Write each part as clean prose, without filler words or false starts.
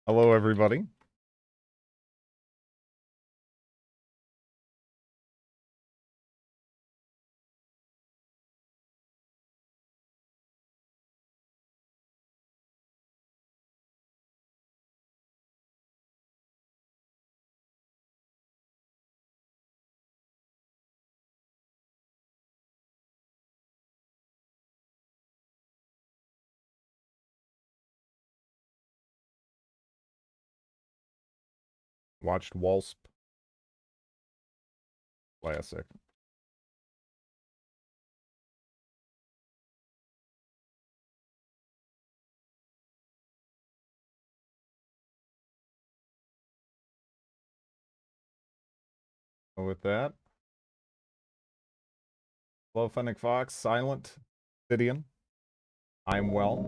Hello, everybody. Watched Walsp. Classic. With that, hello, Fennec Fox, Silent, Sidian. I'm well.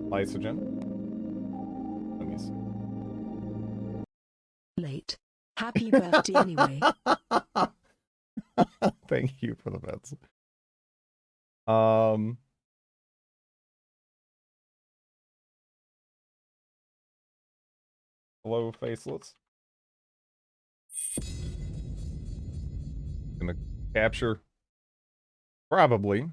Lysogen. Let me see. Late. Happy birthday anyway. Thank you for the bets. Hello, Faceless. Gonna capture. Probably.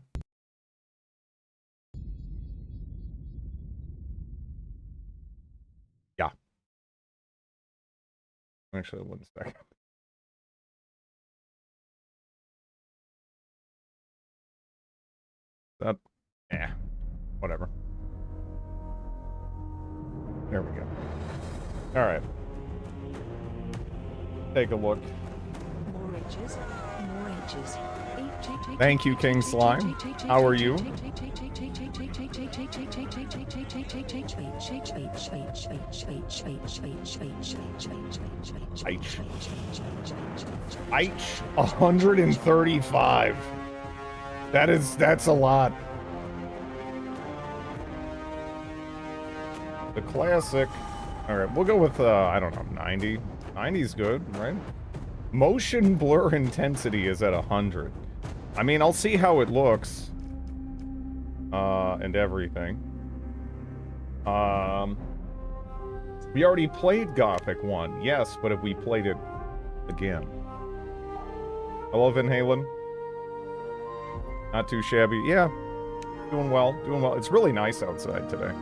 Yeah. Actually, 1 second. That, yeah, whatever. There we go. All right. Take a look. More H's, more H's. Thank you, King Slime. How are you? H 135. That's a lot. The classic. All right, we'll go with I don't know, 90. 90's good, right? Motion blur intensity is at 100. I mean, I'll see how it looks. And everything. We already played Gothic 1, yes, but if we played it again. Hello, Van Halen. Not too shabby. Yeah, doing well, doing well. It's really nice outside today.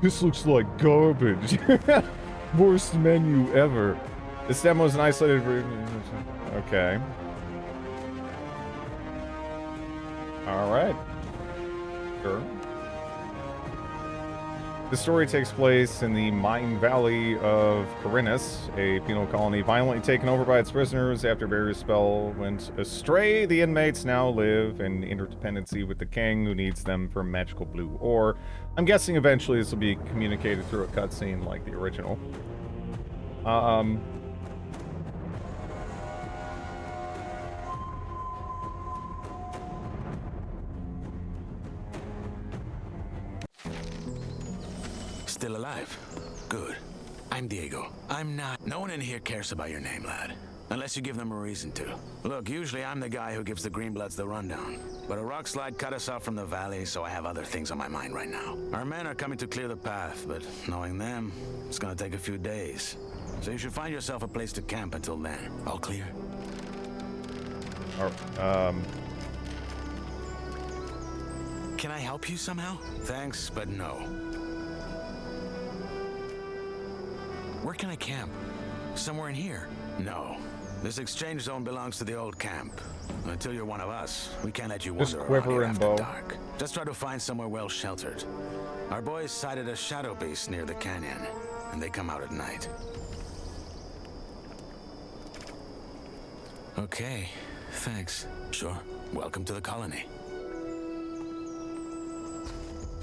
This looks like garbage. Worst menu ever. This demo is an isolated version. Okay. Alright. Sure. The story takes place in the Mine Valley of Corinus, a penal colony violently taken over by its prisoners after Barry's spell went astray. The inmates now live in interdependency with the king, who needs them for magical blue ore. I'm guessing eventually this will be communicated through a cutscene like the original. Still alive? Good. I'm Diego. I'm not... No one in here cares about your name, lad. Unless you give them a reason to. Look, usually I'm the guy who gives the Greenbloods the rundown. But a rock slide cut us off from the valley, so I have other things on my mind right now. Our men are coming to clear the path, but knowing them, it's gonna take a few days. So you should find yourself a place to camp until then. All clear? Can I help you somehow? Thanks, but no. Where can I camp? Somewhere in here? No. This exchange zone belongs to the old camp. Until you're one of us, we can't let you wander around here after dark. Just try to find somewhere well sheltered. Our boys sighted a shadow beast near the canyon, and they come out at night. Okay, thanks. Sure. Welcome to the colony.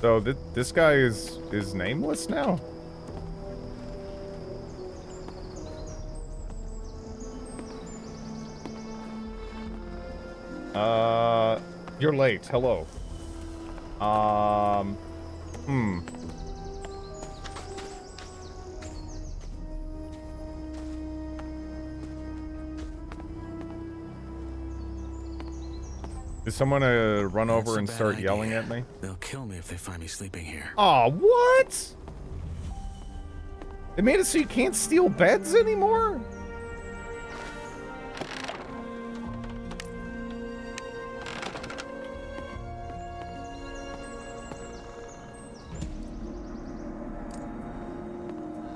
So this guy is nameless now? You're late. Hello. Is someone gonna run That's over a and bad start yelling idea. at me? They'll kill me if they find me sleeping here. Oh, what? They made it so you can't steal beds anymore?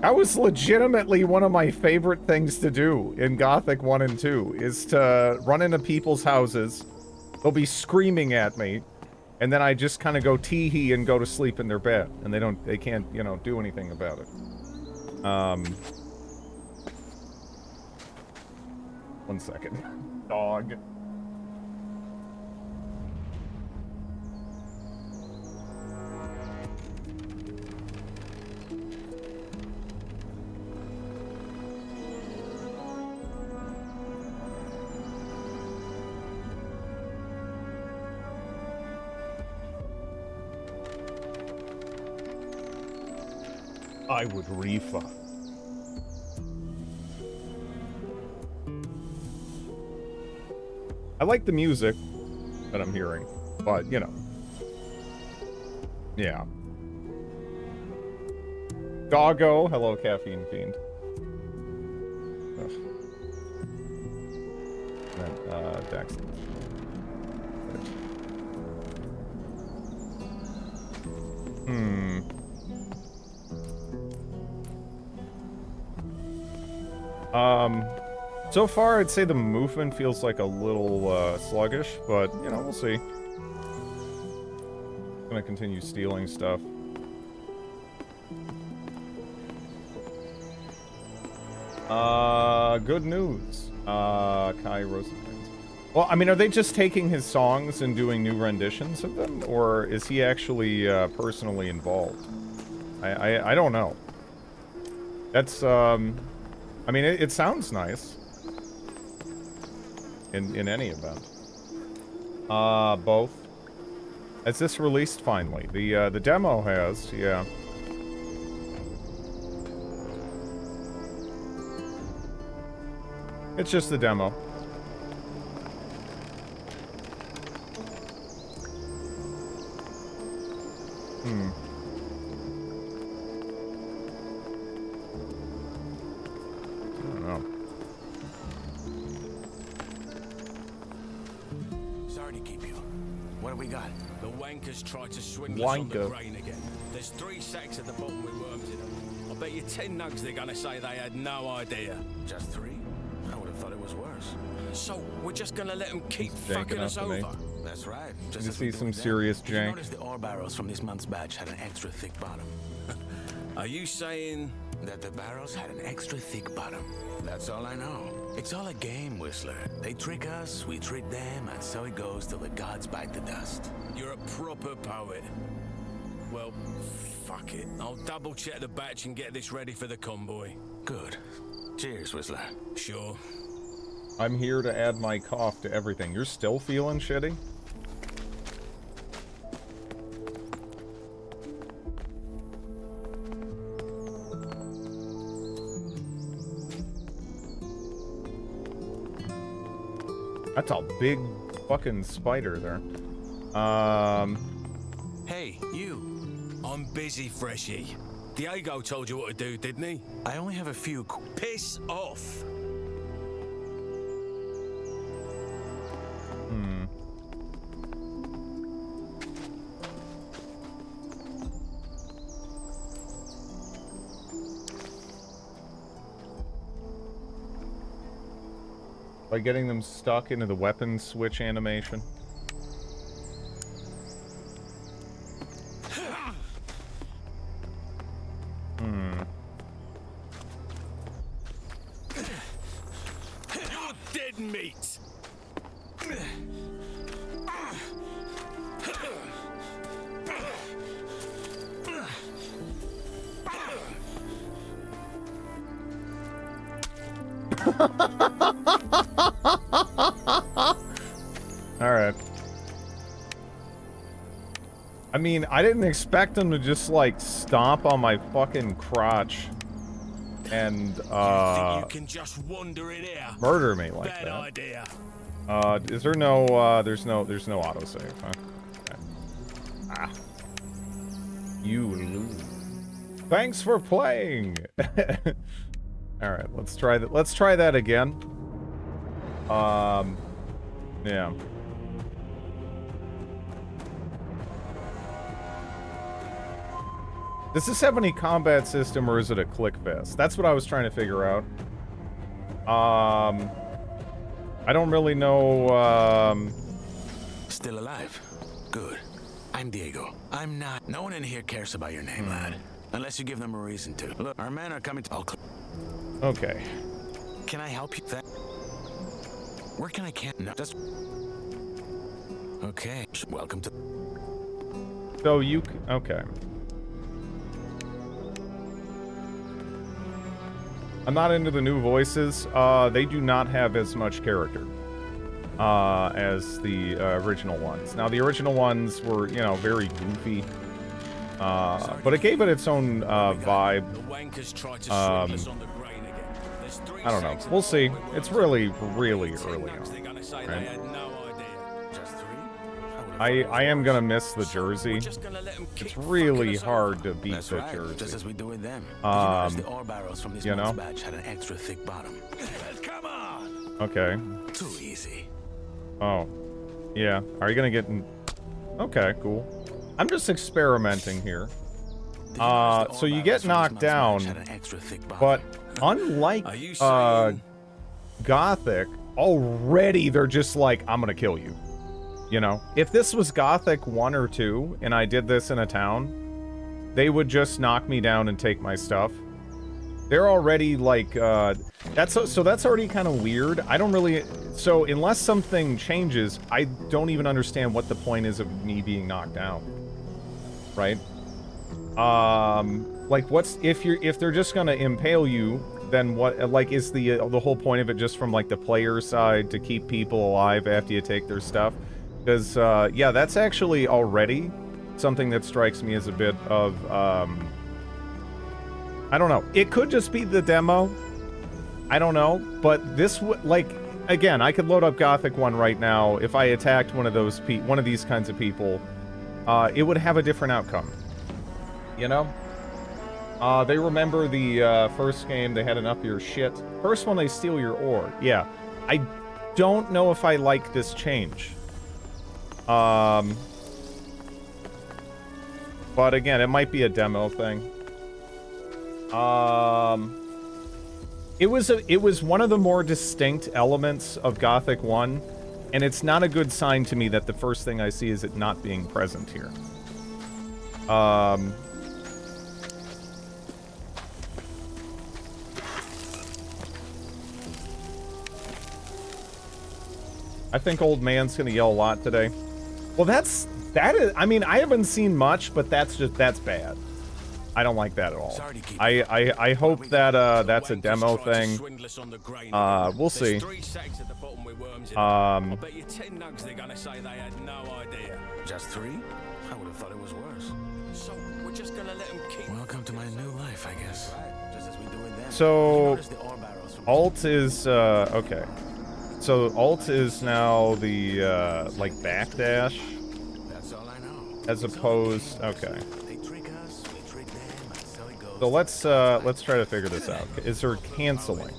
That was legitimately one of my favorite things to do in Gothic 1 and 2, is to run into people's houses. They'll be screaming at me, and then I just kind of go tee-hee and go to sleep in their bed, and they can't, you know, do anything about it. 1 second. Dog. I would refund. I like the music that I'm hearing, but, you know. Yeah. Doggo, hello, Caffeine Fiend. Ugh. And then, Dex. So far, I'd say the movement feels like a little, sluggish, but, you know, we'll see. Gonna continue stealing stuff. Good news. Kai Rosenthal. Well, I mean, are they just taking his songs and doing new renditions of them? Or is he actually, personally involved? I don't know. That's, I mean, it sounds nice. In any event. Both. Has this released finally? The demo has, yeah. It's just the demo. I don't know. Sorry to keep you. What have we got? The wankers tried to swindle us on the Wanker. grain again. There's 3 sacks at the bottom with worms in them. I bet you 10 nugs they're gonna say they had no idea. Just 3? I would have thought it was worse. So we're just gonna let them keep Janking fucking up us to me. over? That's right. Need Just to as we see do some with them. serious Did you jank. notice the ore barrels from this month's batch had an extra thick bottom? Are you saying... That the barrels had an extra thick bottom. That's all I know. It's all a game, Whistler. They trick us, we trick them, and so it goes till the gods bite the dust. You're a proper poet. Well, fuck it. I'll double check the batch and get this ready for the convoy. Good. Cheers, Whistler. Sure. I'm here to add my cough to everything. You're still feeling shitty? That's a big fucking spider there. Hey, you. I'm busy, Freshie. Diego told you what to do, didn't he? I only have a few Piss off! By getting them stuck into the weapon switch animation. You're dead meat! Alright. I mean, I didn't expect them to just, like, stomp on my fucking crotch and, You think you can just wander in here? murder me like Bad that. idea. Is there no, there's no autosave, huh? Okay. Ah. You lose. Thanks for playing! Alright, let's try that. Let's try that again. Yeah. Does this have any combat system, or is it a click fest? That's what I was trying to figure out. I don't really know, Still alive? Good. I'm Diego. I'm not. No one in here cares about your name, lad. Unless you give them a reason to. Look, our men are coming to... Okay. Can I help you? Where can I camp? No, just... Okay. Welcome to... So you... Okay. I'm not into the new voices. They do not have as much character as the original ones. Now, the original ones were, you know, very goofy. But it gave it its own vibe. I don't know. We'll see. It's really, really early on. Right? I am gonna miss the jersey. It's really hard to beat the jersey. Just as we do with them. You know? Had an extra thick bottom. Come on. Okay. Too easy. Oh. Yeah. Are you gonna get in... Okay, cool. I'm just experimenting here. So you get knocked down, but unlike Gothic, already they're just like, I'm gonna kill you. You know? If this was Gothic 1 or 2, and I did this in a town, they would just knock me down and take my stuff. They're already like, that's already kind of weird. I don't really... So, unless something changes, I don't even understand what the point is of me being knocked down. Right? Like, what's... If they're just gonna impale you, then what... Like, is the whole point of it just from, like, the player side to keep people alive after you take their stuff? Because, yeah, that's actually already something that strikes me as a bit of, I don't know. It could just be the demo. I don't know. But this would, like, again, I could load up Gothic 1 right now. If I attacked one of these kinds of people, it would have a different outcome. You know? They remember the, first game, they had an up your shit. First one, they steal your ore. Yeah. I don't know if I like this change. But again, it might be a demo thing. It was one of the more distinct elements of Gothic 1, and it's not a good sign to me that the first thing I see is it not being present here. I think old man's gonna yell a lot today. Well, that is, I mean, I haven't seen much, but that's bad. I don't like that at all. I hope that, that's a demo thing. We'll see. Just 3? I would have thought it was worse. So, we're just gonna let him keep... Welcome to my new life, I guess. Just as we do with them. So, alt is, okay. So alt is now the like backdash, as opposed. Okay. So let's try to figure this out. Is there canceling,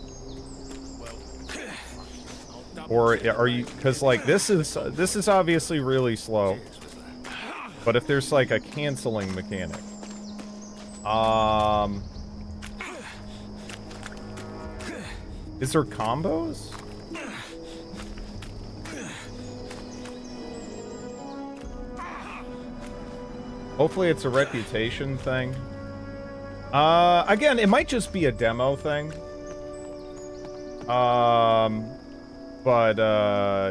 or are you? Because like this is obviously really slow. But if there's like a canceling mechanic, is there combos? Hopefully it's a reputation thing. Again, it might just be a demo thing.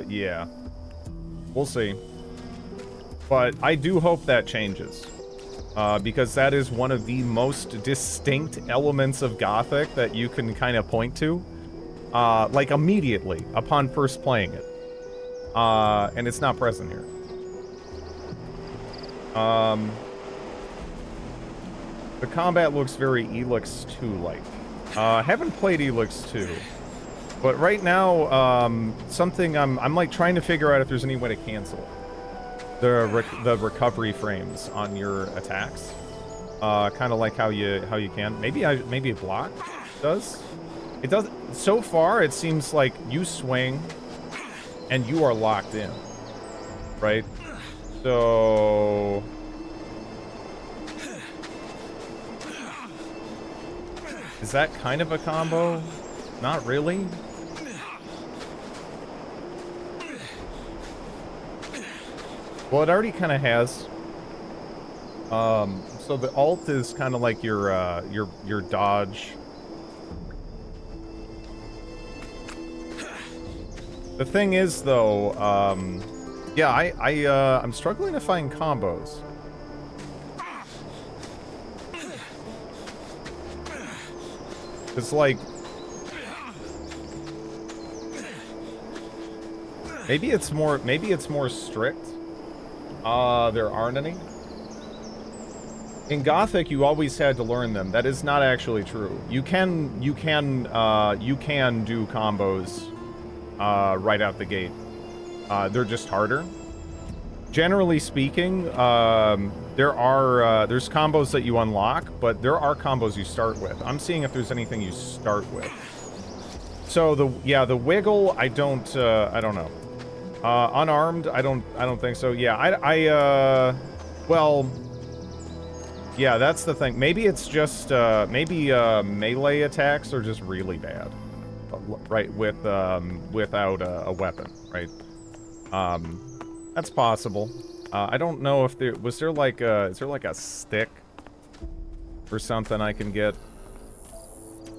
Yeah. We'll see. But I do hope that changes. Because that is one of the most distinct elements of Gothic that you can kind of point to. Like immediately, upon first playing it. And it's not present here. The combat looks very Elix 2-like. Haven't played Elix 2. But right now, something I'm like trying to figure out if there's any way to cancel the recovery frames on your attacks. Kind of like how you can. Maybe a block does. It does. So far, it seems like you swing and you are locked in, right? So is that kind of a combo? Not really. Well, it already kind of has. So the alt is kind of like your dodge. The thing is, though, yeah, I'm struggling to find combos. It's like maybe it's more strict. There aren't any. In Gothic, you always had to learn them. That is not actually true. You can do combos right out the gate. They're just harder. Generally speaking, there's combos that you unlock, but there are combos you start with. I'm seeing if there's anything you start with. So the wiggle, I don't know. Unarmed, I don't think so. Yeah, well, yeah, that's the thing. Maybe it's just maybe melee attacks are just really bad, right? Without a weapon, right? That's possible. I don't know if is there like a stick or something I can get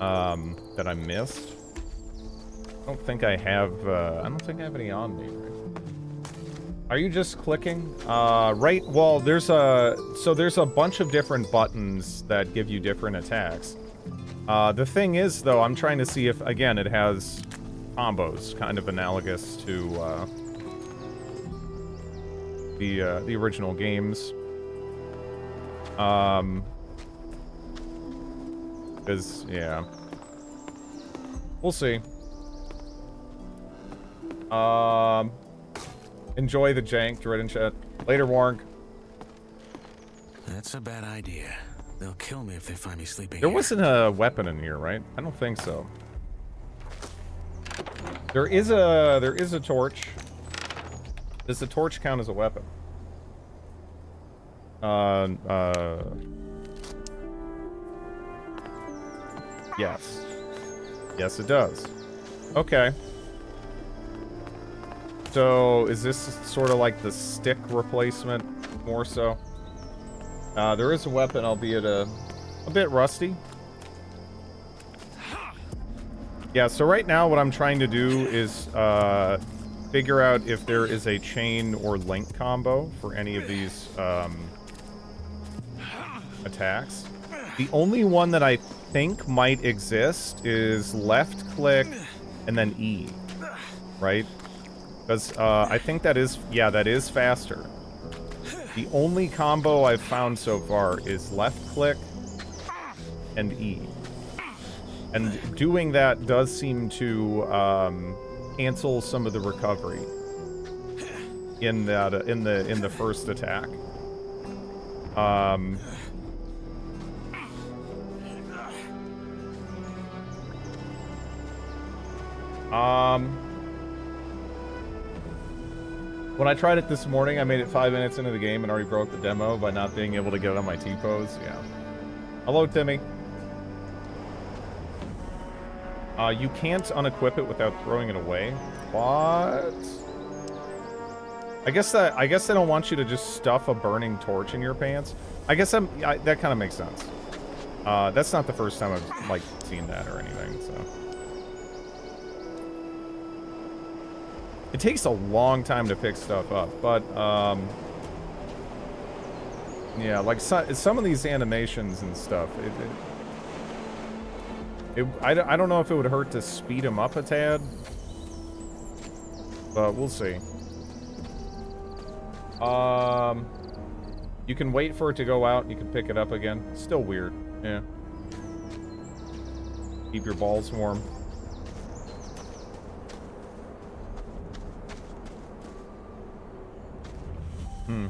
that I missed. I don't think I have any on me. Right? Are you just clicking? Right. Well, there's a bunch of different buttons that give you different attacks. The thing is, though, I'm trying to see if again it has combos, kind of analogous to the original games. Because yeah, we'll see. Enjoy the jank, Dread and chat. Later, Warg. That's a bad idea. They'll kill me if they find me sleeping There here. wasn't a weapon in here, right? I don't think so. There is a torch. Does the torch count as a weapon? Yes. Yes, it does. Okay. So, is this sort of like the stick replacement, more so? There is a weapon, albeit a bit rusty. Yeah, so right now what I'm trying to do is figure out if there is a chain or link combo for any of these attacks. The only one that I think might exist is left click and then E, right? Because I think that is faster. The only combo I've found so far is left click and E. And doing that does seem to cancel some of the recovery in the first attack. When I tried it this morning, I made it 5 minutes into the game and already broke the demo by not being able to get it on my T-pose. Yeah. Hello, Timmy. You can't unequip it without throwing it away. What? I guess they don't want you to just stuff a burning torch in your pants. I guess that kind of makes sense. That's not the first time I've like seen that or anything. So it takes a long time to pick stuff up, but yeah, like some of these animations and stuff. I don't know if it would hurt to speed them up a tad, but we'll see. You can wait for it to go out, and you can pick it up again. Still weird, yeah. Keep your balls warm. Hmm.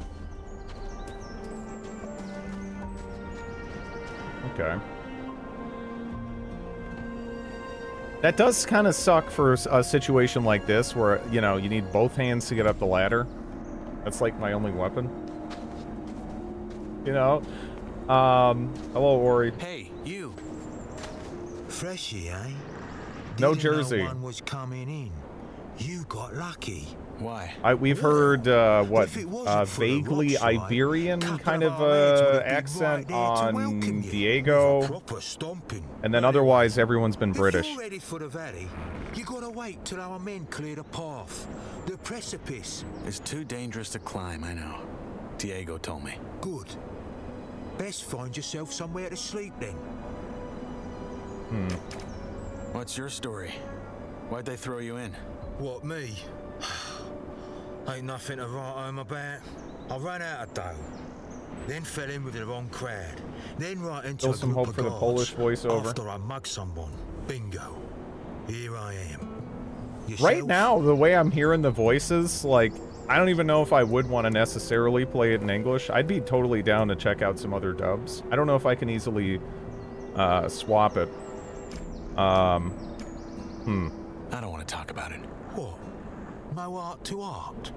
Okay. That does kind of suck for a situation like this where, you know, you need both hands to get up the ladder. That's like my only weapon. You know? Hello, Ori. Hey, you. Freshy, eh? No Didn't jersey. know one was coming in. You got lucky. Why? We've heard, what, If it wasn't for the vaguely rock slide, Iberian couple kind of, our heads would have been accent right there to on welcome you. Diego. With a proper stomping. And then otherwise, everyone's been If British. you're ready for the valley, you gotta wait till our men clear the path. The precipice. It's too dangerous to climb, I know. Diego told me. Good. Best find yourself somewhere to sleep then. What's your story? Why'd they throw you in? What, me? Ain't nothing to write home about. I ran out of dough. Then fell in with the wrong crowd. Then right into Still a some group hope of for the guards. Polish voiceover. After I mugged someone. Bingo. Here I am. Right Yourself? now, the way I'm hearing the voices, like, I don't even know if I would want to necessarily play it in English. I'd be totally down to check out some other dubs. I don't know if I can easily swap it. I don't want to talk about it. What? No art to art?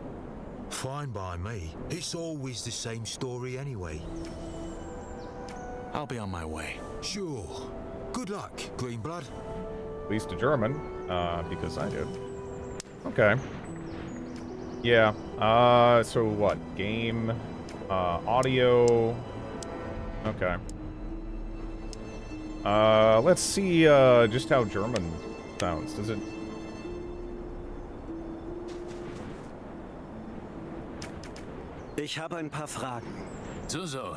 Fine by me. It's always the same story anyway. I'll be on my way. Sure. Good luck, Greenblood. At least a German, because I did. Okay. Yeah, so what? Game, audio. Okay. Let's see, just how German sounds. Does it... Ich habe ein paar Fragen. So.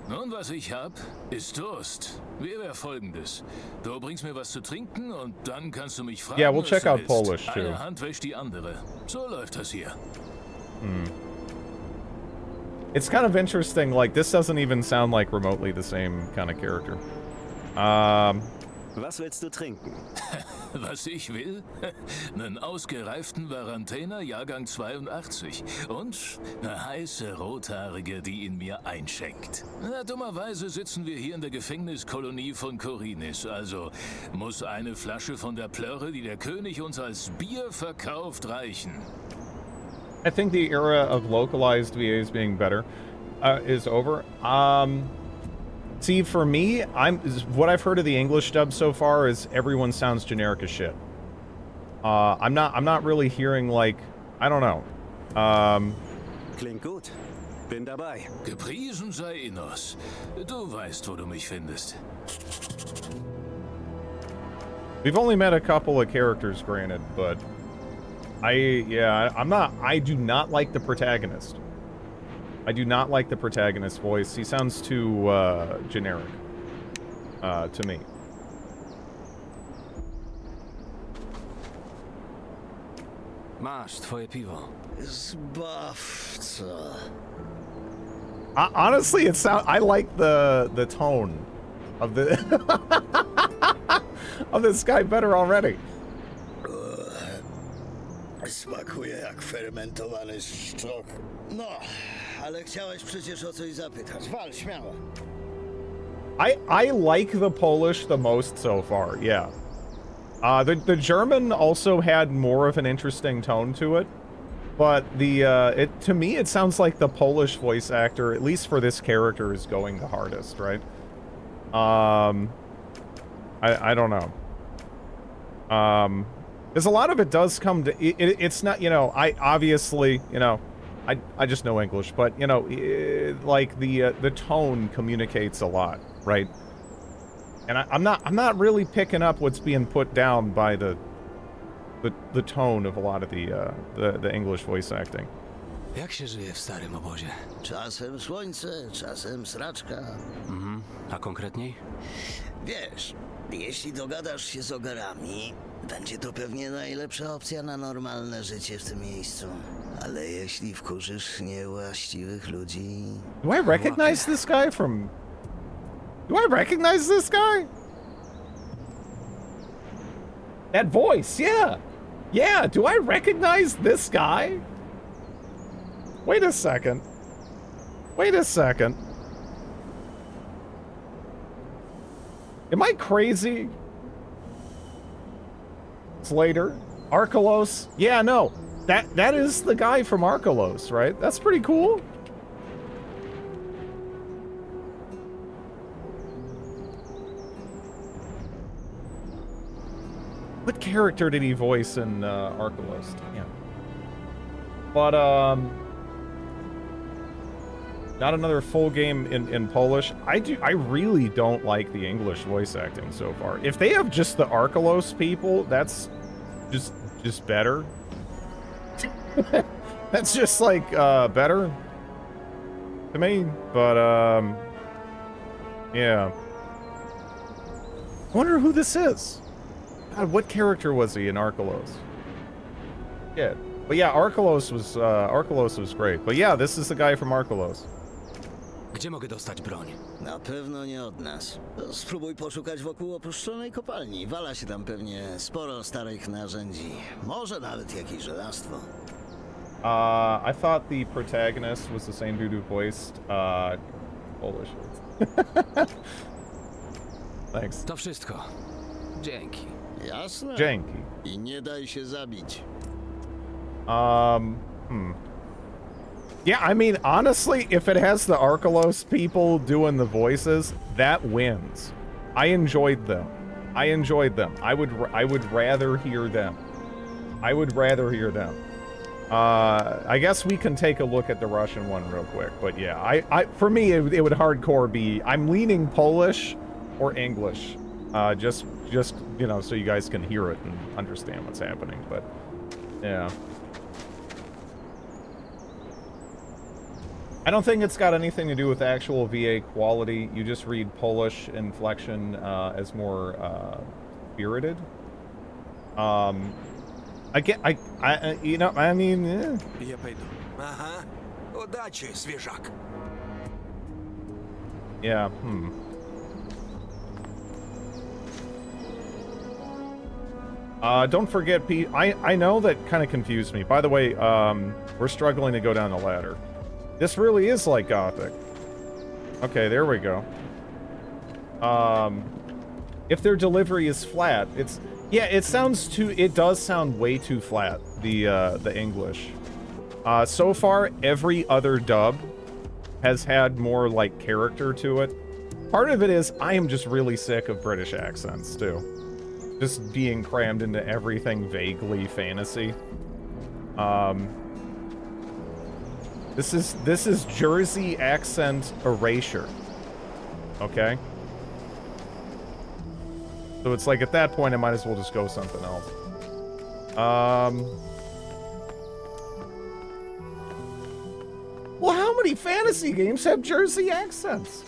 Nun, was ich hab, ist Durst. Wie wäre Folgendes. Du bringst mir was zu trinken und dann kannst du mich fragen, Yeah, we'll was check du out willst. Polish, too. Eine Hand wäscht die andere. So läuft das hier. It's kind of interesting, like, this doesn't even sound like remotely the same kind of character. Was willst du trinken? Was ich will? Einen ausgereiften Varantainer Jahrgang 82 und eine heiße Rothaarige, die ihn mir einschenkt. Na, dummerweise sitzen wir hier in der Gefängniskolonie von Korinis, also muss eine Flasche von der Plörre, die der König uns als Bier verkauft, reichen. I think the era of localized VAs being better is over. See, for me, what I've heard of the English dub so far is everyone sounds generic as shit. I'm not really hearing, like, I don't know. Klingt gut. Bin dabei. Gepriesen sei Innos. Du weißt, wo du mich findest. We've only met a couple of characters, granted, but I do not like the protagonist. I do not like the protagonist's voice. He sounds too, generic, to me. Masz twoje piwo. Zbawco. Honestly, I like the tone of the of this guy better already. Smakuje jak fermentowany szczok. No, ale chciałeś przecież o coś zapytać. Wal, śmiało. I like the Polish the most so far, yeah. The German also had more of an interesting tone to it, but to me it sounds like the Polish voice actor, at least for this character, is going the hardest, right? I don't know. Because a lot of it does come to it's not, you know, I obviously, you know, I just know English, but you know, like the tone communicates a lot, right? And I'm not really picking up what's being put down by the tone of a lot of the English voice acting. Jak się żyje w starym obozie? Czasem słońce, czasem sraczka. A konkretniej? Wiesz, jeśli dogadasz się z ogarami, będzie to pewnie najlepsza opcja na normalne życie w tym miejscu. Ale jeśli wkurzysz niewłaściwych ludzi... Do I recognize this guy from... Do I recognize this guy? That voice, yeah. Yeah, do I recognize this guy? Wait a second. Wait a second. Am I crazy? It's later. Arkelos. Yeah, no. That is the guy from Arkelos, right? That's pretty cool. What character did he voice in Arkelos? Damn. But not another full game in Polish. I really don't like the English voice acting so far. If they have just the Arkelos people, that's just better. That's just like better to me. But yeah. I wonder who this is. God, what character was he in Arkelos? Yeah. But yeah, Arkelos was great. But yeah, this is the guy from Arkelos. Gdzie mogę dostać broń? Na pewno nie od nas. Spróbuj poszukać wokół opuszczonej kopalni. Wala się tam pewnie sporo starych narzędzi. Może nawet jakieś żelastwo. I thought the protagonist was the same dude who voiced Polish. Thanks. To wszystko. Dzięki. Jasne. Dzięki. I nie daj się zabić. Yeah, I mean, honestly, if it has the Arkelos people doing the voices, that wins. I enjoyed them. I would rather hear them. I guess we can take a look at the Russian one real quick, but yeah, for me, it would hardcore be, I'm leaning Polish or English, just, you know, so you guys can hear it and understand what's happening, but yeah. I don't think it's got anything to do with actual VA quality. You just read Polish inflection as more spirited. You know, I mean, Я пойду. Ага. Удачи, свежак. yeah, don't forget, Pete. I know that kind of confused me. By the way, we're struggling to go down the ladder. This really is like Gothic. Okay, there we go. If their delivery is flat, it's... Yeah, it does sound way too flat, the English. So far, every other dub has had more, like, character to it. Part of it is, I am just really sick of British accents, too. Just being crammed into everything vaguely fantasy. This is Jersey accent erasure. Okay? So it's like, at that point, I might as well just go something else. Well, how many fantasy games have Jersey accents?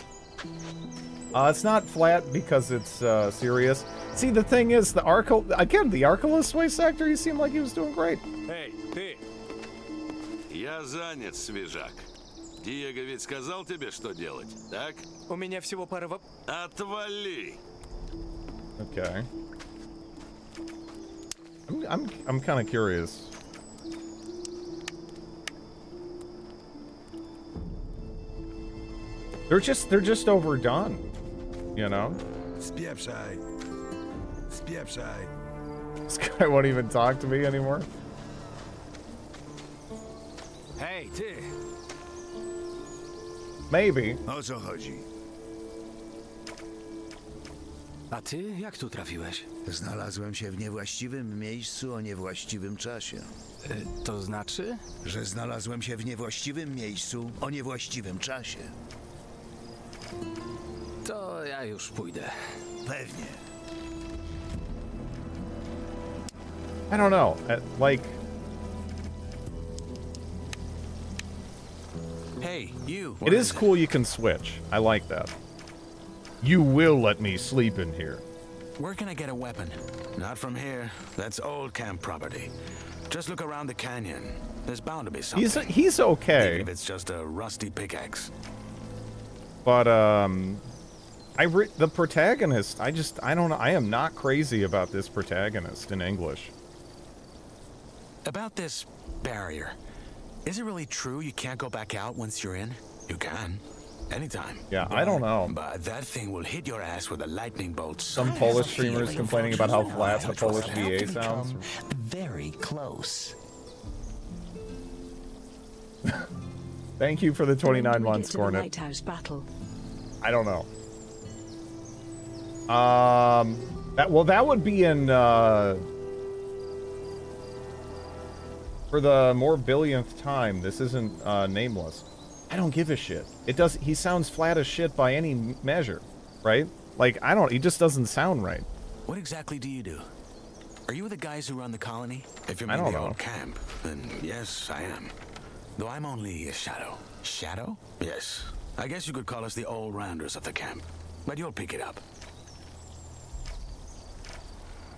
It's not flat because it's serious. See, the thing is, the Arkelos voice actor, he seemed like he was doing great. Эй, ты! Я занят, свежак. Диего ведь сказал тебе, что делать, так? У меня всего пара Отвали! Okay. I'm kind of curious. They're just overdone, you know? Spieprzaj. Spieprzaj. This guy won't even talk to me anymore. Hej, ty! Maybe. O co chodzi? A ty jak tu trafiłeś? Znalazłem się w niewłaściwym miejscu o niewłaściwym czasie. To znaczy? Że znalazłem się w niewłaściwym miejscu o niewłaściwym czasie. To ja już pójdę. Pewnie. I don't know. Like... Hey, you. It is cool you can switch. I like that. You will let me sleep in here. Where can I get a weapon? Not from here. That's old camp property. Just look around the canyon. There's bound to be something. He's okay. Even if it's just a rusty pickaxe. But the protagonist, I don't know. I am not crazy about this protagonist in English. About this barrier. Is it really true you can't go back out once you're in? You can. Anytime. Yeah, I don't know. But that thing will hit your ass with a lightning bolt. Some Polish streamers complaining about how flat the Polish VA sounds. Very close. Thank you for the 29 When do we months, get to the Cornet. Lighthouse battle. I don't know. That would be in for the more billionth time. This isn't nameless. I don't give a shit. He sounds flat as shit by any measure, right? Like, he just doesn't sound right. What exactly do you do? Are you the guys who run the colony? If you I mean don't the know. old camp, then yes, I am. Though I'm only a shadow. Shadow? Yes. I guess you could call us the all-rounders of the camp. But you'll pick it up.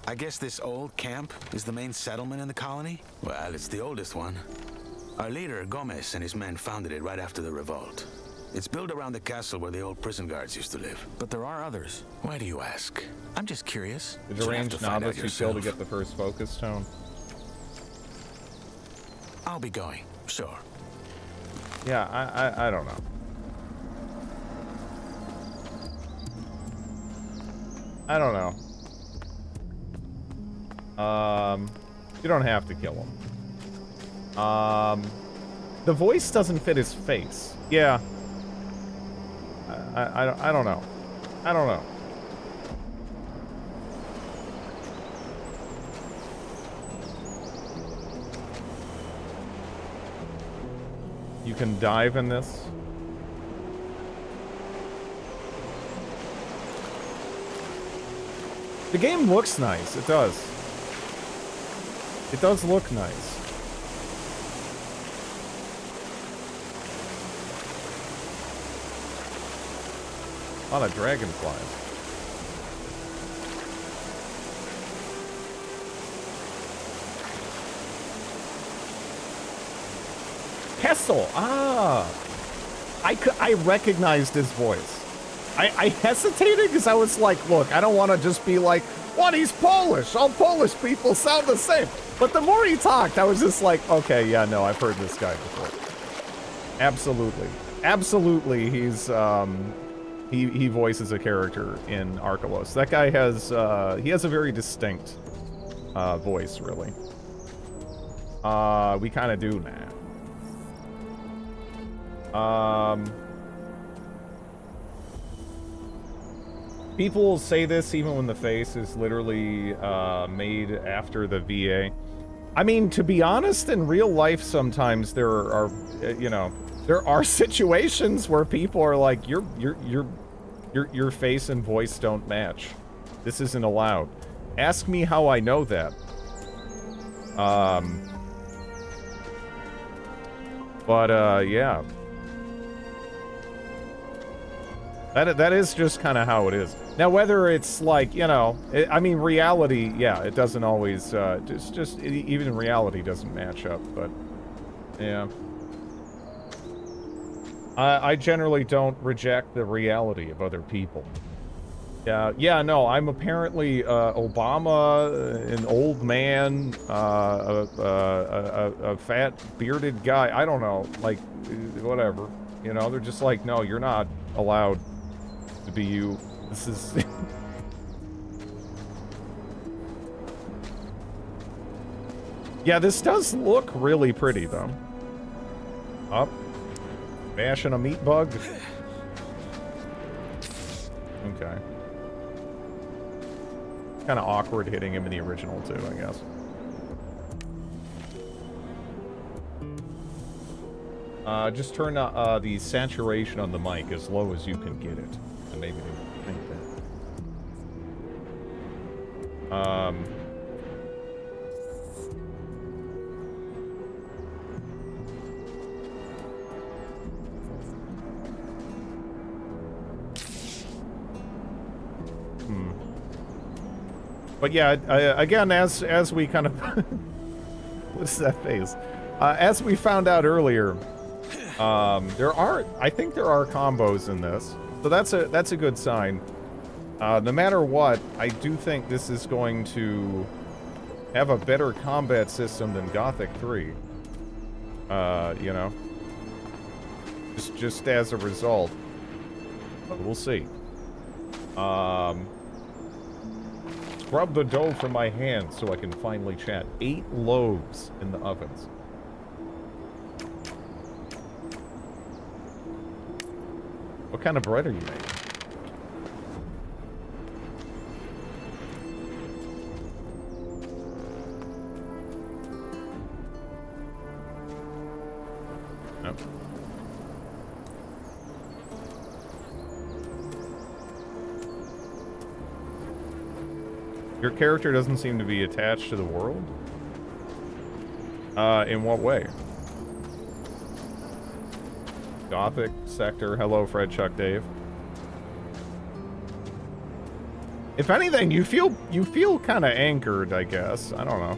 I guess this old camp is the main settlement in the colony? Well, it's the oldest one. Our leader, Gomez, and his men founded it right after the revolt. It's built around the castle where the old prison guards used to live. But there are others. Why do you ask? I'm just curious. The You'll have to deranged find out novice you kill to yourself. get the first focus tone. I'll be going, sure. Yeah, I don't know. I don't know. You don't have to kill him. The voice doesn't fit his face. Yeah. I don't know. I don't know. You can dive in this. The game looks nice. It does. It does look nice. A lot of dragonflies. Kessel. Ah. I recognized his voice. I hesitated because I was like, look, I don't want to just be like, what, he's Polish. All Polish people sound the same. But the more he talked, I was just like, okay, yeah, no, I've heard this guy before. Absolutely. Absolutely, he's, he voices a character in Arkelos. That guy has, he has a very distinct, voice, really. We kind of do now. People say this even when the face is literally made after the VA. I mean, to be honest, in real life, sometimes there are, you know, there are situations where people are like, your face and voice don't match. This isn't allowed. Ask me how I know that. Yeah. That is just kind of how it is. Now, whether it's like, you know, I mean, reality, yeah, it doesn't always, even reality doesn't match up, but, yeah. I generally don't reject the reality of other people. Yeah, no, I'm apparently, Obama, an old man, a fat, bearded guy, I don't know, like, whatever. You know, they're just like, no, you're not allowed to be you. This is... Yeah, this does look really pretty, though. Up. Bashing a meat bug. Okay. Kind of awkward hitting him in the original, too, I guess. Just turn the saturation on the mic as low as you can get it. And maybe they think that. But yeah, again, as we kind of... What's that face? As we found out earlier, I think there are combos in this. So that's a good sign. No matter what, I do think this is going to have a better combat system than Gothic 3. You know? Just as a result. But we'll see. Scrub the dough from my hands so I can finally chat. 8 loaves in the ovens. What kind of bread are you making? Nope. Your character doesn't seem to be attached to the world? In what way? Gothic sector. Hello, Fred, Chuck, Dave. If anything, you feel kind of anchored, I guess. I don't know.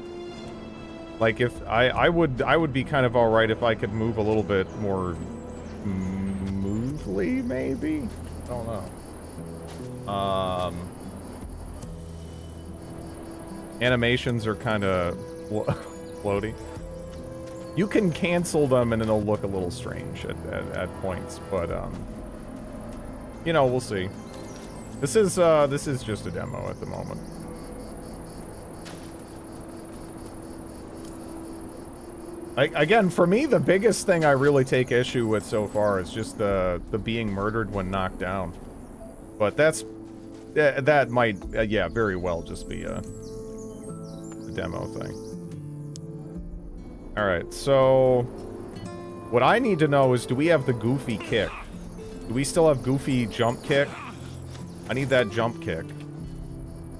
Like if I would be kind of all right if I could move a little bit more smoothly, maybe. I don't know. Animations are kind of floaty. You can cancel them and it'll look a little strange at points, but you know, we'll see. This is just a demo at the moment. Again, for me, the biggest thing I really take issue with so far is just the being murdered when knocked down. But that might yeah, very well just be a demo thing. Alright, so what I need to know is, do we have the Goofy kick? Do we still have Goofy jump kick? I need that jump kick.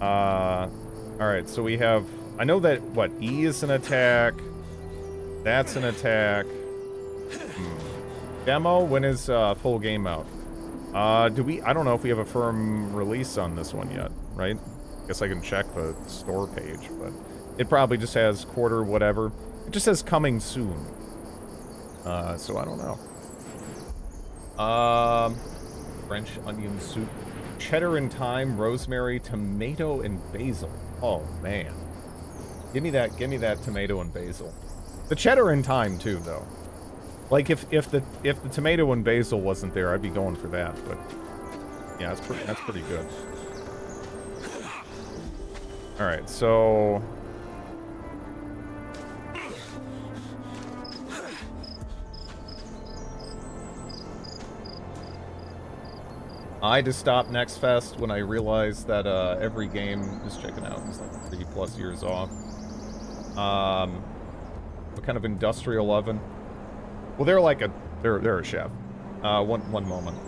Alright, so we have, I know that, what, E is an attack. That's an attack. Demo, when is full game out? I don't know if we have a firm release on this one yet, right? Guess I can check the store page, but it probably just has quarter whatever. It just says coming soon. So I don't know. French onion soup. Cheddar and thyme, rosemary, tomato, and basil. Oh, man. Give me that tomato and basil. The cheddar and thyme, too, though. Like, if the tomato and basil wasn't there, I'd be going for that, but... yeah, that's pretty good. Alright, so... I just stopped Next Fest when I realized that every game, just checking out, is like 3+ years off. What kind of industrial oven? Well, they're like they're a chef. One moment.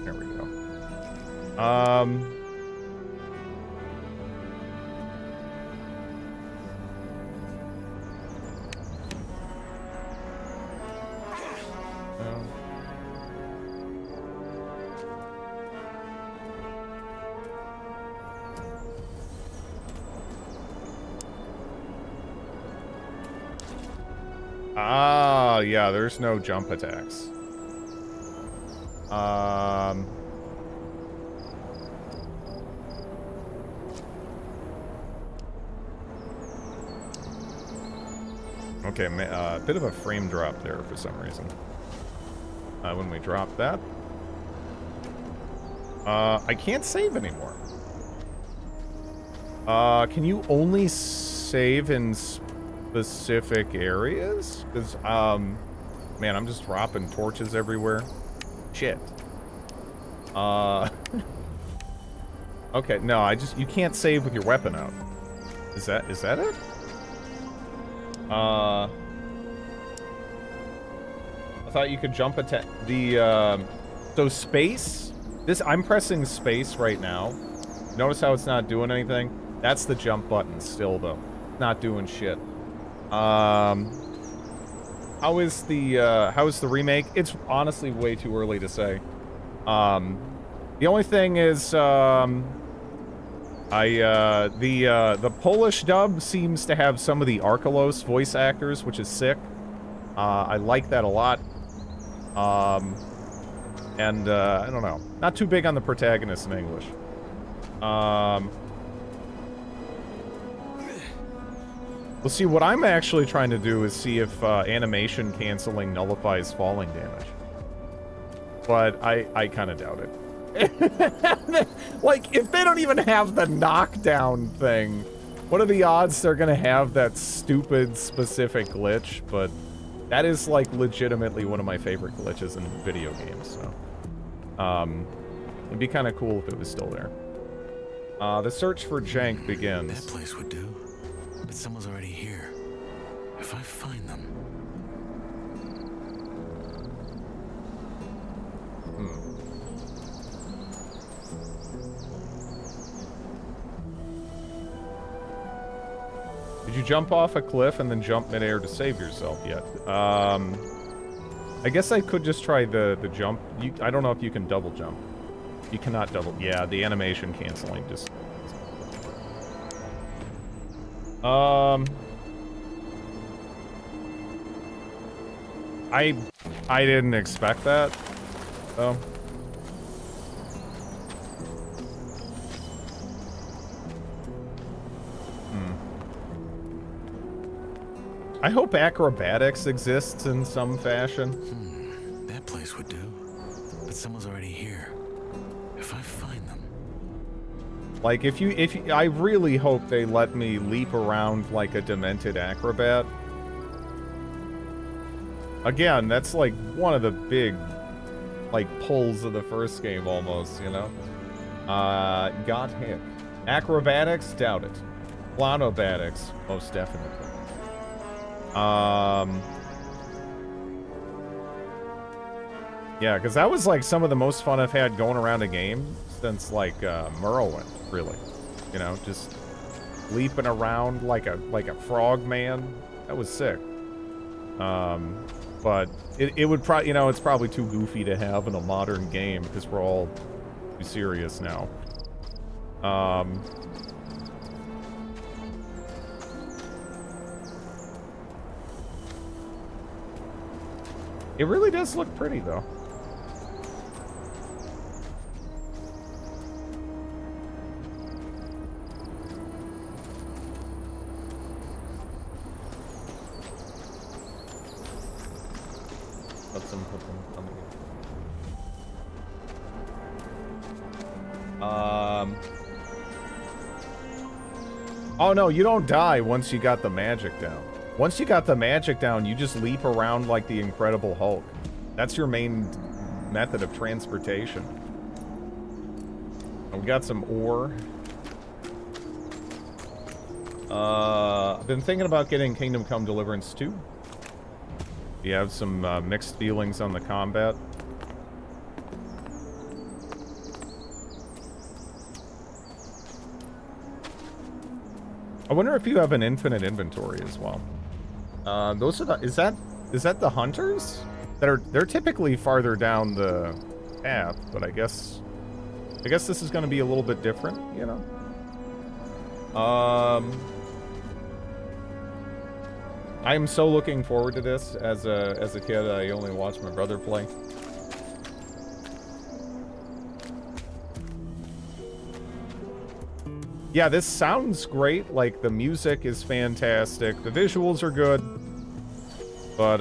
There we go. Yeah, there's no jump attacks. Okay, a bit of a frame drop there for some reason. When we drop that. I can't save anymore. Can you only save in specific areas? Because, man, I'm just dropping torches everywhere. Shit. Okay, no, you can't save with your weapon out. Is that it? I thought you could jump attack so space, I'm pressing space right now. Notice how it's not doing anything? That's the jump button still, though. Not doing shit. How is the remake? It's honestly way too early to say. The only thing is, the Polish dub seems to have some of the Arkelos voice actors, which is sick. I like that a lot. And I don't know. Not too big on the protagonist in English. We'll see, what I'm actually trying to do is see if animation canceling nullifies falling damage. But I kind of doubt it. Like, if they don't even have the knockdown thing, what are the odds they're gonna have that stupid specific glitch? But that is, like, legitimately one of my favorite glitches in video games, so. It'd be kind of cool if it was still there. The search for Jank begins. That place would do. But someone's already here. If I find them... Did you jump off a cliff and then jump midair to save yourself yet? I guess I could just try the jump. I don't know if you can double jump. You cannot double. Yeah, the animation canceling just... I didn't expect that, though. I hope acrobatics exists in some fashion. That place would do. But someone's already here. If I find them... Like, if you, I really hope they let me leap around like a demented acrobat. Again, that's like one of the big, like, pulls of the first game almost, you know? Got hit. Acrobatics? Doubt it. Clownobatics? Most definitely. Yeah, because that was like some of the most fun I've had going around a game since like Morrowind, really. You know, just leaping around like a frog man. That was sick. But it would probably, you know, it's probably too goofy to have in a modern game because we're all too serious now. It really does look pretty, though. Put them coming in. Oh no, you don't die once you got the magic down. Once you got the magic down, you just leap around like the Incredible Hulk. That's your main method of transportation. And we got some ore. I've been thinking about getting Kingdom Come Deliverance 2. You have some mixed feelings on the combat. I wonder if you have an infinite inventory as well. Those are the, is that the hunters? They're typically farther down the path, but I guess this is gonna be a little bit different, you know? I am so looking forward to this. As a kid, I only watched my brother play. Yeah, this sounds great. Like, the music is fantastic. The visuals are good. But,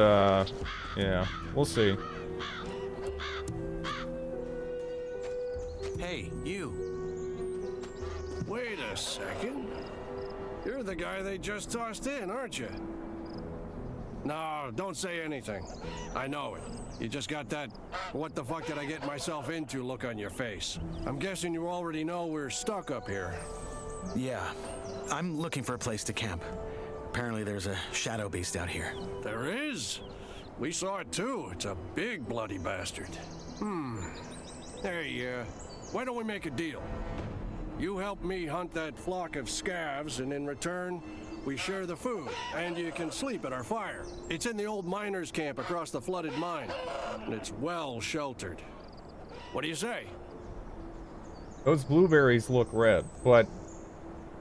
yeah, we'll see. Hey, you. Wait a second. You're the guy they just tossed in, aren't you? No, don't say anything. I know it. You just got that what the fuck did I get myself into look on your face. I'm guessing you already know we're stuck up here. Yeah, I'm looking for a place to camp. Apparently there's a shadow beast out here. There is? We saw it too. It's a big bloody bastard. Hey, why don't we make a deal? You help me hunt that flock of scavs, and in return, we share the food, and you can sleep at our fire. It's in the old miners' camp across the flooded mine, and it's well sheltered. What do you say? Those blueberries look red, but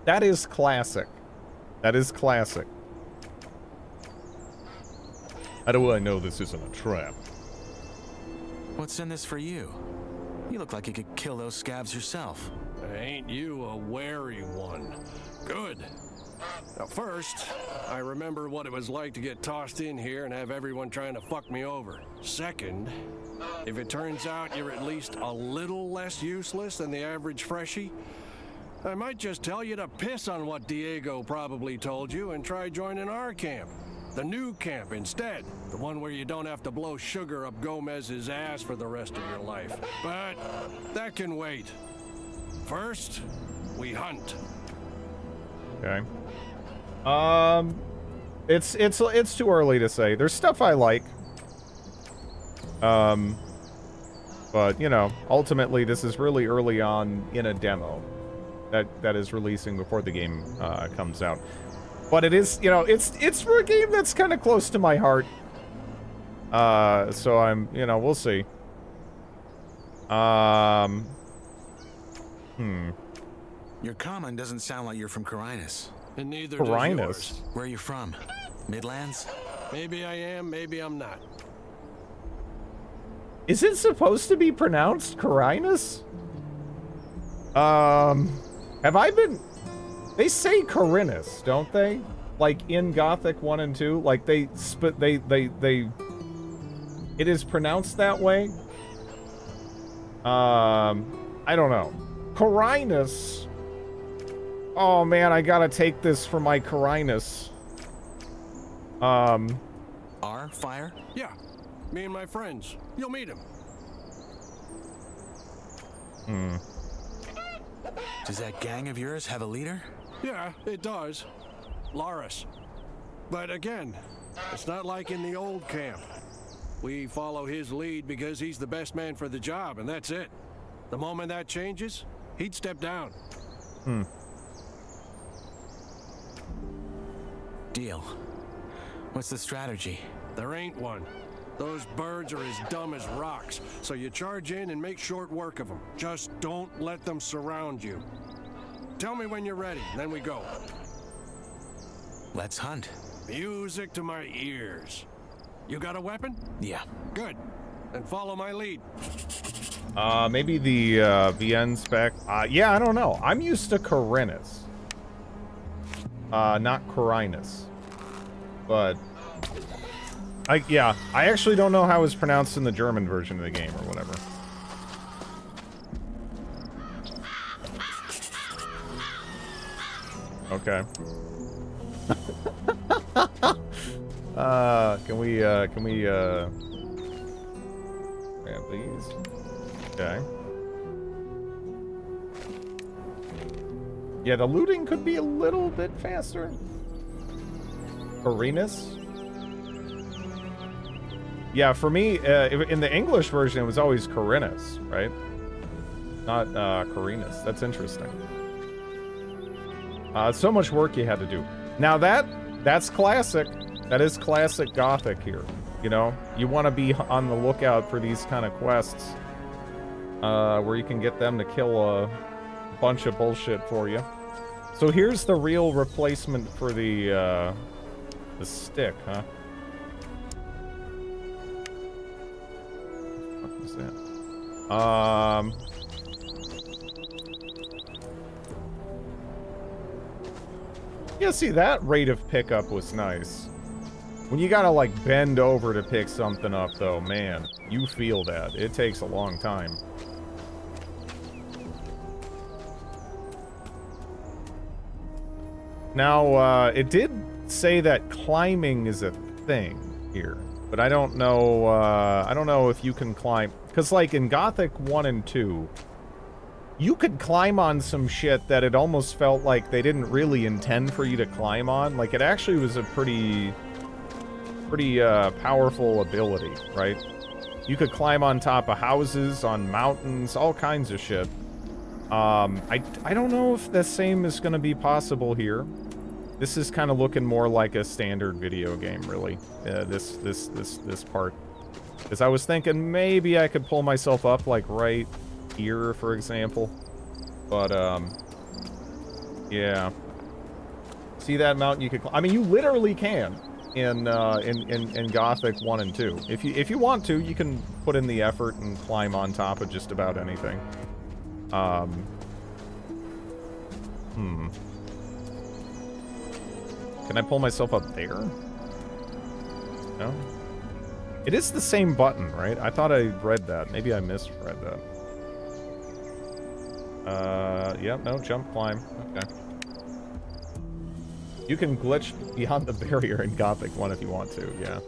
that is classic. That is classic. How do I know this isn't a trap? What's in this for you? You look like you could kill those scabs yourself. Ain't you a wary one? Good. Now first, I remember what it was like to get tossed in here and have everyone trying to fuck me over. Second, if it turns out you're at least a little less useless than the average freshie, I might just tell you to piss on what Diego probably told you and try joining our camp. The new camp instead. The one where you don't have to blow sugar up Gomez's ass for the rest of your life. But that can wait. First, we hunt. Okay. It's too early to say. There's stuff I like. But you know, ultimately this is really early on in a demo that is releasing before the game comes out. But it is, you know, it's for a game that's kind of close to my heart. So I'm, you know, we'll see. Your common doesn't sound like you're from Carinus. And neither Carinus? does yours. Where are you from? Midlands? Maybe I am, maybe I'm not. Is it supposed to be pronounced Carinus? Have I been... They say Carinus, don't they? Like in Gothic 1 and 2, like they it is pronounced that way. I don't know. Carinus. Oh man, I gotta take this for my Carinus. Our fire? Yeah, me and my friends. You'll meet him. Does that gang of yours have a leader? Yeah, it does. Laris. But again, it's not like in the old camp. We follow his lead because he's the best man for the job, and that's it. The moment that changes, he'd step down. Deal. What's the strategy? There ain't one. Those birds are as dumb as rocks, so you charge in and make short work of them. Just don't let them surround you. Tell me when you're ready, then we go. Let's hunt. Music to my ears. You got a weapon? Yeah. Good. Then follow my lead. Maybe the VN spec. Yeah, I don't know. I'm used to Carinus. Not Carinus. But I actually don't know how it's pronounced in the German version of the game or whatever. Okay. Can we grab these? Okay. Yeah, the looting could be a little bit faster. Carinus? Yeah, for me, in the English version, it was always Carinus, right? Not Carinus. That's interesting. So much work you had to do. Now that's classic. That is classic Gothic here. You know, you want to be on the lookout for these kind of quests where you can get them to kill a bunch of bullshit for you. So here's the real replacement for the stick, huh? What is that? Yeah, see, that rate of pickup was nice. When you gotta, like, bend over to pick something up, though, man, you feel that. It takes a long time. Now, it did say that climbing is a thing here, but I don't know if you can climb, because, like, in Gothic 1 and 2, you could climb on some shit that it almost felt like they didn't really intend for you to climb on. Like, it actually was a pretty powerful ability, right? You could climb on top of houses, on mountains, all kinds of shit. I don't know if the same is going to be possible here. This is kind of looking more like a standard video game, really. This part. Because I was thinking maybe I could pull myself up, like, right here, for example. But, yeah. See that mountain you could... I mean, you literally can in Gothic 1 and 2. If you want to, you can put in the effort and climb on top of just about anything. Can I pull myself up there? No? It is the same button, right? I thought I read that. Maybe I misread that. Yep, no, jump, climb. Okay. You can glitch beyond the barrier in Gothic 1 if you want to, yeah.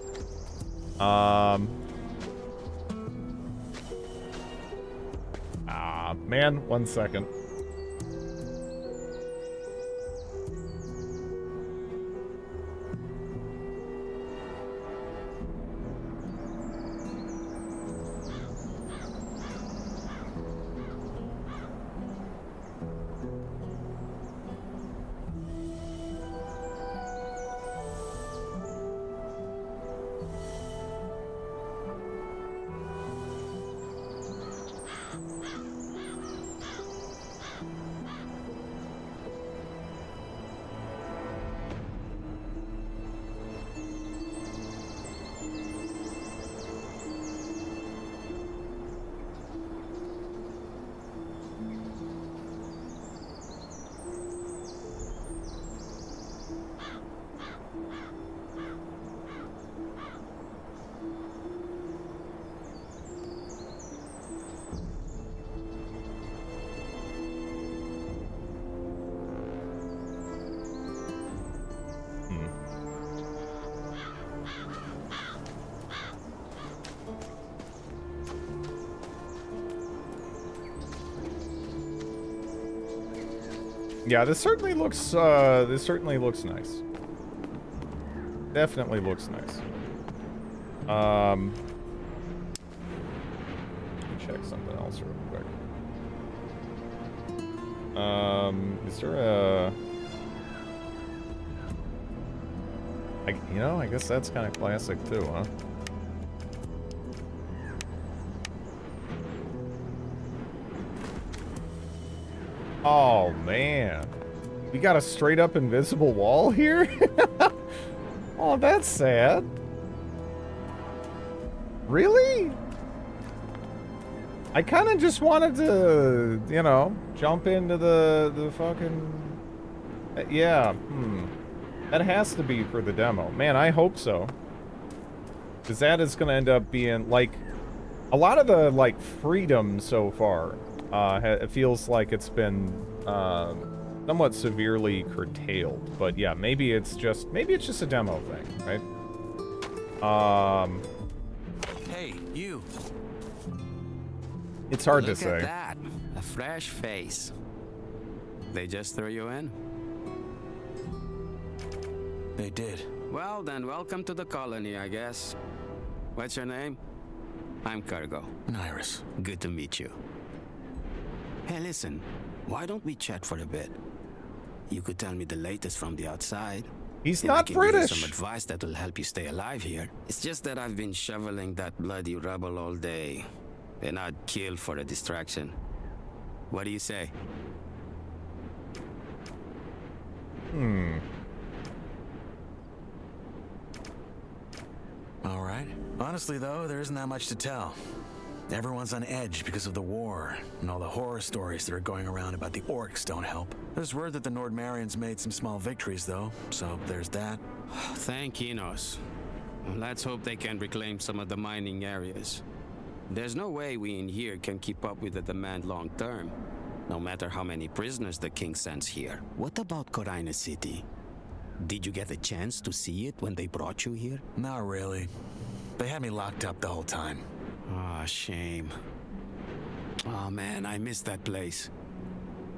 Man, 1 second. Yeah, this certainly looks nice. Definitely looks nice. Let me check something else real quick. Is there a... you know, I guess that's kind of classic too, huh? Oh, man. We got a straight up invisible wall here? Oh, that's sad. Really? I kind of just wanted to, you know, jump into the fucking... yeah, That has to be for the demo. Man, I hope so. Because that is going to end up being, like... a lot of the, like, freedom so far... it feels like it's been somewhat severely curtailed, but yeah, maybe it's just a demo thing, right? Hey, you. It's hard to Look say. at that, a fresh face. They just threw you in? They did. Well, then welcome to the colony, I guess. What's your name? I'm Cargo. Nyrus. Good to meet you. Hey, listen, why don't we chat for a bit? You could tell me the latest from the outside. He's and I not can give you British. some advice that will help you stay alive here. It's just that I've been shoveling that bloody rubble all day, and I'd kill for a distraction. What do you say? All right. Honestly, though, there isn't that much to tell. Everyone's on edge because of the war, and all the horror stories that are going around about the orcs don't help. There's word that the Nordmarians made some small victories, though, so there's that. Thank Enos. Let's hope they can reclaim some of the mining areas. There's no way we in here can keep up with the demand long term, no matter how many prisoners the king sends here. What about Corina City? Did you get a chance to see it when they brought you here? Not really. They had me locked up the whole time. Ah, shame. Oh man, I miss that place.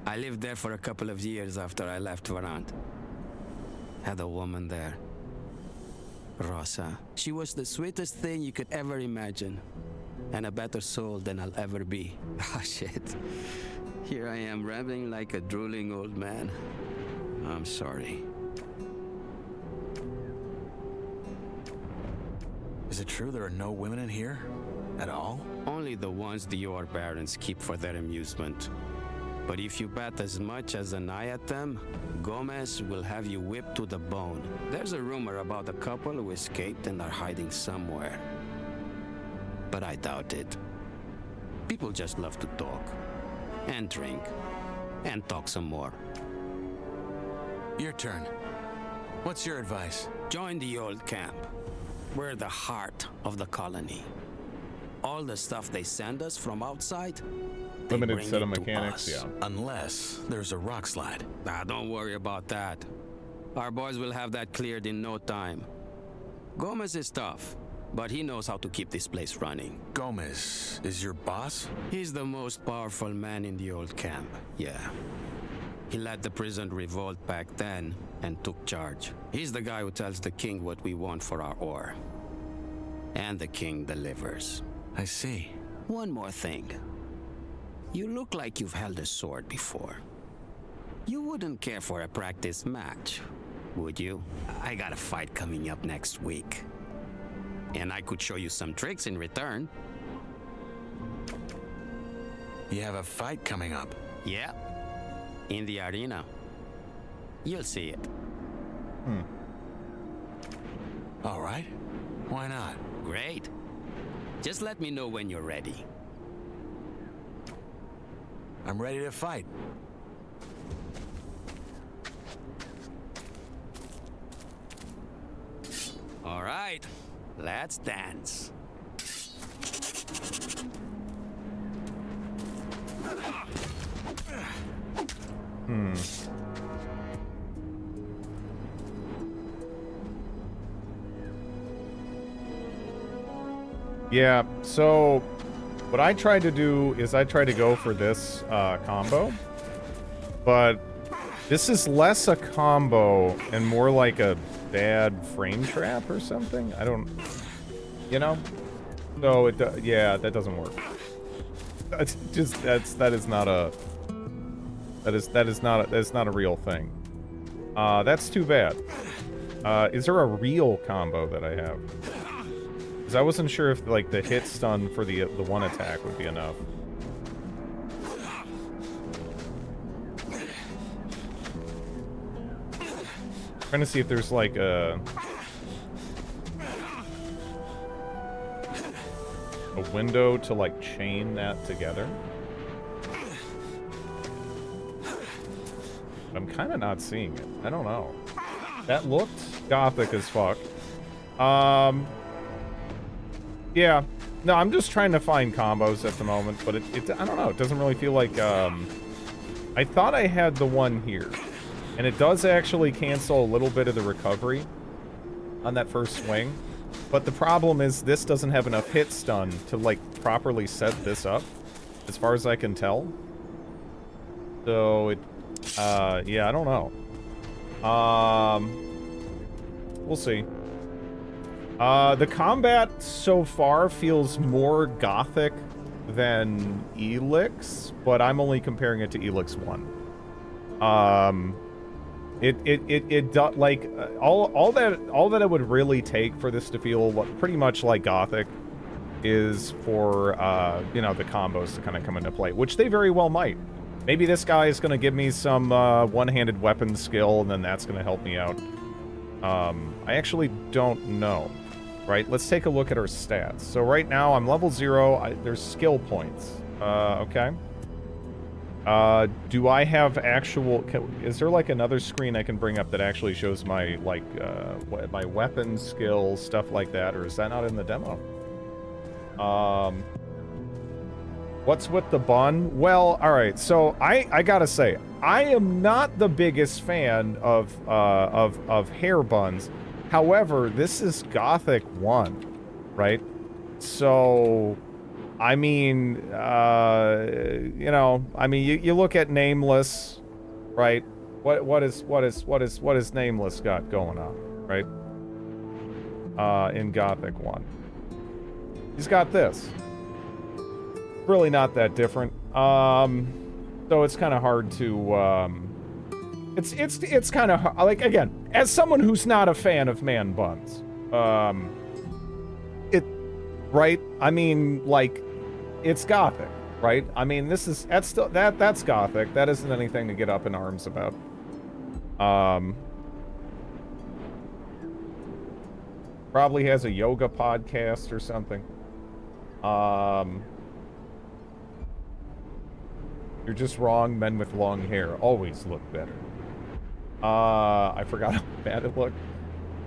I lived there for a couple of years after I left Varant. Had a woman there. Rosa. She was the sweetest thing you could ever imagine. And a better soul than I'll ever be. Ah, shit. Here I am rambling like a drooling old man. I'm sorry. Is it true there are no women in here? At all? Only the ones the Yor barons keep for their amusement. But if you bet as much as an eye at them, Gomez will have you whipped to the bone. There's a rumor about a couple who escaped and are hiding somewhere. But I doubt it. People just love to talk. And drink. And talk some more. Your turn. What's your advice? Join the old camp. We're the heart of the colony. All the stuff they send us from outside, they Limited bring set of it to mechanics, us. yeah. Unless there's a rock slide. Don't worry about that. Our boys will have that cleared in no time. Gomez is tough, but he knows how to keep this place running. Gomez is your boss? He's the most powerful man in the old camp, yeah. He led the prison revolt back then and took charge. He's the guy who tells the king what we want for our ore. And the king delivers. I see. One more thing. You look like you've held a sword before. You wouldn't care for a practice match, would you? I got a fight coming up next week. And I could show you some tricks in return. You have a fight coming up? Yeah. In the arena. You'll see it. All right. Why not? Great. Just let me know when you're ready. I'm ready to fight. All right. Let's dance. Yeah, so what I tried to do is I tried to go for this combo, but this is less a combo and more like a bad frame trap or something. I don't, you know? So yeah, that doesn't work. That's just that is not a real thing. That's too bad. Is there a real combo that I have? Because I wasn't sure if like the hit stun for the one attack would be enough. Trying to see if there's like a window to like chain that together. But I'm kind of not seeing it. I don't know. That looked gothic as fuck. Yeah. No, I'm just trying to find combos at the moment, but it I don't know. It doesn't really feel like, I thought I had the one here. And it does actually cancel a little bit of the recovery on that first swing. But the problem is this doesn't have enough hit stun to, like, properly set this up, as far as I can tell. So, yeah, I don't know. We'll see. The combat so far feels more gothic than Elix, but I'm only comparing it to Elix 1. It like all that it would really take for this to feel pretty much like Gothic is for you know, the combos to kind of come into play, which they very well might. Maybe this guy is going to give me some one-handed weapon skill, and then that's going to help me out. I actually don't know. Right, let's take a look at our stats. So right now I'm level 0. There's skill points. Okay. Do I have actual... is there like another screen I can bring up that actually shows my, like, my weapon skills, stuff like that, or is that not in the demo? What's with the bun? Well, alright, so I gotta say, I am not the biggest fan of hair buns. However, this is Gothic 1, right? So... I mean, you know, I mean, you look at Nameless, right? What is Nameless got going on, right? In Gothic 1, he's got this. Really not that different. So it's kind of hard to, it's kind of, like, again, as someone who's not a fan of man buns, right? I mean, like, it's gothic, right? I mean, that's gothic. That isn't anything to get up in arms about. Probably has a yoga podcast or something. You're just wrong. Men with long hair always look better. I forgot how bad it looked.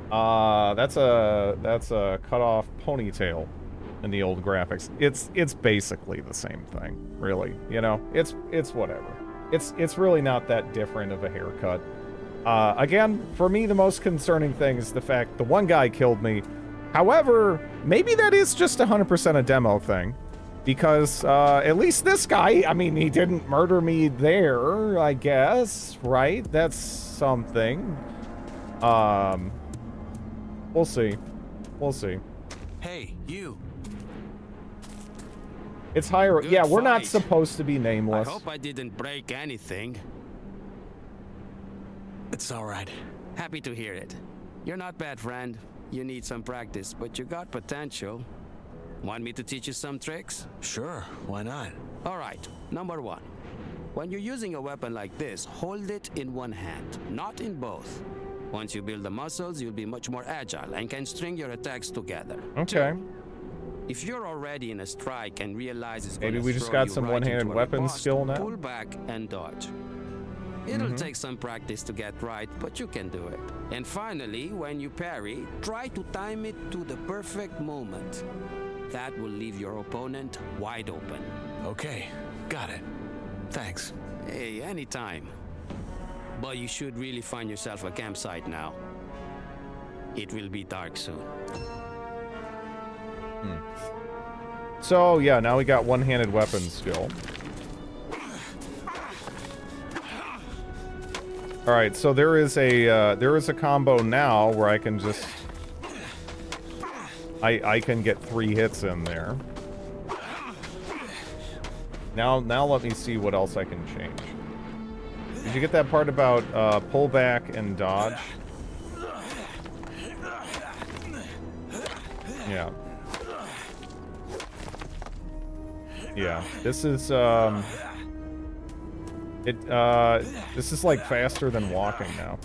That's a cut off ponytail in the old graphics. It's basically the same thing, really. You know, it's whatever. It's really not that different of a haircut. Again, for me, the most concerning thing is the fact the one guy killed me. However, maybe that is just 100% a demo thing. Because, at least this guy, I mean, he didn't murder me there, I guess, right? That's something. We'll see. We'll see. Hey, you. It's higher. Good yeah, we're not fight. supposed to be nameless. I hope I didn't break anything. It's all right. Happy to hear it. You're not bad, friend. You need some practice, but you got potential. Want me to teach you some tricks? Sure, why not? All right, number 1. When you're using a weapon like this, hold it in one hand, not in both. Once you build the muscles, you'll be much more agile and can string your attacks together. Okay. 2, if you're already in a strike and realize it's Maybe gonna we just throw got you some right one-handed into a weapons riposte, skill now. Pull back and dodge. It'll take some practice to get right, but you can do it. And finally, when you parry, try to time it to the perfect moment. That will leave your opponent wide open. Okay, got it. Thanks. Hey, anytime. But you should really find yourself a campsite now. It will be dark soon. So, yeah, now we got one-handed weapons skill. Alright, so there is a combo now where I can just... I can get 3 hits in there. Now let me see what else I can change. Did you get that part about pull back and dodge? Yeah. Yeah. This is this is like faster than walking now.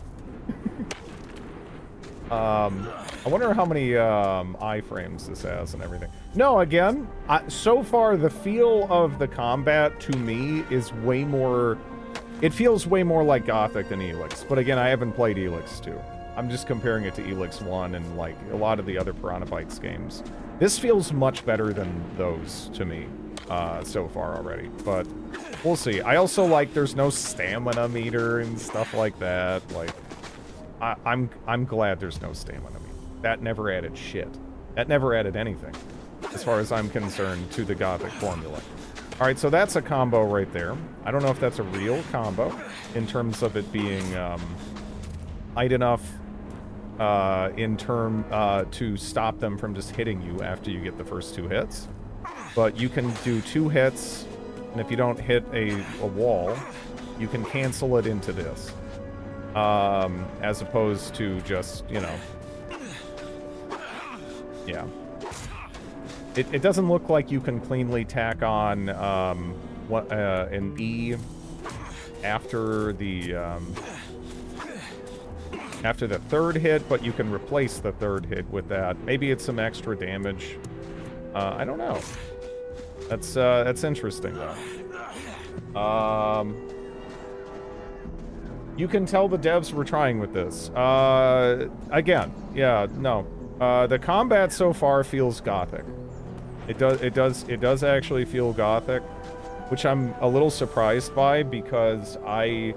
I wonder how many iframes this has and everything. No, again, so far the feel of the combat to me is way more... It feels way more like Gothic than Elix. But again, I haven't played Elix 2. I'm just comparing it to Elix 1 and like a lot of the other Piranha Bytes games. This feels much better than those to me so far already. But we'll see. I also like there's no stamina meter and stuff like that. Like, I'm glad there's no stamina meter. That never added shit. That never added anything, as far as I'm concerned, to the Gothic formula. Alright, so that's a combo right there. I don't know if that's a real combo, in terms of it being height enough to stop them from just hitting you after you get the first 2 hits. But you can do 2 hits, and if you don't hit a wall, you can cancel it into this. As opposed to just, you know... Yeah. It doesn't look like you can cleanly tack on an E after the 3rd hit, but you can replace the 3rd hit with that. Maybe it's some extra damage. I don't know. That's interesting though. You can tell the devs were trying with this. Again, yeah, no. The combat so far feels Gothic. It does actually feel Gothic, which I'm a little surprised by because I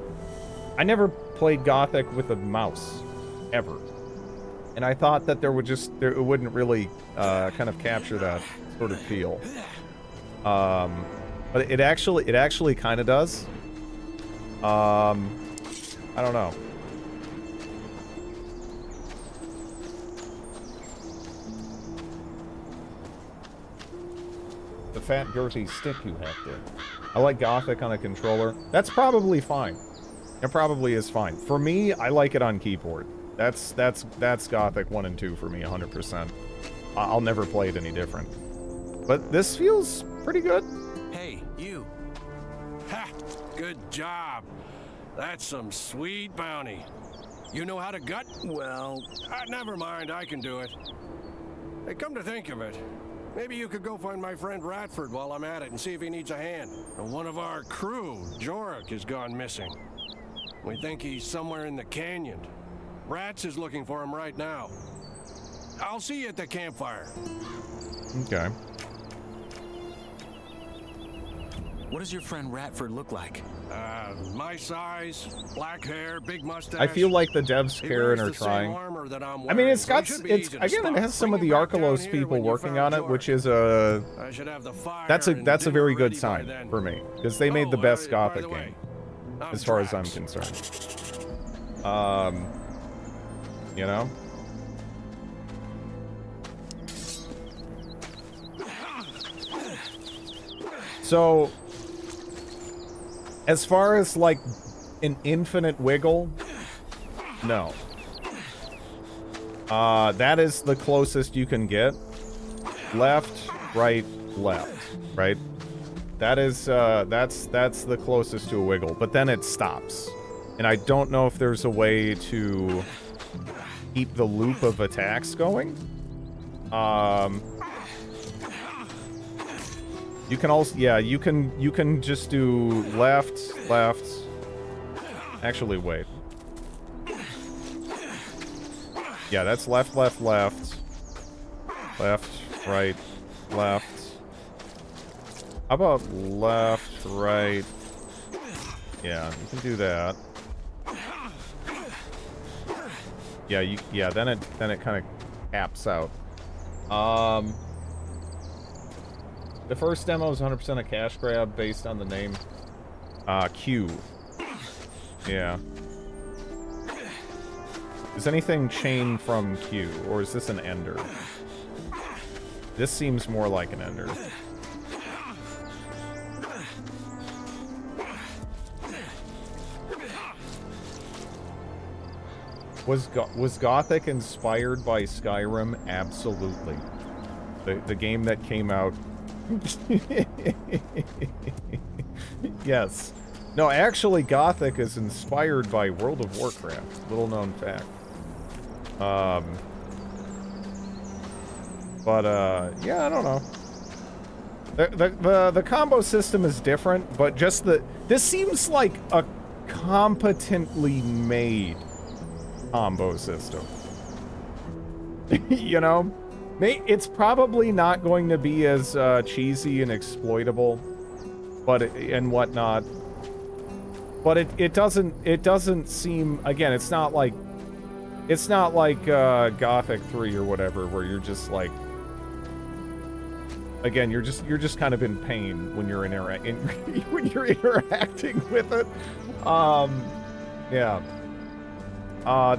never played Gothic with a mouse, ever. And I thought that it wouldn't really kind of capture that sort of feel. But it actually kind of does. I don't know. The the fat, girthy stick you have there. I like Gothic on a controller. That's probably fine. It probably is fine. For me, I like it on keyboard. That's Gothic 1 and 2 for me, 100%. I'll never play it any different. But this feels pretty good. Hey, you. Ha! Good job. That's some sweet bounty. You know how to gut? Well, Never mind, I can do it. Hey, come to think of it, maybe you could go find my friend Ratford while I'm at it and see if he needs a hand. One of our crew, Jorik, has gone missing. We think he's somewhere in the canyon. Rats is looking for him right now. I'll see you at the campfire. Okay. what does your friend Ratford look like? My size, black hair, big mustache. I feel like the devs care and are trying. I mean, it's got, it's again, it has some of the Arkelos people working on it, which is a, that's a very good sign for me, because they made the best Gothic game, as far as I'm concerned. You know? So, as far as, like, an infinite wiggle, no. That is the closest you can get. Left, right, right? That is, that's the closest to a wiggle, but then it stops. And I don't know if there's a way to keep the loop of attacks going. You can also, yeah, you can just do left. Actually, wait. Yeah, that's left, right, left. How about left, right? Yeah, you can do that. Yeah, then it kind of caps out. The first demo is 100% a cash grab based on the name. Q. Yeah. Is anything chain from Q, or is this an ender? This seems more like an ender. Was Gothic inspired by Skyrim? Absolutely. The game that came out. Yes. No, actually, Gothic is inspired by World of Warcraft. Little known fact. Yeah, I don't know. The combo system is different, but just this seems like a competently made combo system. You know? It's probably not going to be as cheesy and exploitable, and whatnot. But it doesn't seem, again, it's not like Gothic 3 or whatever, where you're just like, again, you're just kind of in pain when you're when you're interacting with it. Yeah.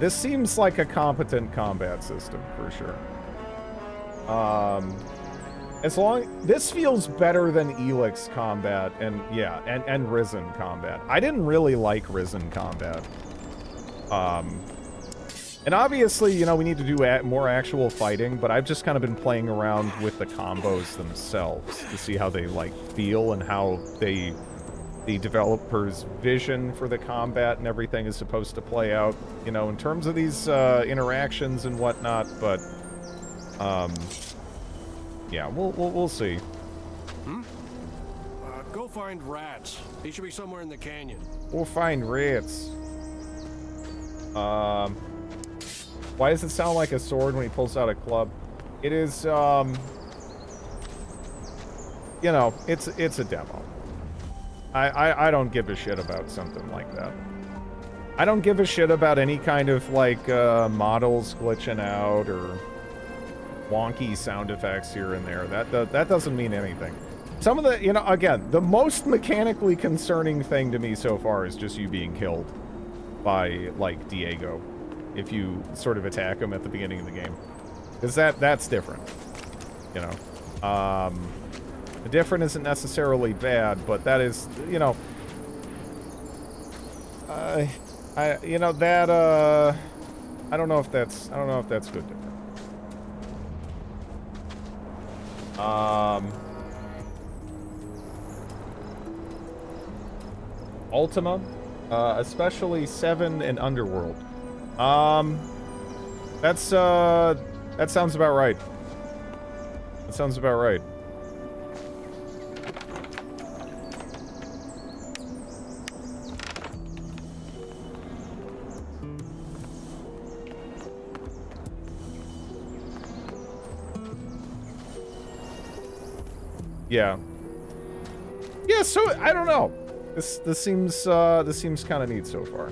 This seems like a competent combat system for sure. This feels better than Elix combat, and yeah, and Risen combat. I didn't really like Risen combat. And obviously, you know, we need to do more actual fighting, but I've just kind of been playing around with the combos themselves to see how they, like, feel and how the developer's vision for the combat and everything is supposed to play out, you know, in terms of these interactions and whatnot, but yeah, we'll see. Go find Rats. He should be somewhere in the canyon. We'll find Rats. Why does it sound like a sword when he pulls out a club? It is, you know, it's a demo. I don't give a shit about something like that. I don't give a shit about any kind of, like, models glitching out or wonky sound effects here and there. That doesn't mean anything. Some of the, you know, again, the most mechanically concerning thing to me so far is just you being killed by, like, Diego, if you sort of attack him at the beginning of the game, because that's different, you know. Different isn't necessarily bad, but that is, you know, you know that I don't know if that's good. Different. Ultima, especially 7 and Underworld. That sounds about right. That sounds about right. Yeah. Yeah, so I don't know. This seems kind of neat so far.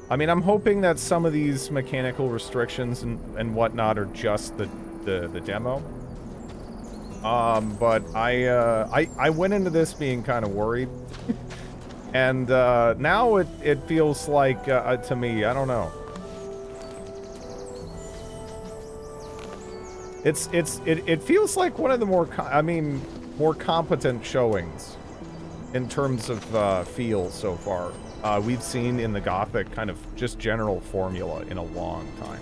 I mean, I'm hoping that some of these mechanical restrictions and whatnot are just the demo. But I went into this being kind of worried, and now it feels like to me, I don't know. It feels like one of the more competent showings in terms of feel so far we've seen in the Gothic kind of just general formula in a long time.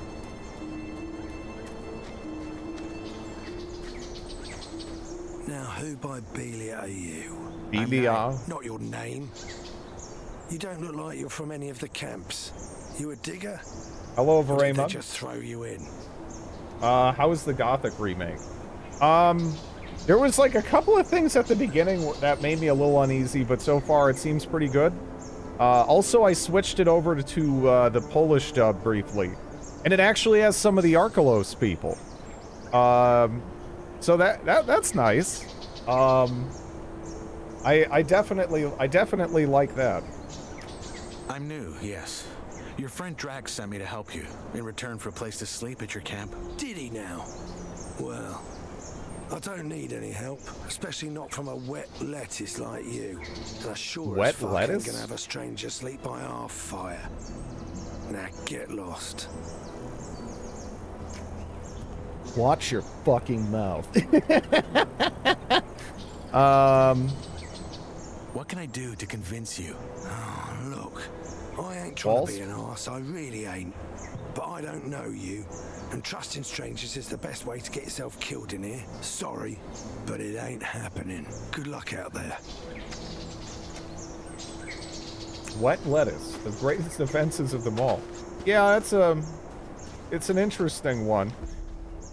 Now, who by Belia are you? Belia? Not your name. You don't look like you're from any of the camps. You a digger? Hello, Or did Varema. they just throw you in? How is the Gothic remake? There was like a couple of things at the beginning that made me a little uneasy, but so far it seems pretty good. Also, I switched it over to the Polish dub briefly, and it actually has some of the Arkelos people. So that's nice. I definitely like that. I'm new, yes. Your friend Drax sent me to help you in return for a place to sleep at your camp. Did he now? Well, I don't need any help, especially not from a wet lettuce like you. And I sure Wet as fuck lettuce? ain't gonna have a stranger sleep by our fire. Now get lost. Watch your fucking mouth. What can I do to convince you? Oh, look, I ain't trying Balls? to be an arse, I really ain't. But I don't know you, and trusting strangers is the best way to get yourself killed in here. Sorry, but it ain't happening. Good luck out there. Wet lettuce, the greatest defenses of them all. Yeah, it's an interesting one.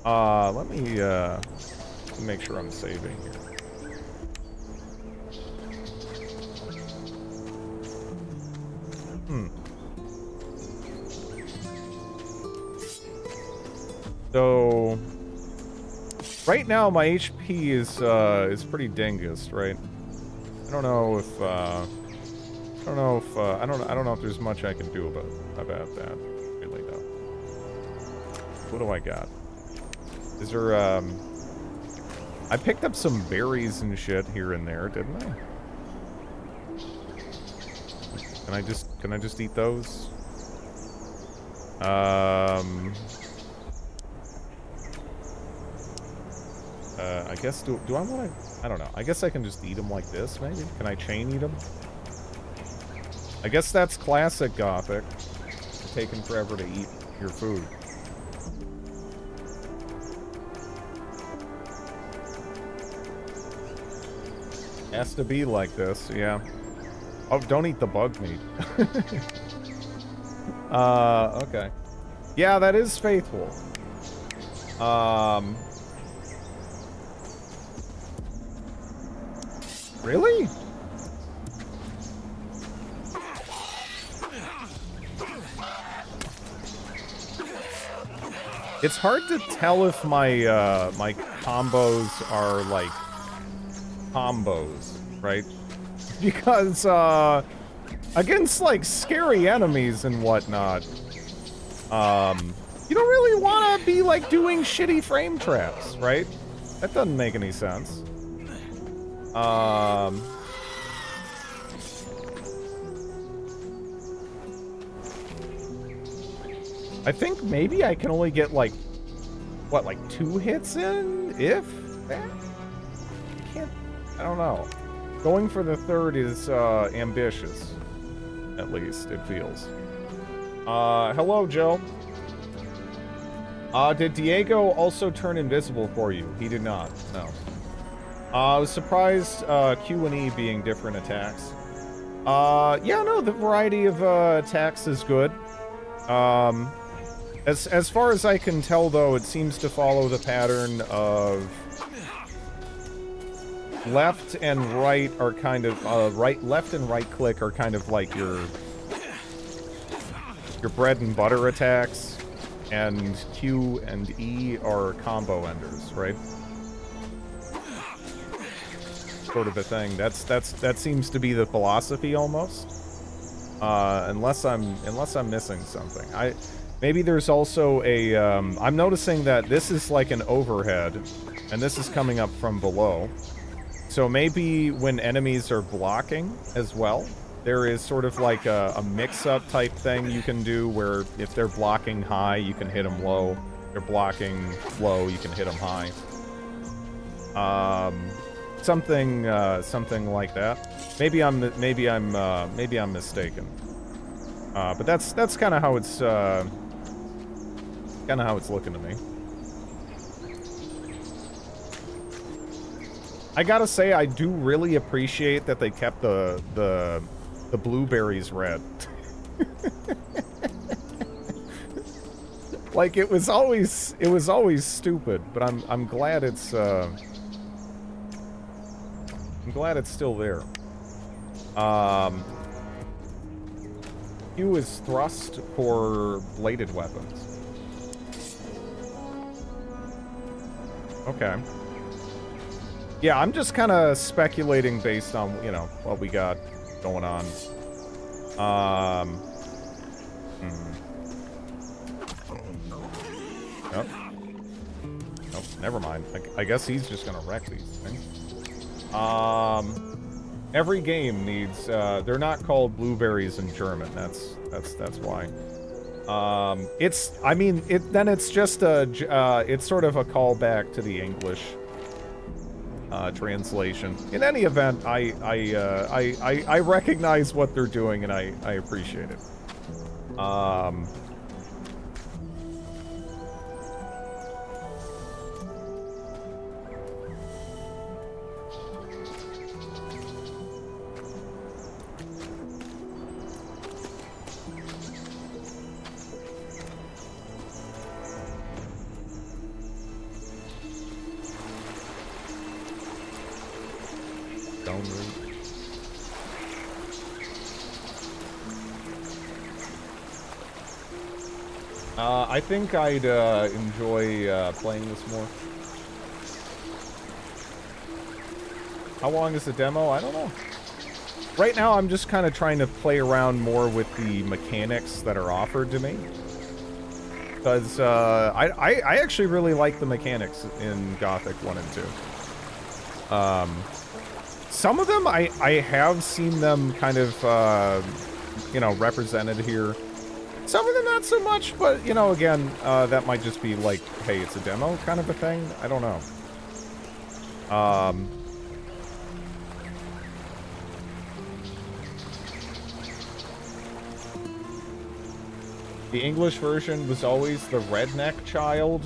Let me make sure I'm saving here. So right now my HP is pretty dingus, right? I don't know if I don't know if there's much I can do about that. Really though. What do I got? Is there I picked up some berries and shit here and there, didn't I? Can I just eat those? I guess, do I want to... I don't know. I guess I can just eat them like this, maybe? Can I chain eat them? I guess that's classic Gothic. It's taking forever to eat your food. Has to be like this, yeah. Oh, don't eat the bug meat. Okay. Yeah, that is faithful. Really? It's hard to tell if my my combos are like combos, right? Because against like scary enemies and whatnot, you don't really want to be like doing shitty frame traps, right? That doesn't make any sense. I think maybe I can only get like, what, like 2 hits in, if that? I don't know. Going for the third is ambitious. At least, it feels. Hello, Joe. Did Diego also turn invisible for you? He did not, no. I was surprised Q and E being different attacks. Yeah, no, the variety of attacks is good. As far as I can tell, though, it seems to follow the pattern of left and right are kind of left and right click are kind of like your bread and butter attacks, and Q and E are combo enders, right? Sort of a thing. That seems to be the philosophy almost. Unless I'm missing something. Maybe there's also a I'm noticing that this is like an overhead, and this is coming up from below. So maybe when enemies are blocking as well, there is sort of like a mix-up type thing you can do where if they're blocking high, you can hit them low. If they're blocking low, you can hit them high. Something like that. Maybe I'm mistaken. But that's kind of how it's looking to me. I gotta say, I do really appreciate that they kept the blueberries red. Like it was always stupid, but I'm glad it's still there. Q is thrust for bladed weapons. Okay. Yeah, I'm just kind of speculating based on, you know, what we got going on. Nope. Nope, never mind. I guess he's just gonna wreck these things. Every game needs, they're not called blueberries in German. That's why. It's just it's sort of a callback to the English translation. In any event, I recognize what they're doing and I appreciate it. I think I'd enjoy playing this more. How long is the demo? I don't know. Right now, I'm just kind of trying to play around more with the mechanics that are offered to me. Because I actually really like the mechanics in Gothic 1 and 2. Some of them, I have seen them kind of, you know, represented here. Some of them not so much, but, you know, again, that might just be like, hey, it's a demo kind of a thing. I don't know. The English version was always the redneck child.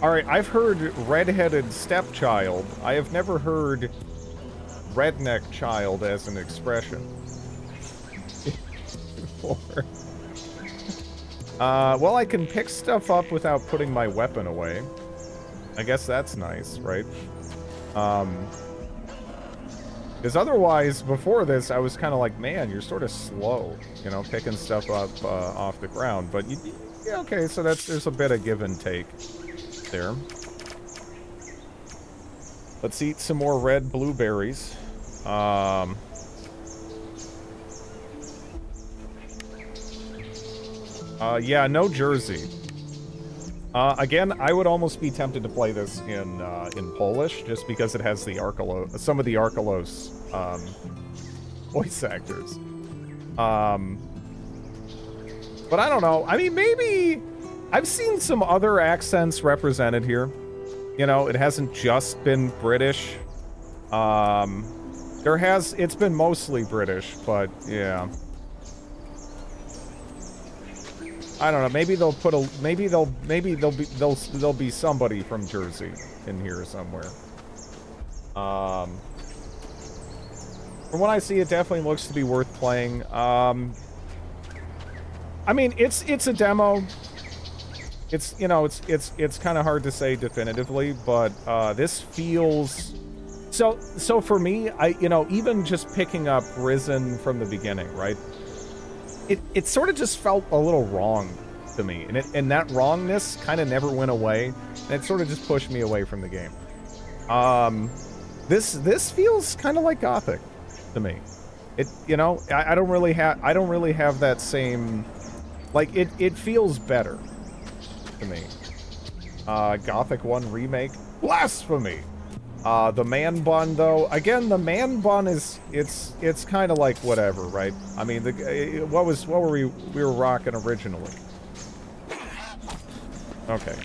Alright, I've heard redheaded stepchild. I have never heard redneck child as an expression before. Well, I can pick stuff up without putting my weapon away. I guess that's nice, right? Because otherwise, before this, I was kind of like, man, you're sort of slow, you know, picking stuff up off the ground. But, yeah, okay, so there's a bit of give and take there. Let's eat some more red blueberries. Yeah, no Jersey. Again, I would almost be tempted to play this in Polish, just because it has the some of the Arkelos voice actors. But I don't know. I mean, maybe I've seen some other accents represented here. You know, it hasn't just been British. It's been mostly British, but yeah. I don't know. Maybe they'll put a maybe there'll be somebody from Jersey in here somewhere. From what I see, it definitely looks to be worth playing. I mean, it's a demo. It's, you know, it's kind of hard to say definitively, but this feels so for me, you know, even just picking up Risen from the beginning, right? It sort of just felt a little wrong to me, and that wrongness kind of never went away, and it sort of just pushed me away from the game. This feels kind of like Gothic to me. It, you know, I don't really have that same, like, it feels better to me. Gothic 1 remake, blasphemy. The man bun, though, again, the man bun is it's kind of like whatever, right? I mean, what were we were rocking originally? Okay,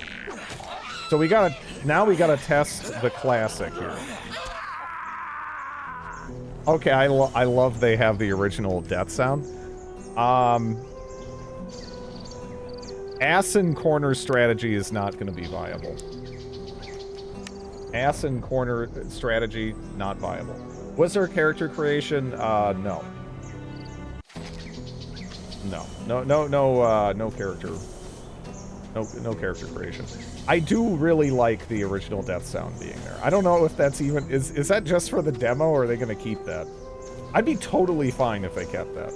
so now we gotta test the classic here. Okay, I love they have the original death sound. Ass and corner strategy is not going to be viable. Ass and corner strategy, not viable. Was there a character creation? No. No character. No character creation. I do really like the original death sound being there. I don't know if that's even... Is that just for the demo, or are they going to keep that? I'd be totally fine if they kept that.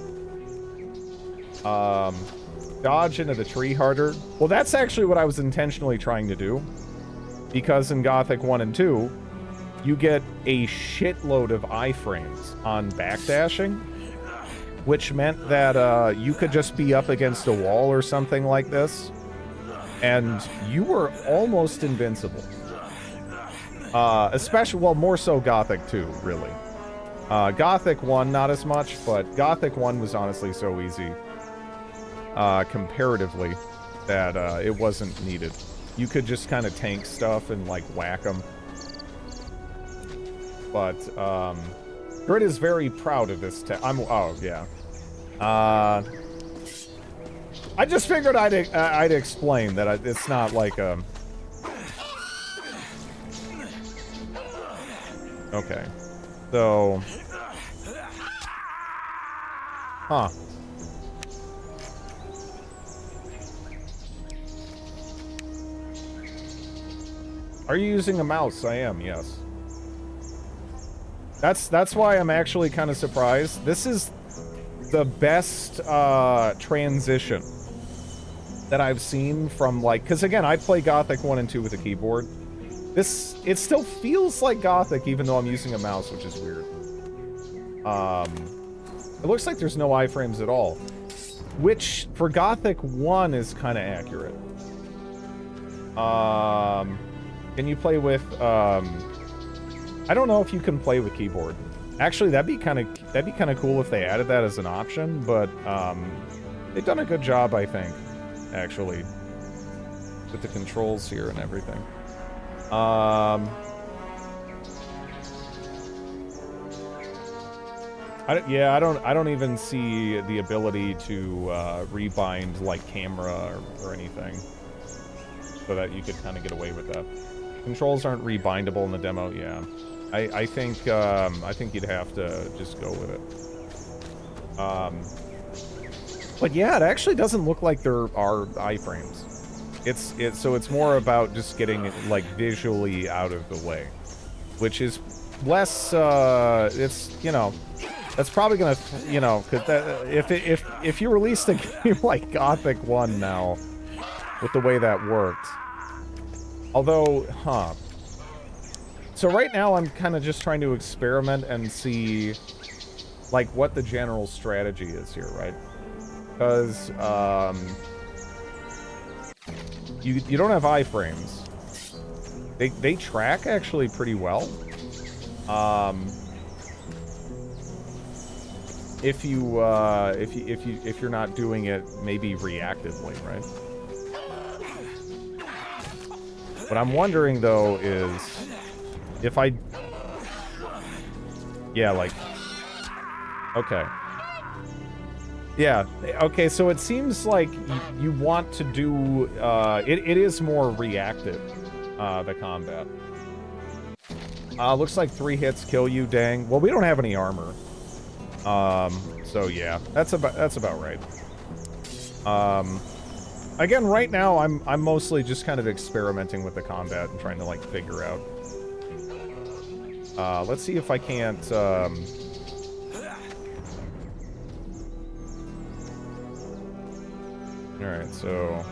Dodge into the tree harder. Well, that's actually what I was intentionally trying to do. Because in Gothic 1 and 2, you get a shitload of iframes on backdashing, which meant that you could just be up against a wall or something like this, and you were almost invincible. Especially, well, more so Gothic 2, really. Gothic 1, not as much, but Gothic 1 was honestly so easy, comparatively, that it wasn't needed. You could just kind of tank stuff and, like, whack them. But, Grit is very proud of this oh, yeah. I just figured I'd explain that it's not like a... Okay. So... Huh. Are you using a mouse? I am, yes. That's why I'm actually kind of surprised. This is the best transition that I've seen from, like, because again, I play Gothic 1 and 2 with a keyboard. It still feels like Gothic even though I'm using a mouse, which is weird. It looks like there's no iframes at all, which for Gothic 1 is kind of accurate. Can you play with, I don't know if you can play with keyboard. Actually, that'd be kind of cool if they added that as an option, but, they've done a good job, I think, actually, with the controls here and everything. I don't even see the ability to, rebind, like, camera or anything, so that you could kind of get away with that. Controls aren't rebindable in the demo, yeah. I think you'd have to just go with it. But yeah, it actually doesn't look like there are iframes. So it's more about just getting it, like, visually out of the way, which is less, it's, you know, that's probably gonna, you know, cause if you released a game like Gothic 1 now, with the way that worked. Although, so right now I'm kind of just trying to experiment and see, like, what the general strategy is here, right? Because, you don't have iframes. They track actually pretty well. If you're not doing it maybe reactively, right? What I'm wondering, though, is if I Yeah, like... Okay. Yeah, okay, so it seems like you want to do... It is more reactive, the combat. Looks like 3 hits kill you, dang. Well, we don't have any armor. So yeah, that's about right. Again, right now, I'm mostly just kind of experimenting with the combat and trying to, like, figure out. Let's see if I can't, Alright, so...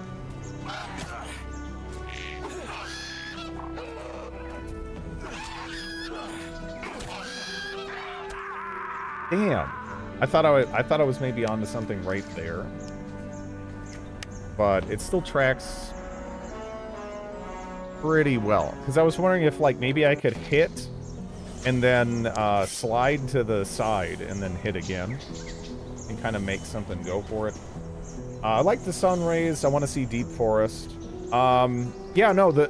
Damn. I thought I was maybe onto something right there. But it still tracks pretty well. Because I was wondering if, like, maybe I could hit and then slide to the side and then hit again. And kind of make something go for it. I like the sun rays. I want to see deep forest. Yeah, no,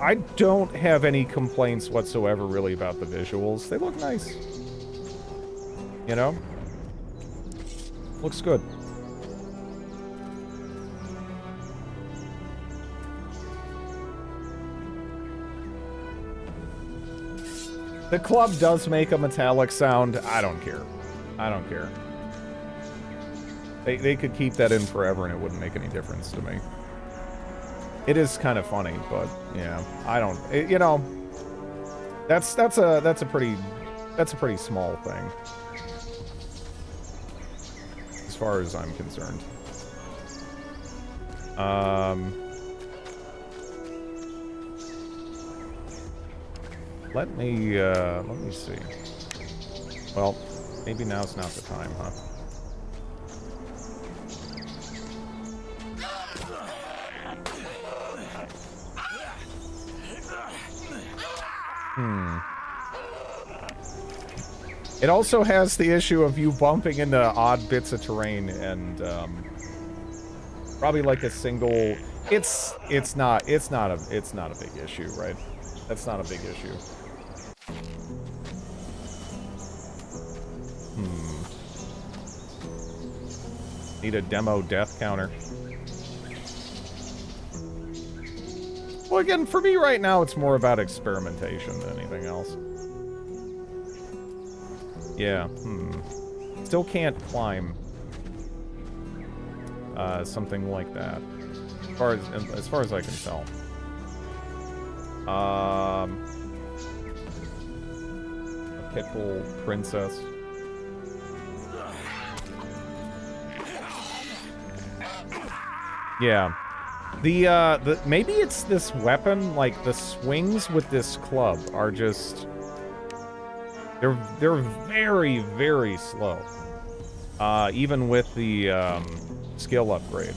I don't have any complaints whatsoever, really, about the visuals. They look nice. You know? Looks good. The club does make a metallic sound. I don't care. I don't care. They could keep that in forever and it wouldn't make any difference to me. It is kind of funny, but yeah, I don't. You know, that's a pretty small thing as far as I'm concerned. Let me see. Well, maybe now's not the time, huh? It also has the issue of you bumping into odd bits of terrain and probably like a single. It's not a big issue, right? That's not a big issue. Need a demo death counter. Well, again, for me right now, it's more about experimentation than anything else. Yeah, Still can't climb something like that, as far as I can tell. A pickle princess. Yeah. The maybe it's this weapon, like the swings with this club are just they're very, very slow. Even with the skill upgrade.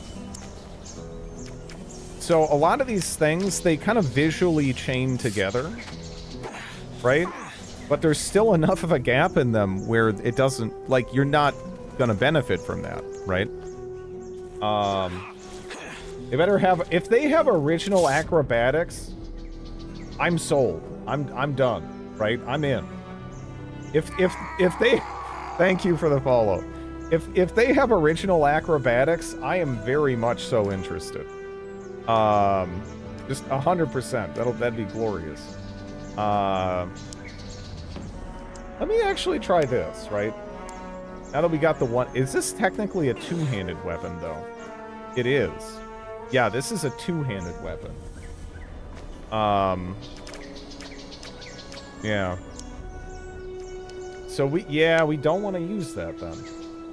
So a lot of these things, they kind of visually chain together, right? But there's still enough of a gap in them where it doesn't, like, you're not gonna benefit from that, right? They better have, if they have original acrobatics, I'm sold. I'm done, right? I'm in. If they, thank you for the follow. If they have original acrobatics, I am very much so interested. Just 100%. That'd be glorious. Let me actually try this, right? Now that we got the one, is this technically a two-handed weapon though? It is. Yeah, this is a two-handed weapon. Yeah. So we don't want to use that then.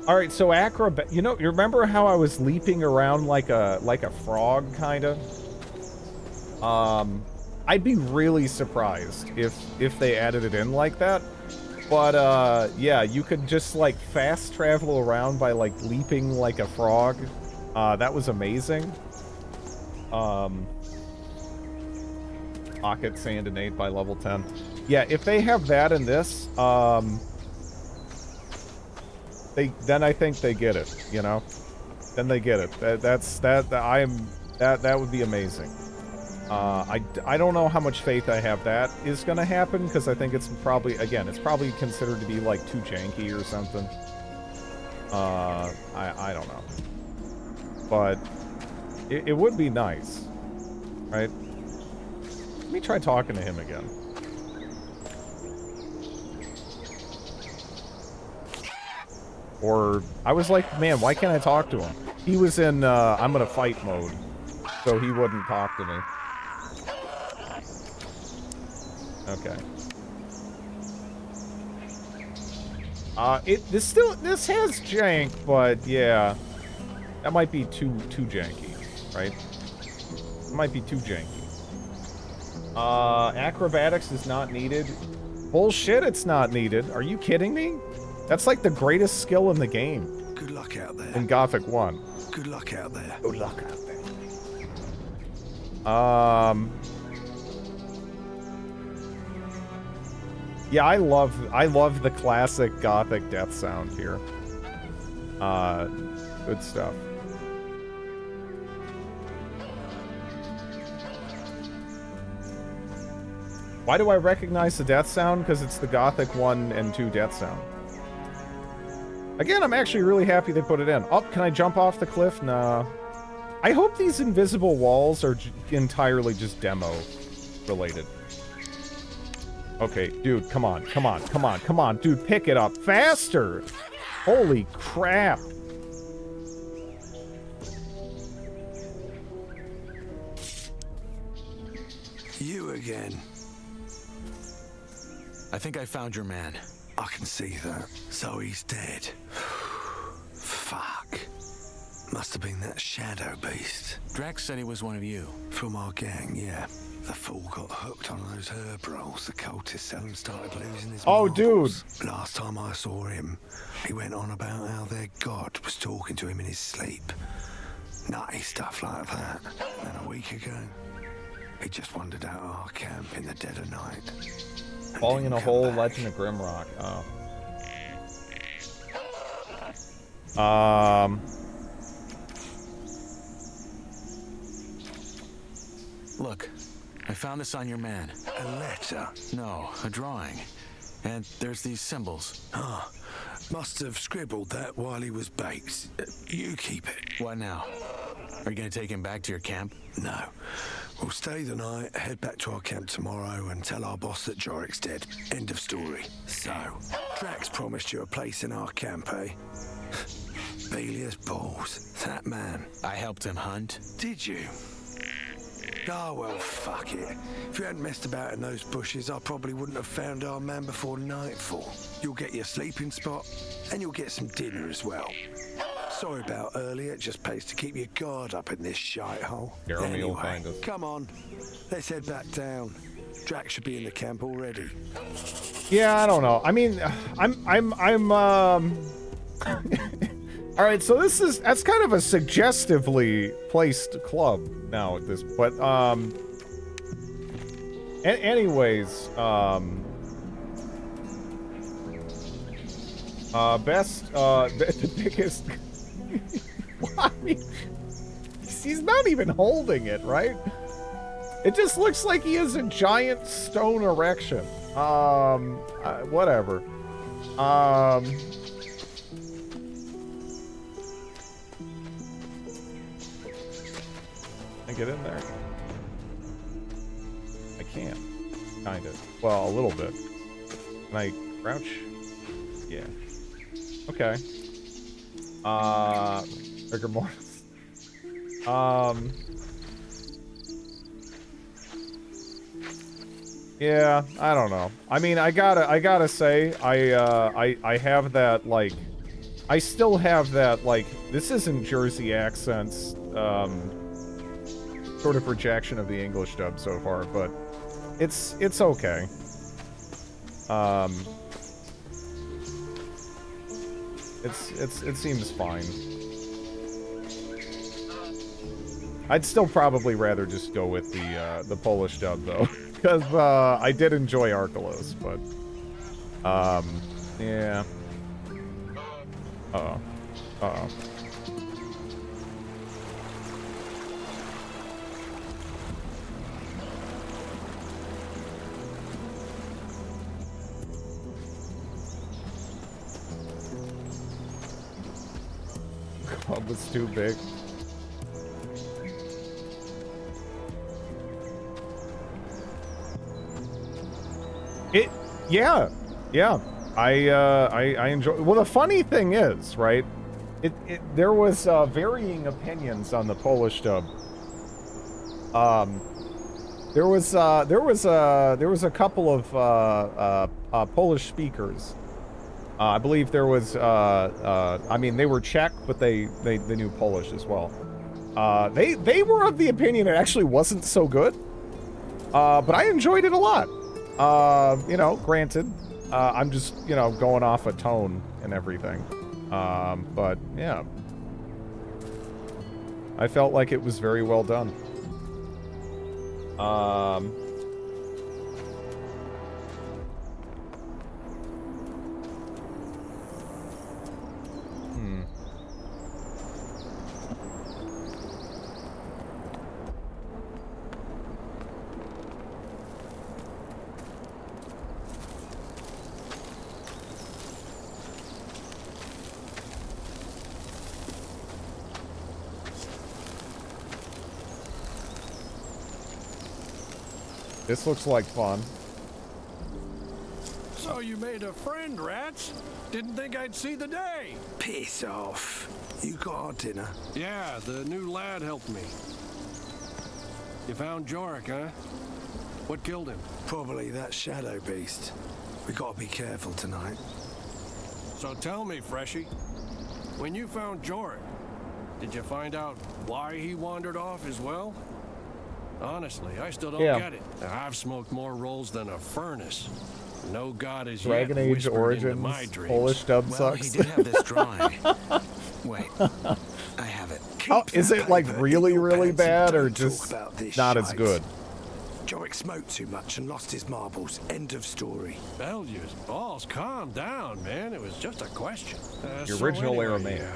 All right, so acrobat. You remember how I was leaping around like a frog, kind of? I'd be really surprised if they added it in like that. But yeah, you could just like fast travel around by like leaping like a frog. That was amazing. Pocket sand and 8 by level 10. Yeah, if they have that in this, then I think they get it, you know? Then they get it. That would be amazing. I don't know how much faith I have that is going to happen, because I think it's probably, again, it's probably considered to be like too janky or something. I don't know. But it would be nice, right? Let me try talking to him again. Or, I was like, man, why can't I talk to him? He was in, I'm gonna fight mode, so he wouldn't talk to me. Okay. This has jank, but yeah. That might be too janky, right? It might be too janky. Acrobatics is not needed. Bullshit, it's not needed. Are you kidding me? That's like the greatest skill in the game. Good luck out there. In Gothic 1. Good luck out there. Good luck out there. Yeah, I love the classic Gothic death sound here. Good stuff. Why do I recognize the death sound? Because it's the Gothic 1 and 2 death sound. Again, I'm actually really happy they put it in. Oh, can I jump off the cliff? Nah. I hope these invisible walls are entirely just demo related. Okay, dude, come on, come on, come on, come on. Dude, pick it up faster! Holy crap! You again. I think I found your man. I can see that. So he's dead. Fuck. Must have been that shadow beast. Drax said he was one of you. From our gang, yeah. The fool got hooked on those herb rolls the cultists sell and started losing his marbles. Dude. Last time I saw him, he went on about how their god was talking to him in his sleep. Nutty stuff like that. And a week ago, he just wandered out of our camp in the dead of night. Falling in a hole, Legend of Grimrock. Oh. Look, I found this on your man. A letter? No, a drawing. And there's these symbols. Ah, must have scribbled that while he was baked. You keep it. What now? Are you gonna take him back to your camp? No. We'll stay the night, head back to our camp tomorrow, and tell our boss that Jorik's dead. End of story. So, Drax promised you a place in our camp, eh? Belia's balls. That man. I helped him hunt. Did you? Oh, well, fuck it. If you hadn't messed about in those bushes, I probably wouldn't have found our man before nightfall. You'll get your sleeping spot, and you'll get some dinner as well. Sorry about earlier, it just pays to keep your guard up in this shithole. Jeremy will find us. Come on, let's head back down. Drax should be in the camp already. Yeah, I don't know. I mean, all right, so that's kind of a suggestively placed club now at this, but anyways, the biggest. I mean, he's not even holding it, right? It just looks like he has a giant stone erection. Whatever. Can I get in there? I can't. Kind of. Well, a little bit. Can I crouch? Yeah. Okay. Rigor mortis. Yeah, I don't know. I mean, I gotta say, I have that, like, I still have that, like, this isn't Jersey accents, sort of rejection of the English dub so far, but it's okay. It seems fine. I'd still probably rather just go with the Polish dub though, because I did enjoy Arkelos, but yeah. Uh-oh. tub was too big. Yeah. I enjoy. Well, the funny thing is, right? There was varying opinions on the Polish dub. There was a couple of Polish speakers. I believe there was. I mean, they were Czech, but they knew Polish as well. They were of the opinion it actually wasn't so good. But I enjoyed it a lot. You know, granted, I'm just, you know, going off a tone and everything. But yeah, I felt like it was very well done. This looks like fun. So you made a friend, Rats? Didn't think I'd see the day. Piss off. You got our dinner? Yeah, the new lad helped me. You found Jorik, huh? What killed him? Probably that shadow beast. We gotta be careful tonight. So tell me, Freshie, when you found Jorik, did you find out why he wandered off as well? Honestly, I still don't get it. I've smoked more rolls than a furnace. No god is Dragon yet Age Origins my dreams. Polish dub Well, sucks. he did have this drawing. Wait, I have it. Oh, is it like really bad or just not as good? Jorik smoked too much and lost his marbles. End of story. Belgius, balls, calm down, man. It was just a question. The original era man.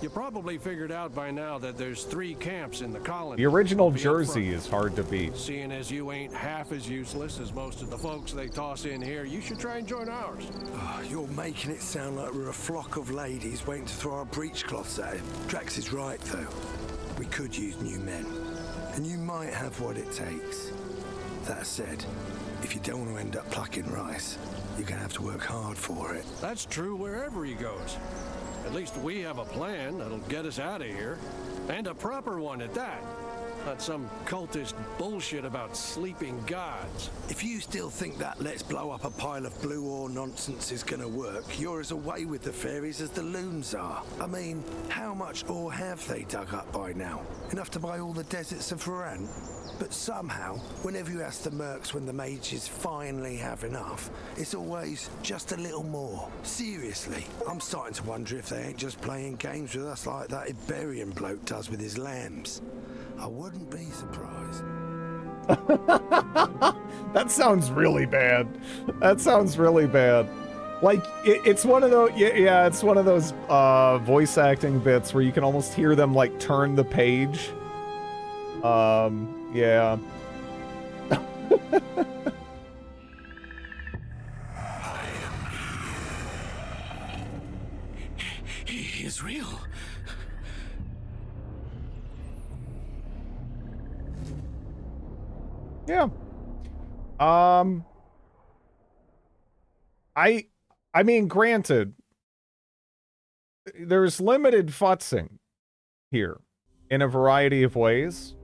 You probably figured out by now that there's 3 camps in the colony. The original Jersey is hard to beat. Seeing as you ain't half as useless as most of the folks they toss in here, you should try and join ours. Oh, you're making it sound like we're a flock of ladies waiting to throw our breechcloths at him. Drax is right, though. We could use new men. And you might have what it takes. That said, if you don't want to end up plucking rice, you're going to have to work hard for it. That's true wherever he goes. At least we have a plan that'll get us out of here. And a proper one at that. Not some cultist bullshit about sleeping gods. If you still think that let's blow up a pile of blue ore nonsense is gonna work, you're as away with the fairies as the loons are. I mean, how much ore have they dug up by now? Enough to buy all the deserts of Varan? But somehow, whenever you ask the mercs when the mages finally have enough, it's always just a little more. Seriously, I'm starting to wonder if they ain't just playing games with us like that Iberian bloke does with his lambs. I wouldn't be surprised. That sounds really bad. That sounds really bad. Like, it's one of those, yeah, it's one of those voice acting bits where you can almost hear them, like, turn the page. Yeah. He is real. Yeah. I mean, granted, there's limited futzing here in a variety of ways.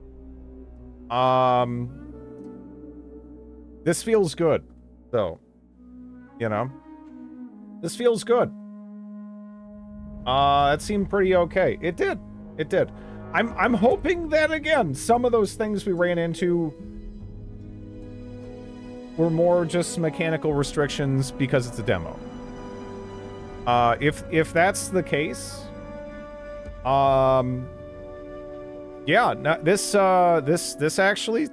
This feels good, though. You know? This feels good. It seemed pretty okay. It did. It did. I'm hoping that, again, some of those things we ran into were more just mechanical restrictions because it's a demo. If that's the case, yeah, no, this actually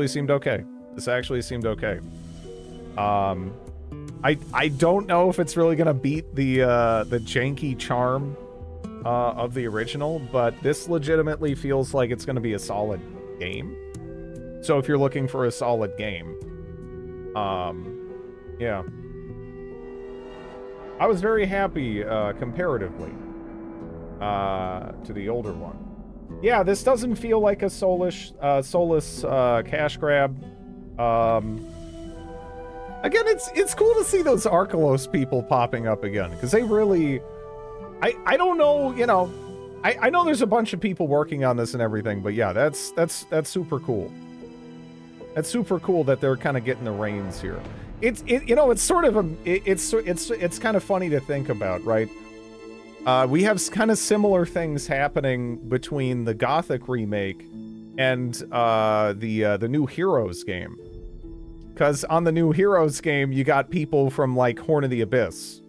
seemed okay. This actually seemed okay. I don't know if it's really gonna beat the janky charm of the original, but this legitimately feels like it's gonna be a solid game. So if you're looking for a solid game, yeah. I was very happy comparatively to the older one. Yeah, this doesn't feel like a soulless cash grab. Again, it's cool to see those Arkelos people popping up again, because they really, I don't know, you know, I know there's a bunch of people working on this and everything, but yeah, that's super cool. That's super cool that they're kind of getting the reins here. It's sort of it's kind of funny to think about, right? We have kind of similar things happening between the Gothic remake and the new Heroes game. Because on the new Heroes game, you got people from like Horn of the Abyss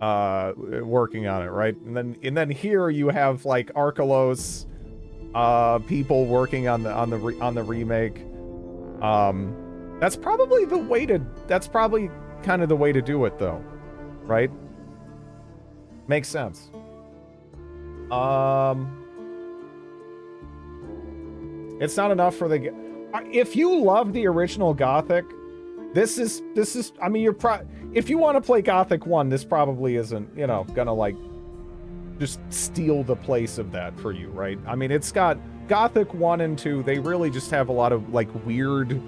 working on it, right? And then here you have like Arkelos people working on the remake. That's probably kind of the way to do it, though, right? Makes sense. It's not enough for the. If you love the original Gothic, this is. I mean, if you want to play Gothic 1, this probably isn't, you know, gonna like just steal the place of that for you, right? I mean, it's got Gothic 1 and 2. They really just have a lot of like weird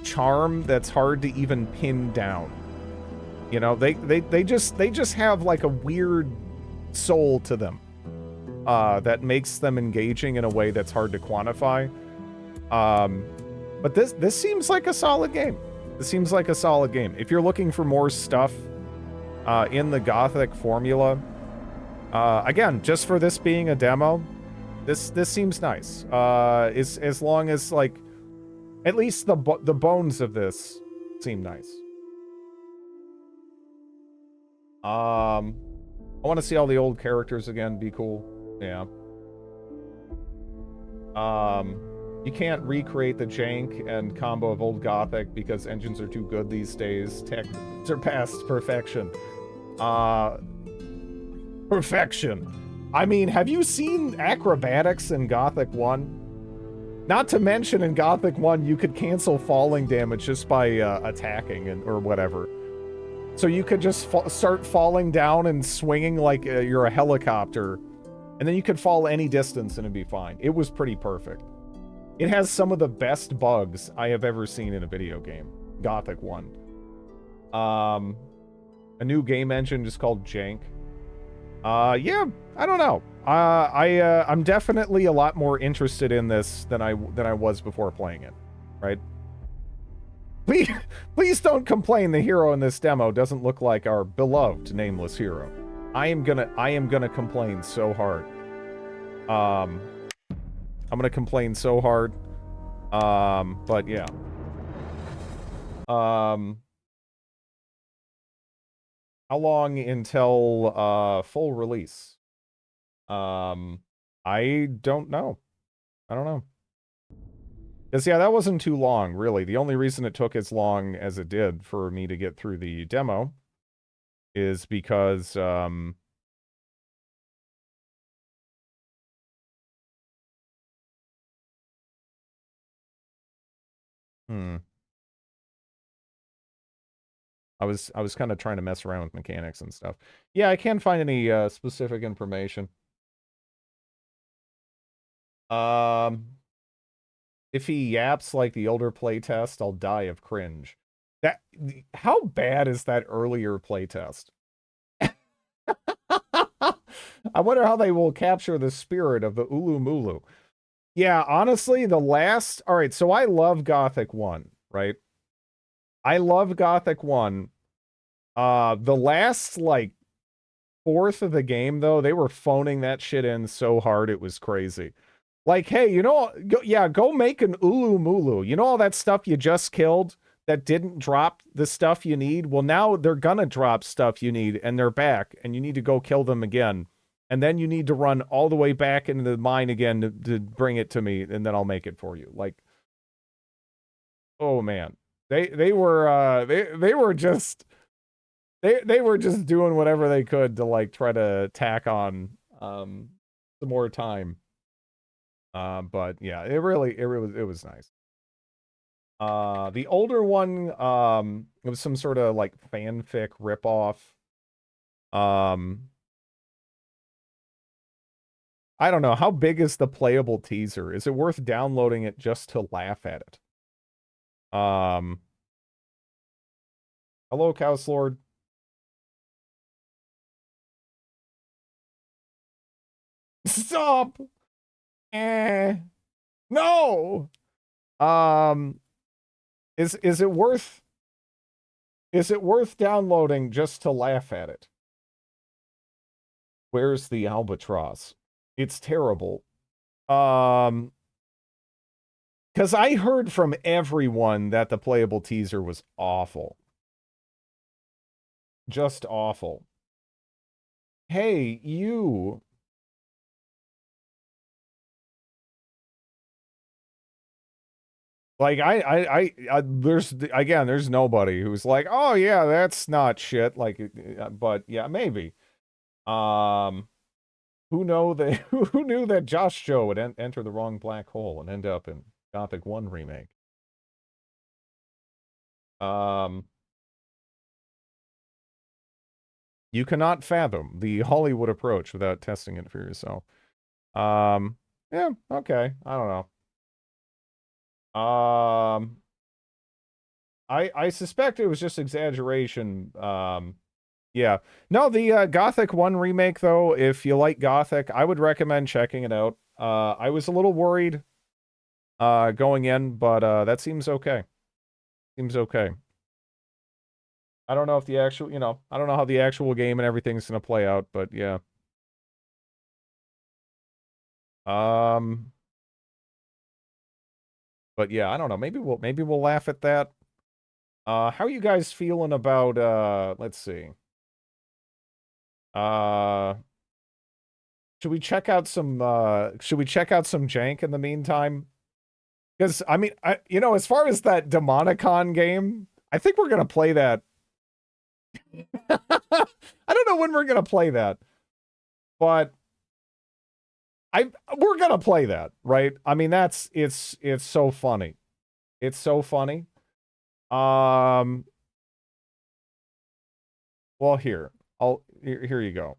charm that's hard to even pin down. You know, they just have like a weird soul to them that makes them engaging in a way that's hard to quantify. But this seems like a solid game. This seems like a solid game. If you're looking for more stuff in the Gothic formula, again, just for this being a demo, this seems nice. As long as like at least the bones of this seem nice. I want to see all the old characters again. Be cool. Yeah. You can't recreate the jank and combo of old Gothic because engines are too good these days. Tech surpassed perfection. Perfection. I mean, have you seen acrobatics in Gothic 1? Not to mention in Gothic 1, you could cancel falling damage just by attacking or whatever. So you could just start falling down and swinging like you're a helicopter, and then you could fall any distance and it'd be fine. It was pretty perfect. It has some of the best bugs I have ever seen in a video game. Gothic 1. A new game engine just called Jank. Yeah, I don't know. I'm definitely a lot more interested in this than I was before playing it, right? Please don't complain the hero in this demo doesn't look like our beloved nameless hero. I am gonna complain so hard. I'm gonna complain so hard. But yeah. How long until full release? I don't know. I don't know. Because, yeah, that wasn't too long, really. The only reason it took as long as it did for me to get through the demo is because, I was kind of trying to mess around with mechanics and stuff. Yeah, I can't find any specific information. If he yaps like the older playtest, I'll die of cringe. How bad is that earlier playtest? I wonder how they will capture the spirit of the Ulu Mulu. Yeah, honestly, alright, so I love Gothic 1, right? I love Gothic 1. The last, like, fourth of the game, though, they were phoning that shit in so hard it was crazy. Like, hey, you know, go make an Ulu Mulu. You know all that stuff you just killed that didn't drop the stuff you need? Well, now they're gonna drop stuff you need, and they're back, and you need to go kill them again. And then you need to run all the way back into the mine again to bring it to me, and then I'll make it for you. Like, oh man. They were just doing whatever they could to like try to tack on some more time. But yeah, it was nice. The older one, it was some sort of like fanfic ripoff. I don't know. How big is the playable teaser? Is it worth downloading it just to laugh at it? Hello, Chaos Lord. Stop! No! Is it worth downloading just to laugh at it? Where's the albatross? It's terrible. Because I heard from everyone that the playable teaser was awful. Just awful. Hey, you. Like, there's nobody who's like, oh yeah, that's not shit. Like, but yeah, maybe. Who knew that Josh Joe would enter the wrong black hole and end up in Gothic 1 remake? You cannot fathom the Hollywood approach without testing it for yourself. Yeah, okay. I don't know. I suspect it was just exaggeration. Yeah. No, the Gothic 1 remake, though, if you like Gothic, I would recommend checking it out. I was a little worried going in, but that seems okay. Seems okay. I don't know if the actual, I don't know how the actual game and everything's going to play out, but yeah. But yeah, I don't know. Maybe we'll laugh at that. How are you guys feeling about let's see. Should we check out some jank in the meantime? Because I mean, as far as that Demonicon game, I think we're gonna play that. I don't know when we're gonna play that, but we're gonna play that, right? I mean, it's so funny. It's so funny. Well, here you go.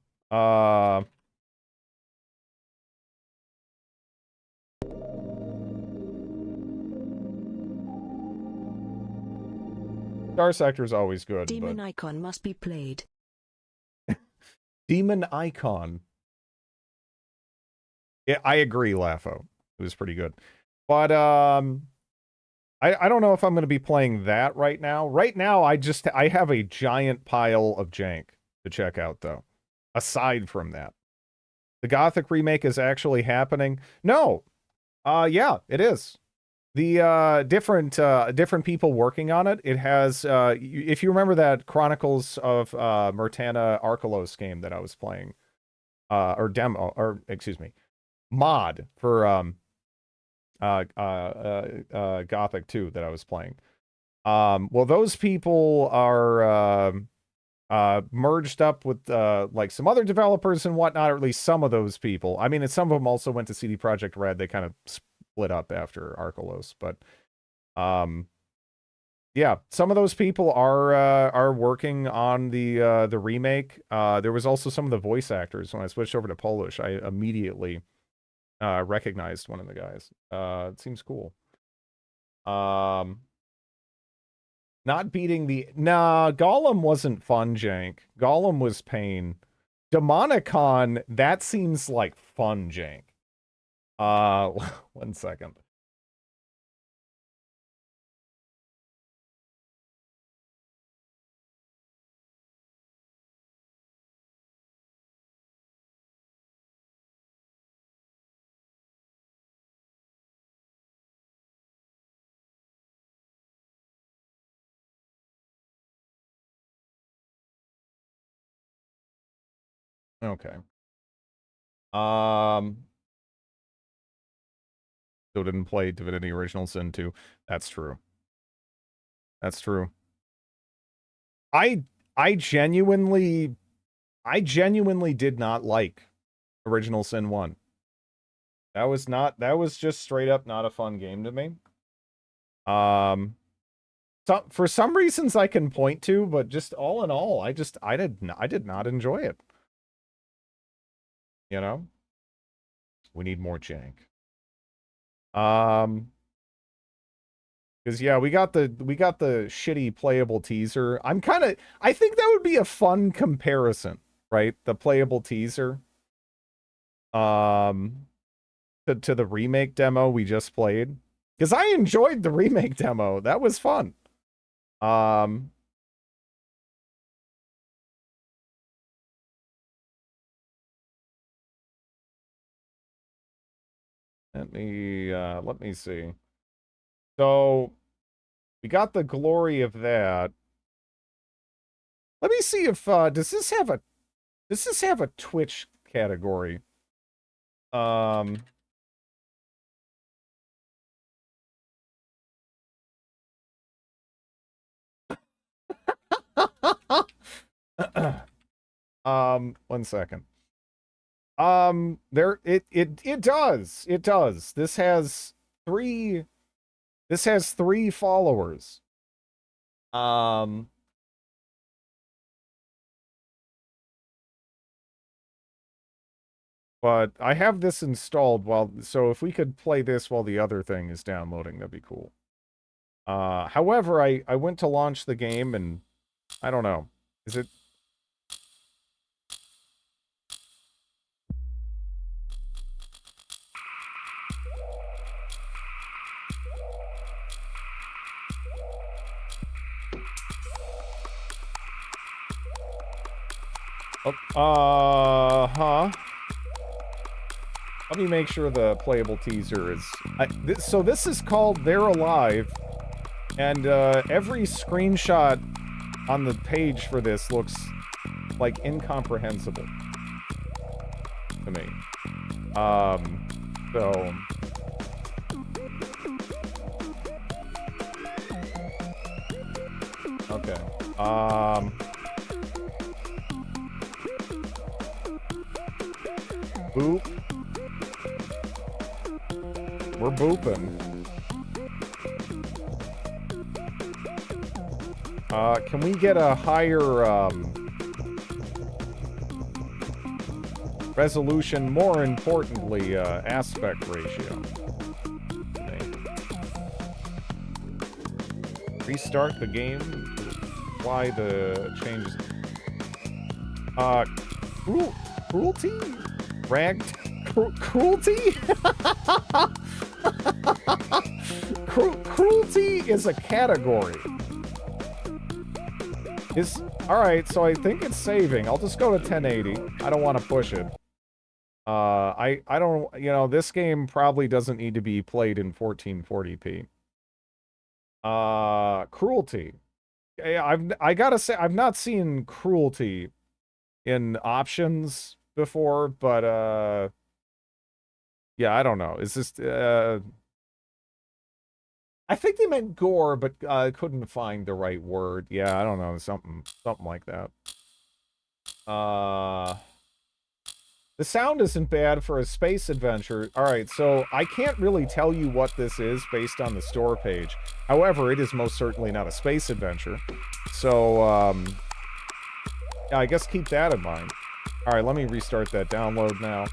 Star Sector is always good. Demon Icon must be played. Demon Icon. Yeah, I agree, Laffo. It was pretty good. But I don't know if I'm going to be playing that right now. Right now, I have a giant pile of jank to check out, though. Aside from that. The Gothic remake is actually happening. No. Yeah, it is. The different people working on it. It has if you remember that Chronicles of Murtana Arkelos game that I was playing, or demo, or excuse me, mod for Gothic 2 that I was playing. Well, those people are merged up with like some other developers and whatnot, or at least some of those people. I mean, and some of them also went to CD Projekt Red. They kind of split up after Arkelos, but yeah, some of those people are working on the remake. There was also some of the voice actors. When I switched over to Polish, I immediately recognized one of the guys. It seems cool. Not beating the... Nah, Gollum wasn't fun, jank. Gollum was pain. Demonicon, that seems like fun, jank. 1 second. Okay. Still didn't play Divinity Original Sin 2. That's true. That's true. I genuinely did not like Original Sin 1. That was just straight up not a fun game to me. So, for some reasons I can point to, but just all in all, I did not enjoy it. You know? We need more jank. Because yeah, we got the shitty playable teaser. I think that would be a fun comparison, right? The playable teaser. To the remake demo we just played. Because I enjoyed the remake demo. That was fun. Let me see. So we got the glory of that. Let me see if does this have a Twitch category? One second. It does. This has three followers. But I have this installed so if we could play this while the other thing is downloading, that'd be cool. However, I went to launch the game and I don't know. Is it? Let me make sure the playable teaser is... so this is called They're Alive, and every screenshot on the page for this looks, like, incomprehensible to me. So... Okay. Boop. We're booping. Can we get a higher, resolution, more importantly, aspect ratio? Okay. Restart the game. Why the changes? Cruelty? Cruelty? Cruelty is a category. Alright, so I think it's saving. I'll just go to 1080. I don't want to push it. I don't, this game probably doesn't need to be played in 1440p. Cruelty. I gotta say, I've not seen cruelty in options before, but, yeah, I don't know. Is this, I think they meant gore, but I couldn't find the right word. Yeah, I don't know, something like that. The sound isn't bad for a space adventure. Alright, so I can't really tell you what this is based on the store page. However, it is most certainly not a space adventure. So, yeah, I guess keep that in mind. Alright, let me restart that download now.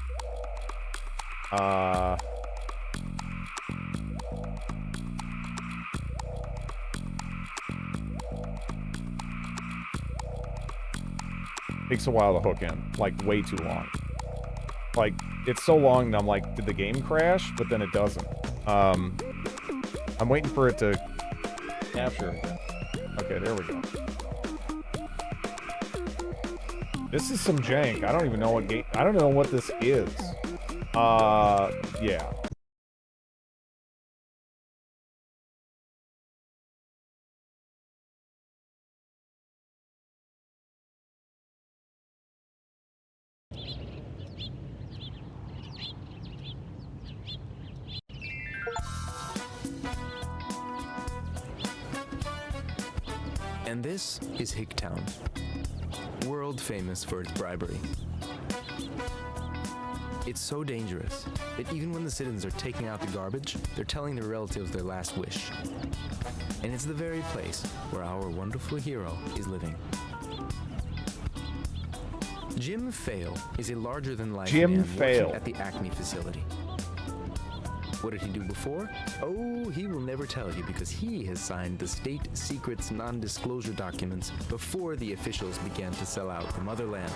Takes a while to hook in. Like, way too long. Like, it's so long that I'm like, did the game crash? But then it doesn't. I'm waiting for it to capture again. Okay, there we go. This is some jank. I don't even know what game... I don't know what this is. Yeah. And this is Hicktown, world famous for its bribery. It's so dangerous that even when the citizens are taking out the garbage, they're telling their relatives their last wish. And it's the very place where our wonderful hero is living. Jim Fail is a larger-than-life Jim man Fail. working at the Acme facility. What did he do before? Oh, he will never tell you because he has signed the state secrets non-disclosure documents before the officials began to sell out the motherland.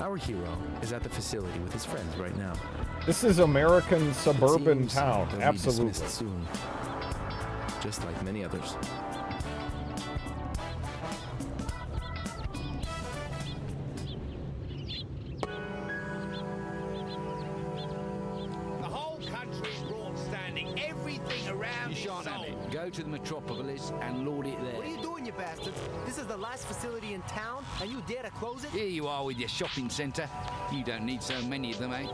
Our hero is at the facility with his friends right now. This is American suburban Seems town. he'll be Absolutely. dismissed soon, just like many others. The whole country's broad standing. Everything around You is shan't have sold. it. Go to the metropolis and lord it there. What are you doing, you bastards? This is the last facility in town, and you dare to close it? Here you are with your shopping centre. You don't need so many of them, eh?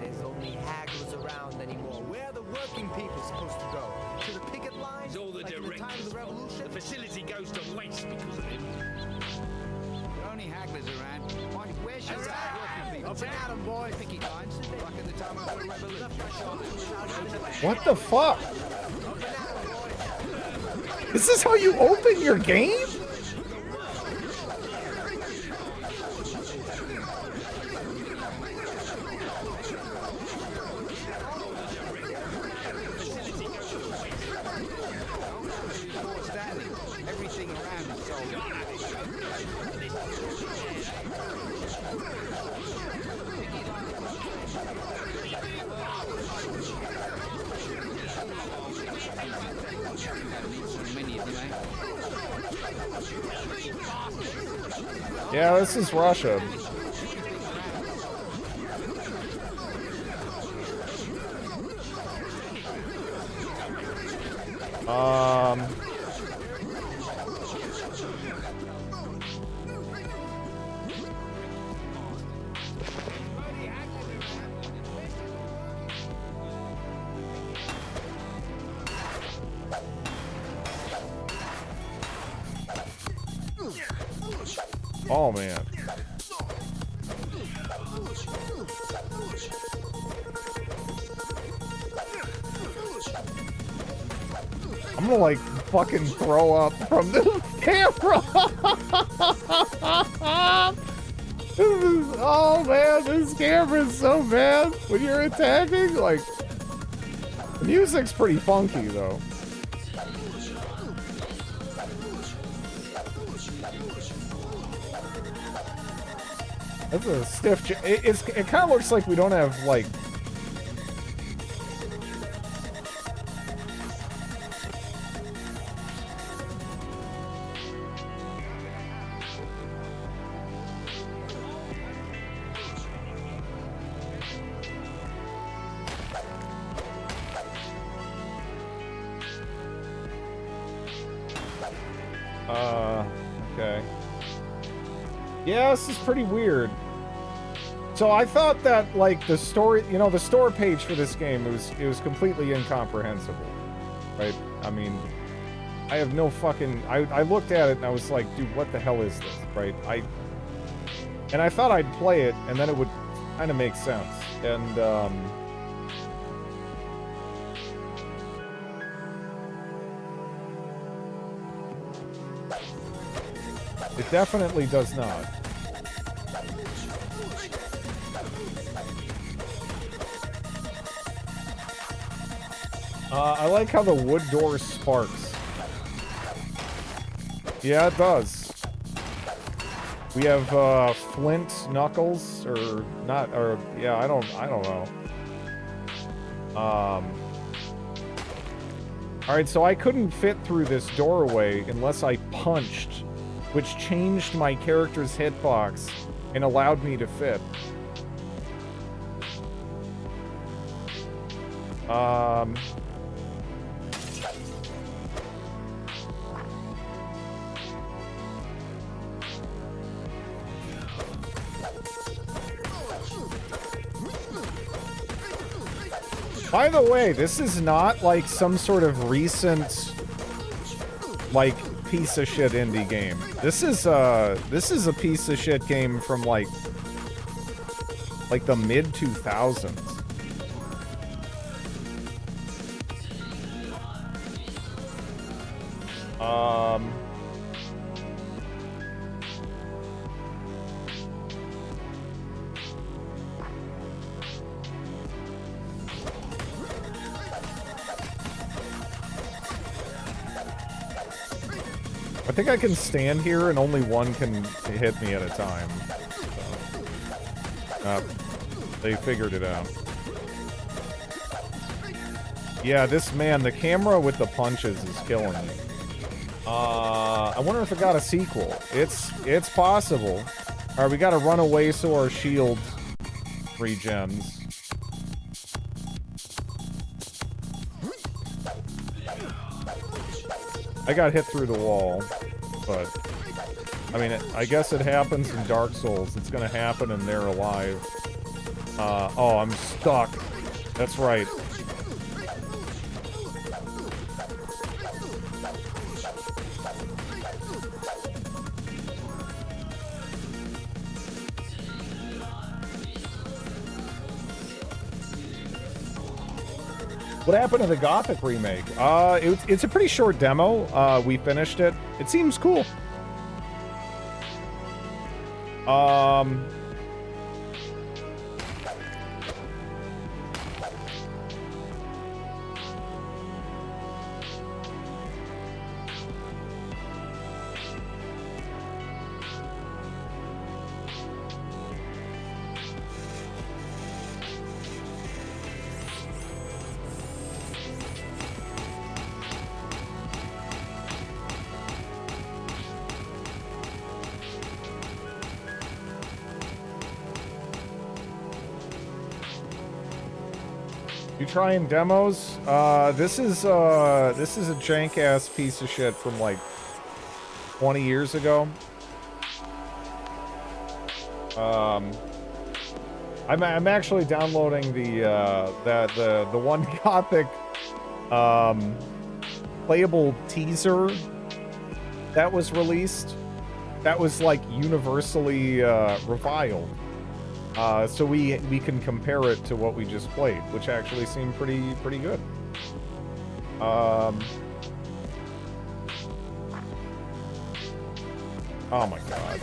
There's only hagglers around anymore. Where are the working people supposed to go? To the picket line? It's all the Like in the time of directors' the revolution? fault. The facility goes to waste because of him. There are only hagglers around. Where should the working people? Up and at 'em, boys. Picket lines, like in the time of the revolution. What the fuck? This is how you open your game? Everything around is sold. Yeah, this is Russia. Oh man. I'm gonna like fucking throw up from the camera. Oh man, this camera is so bad when you're attacking. Like, the music's pretty funky though. That's a stiff. It kind of looks like we don't have like. Okay. Yeah, this is pretty weird. So I thought that, like, the story, you know, the store page for this game, it was completely incomprehensible, right? I mean, I have no fucking, I looked at it and I was like, dude, what the hell is this, right? And I thought I'd play it and then it would kind of make sense. And, it definitely does not. I like how the wood door sparks. Yeah, it does. We have flint knuckles, or not, or yeah, I don't know. All right, so I couldn't fit through this doorway unless I punched, which changed my character's hitbox and allowed me to fit. By the way, this is not like some sort of recent, like, piece of shit indie game. This is a piece of shit game from like the mid 2000s. think I can stand here and only one can hit me at a time. So, they figured it out. Yeah, this man, the camera with the punches is killing me. I wonder if it got a sequel. It's possible. Alright, we gotta run away so our shield regens. I got hit through the wall, but I mean, I guess it happens in Dark Souls. It's gonna happen and they're alive. Oh, I'm stuck. That's right. What happened to the Gothic remake? It's a pretty short demo. We finished it. It seems cool. You trying demos? This is a jank ass piece of shit from like 20 years ago. I'm actually downloading the one Gothic playable teaser that was released. That was like universally reviled. So we can compare it to what we just played, which actually seemed pretty good. Oh my god,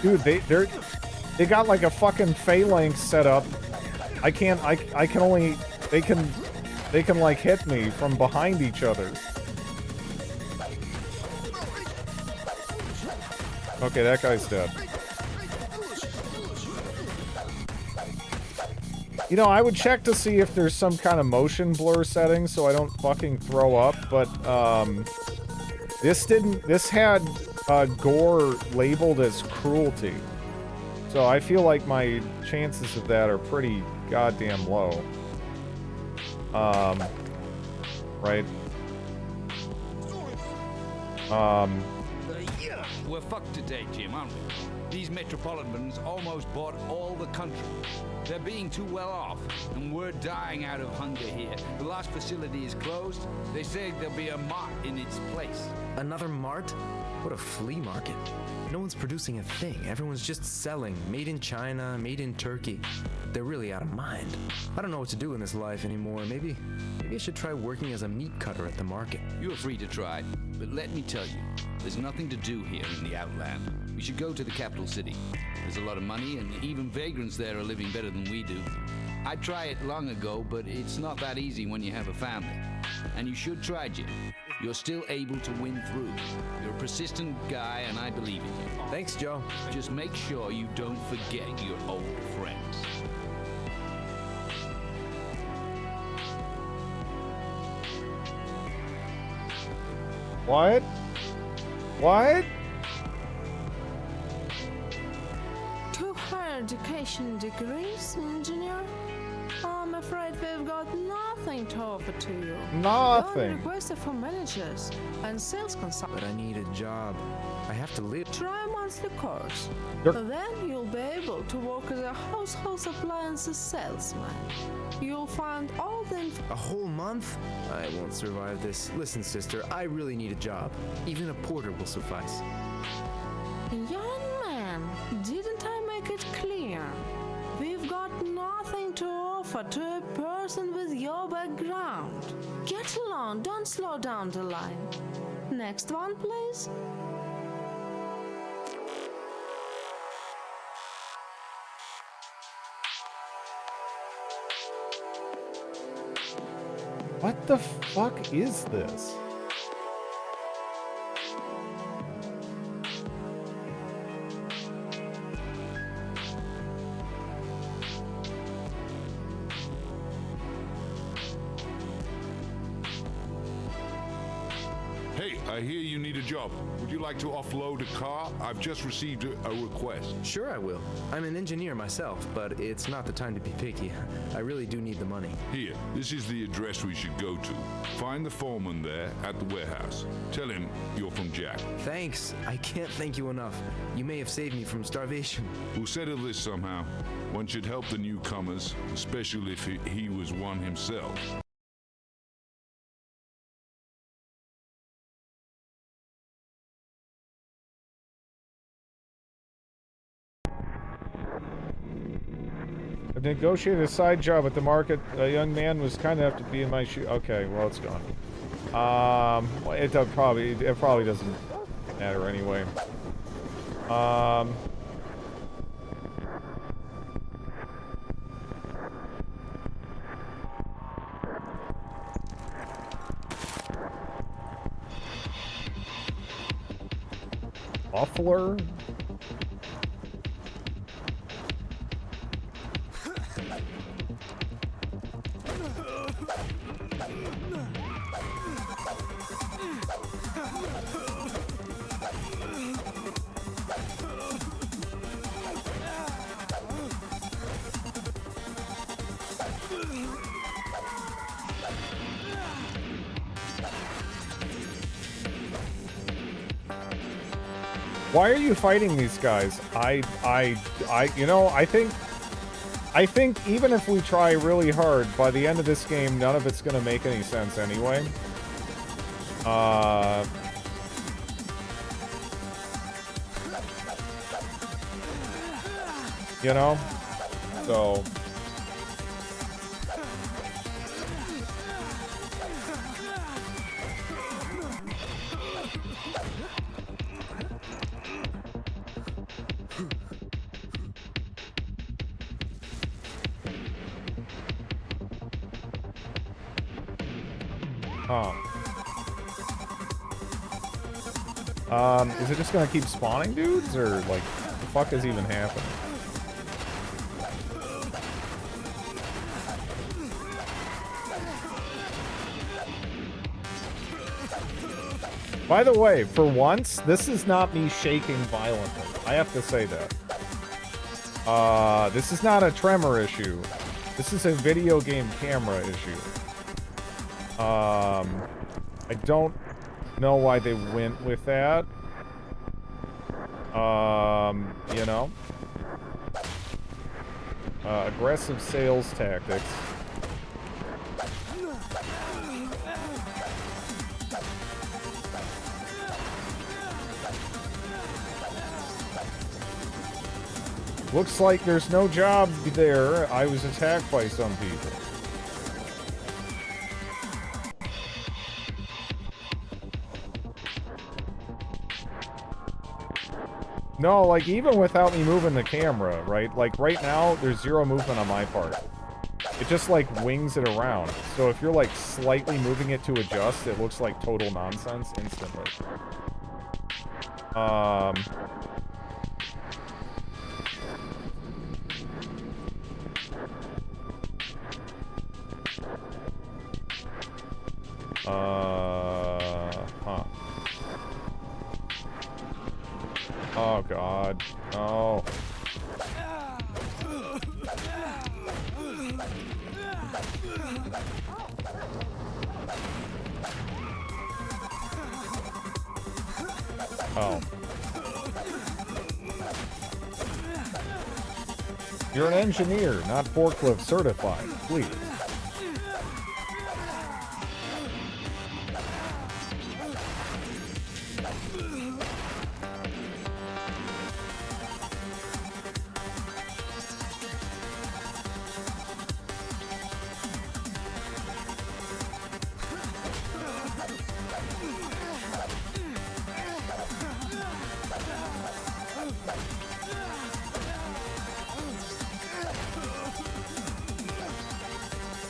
dude, they got like a fucking phalanx set up. I can only they can like hit me from behind each other. Okay, that guy's dead. You know, I would check to see if there's some kind of motion blur setting so I don't fucking throw up, but, this had, gore labeled as cruelty. So I feel like my chances of that are pretty goddamn low. Right? We're fucked today, Jim, aren't we? These metropolitans almost bought all the country. They're being too well off, and we're dying out of hunger here. The last facility is closed. They say there'll be a mart in its place. Another mart? What a flea market. No one's producing a thing. Everyone's just selling. Made in China, made in Turkey. They're really out of mind. I don't know what to do in this life anymore. Maybe I should try working as a meat cutter at the market. You're free to try, but let me tell you, there's nothing to do here in the Outland. We should go to the capital city. There's a lot of money, and even vagrants there are living better than we do. I tried it long ago, but it's not that easy when you have a family. And you should try, Jim. You're still able to win through. You're a persistent guy, and I believe in you. Thanks, Joe. Just make sure you don't forget your old friends. What? What? To higher education degrees, engineer? I'm afraid we've got nothing to offer to you. Nothing. Requested for managers and sales consultants. But I need a job. I have to live. Try a monthly course. Then you'll be able to work as a household appliances salesman. You'll find all the A whole month? I won't survive this. Listen, sister, I really need a job. Even a porter will suffice. Young man, didn't I make it clear? We've got nothing to offer to a person with your background. Get along, don't slow down the line. Next one, please. What the fuck is this? Hey, I hear you need a job. Would you like to offload a car? I've just received a request. Sure, I will. I'm an engineer myself, but it's not the time to be picky. I really do need the money. Here, this is the address we should go to. Find the foreman there at the warehouse. Tell him you're from Jack. Thanks. I can't thank you enough. You may have saved me from starvation. We'll settle this somehow. One should help the newcomers, especially if he was one himself. I've negotiated a side job at the market. A young man was kind enough to be in my shoe. Okay, well, it's gone. It probably doesn't matter anyway. Muffler? Why are you fighting these guys? You know, I think even if we try really hard, by the end of this game, none of it's gonna make any sense anyway. You know? So... Is it just gonna keep spawning dudes, or like, what the fuck is even happening? By the way, for once, this is not me shaking violently. I have to say that. This is not a tremor issue. This is a video game camera issue. I don't know why they went with that. You know. Aggressive sales tactics. Looks like there's no job there. I was attacked by some people. No, like, even without me moving the camera, right? Like, right now, there's zero movement on my part. It just, like, wings it around. So if you're, like, slightly moving it to adjust, it looks like total nonsense instantly. Huh. Oh, God. No. Oh. You're an engineer, not forklift certified. Please.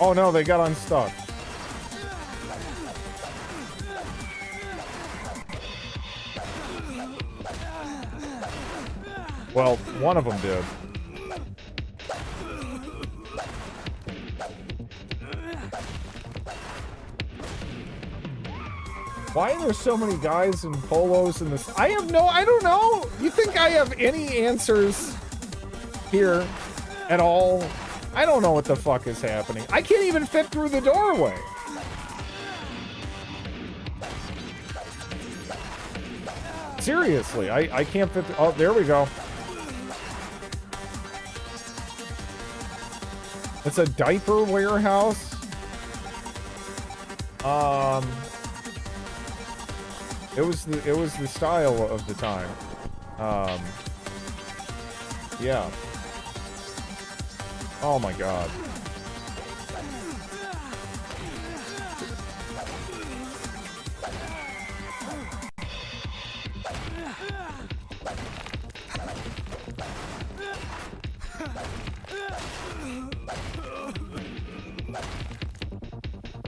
Oh no, they got unstuck. Well, one of them did. Why are there so many guys in polos in this? I don't know. You think I have any answers here at all? I don't know what the fuck is happening. I can't even fit through the doorway. Seriously, I can't fit. Oh, there we go. It's a diaper warehouse. It was the style of the time. Yeah. Oh my god.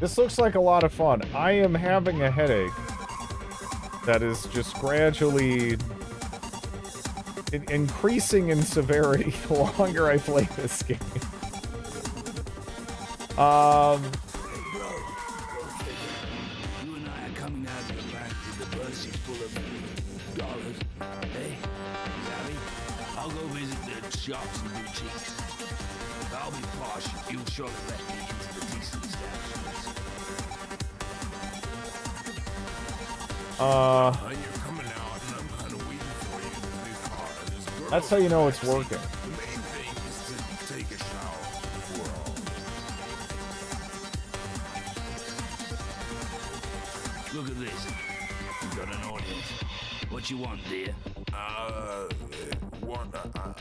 This looks like a lot of fun. I am having a headache that is just gradually increasing in severity the longer I play this game. You and I are coming out of the back with the purses full of dollars. Hey, Savvy, I'll go visit the shops and boutiques. If I'll be posh, you'll surely let me into the decent establishments. You're coming out, and I'm kind of waiting for you in the new car. There's a girl That's how you know it's working. The main thing is to take a shower before all. Look at this. We've got an audience. What you want, dear?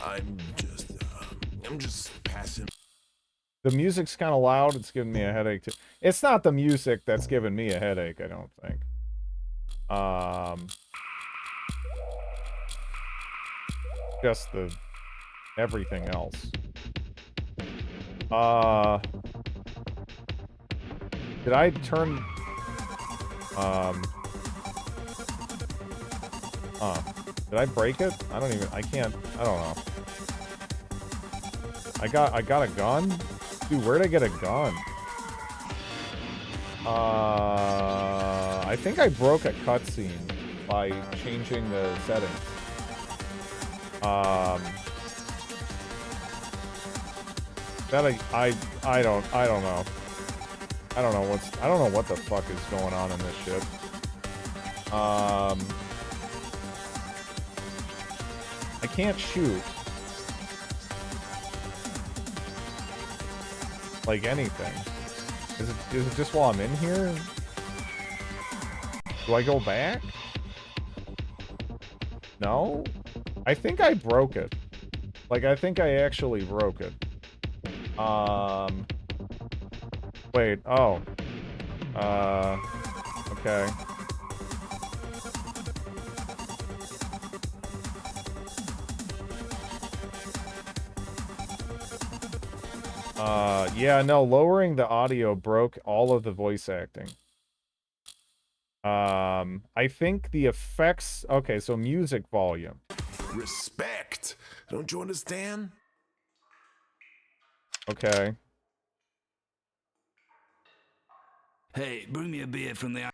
I'm just passing. The music's kind of loud. It's giving me a headache too. It's not the music that's giving me a headache, I don't think. Just the everything else. Did I turn did I break it? I don't know. I got a gun? Dude, where'd I get a gun? I think I broke a cutscene by changing the settings. That I don't know. I don't know what the fuck is going on in this shit. I can't shoot. Like anything. Is it just while I'm in here? Do I go back? No? I think I broke it. Like, I think I actually broke it. Wait, oh. Okay. Yeah, no, lowering the audio broke all of the voice acting. I think the effects... Okay, so music volume. Respect. Don't you understand? Okay. Hey, bring me a beer from the...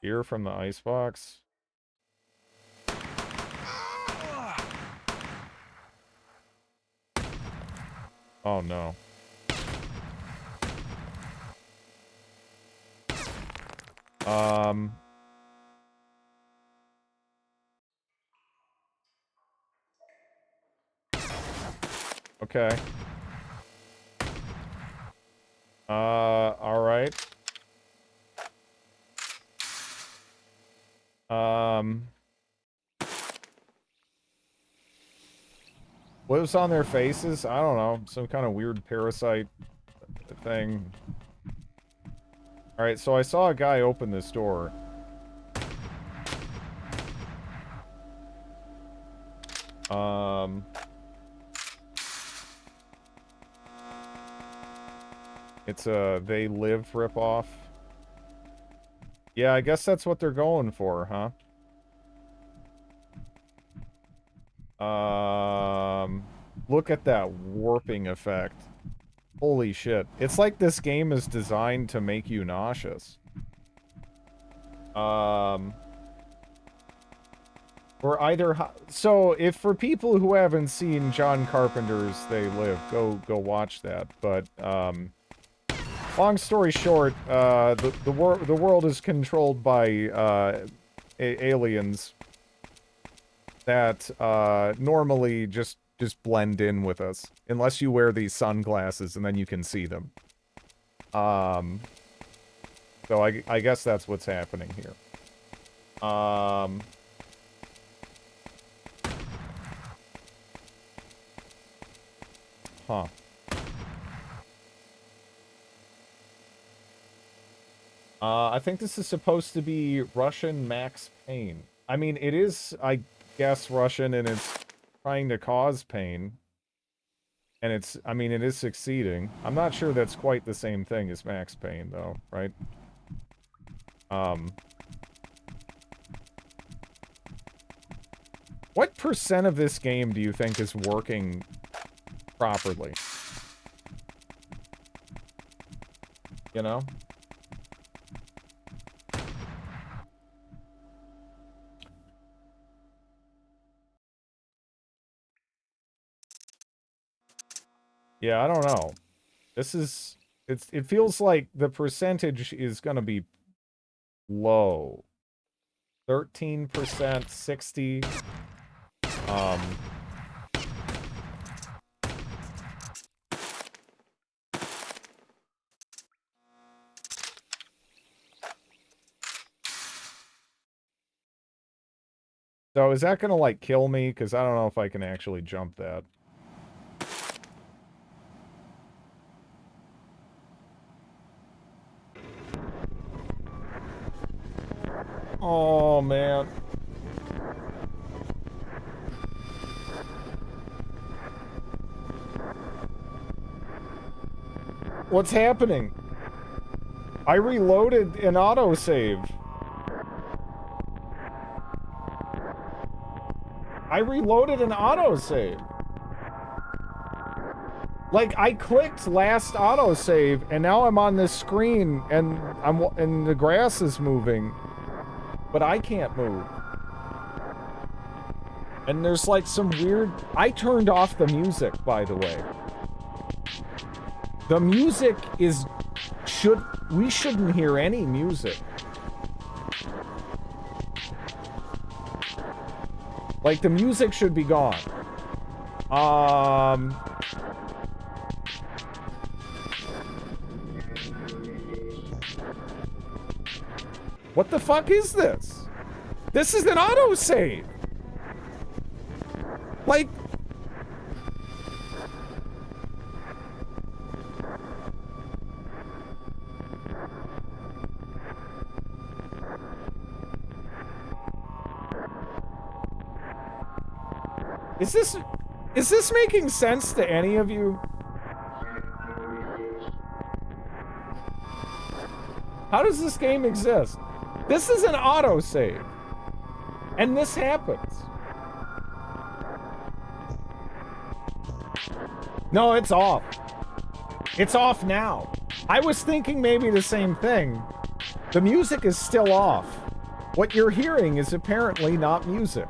Beer from the icebox. Oh no. Okay. All right. What was on their faces? I don't know. Some kind of weird parasite thing. Alright, so I saw a guy open this door. It's a They Live ripoff. Yeah, I guess that's what they're going for, huh? Look at that warping effect. Holy shit. It's like this game is designed to make you nauseous. Or either... So, if for people who haven't seen John Carpenter's They Live, go watch that. But, long story short, the world is controlled by, aliens that, normally just blend in with us. Unless you wear these sunglasses, and then you can see them. So I guess that's what's happening here. Huh. I think this is supposed to be Russian Max Payne. I mean, it is, I guess, Russian, and it's trying to cause pain. And it's, I mean, it is succeeding. I'm not sure that's quite the same thing as Max Payne, though, right? What percent of this game do you think is working properly? You know? Yeah, I don't know. This is... It feels like the percentage is gonna be low. 13%, 60... So is that gonna, like, kill me? Because I don't know if I can actually jump that. Oh, man. What's happening? I reloaded an autosave. I reloaded an autosave. Like, I clicked last autosave, and now I'm on this screen, and and the grass is moving, but I can't move. And there's like some weird... I turned off the music, by the way. The music is... We shouldn't hear any music. Like, the music should be gone. What the fuck is this? This is an autosave! Like... Is this making sense to any of you? How does this game exist? This is an autosave. And this happens. No, it's off. It's off now. I was thinking maybe the same thing. The music is still off. What you're hearing is apparently not music.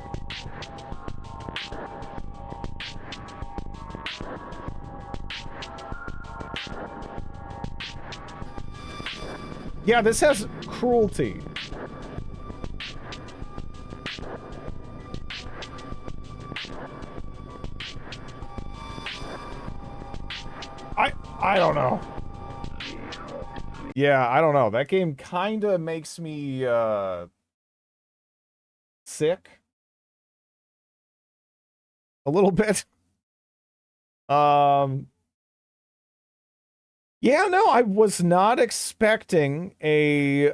Yeah, this has cruelty. I don't know. Yeah, I don't know. That game kinda makes me, sick. A little bit. Yeah, no, I was not expecting a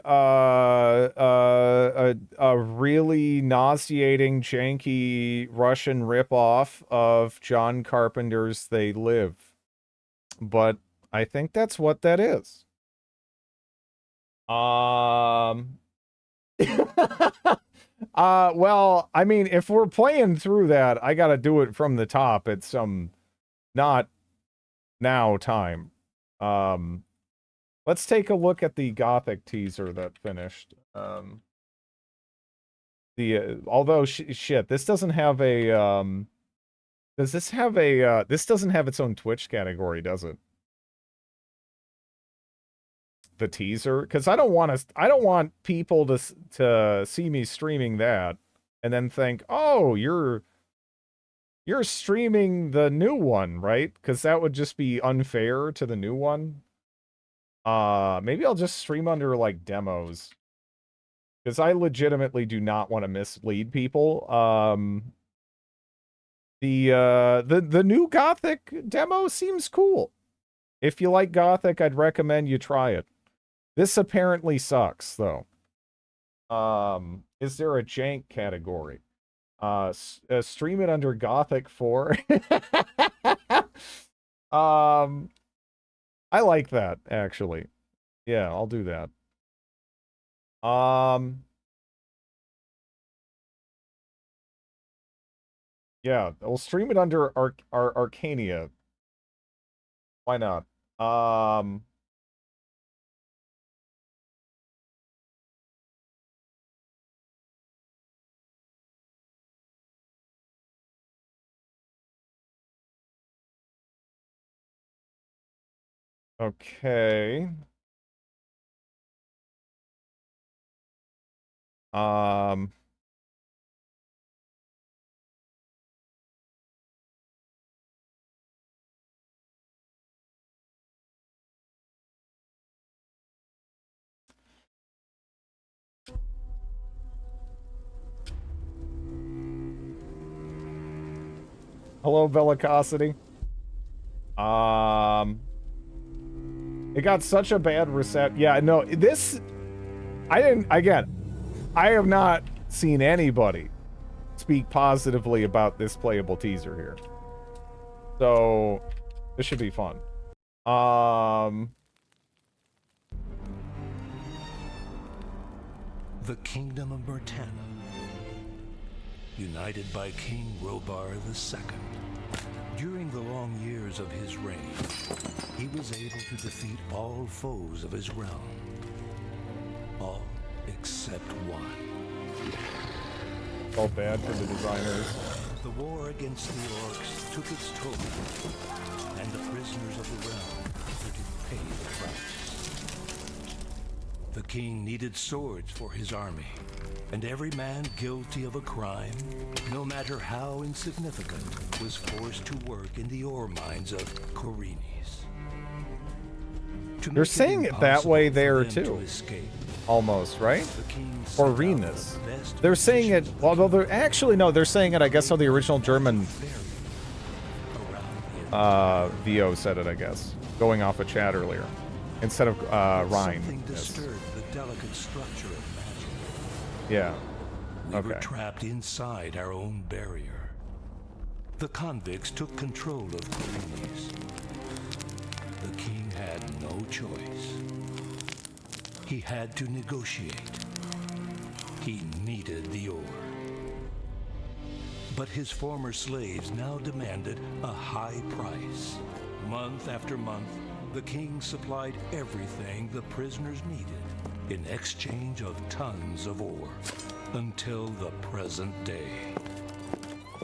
really nauseating, janky Russian ripoff of John Carpenter's They Live. But I think that's what that is. Well, I mean, if we're playing through that, I gotta do it from the top at some not now time. Let's take a look at the Gothic teaser that finished. Although shit, this doesn't have a does this have a this doesn't have its own Twitch category, does it? The teaser, because I don't want people to see me streaming that and then think, oh, you're streaming the new one, right? Because that would just be unfair to the new one. Maybe I'll just stream under like demos, because I legitimately do not want to mislead people. The new Gothic demo seems cool. If you like Gothic, I'd recommend you try it. This apparently sucks, though. Is there a jank category? Stream it under Gothic 4. I like that, actually. Yeah, I'll do that. Yeah, we'll stream it under Arcania. Why not? Okay. Hello, Bellicosity. It got such a bad reception. Yeah, no, this... I have not seen anybody speak positively about this playable teaser here. So, this should be fun. The Kingdom of Murtana, united by King Robar II. During the long years of his reign, he was able to defeat all foes of his realm. All except one. All bad for the designers. The war against the orcs took its toll, and the prisoners of the realm were to pay the price. The king needed swords for his army, and every man guilty of a crime, no matter how insignificant, was forced to work in the ore mines of Khorinis. They're saying it that way there too. Almost, right? Or Renus. They're saying it, although they're actually, no, they're saying it, I guess, how the original German VO said it, I guess. Going off a chat earlier. Instead of Rhine. Something disturbed the delicate structure of magic. Yeah. We were trapped inside our own barrier. The convicts took control of Khorinis. The king had no choice. He had to negotiate. He needed the ore. But his former slaves now demanded a high price. Month after month, the king supplied everything the prisoners needed in exchange of tons of ore, until the present day.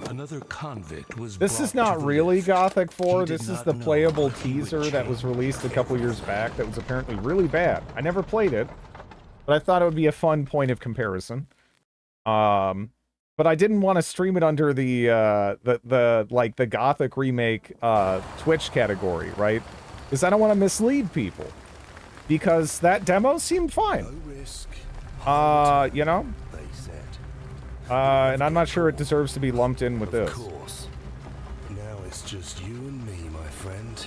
Another convict was This is not really Gothic 4. This is the playable teaser that was released a couple years back that was apparently really bad. I never played it, but I thought it would be a fun point of comparison. But I didn't want to stream it under the Gothic remake Twitch category, right? Because I don't want to mislead people. Because that demo seemed fine. You know? And I'm not sure it deserves to be lumped in with this. Of course. Now it's just you and me, my friend.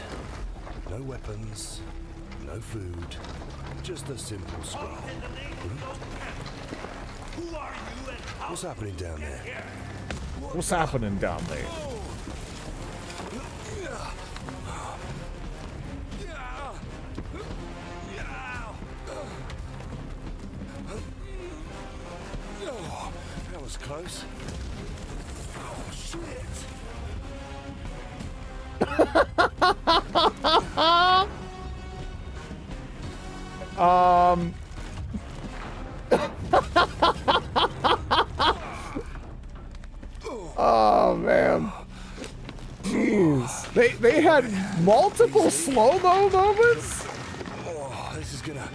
No weapons, no food, just a simple scroll. What's happening down there? What's happening down there? close. Oh, shit. Oh man. Jeez. They had multiple slow-mo moments? Oh, this is gonna...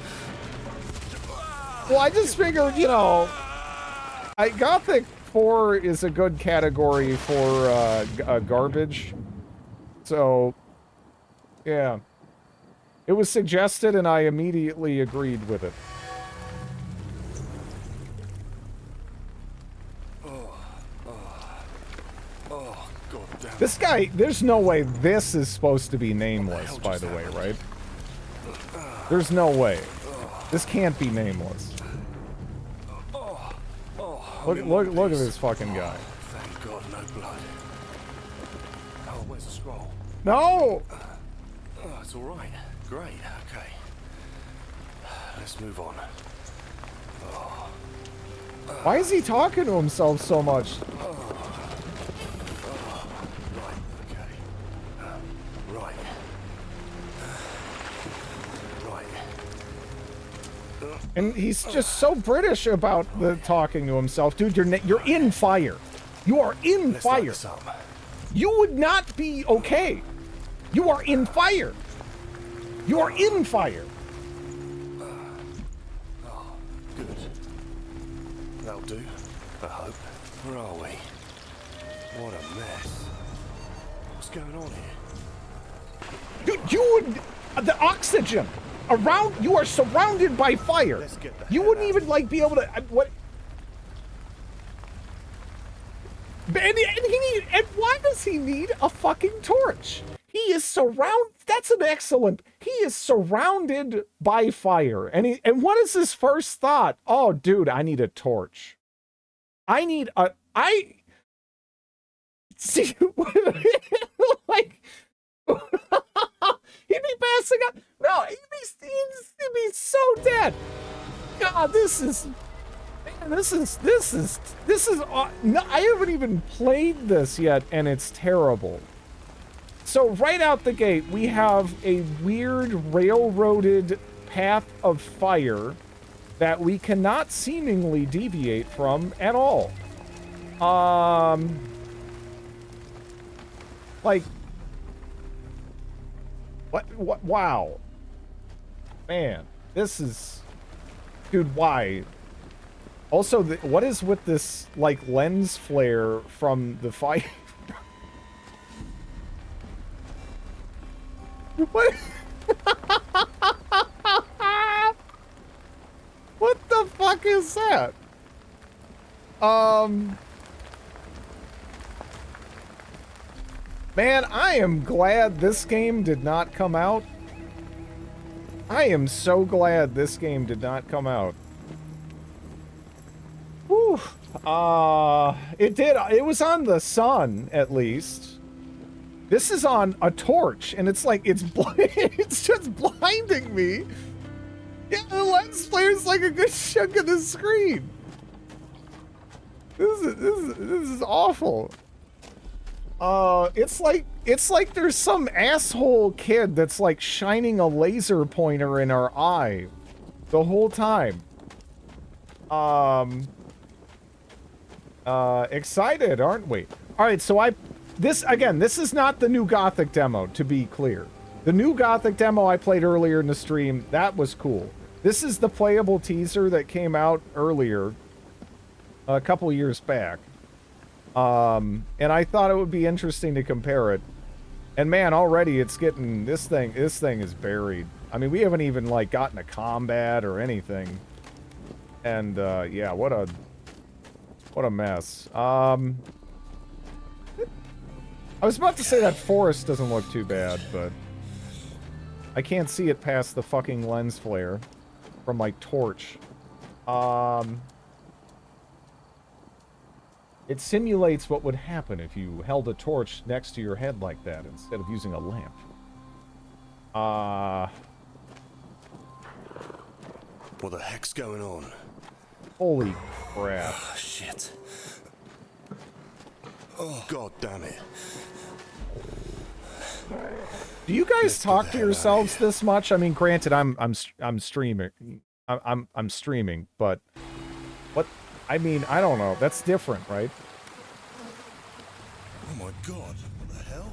Well, I just figured, you know, Gothic 4 is a good category for garbage. So, yeah. It was suggested and I immediately agreed with it. This guy, there's no way this is supposed to be nameless, by the way, right? There's no way. This can't be nameless. Look at this fucking guy. Thank God, no blood. Oh, where's the scroll? No! Oh, it's all right. Great. Okay. Let's move on. Oh. Why is he talking to himself so much? And he's just so British about the talking to himself. Dude, you're in fire. You are in fire. You would not be okay. You are in fire. You are in fire. Oh, good. That'll do, I hope. Where are we? What a mess. What's going on here? Dude, you would... The oxygen around... You are surrounded by fire. You wouldn't even, like, be able to... What... And why does he need a fucking torch? He is surrounded... That's an excellent... He is surrounded by fire. And what is his first thought? Oh, dude, I need a torch. I need a... See, like... He'd be passing up. No, he'd be so dead. God, this is... Man, this is... No, I haven't even played this yet, and it's terrible. So, right out the gate, we have a weird railroaded path of fire that we cannot seemingly deviate from at all. Like... What? Wow. Man, this is... Dude, why? Also, what is with this, like, lens flare from the fight? What? What the fuck is that? Man, I am glad this game did not come out. I am so glad this game did not come out. Whew. It did. It was on the sun, at least. This is on a torch, and it's like, it's just blinding me. Yeah, the lens flare is like a good chunk of the screen. This is awful. It's like there's some asshole kid that's like shining a laser pointer in our eye the whole time. Excited, aren't we? All right, so this is not the new Gothic demo, to be clear. The new Gothic demo I played earlier in the stream, that was cool. This is the playable teaser that came out earlier, a couple years back. And I thought it would be interesting to compare it. And man, already it's getting, this thing is buried. I mean, we haven't even like gotten a combat or anything. And yeah, what a mess. I was about to say that forest doesn't look too bad, but I can't see it past the fucking lens flare from my torch. It simulates what would happen if you held a torch next to your head like that instead of using a lamp. What the heck's going on? Holy crap. Oh, shit. Oh, God damn it. Do you guys talk to yourselves this much? I mean, granted, I'm streaming. I'm streaming, but what? I mean, I don't know. That's different, right? Oh my God, what the hell?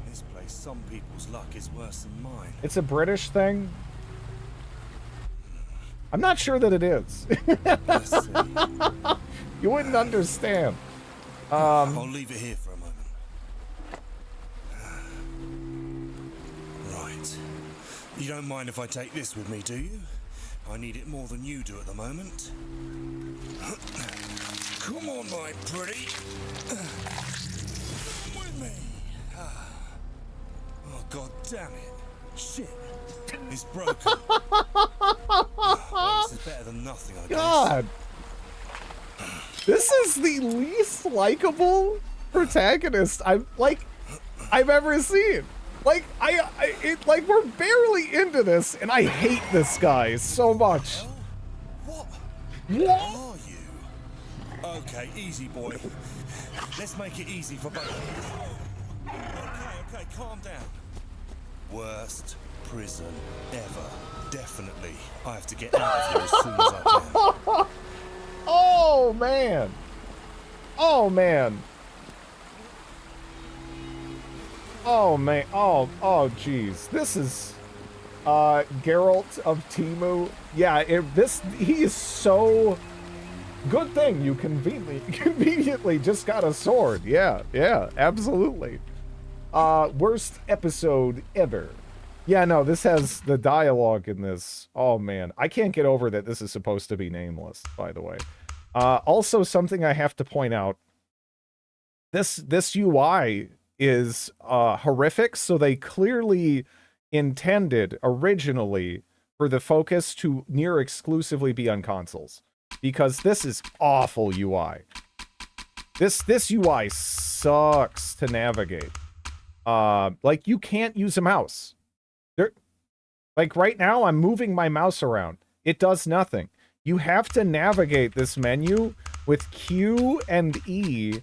This place, some people's luck is worse than mine. It's a British thing. I'm not sure that it is. You wouldn't understand. I'll leave it here for a moment. Right. You don't mind if I take this with me, do you? I need it more than you do at the moment. Come on, my pretty. With me. Oh, God damn it. Shit. It's broken. Well, this is better than nothing, I guess. God. This is the least likable protagonist I've ever seen. Like like we're barely into this, and I hate this guy so much. What? What? Are you? Okay, easy, boy. Let's make it easy for both of us. Okay, calm down. Worst prison ever. Definitely. I have to get out of here as soon as I can. Oh man. Oh man. Oh man. Oh jeez. This is Geralt of Timu. Yeah, he is so good thing you conveniently just got a sword. Yeah, absolutely. Worst episode ever. Yeah, no, this has the dialogue in this. Oh man, I can't get over that this is supposed to be nameless, by the way. Also, something I have to point out. This UI is horrific, so they clearly intended originally for the focus to near exclusively be on consoles, because this is awful UI. This UI sucks to navigate. Like, you can't use a mouse. Like right now, I'm moving my mouse around. It does nothing. You have to navigate this menu with Q and E,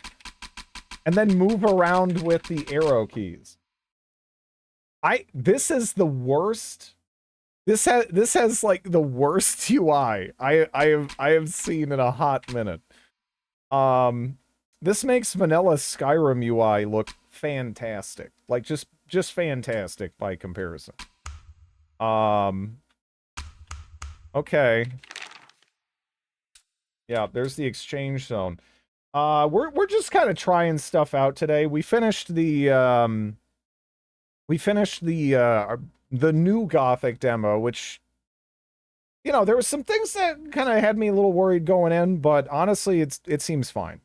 and then move around with the arrow keys. This is the worst. This has like the worst UI I have seen in a hot minute. This makes vanilla Skyrim UI look fantastic. Like just fantastic by comparison. Okay. Yeah, there's the exchange zone. We're just kind of trying stuff out today. We finished the new Gothic demo, which, you know, there were some things that kind of had me a little worried going in, but honestly, it seems fine.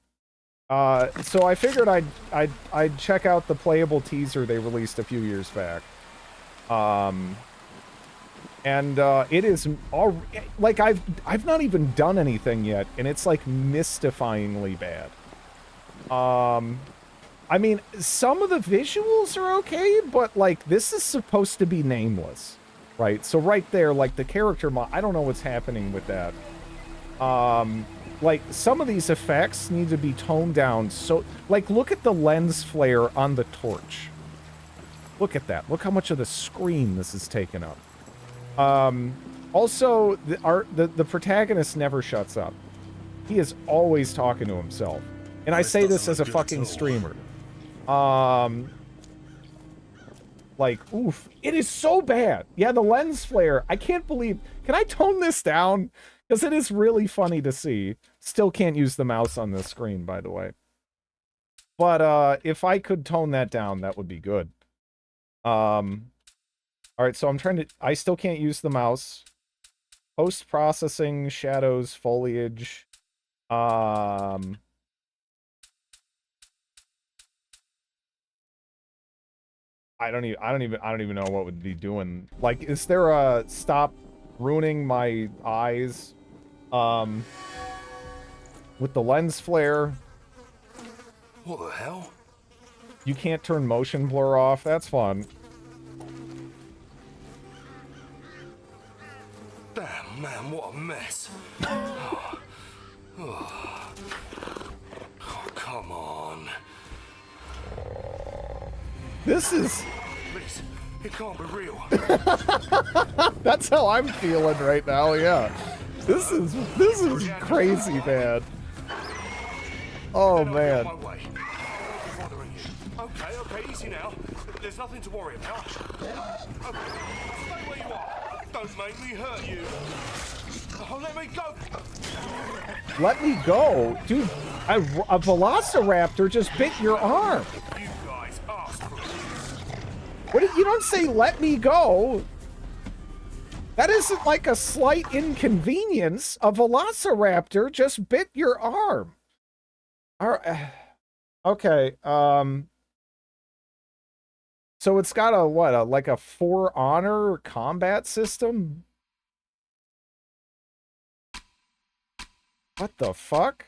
So I figured I'd check out the playable teaser they released a few years back. And it is all like I've not even done anything yet, and it's like mystifyingly bad. I mean, some of the visuals are okay, but like this is supposed to be nameless, right? So right there, like the character I don't know what's happening with that. Like some of these effects need to be toned down. So like, look at the lens flare on the torch. Look at that. Look how much of the screen this is taking up. Also, the protagonist never shuts up. He is always talking to himself. And I say this as a fucking streamer. Like, oof. It is so bad. Yeah, the lens flare. I can't believe... Can I tone this down? Because it is really funny to see. Still can't use the mouse on this screen, by the way. But, if I could tone that down, that would be good. Alright, so I'm trying to... I still can't use the mouse. Post-processing, shadows, foliage. I don't even know what would be doing. Like, is there a stop ruining my eyes? With the lens flare. What the hell? You can't turn motion blur off. That's fun. Damn, man, what a mess. Oh, come on. This is... Please, it can't be real. That's how I'm feeling right now, yeah. This is crazy, man. Oh, man. Okay, easy now. There's nothing to worry about. Okay, stay where you are. Don't make me hurt you. Oh, let me go. Let me go? Dude, a velociraptor just bit your arm. You guys asked for it. What? You don't say let me go. That isn't like a slight inconvenience. A velociraptor just bit your arm. Okay, so it's got a, what, like a For Honor combat system? What the fuck?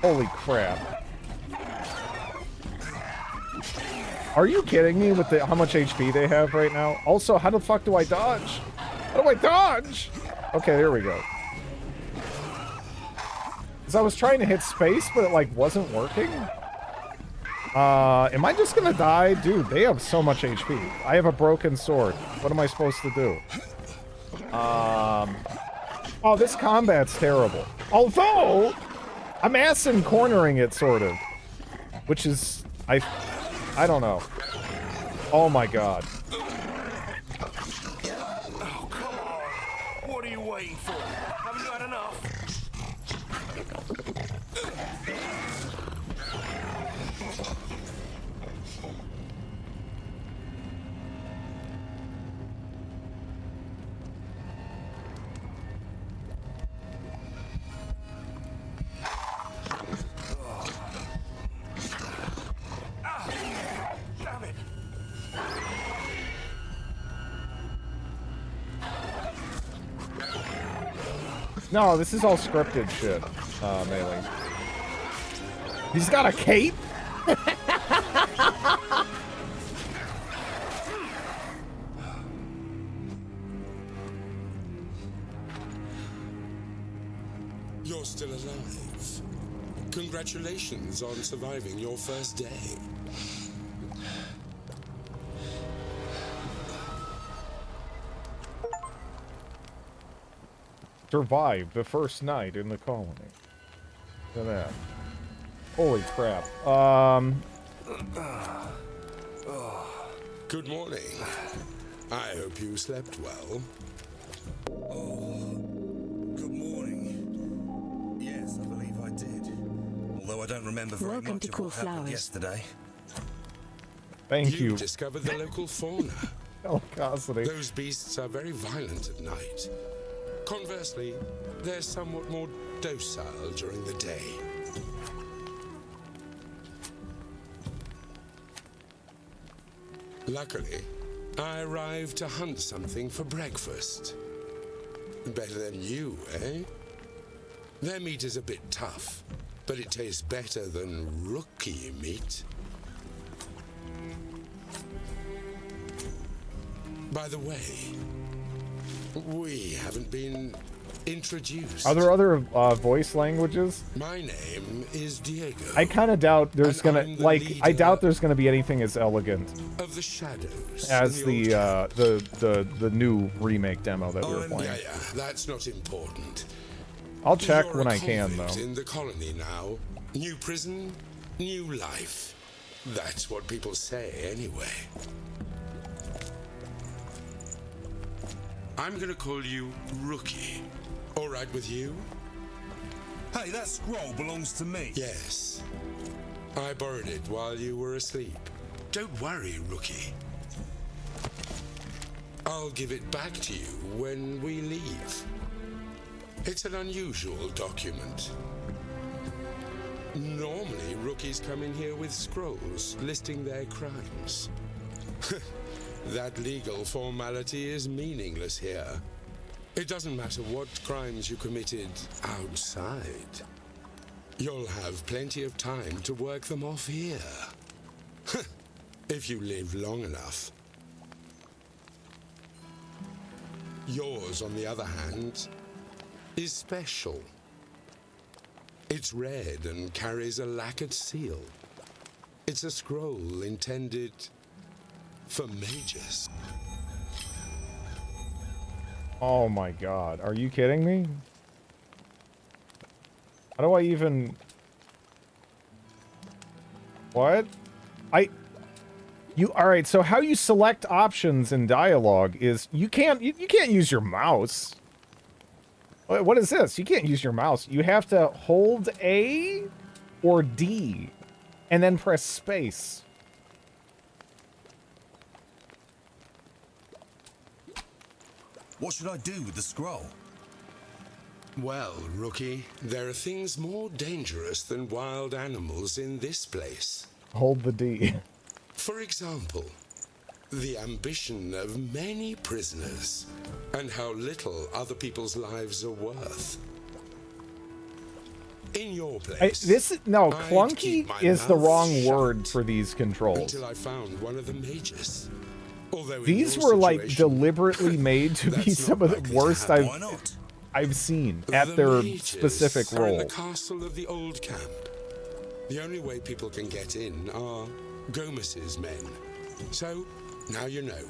Holy crap. Are you kidding me with how much HP they have right now? Also, how the fuck do I dodge? How do I dodge? Okay, there we go. Because I was trying to hit space, but it, like, wasn't working. Am I just gonna die? Dude, they have so much HP. I have a broken sword. What am I supposed to do? Oh, this combat's terrible. Although, I'm ass and cornering it, sort of. Which is... I don't know. Oh my god. Oh, come on. What are you waiting for? Haven't you had enough? No, this is all scripted shit, Melee. He's got a cape? You're still alive. Congratulations on surviving your first day. Survived the first night in the colony. Look at that. Holy crap. Good morning. I hope you slept well. Good morning. Yes, I believe I did. Although I don't remember very Welcome much to of Cool what happened Flowers. yesterday. Thank you. Discovered the local fauna. Elcosity. Those beasts are very violent at night. Conversely, they're somewhat more docile during the day. Luckily, I arrived to hunt something for breakfast. Better than you, eh? Their meat is a bit tough, but it tastes better than rookie meat. By the way, we haven't been introduced. Are there other voice languages? My name is Diego. I kind of doubt there's And gonna, I'm the like, I leader doubt there's gonna be anything as elegant of the shadows as in the new remake demo that we were playing. Yeah, that's not important. I'll check You're when a I can, convict though. in the colony now. New prison, new life. That's what people say, anyway. I'm gonna call you Rookie. All right with you? Hey, that scroll belongs to me. Yes. I borrowed it while you were asleep. Don't worry, Rookie. I'll give it back to you when we leave. It's an unusual document. Normally, rookies come in here with scrolls listing their crimes. That legal formality is meaningless here. It doesn't matter what crimes you committed outside. You'll have plenty of time to work them off here. If you live long enough. Yours, on the other hand, is special. It's red and carries a lacquered seal. It's a scroll intended for mages. Oh my god. Are you kidding me? How do I even... What? Alright, so how you select options in dialogue is you can't use your mouse. What is this? You can't use your mouse. You have to hold A or D and then press space. What should I do with the scroll? Well, rookie, there are things more dangerous than wild animals in this place. Hold the D. For example, the ambition of many prisoners and how little other people's lives are worth. In your place, clunky is the wrong word for these controls. Until I found one of the mages. Although these were like deliberately made to be some of the worst I've seen at their specific are in role. the castle of the old camp. The only way people can get in are Gomez's men. So, now you know.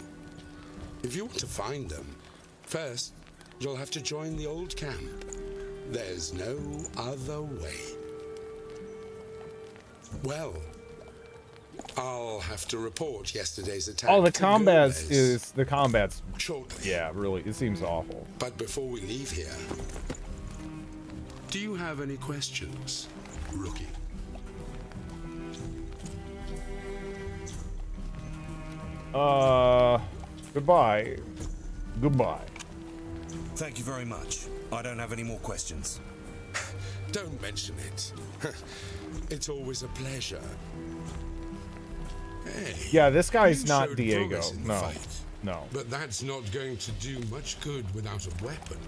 If you want to find them, first, you'll have to join the old camp. There's no other way. Well, I'll have to report yesterday's attack. Oh, the to combat's Gomez. Shortly. yeah, really, it seems awful. But before we leave here, do you have any questions, rookie? Goodbye. Goodbye. Thank you very much. I don't have any more questions. Don't mention it. It's always a pleasure. Hey, Yeah, this guy's you not showed Diego. promise in the No. fight, No. but that's not going to do much good without a weapon.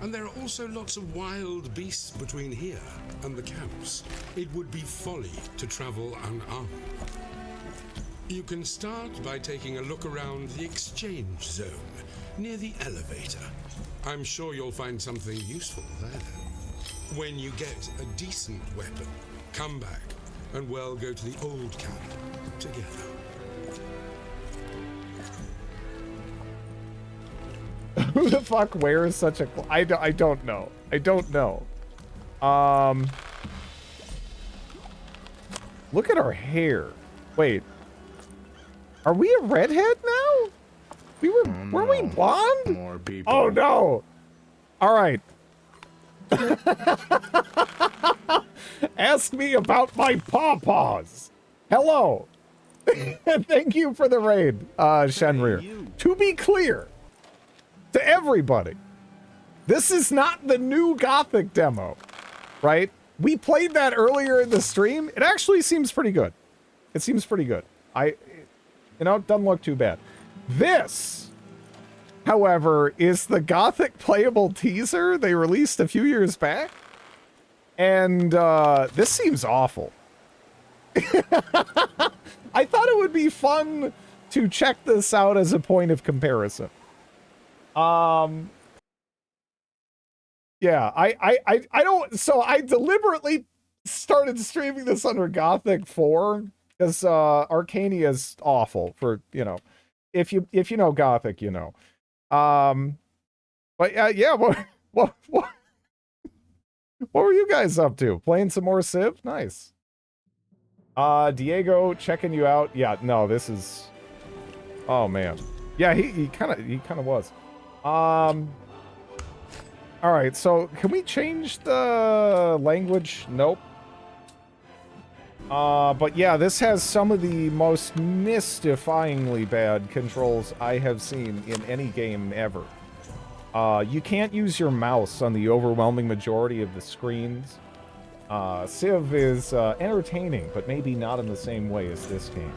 And there are also lots of wild beasts between here and the camps. It would be folly to travel unarmed. You can start by taking a look around the exchange zone near the elevator. I'm sure you'll find something useful there. When you get a decent weapon, come back and we'll go to the old camp together. Who the fuck wears such a... I don't know. I don't know. Look at our hair. Wait. Are we a redhead now? Were we blonde? More people. Oh no! Alright. Ask me about my pawpaws. Hello. Thank you for the raid, Shenrir. To be clear, to everybody, this is not the new Gothic demo, right? We played that earlier in the stream. It actually seems pretty good. It seems pretty good. You know, it doesn't look too bad. This, however, is the Gothic playable teaser they released a few years back. And this seems awful. I thought it would be fun to check this out as a point of comparison. Yeah, I don't, so I deliberately started streaming this under Gothic 4 because Arcania is awful for, you know, if you know Gothic, you know. But yeah, what were you guys up to? Playing some more Civ? Nice. Diego, checking you out. Yeah, no, this is, oh man. Yeah, he kind of was. All right, so can we change the language? Nope. But yeah, this has some of the most mystifyingly bad controls I have seen in any game ever. You can't use your mouse on the overwhelming majority of the screens. Civ is entertaining, but maybe not in the same way as this game.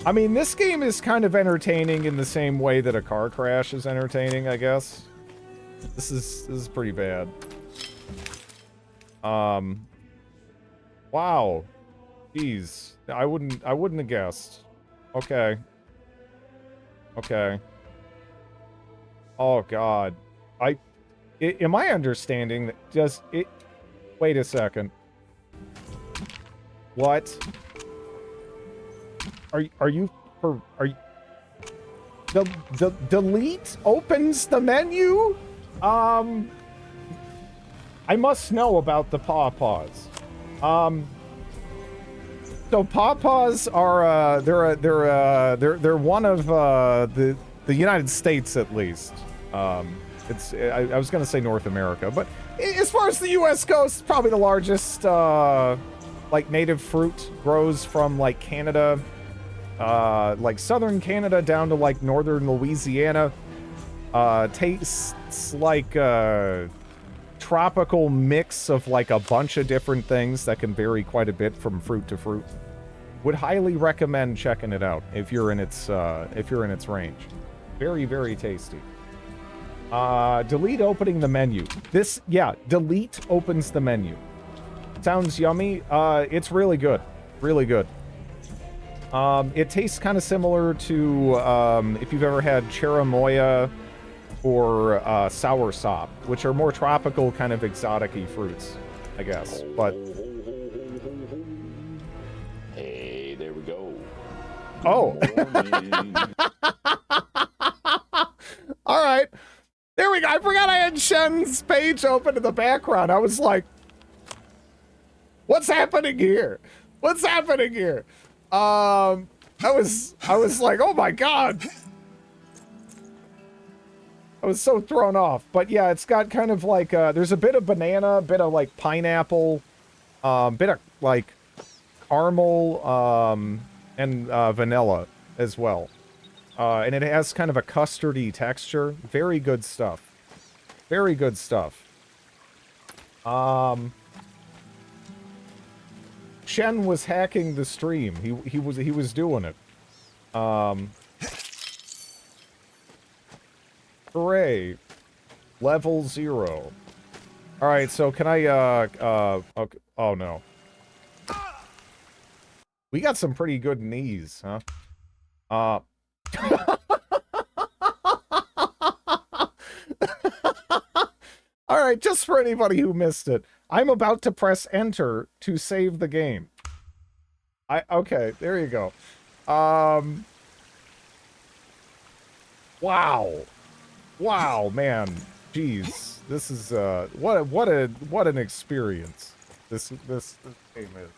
I mean, this game is kind of entertaining in the same way that a car crash is entertaining, I guess. This is pretty bad. Wow. Jeez, I wouldn't have guessed. Okay. Okay. Oh God, am I understanding that? Does it? Wait a second. What? Are you the delete opens the menu? I must know about the pawpaws. So pawpaws are they're one of the United States, at least. I was gonna say North America, but as far as the U.S. goes, it's probably the largest like native fruit. Grows from like Canada, like southern Canada down to like northern Louisiana. Tastes like a tropical mix of like a bunch of different things that can vary quite a bit from fruit to fruit. Would highly recommend checking it out if you're in its range. Very, very tasty. Delete opening the menu. Delete opens the menu. Sounds yummy. It's really good. Really good. It tastes kind of similar to if you've ever had cherimoya or soursop, which are more tropical, kind of exotic-y fruits, I guess. But hey, there we go. Oh. All right. There we go. I forgot I had Shen's page open in the background. I was like, what's happening here? What's happening here? I was like, oh my God. I was so thrown off. But yeah, it's got kind of like, there's a bit of banana, a bit of like pineapple, bit of like caramel, and vanilla as well. And it has kind of a custardy texture. Very good stuff. Very good stuff. Shen was hacking the stream. He was doing it. Hooray. Level 0. Alright, so can I, okay. Oh no. We got some pretty good knees, huh? Alright, just for anybody who missed it. I'm about to press enter to save the game. Okay, there you go. Wow. Wow, man. Jeez. This is what an experience this game is.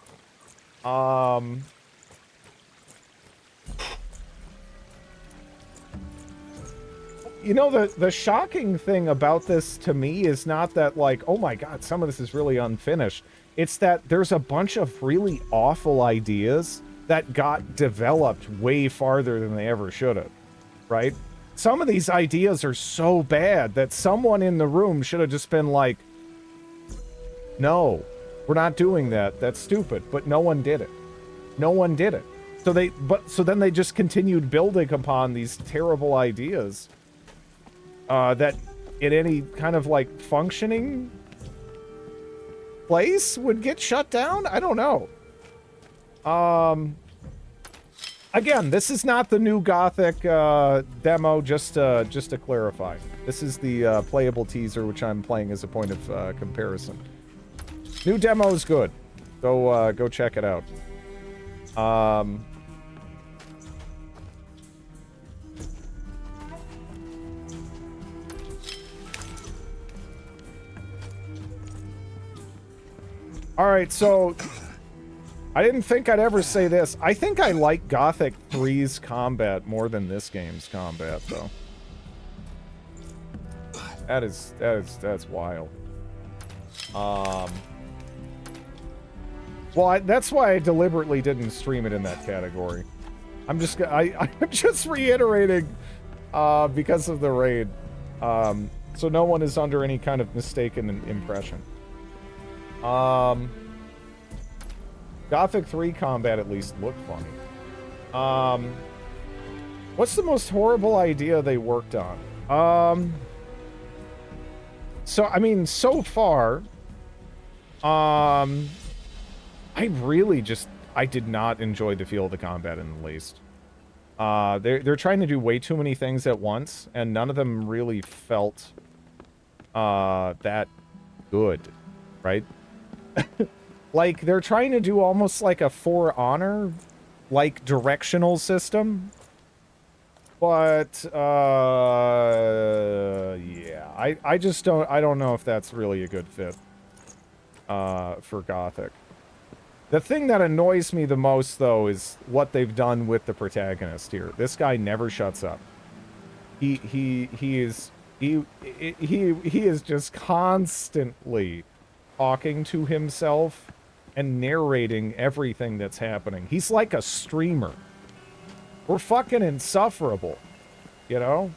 You know, the shocking thing about this to me is not that, like, oh my God, some of this is really unfinished. It's that there's a bunch of really awful ideas that got developed way farther than they ever should have, right? Some of these ideas are so bad that someone in the room should have just been like, no, we're not doing that. That's stupid. But no one did it. No one did it. So then they just continued building upon these terrible ideas. That in any kind of like functioning place would get shut down? I don't know. Again, this is not the new Gothic demo, just to clarify. This is the playable teaser, which I'm playing as a point of comparison. New demo is good. Go check it out. Alright, so I didn't think I'd ever say this. I think I like Gothic 3's combat more than this game's combat, though. That's wild. Well, that's why I deliberately didn't stream it in that category. I'm just reiterating because of the raid, so no one is under any kind of mistaken impression. Gothic 3 combat at least looked funny. What's the most horrible idea they worked on? So, I mean, so far, I really just I did not enjoy the feel of the combat in the least. They're trying to do way too many things at once, and none of them really felt that good, right? Like, they're trying to do almost like a For Honor, like, directional system. But, yeah. I just don't know if that's really a good fit, for Gothic. The thing that annoys me the most, though, is what they've done with the protagonist here. This guy never shuts up. He is just constantly talking to himself and narrating everything that's happening. He's like a streamer. We're fucking insufferable, you know?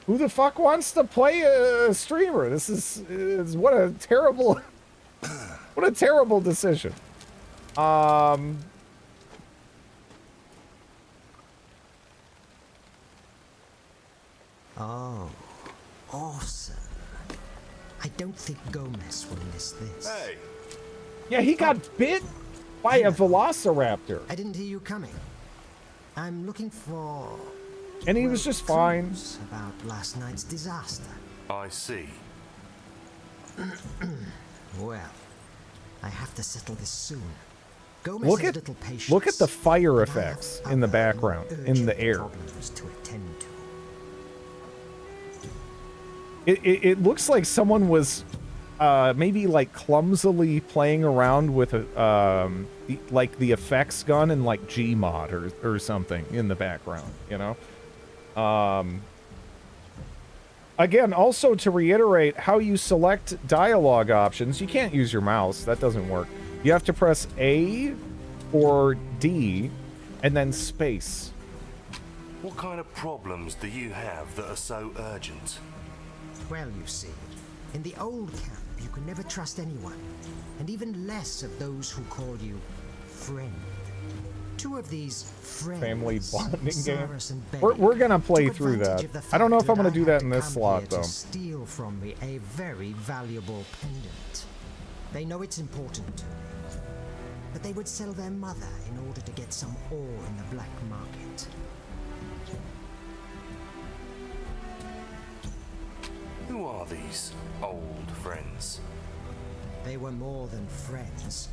Who the fuck wants to play a streamer? This is what a terrible, what a terrible decision. Oh, awesome. I don't think Gomez will miss this. Hey. Yeah, he got bit by a velociraptor. I didn't hear you coming. I'm looking for... And he was just fine. clues about last night's disaster. I see. Well, I have to settle this soon. Gomez has little patience. Look at the fire effects in the background, in the air. To attend to. It looks like someone was maybe like clumsily playing around with a like the effects gun and like Gmod or something in the background, you know. Again, also to reiterate how you select dialogue options, you can't use your mouse. That doesn't work. You have to press A or D and then space. What kind of problems do you have that are so urgent? Well, you see, in the old camp, you could never trust anyone, and even less of those who call you friend. Two of these friends, Family bonding game. Cyrus and Betty, We're gonna play took through that. advantage of the I don't know fact if I'm that gonna do I that had in to this come slot here though. to steal from me a very valuable pendant. They know it's important to me, but they would sell their mother in order to get some ore in the black market. Who are these old friends? They were more than friends.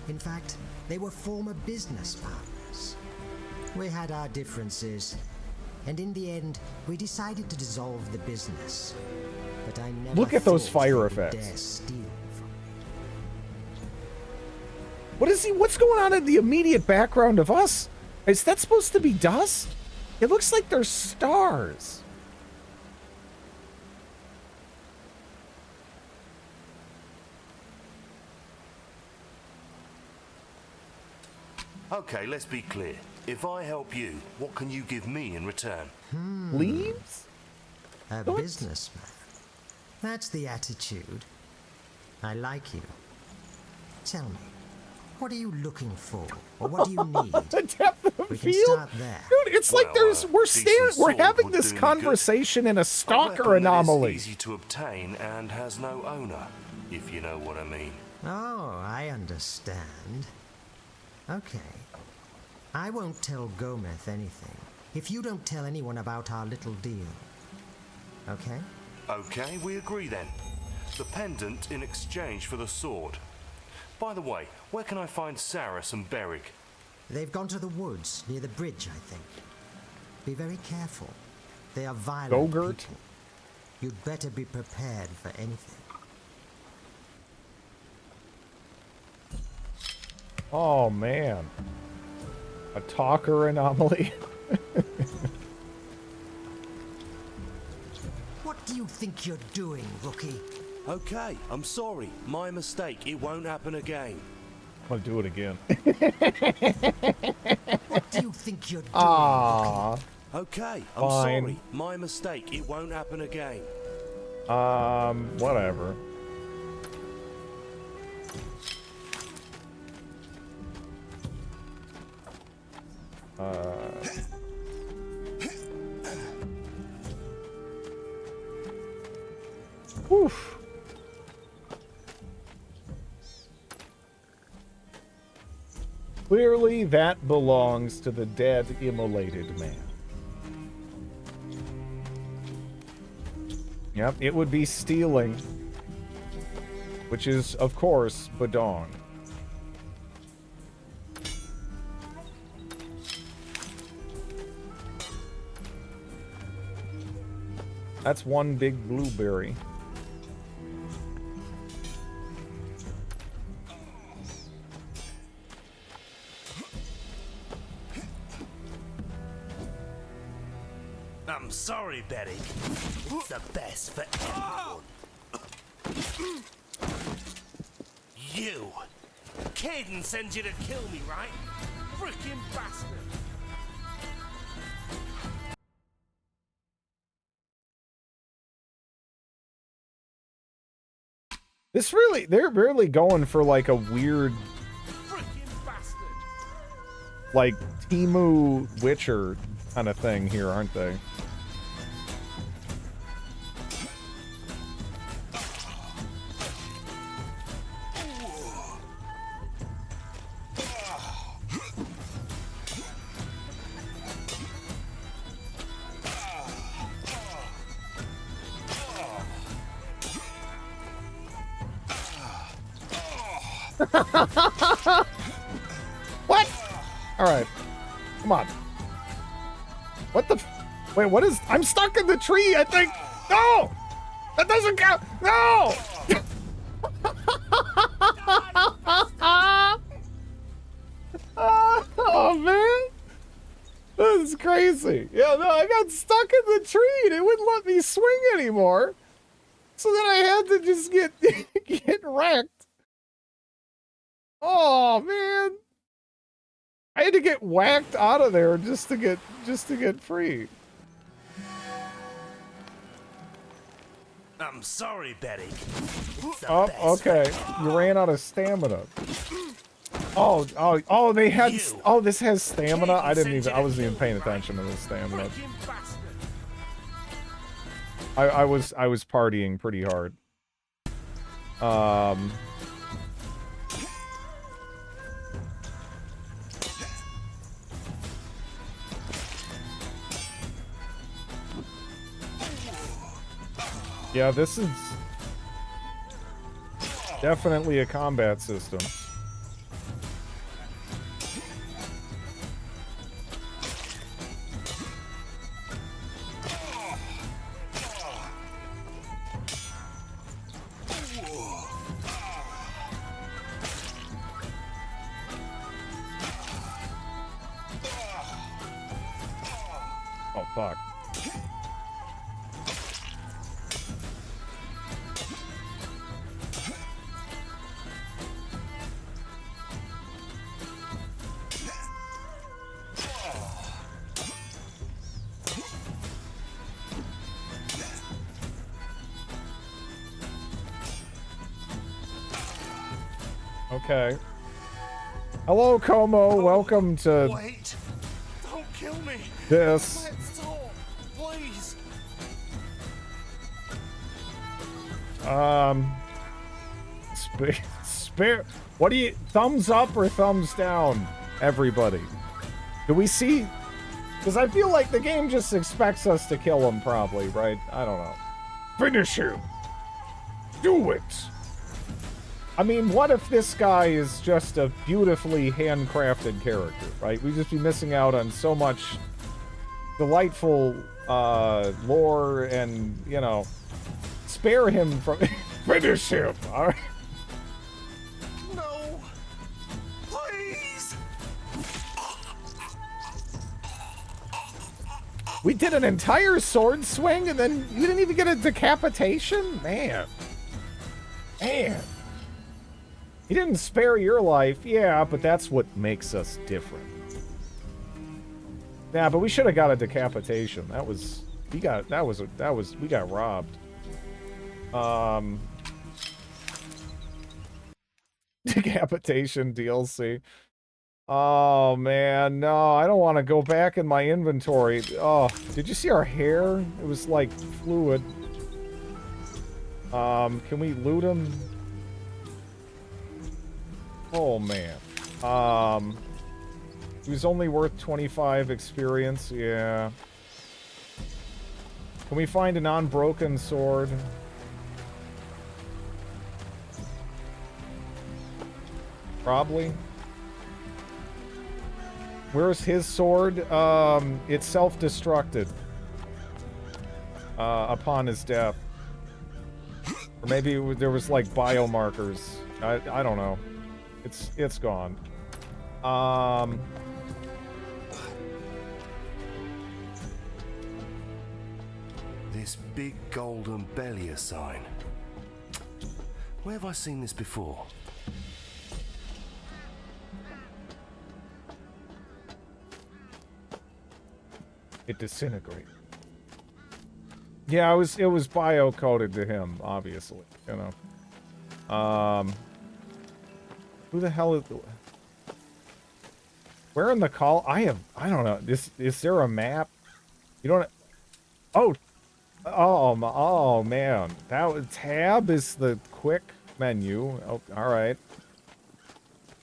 In fact, they were former business partners. We had our differences, and in the end, we decided to dissolve the business. But I never Look at those thought fire they would effects. dare steal from me. What is he? What's going on in the immediate background of us? Is that supposed to be dust? It looks like there's stars. Okay, let's be clear. If I help you, what can you give me in return? Leaves? A businessman. That's the attitude. I like you. Tell me, what are you looking for, or what do you need? The depth of We can field? start there. Dude, it's like we're having this conversation in a A stalker weapon that is anomaly. easy to obtain and has no owner, if you know what I mean. Oh, I understand. Okay. I won't tell Gomez anything if you don't tell anyone about our little deal. Okay? Okay, we agree then. The pendant in exchange for the sword. By the way, where can I find Cyrus and Beric? They've gone to the woods near the bridge, I think. Be very careful. They are violent Gogurt? people. You'd better be prepared for anything. Oh man. A talker anomaly. What do you think you're doing, rookie? Okay, I'm sorry. My mistake. It won't happen again. I'm gonna do it again. What do you think you're doing, Ah. Okay, I'm Fine. sorry. My mistake. It won't happen again. Whatever. Whew. Clearly, that belongs to the dead, immolated man. Yep, it would be stealing. Which is, of course, Badong. That's one big blueberry. I'm sorry, Betty. It's the best for everyone. You! Caden sends you to kill me, right? Frickin' bastard! This really, they're really going for like a weird, like Temu Witcher kind of thing here, aren't they? What? All right. Come on. What the? Wait, what is? I'm stuck in the tree, I think. No! That doesn't count. No! Oh, man. This is crazy. Yeah, no, I got stuck in the tree and it wouldn't let me swing anymore. So then I had to just get wrecked. Oh man, I had to get whacked out of there just to get free. I'm sorry, Betty. Oh, okay. You ran out of stamina. Oh, they had. Oh, this has stamina. I wasn't even paying attention to the stamina. I was partying pretty hard. Yeah, this is definitely a combat system. Oh, fuck. Okay. Hello, Como. Welcome to Wait! Don't kill me! this. Let's talk, please! Spare. What do you? Thumbs up or thumbs down, everybody? Do we see? Because I feel like the game just expects us to kill him, probably, right? I don't know. Finish him. Do it. I mean, what if this guy is just a beautifully handcrafted character, right? We'd just be missing out on so much delightful lore and, you know, spare him from... Finish him, all right? No! Please! We did an entire sword swing and then you didn't even get a decapitation? Man. Man. He didn't spare your life, yeah, but that's what makes us different. Yeah, but we should have got a decapitation. We got robbed. Decapitation DLC. Oh man, no, I don't want to go back in my inventory. Oh, did you see our hair? It was like fluid. Can we loot him? Oh man. He was only worth 25 experience, yeah. Can we find a non-broken sword? Probably. Where's his sword? It self-destructed. Upon his death. Or maybe there was like biomarkers. I don't know. It's gone. This big golden Belia sign. Where have I seen this before? It disintegrated. Yeah, it was bio-coded to him, obviously. You know. Who the hell is... Where in the call? I don't know. Is there a map? You don't... Oh, man. Tab is the quick menu. Oh, alright.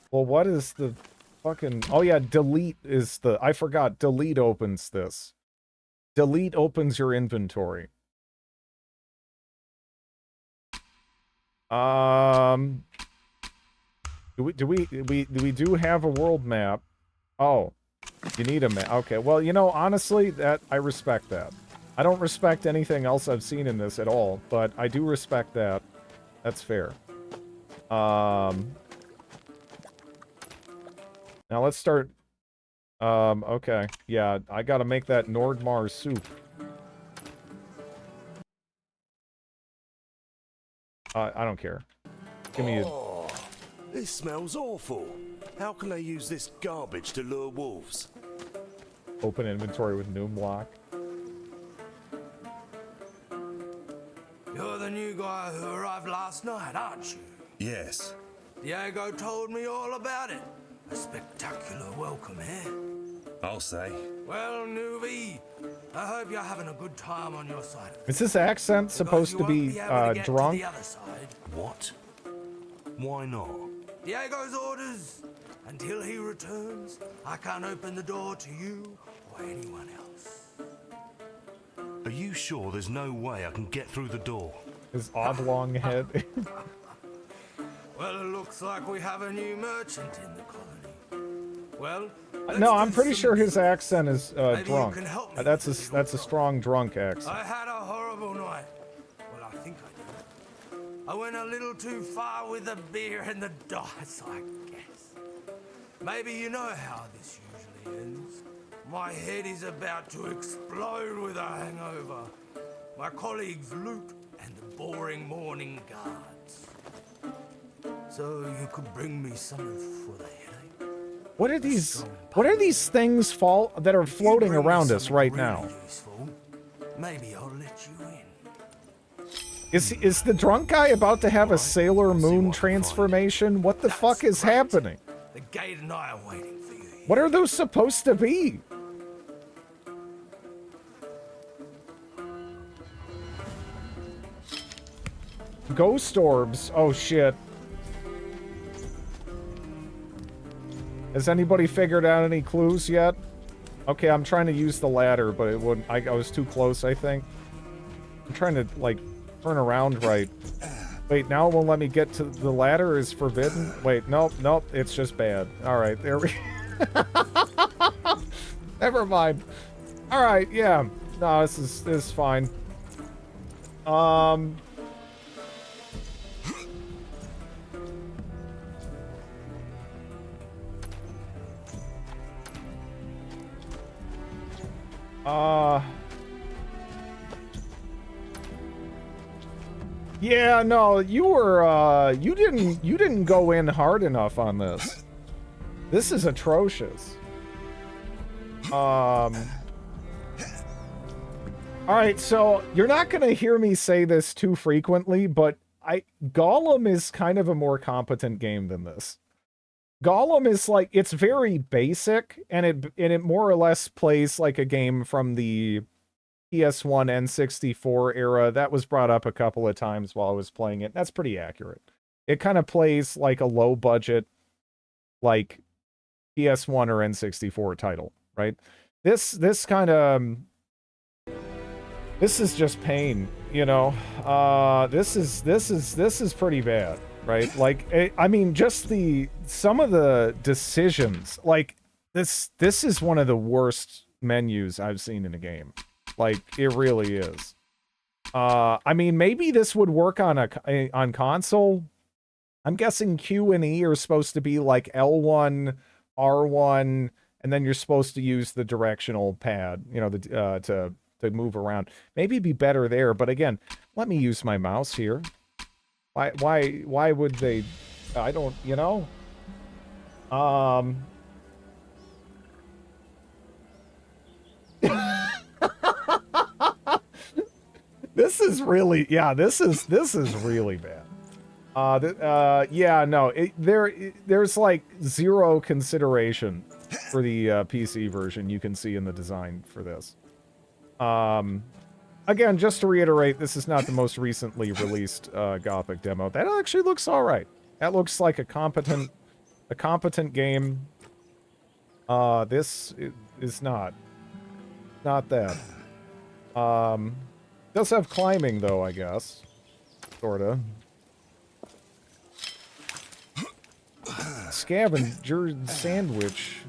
Well, what is the fucking... Oh, yeah, delete is the... I forgot. Delete opens this. Delete opens your inventory. We do have a world map. Oh, you need a map. Okay, well, you know, honestly, I respect that. I don't respect anything else I've seen in this at all, but I do respect that. That's fair. Now let's start. Okay. Yeah, I gotta make that Nordmar soup. I don't care. Give me a... Oh, this smells awful. How can they use this garbage to lure wolves? Open inventory with new block. You're the new guy who arrived last night, aren't you? Yes. Diego told me all about it. A spectacular welcome, eh? I'll say. Well, Nuvi, I hope you're having a good time on your side. Is this accent supposed to be drunk? What? Why not? Diego's orders. Until he returns, I can't open the door to you or anyone else. Are you sure there's no way I can get through the door? His oblong head. Well, it looks like we have a new merchant in the colony. Well, No, I'm pretty sure his accent is Maybe you drunk. can help me That's a strong drunk accent. I had a horrible night. Well, I think I did. I went a little too far with the beer and the dice, I guess. Maybe you know how this usually ends. My head is about to explode with a hangover. My colleagues loot and the boring morning guards. So you could bring me something for the headache? What are these things that are floating around us right now? Maybe I'll let you in. Is the drunk guy about to have a Sailor Moon transformation? What the fuck is happening? The gate and I are waiting for you. What are those supposed to be? Ghost orbs. Oh shit. Has anybody figured out any clues yet? Okay, I'm trying to use the ladder, but it wouldn't. I was too close, I think. I'm trying to, like, turn around right. Wait, now it won't let me get to the ladder is forbidden? Wait, nope, it's just bad. Alright, there we... Never mind. Alright, yeah. No, this is fine. Yeah, no, you didn't go in hard enough on this. This is atrocious. Alright, so you're not gonna hear me say this too frequently, but Gollum is kind of a more competent game than this. Gollum is like, it's very basic, and it more or less plays like a game from the PS1 N64 era. That was brought up a couple of times while I was playing it. That's pretty accurate. It kind of plays like a low budget, like PS1 or N64 title, right? This kind of this is just pain, you know. This is pretty bad, right? Like, I mean, just some of the decisions, like this is one of the worst menus I've seen in a game. Like, it really is. I mean, maybe this would work on console. I'm guessing Q and E are supposed to be like L1, R1, and then you're supposed to use the directional pad, you know, to move around. Maybe it'd be better there, but again, let me use my mouse here. Why would they? I don't, you know. This is really, yeah, this is really bad. Yeah, no, there's like zero consideration for the PC version you can see in the design for this. Again, just to reiterate, this is not the most recently released Gothic demo. That actually looks all right. That looks like a competent game. This is not that. Does have climbing though, I guess. Sorta. Scavenger sandwich.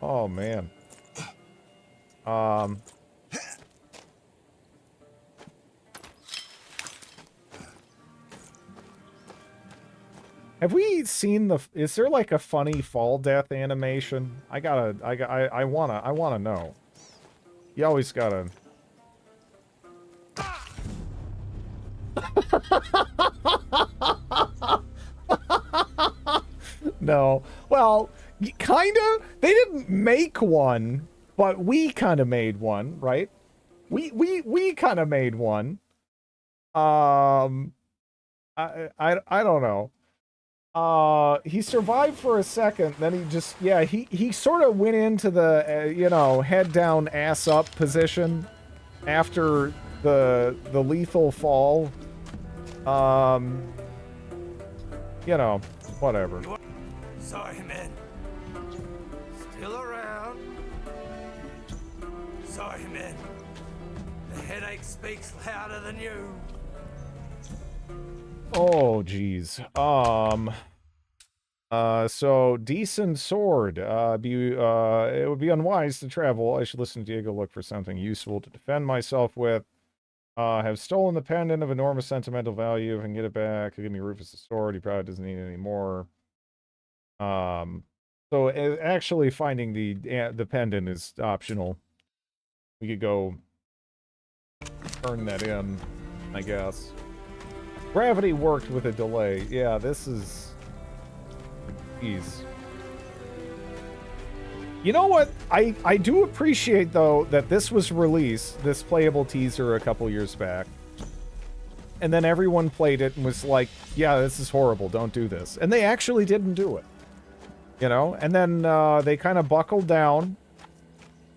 Oh man. Have we seen is there like a funny fall death animation? I wanna know. You always gotta. No. Well, kind of. They didn't make one, but we kind of made one, right? We kind of made one. I don't know. He survived for a second, then he just, yeah, he sort of went into the, you know, head down, ass up position after the lethal fall. You know, whatever. Sorry, man. Still around. Sorry, man. The headache speaks louder than you. Oh, geez. So decent sword. It would be unwise to travel. I should listen to Diego, look for something useful to defend myself with. Have stolen the pendant of enormous sentimental value. If I can get it back, give me Rufus' sword. He probably doesn't need it anymore. So actually finding the pendant is optional. We could go turn that in, I guess. Gravity worked with a delay. Yeah, this is... Jeez. You know what? I do appreciate, though, that this was released, this playable teaser, a couple years back. And then everyone played it and was like, yeah, this is horrible, don't do this. And they actually didn't do it. You know? And then they kind of buckled down.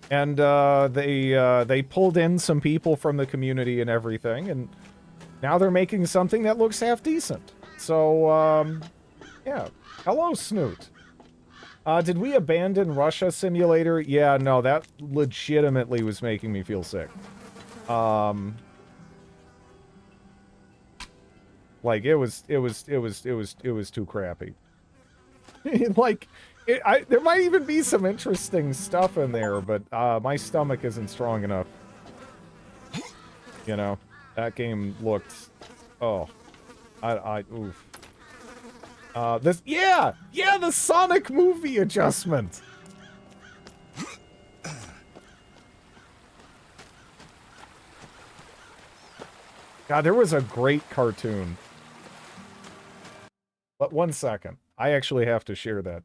And they pulled in some people from the community and everything. And now they're making something that looks half decent. So, yeah. Hello, Snoot. Did we abandon Russia Simulator? Yeah, no, that legitimately was making me feel sick. Like, it was too crappy. Like, there might even be some interesting stuff in there, but my stomach isn't strong enough. You know, that game looked, oh, oof. Yeah, the Sonic movie adjustment. God, there was a great cartoon. But 1 second. I actually have to share that.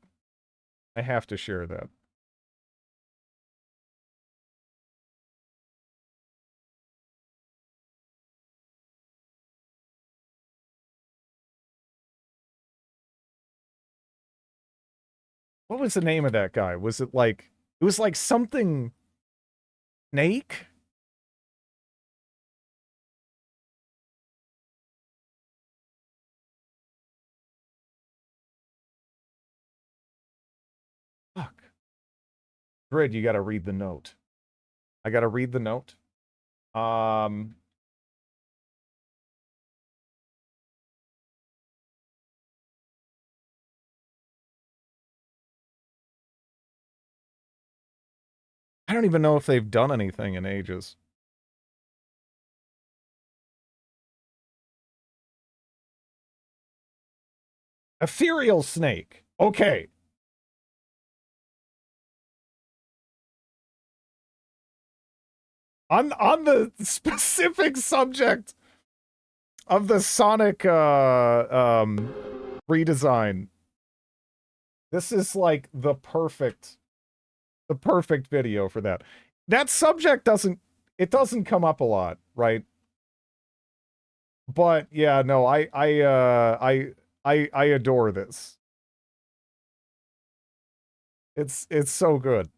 I have to share that. What was the name of that guy? Was it like... It was like something... Snake? Grid, you gotta read the note. I gotta read the note. I don't even know if they've done anything in ages. Ethereal snake. Okay. On the specific subject of the Sonic redesign, this is like the perfect video for that. That subject doesn't come up a lot, right? But yeah, no, I adore this. It's so good.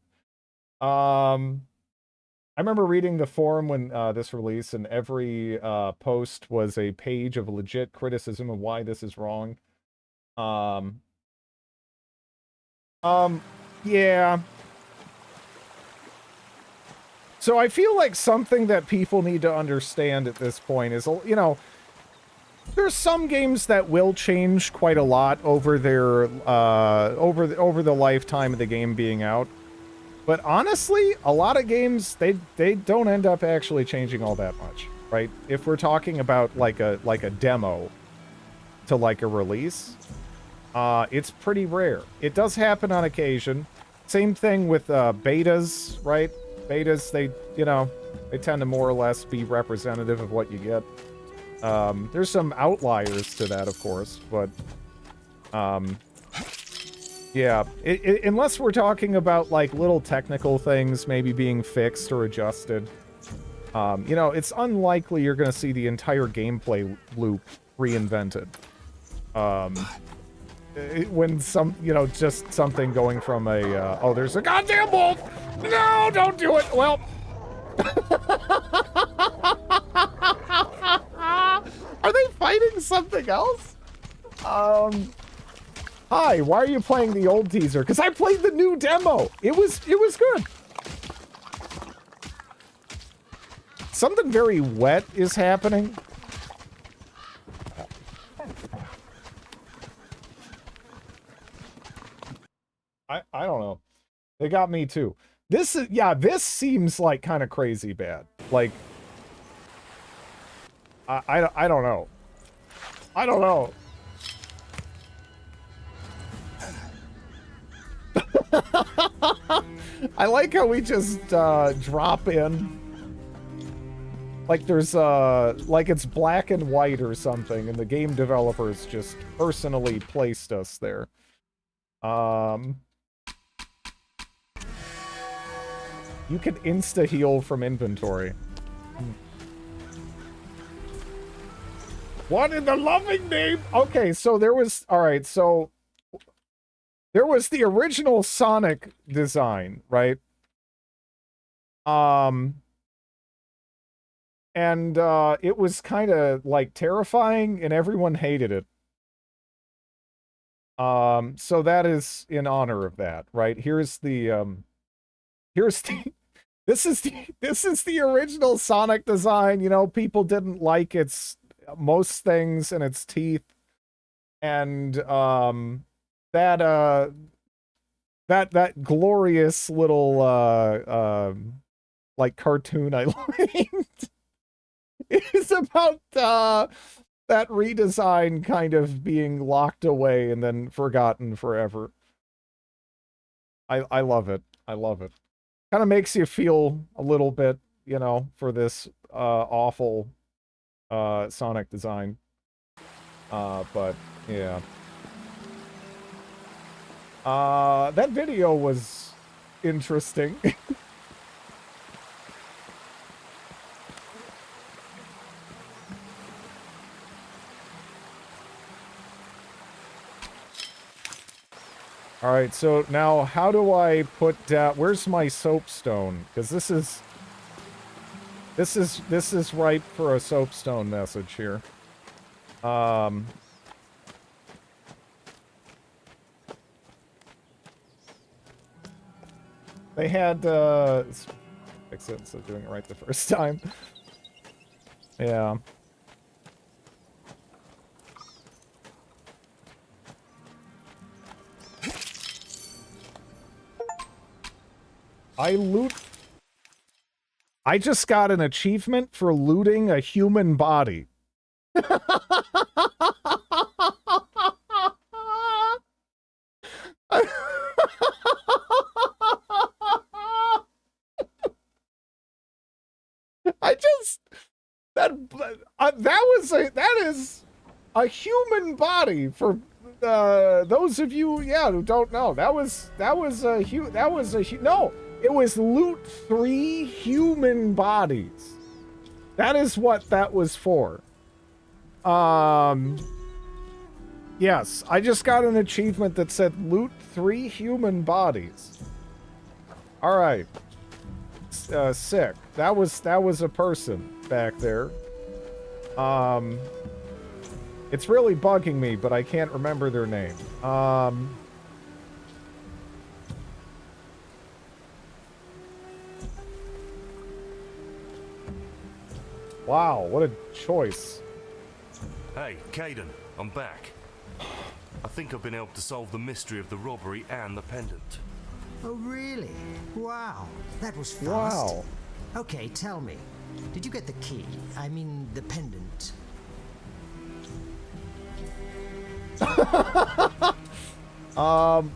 I remember reading the forum when this released, and every post was a page of legit criticism of why this is wrong. Yeah. So I feel like something that people need to understand at this point is, you know, there's some games that will change quite a lot over their over the lifetime of the game being out. But honestly, a lot of games they don't end up actually changing all that much, right? If we're talking about like a demo to like a release, it's pretty rare. It does happen on occasion. Same thing with betas, right? Betas, they tend to more or less be representative of what you get. There's some outliers to that, of course, but yeah, unless we're talking about like little technical things maybe being fixed or adjusted, you know, it's unlikely you're going to see the entire gameplay loop reinvented. When just something going from a, oh, there's a goddamn wolf! No, don't do it! Well... Are they fighting something else? Hi, why are you playing the old teaser? Because I played the new demo. It was good. Something very wet is happening. I don't know. They got me too. This seems like kind of crazy bad. Like, I don't know. I don't know. I like how we just drop in. Like there's like it's black and white or something, and the game developers just personally placed us there. You can insta-heal from inventory. What in the loving name? Okay, so there was... Alright, so... There was the original Sonic design, right? And it was kind of, like, terrifying, and everyone hated it. So that is in honor of that, right? Here's the, this is the original Sonic design. You know, people didn't like its most things and its teeth, and that glorious little like cartoon I liked is about that redesign kind of being locked away and then forgotten forever. I love it. I love it. Kind of makes you feel a little bit, you know, for this awful Sonic design. But yeah. That video was interesting. All right, so now how do I put down... Where's my soapstone? Because this is ripe for a soapstone message here. They had, fix it instead of doing it right the first time. Yeah. I just got an achievement for looting a human body. That is a human body for those of you who don't know. No, it was loot 3 human bodies. That is what that was for. Yes, I just got an achievement that said loot 3 human bodies. All right. Sick. That was a person back there. It's really bugging me, but I can't remember their name. Wow, what a choice. Hey, Caden, I'm back. I think I've been able to solve the mystery of the robbery and the pendant. Oh, really? Wow, that was fast. Wow. Okay, tell me, did you get the key? I mean, the pendant.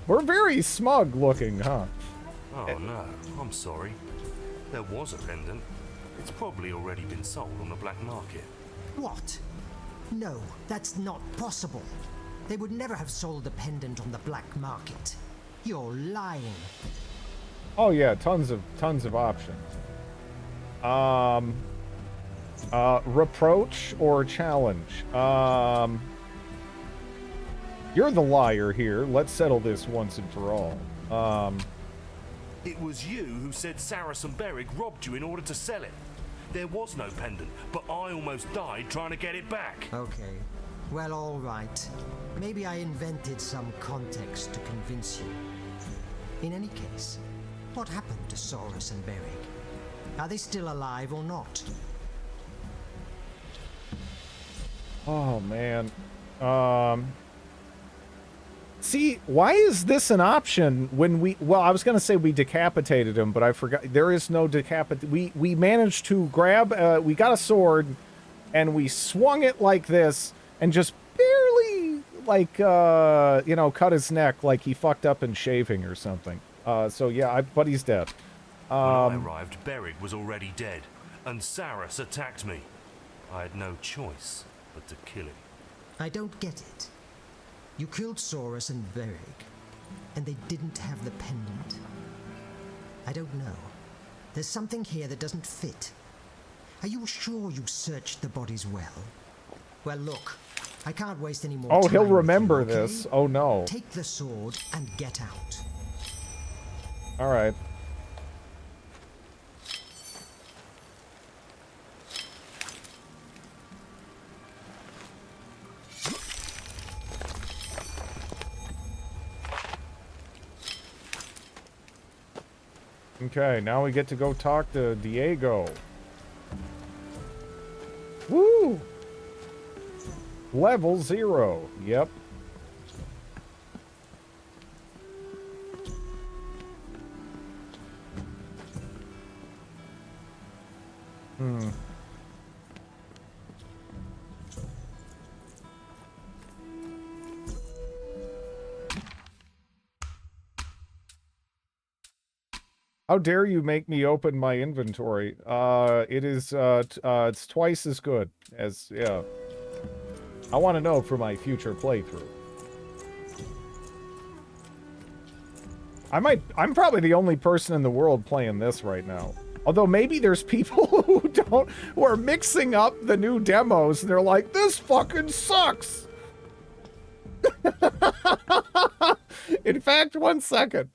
We're very smug looking, huh? Oh no, I'm sorry. There was a pendant. It's probably already been sold on the black market. What? No, that's not possible. They would never have sold the pendant on the black market. You're lying. Oh yeah, tons of options. Reproach or challenge? You're the liar here. Let's settle this once and for all. It was you who said Saracen Berrig robbed you in order to sell it. There was no pendant, but I almost died trying to get it back. Okay. Well, all right. Maybe I invented some context to convince you. In any case, what happened to Saurus and Berrig? Are they still alive or not? Oh, man. See, why is this an option when well, I was going to say we decapitated him, but I forgot. There is no we managed to grab, we got a sword, and we swung it like this, and just barely, like, cut his neck like he fucked up in shaving or something. So yeah, but he's dead. When I arrived, Berrig was already dead, and Sarus attacked me. I had no choice but to kill him. I don't get it. You killed Saurus and Berrig, and they didn't have the pendant. I don't know. There's something here that doesn't fit. Are you sure you searched the bodies well? Well, look, I can't waste any more time. Oh, he'll remember with you, okay? this. Oh, no. Take the sword and get out. All right. Okay, now we get to go talk to Diego. Woo! Level 0. Yep. How dare you make me open my inventory? It is, it's twice as good as, yeah. I want to know for my future playthrough. I'm probably the only person in the world playing this right now. Although maybe there's people who are mixing up the new demos and they're like, this fucking sucks! In fact, 1 second.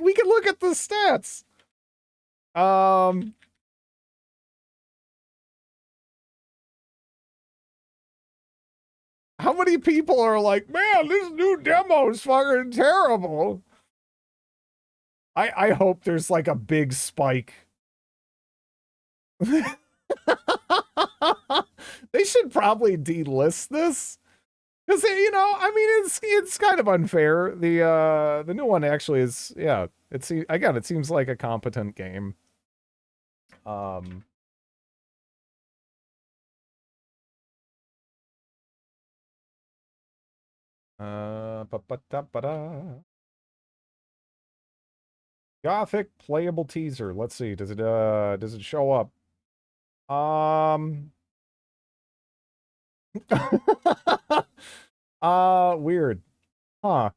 We can look at the stats. How many people are like, man, this new demo is fucking terrible? I hope there's like a big spike. They should probably delist this. Because, you know, I mean, it's kind of unfair. The new one actually is, yeah, it seems like a competent game. Gothic playable teaser. Let's see. Does it show up? Weird. Huh.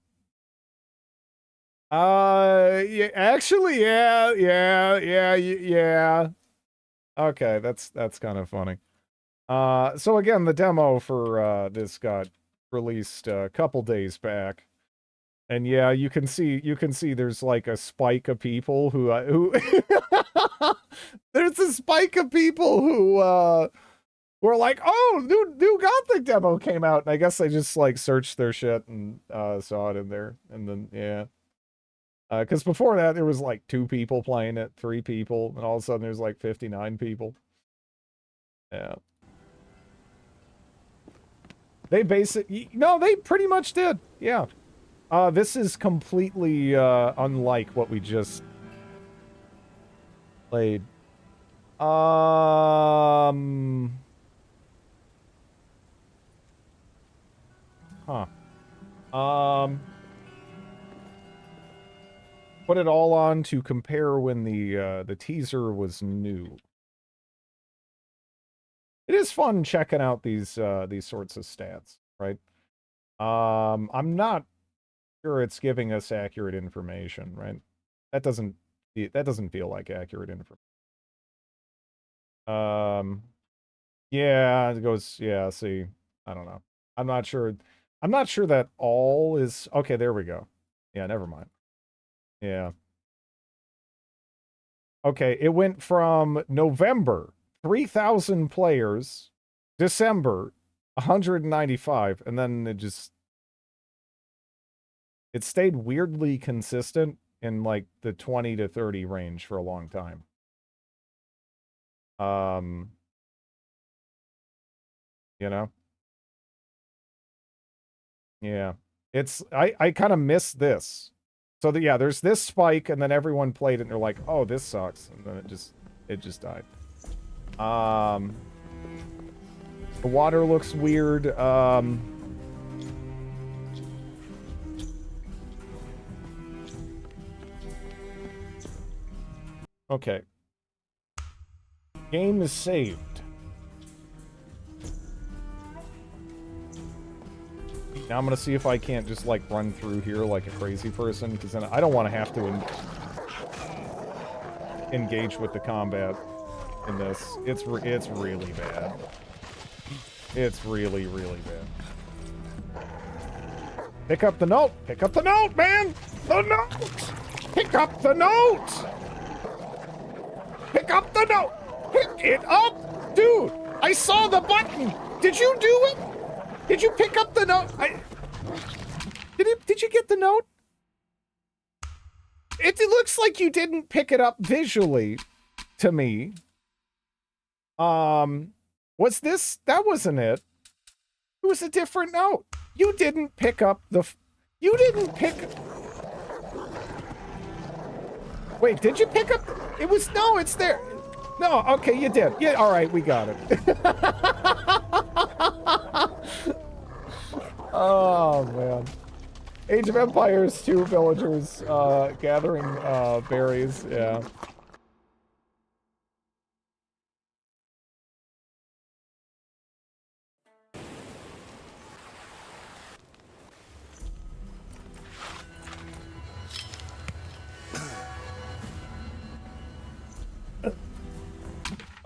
Yeah, actually, yeah. Okay, that's kind of funny. So again, the demo for this got released a couple days back. And yeah, you can see there's like a spike of people who there's a spike of people who were like, "Oh, new Gothic demo came out." And I guess I just like searched their shit and saw it in there. And then yeah. Cuz before that there was like 2 people playing it, 3 people, and all of a sudden there's like 59 people. Yeah. They they pretty much did. Yeah. This is completely unlike what we just played. Huh. Put it all on to compare when the teaser was new. It is fun checking out these sorts of stats, right? I'm not sure it's giving us accurate information, right? That doesn't feel like accurate information. Yeah, it goes, yeah, see, I don't know. I'm not sure that all is okay, there we go. Yeah, never mind. Yeah. Okay, it went from November 3,000 players, December 195, and then it stayed weirdly consistent in like the 20 to 30 range for a long time. You know? Yeah. I kind of miss this. So yeah, there's this spike and then everyone played it and they're like, "Oh, this sucks." And then it just died. The water looks weird. Okay. Game is saved. Now I'm gonna see if I can't just like run through here like a crazy person, because then I don't want to have to engage with the combat in this. It's really bad. It's really, really bad. Pick up the note! Pick up the note, man! The note! Pick up the note! Pick up the note! Pick it up! Dude, I saw the button! Did you do it? Did you pick up the note? Did you get the note? It looks like you didn't pick it up visually to me. Was this? That wasn't it. It was a different note. You didn't pick up the... You didn't pick... Wait, did you pick up... It was... No, it's there. No, okay, you did. Yeah, all right, we got it. Oh, man. Age of Empires 2 villagers gathering berries, yeah.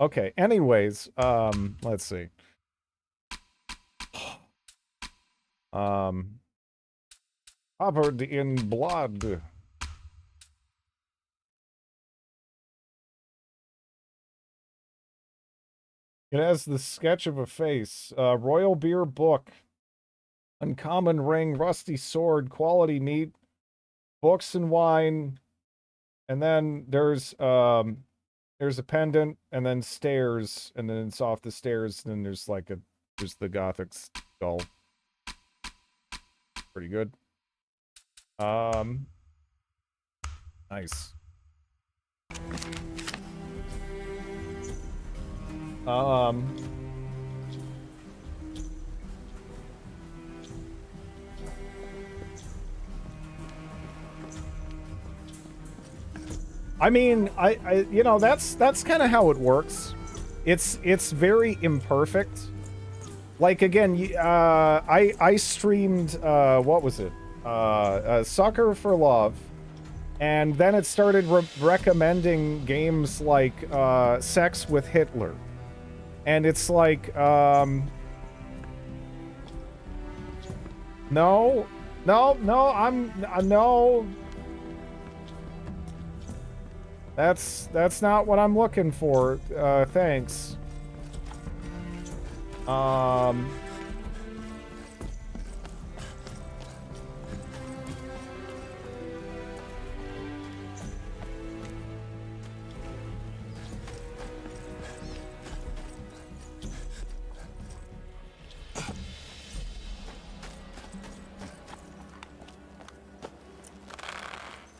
Okay, anyways, let's see. Covered in blood. It has the sketch of a face. Royal beer book. Uncommon ring, rusty sword, quality meat, books and wine, And then there's a pendant, and then stairs, and then it's off the stairs, and then there's like there's the Gothic skull. Pretty good. Nice. I mean, I you know, that's kind of how it works. It's very imperfect. Like again, I streamed what was it? Sucker for Love, and then it started recommending games like Sex with Hitler, and it's like no, that's not what I'm looking for. Thanks.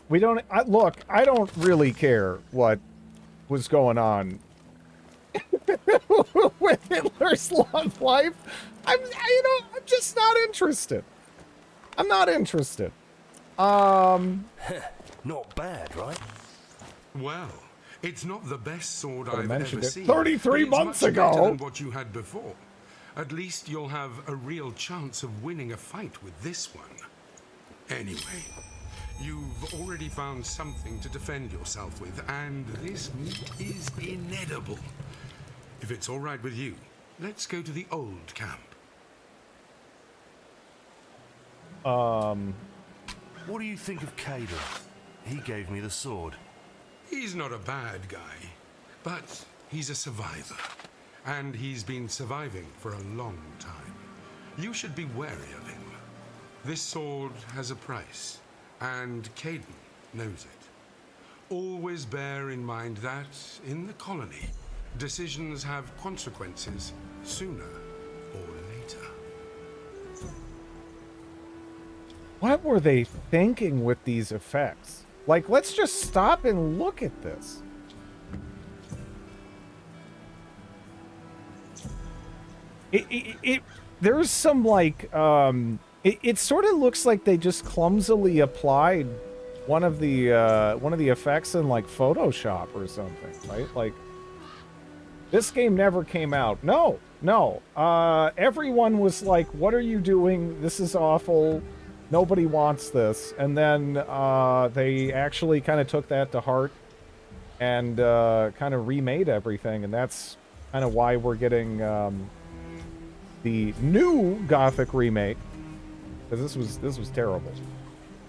We don't look, I don't really care what was going on with Hitler's love life. I'm just not interested. I'm not interested. Not bad, right? Well, it's not the best sword I've ever seen. 33 months much ago. better than what you had before. At least you'll have a real chance of winning a fight with this one. Anyway, you've already found something to defend yourself with, and this meat is inedible. If it's all right with you, let's go to the old camp. What do you think of Caden? He gave me the sword. He's not a bad guy, but he's a survivor, and he's been surviving for a long time. You should be wary of him. This sword has a price, and Caden knows it. Always bear in mind that, in the colony, decisions have consequences sooner or later. What were they thinking with these effects? Like, let's just stop and look at this. There's some like, it sort of looks like they just clumsily applied one of the effects in like Photoshop or something, right? Like, this game never came out. No. Everyone was like, what are you doing? This is awful. Nobody wants this. And then they actually kind of took that to heart and kind of remade everything. And that's kind of why we're getting the new Gothic remake. Because this was terrible.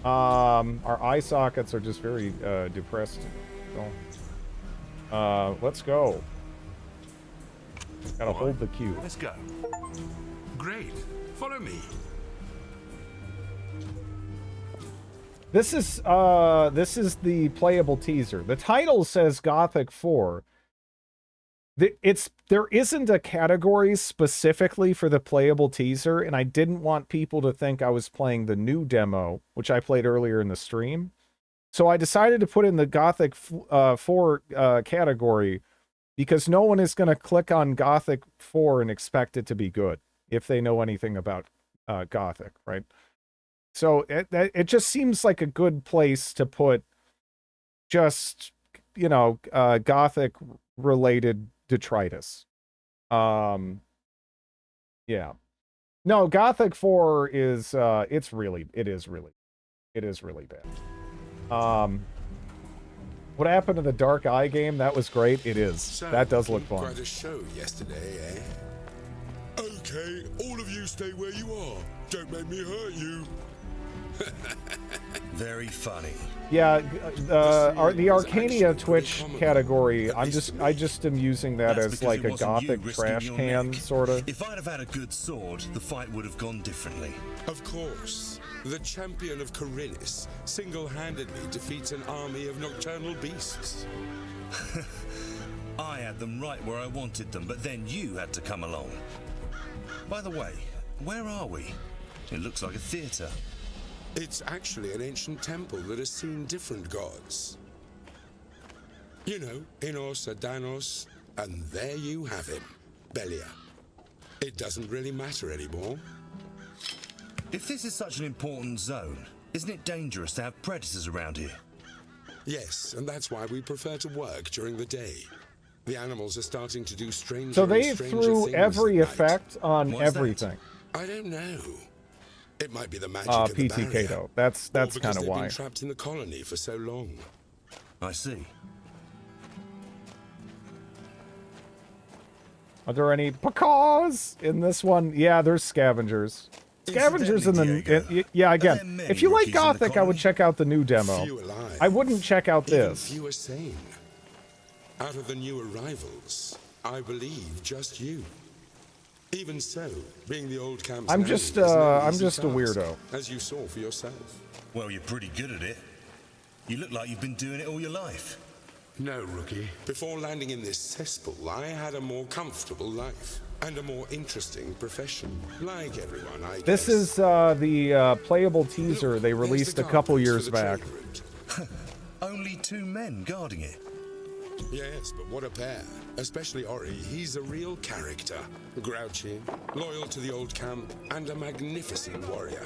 Our eye sockets are just very depressed. So, let's go. Gotta hold the cue. Let's go. Great. Follow me. This is the playable teaser. The title says Gothic 4. There isn't a category specifically for the playable teaser, and I didn't want people to think I was playing the new demo, which I played earlier in the stream. So I decided to put in the Gothic 4 category, because no one is going to click on Gothic 4 and expect it to be good if they know anything about Gothic, right? So it just seems like a good place to put just, you know, Gothic related detritus. Yeah. No, Gothic 4 is it is really bad. What happened to the Dark Eye game? That was great. It is. So, that does look fun. Quite a show yesterday, eh? Okay, all of you stay where you are. Don't make me hurt you. Very funny. Yeah, the Arcania Twitch category, I just am using that That's as because like it a wasn't you gothic risking trash your can, neck. sorta. If I'd have had a good sword, the fight would have gone differently. Of course. The champion of Corinus single-handedly defeats an army of nocturnal beasts. I had them right where I wanted them, but then you had to come along. By the way, where are we? It looks like a theater. It's actually an ancient temple that has seen different gods. You know, Enos, Adanos, and there you have him, Belia. It doesn't really matter anymore. If this is such an important zone, isn't it dangerous to have predators around here? Yes, and that's why we prefer to work during the day. The animals are starting to do stranger So and they stranger threw things every at night. effect on What's that? everything. I don't know. It might be the magic of the PT barrier. Kato. That's Or kind because of they've why. been trapped in the colony for so long. I see. Are there any pacaws in this one? Yeah, there's scavengers. Scavengers in the... yeah, again, if you like Gothic, I would check out the new demo. Few alive. I wouldn't check out Even this. fewer sane. Out of the new arrivals, I believe just you. Even so, being the old camp's I'm nanny just, is no I'm easy just a task, weirdo. as you saw for yourself. Well, you're pretty good at it. You look like you've been doing it all your life. No, rookie. Before landing in this cesspool, I had a more comfortable life and a more interesting profession. Like everyone, I This guess. is the playable teaser they released a couple years back. Only 2 men guarding it. Yes, but what a pair. Especially Ori. He's a real character. Grouchy, loyal to the old camp, and a magnificent warrior.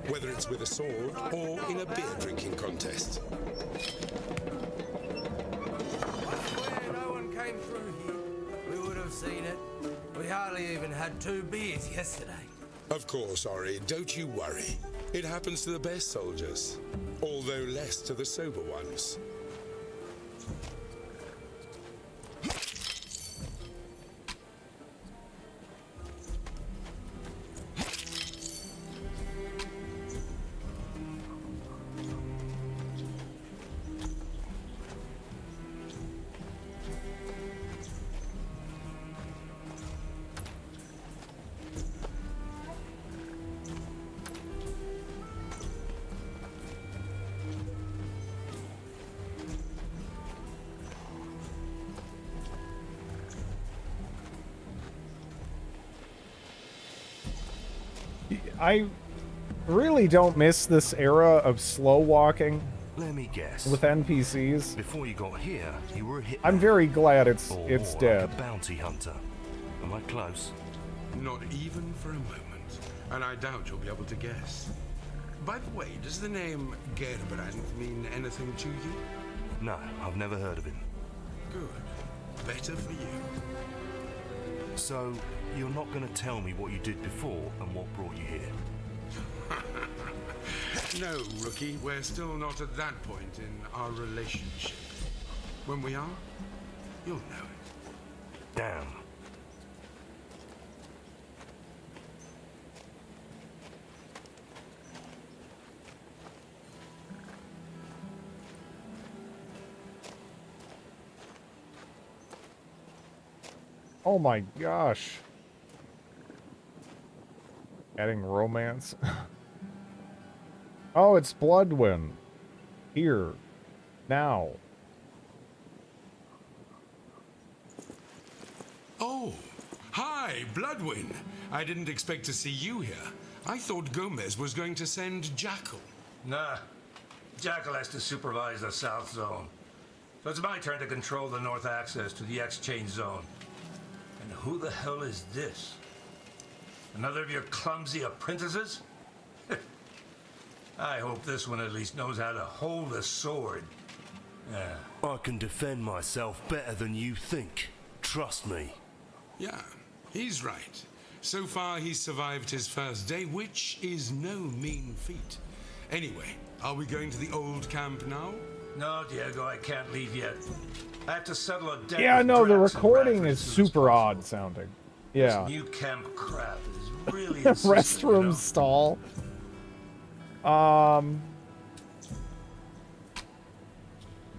Whether it's with a sword or in a beer drinking contest. No one came through here. We would have seen it. We hardly even had 2 beers yesterday. Of course, Ori, don't you worry. It happens to the best soldiers, although less to the sober ones. I really don't miss this era of slow walking Let me guess. with NPCs. Before you got here, you were a hitman. I'm very glad it's Or it's more dead. Like a bounty hunter. Am I close? Not even for a moment. And I doubt you'll be able to guess. By the way, does the name Gerbrand mean anything to you? No, I've never heard of him. Good. Better for you. So, you're not going to tell me what you did before and what brought you here? No, rookie, we're still not at that point in our relationship. When we are, you'll know it. Damn. Oh my gosh. Adding romance. Oh, it's Bloodwind. Here. Now. Oh, hi, Bloodwind. I didn't expect to see you here. I thought Gomez was going to send Jackal. Nah. Jackal has to supervise the South Zone. So it's my turn to control the North access to the Exchange Zone. And who the hell is this? Another of your clumsy apprentices? I hope this one at least knows how to hold a sword. Yeah. I can defend myself better than you think. Trust me. Yeah, he's right. So far, he's survived his first day, which is no mean feat. Anyway, are we going to the old camp now? No, Diego, I can't leave yet. I have to settle a debt. Yeah, with no, the Drax and recording Bradford is as soon as super odd sounding. Yeah. This new camp crap is really Restroom stall.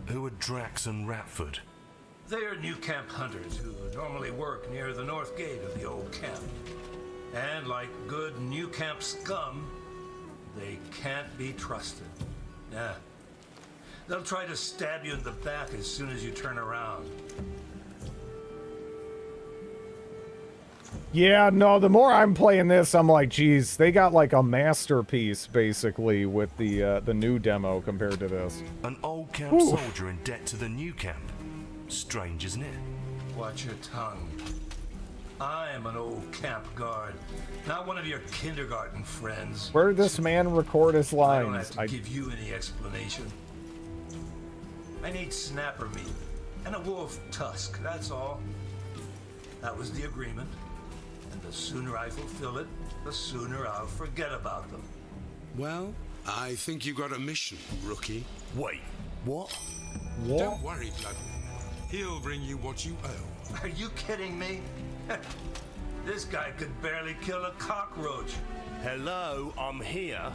Who are Drax and Ratford? They are new camp hunters who normally work near the north gate of the old camp. And like good new camp scum, they can't be trusted. Yeah. They'll try to stab you in the back as soon as you turn around. Yeah, no, the more I'm playing this, I'm like, geez, they got like a masterpiece, basically, with the new demo compared to this. An old camp soldier in debt to the new camp. Strange, isn't it? Watch your tongue. I am an old camp guard, not one of your kindergarten friends. Where did this man record his I don't lines? have to give you any explanation. I need snapper meat and a wolf tusk, that's all. That was the agreement. And the sooner I fulfill it, the sooner I'll forget about them. Well, I think you got a mission, rookie. Wait, what? Don't worry, Blood. He'll bring you what you owe. Are you kidding me? This guy could barely kill a cockroach. Hello, I'm here.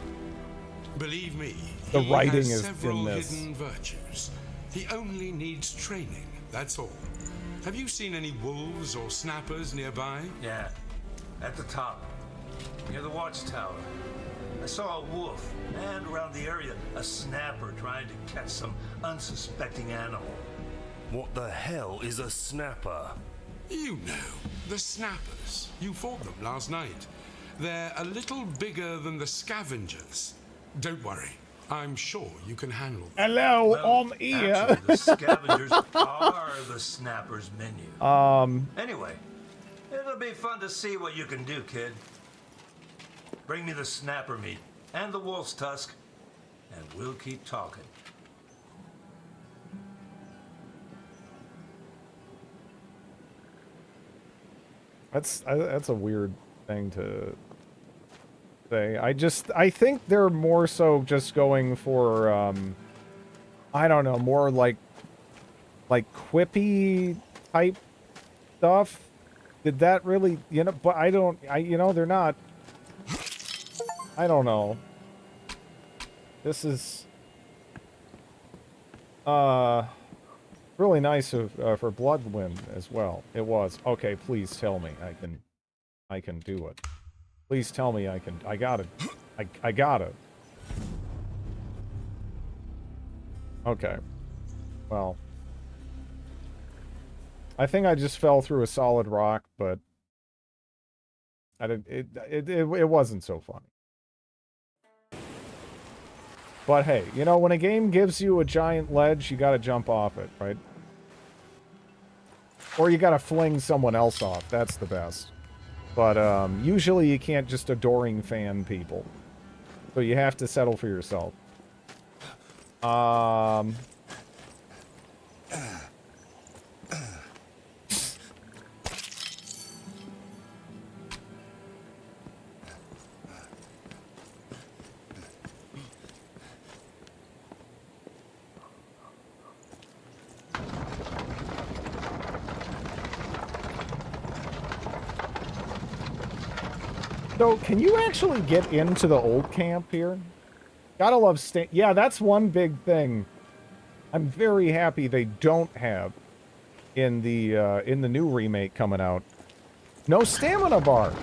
Believe me, The he writing has is several in this. hidden virtues. He only needs training, that's all. Have you seen any wolves or snappers nearby? Yeah, at the top, near the watchtower. I saw a wolf, and around the area, a snapper trying to catch some unsuspecting animal. What the hell is a snapper? You know, the snappers. You fought them last night. They're a little bigger than the scavengers. Don't worry, I'm sure you can handle them. Hello, Well, I'm here. actually, the scavengers are the snappers' menu. Anyway, it'll be fun to see what you can do, kid. Bring me the snapper meat and the wolf's tusk, and we'll keep talking. That's a weird thing to say. I think they're more so just going for I don't know, more like quippy type stuff. Did that really, but they're not. I don't know. This is really nice for Bloodwind as well. It was. Okay, please tell me I can do it. Please tell me I can. I got it. I got it. Okay. Well, I think I just fell through a solid rock, but it wasn't so funny. But hey, when a game gives you a giant ledge, you gotta jump off it, right? Or you gotta fling someone else off. That's the best. But usually you can't just adoring fan people. So you have to settle for yourself. So, can you actually get into the old camp here? Gotta love yeah, that's one big thing I'm very happy they don't have in the new remake coming out. No stamina bars.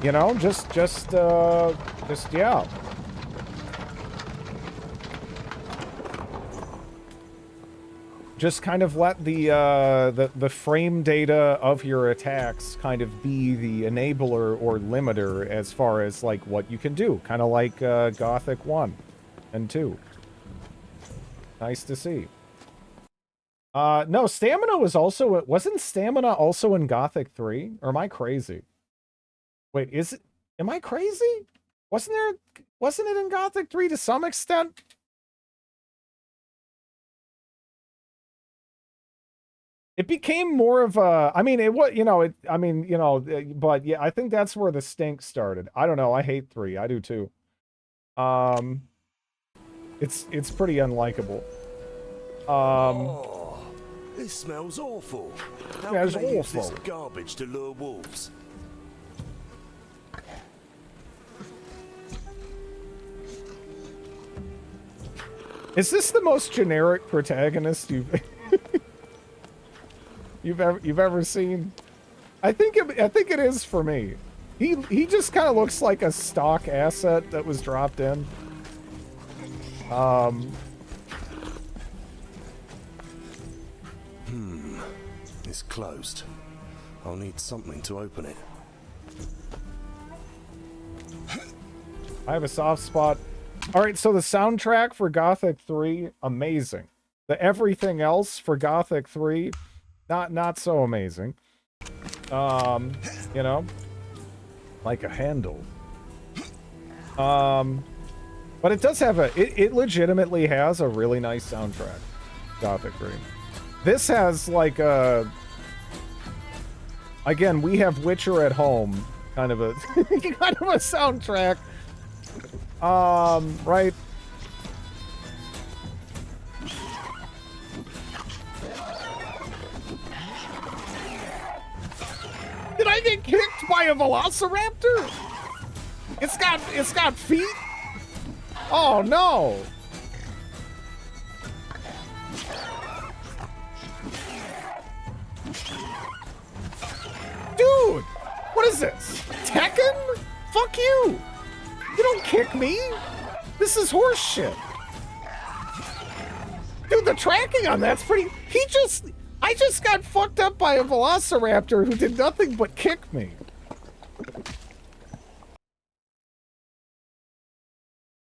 Just yeah. Just kind of let the frame data of your attacks kind of be the enabler or limiter as far as like what you can do, kind of like Gothic 1 and 2. Nice to see. No, stamina wasn't stamina also in Gothic 3? Or am I crazy? Wait, am I crazy? Wasn't it in Gothic 3 to some extent? It became more of a, but yeah, I think that's where the stink started. I don't know. I hate 3. I do too. It's pretty unlikable. This smells awful. How Smells can they use awful. this garbage to lure wolves? Is this the most generic protagonist you've you've ever seen? I think it is for me. He just kind of looks like a stock asset that was dropped in. It's closed. I'll need something to open it. I have a soft spot. All right, so the soundtrack for Gothic 3, amazing. The everything else for Gothic 3, not so amazing. You know, like a handle. But it does have it legitimately has a really nice soundtrack. Gothic 3. This has like a, again, we have Witcher at Home, kind of a soundtrack. Right. Did I get kicked by a velociraptor? It's got feet? Oh no. Dude, what is this? Tekken? Fuck you. You don't kick me. This is horse shit. Dude, the tracking on that's pretty... I just got fucked up by a velociraptor who did nothing but kick me.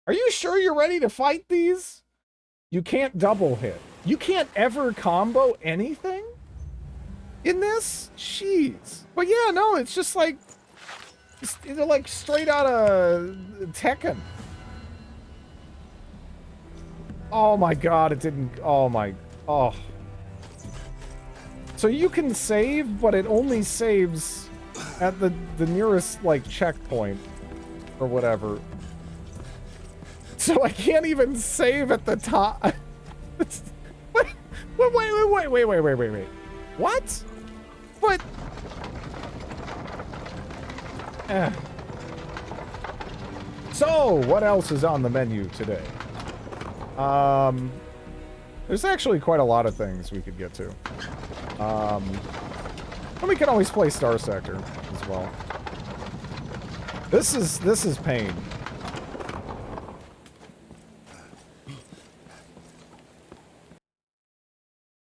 Are you sure you're ready to fight these? You can't double hit. You can't ever combo anything in this? Jeez. But yeah, no, it's just like... They're like straight out of Tekken. Oh my god, it didn't... Oh my... Oh. So you can save, but it only saves at the nearest, like, checkpoint. Or whatever. So I can't even save at the top. Wait. What? But... So, what else is on the menu today? There's actually quite a lot of things we could get to. And we can always play Star Sector as well. This is pain.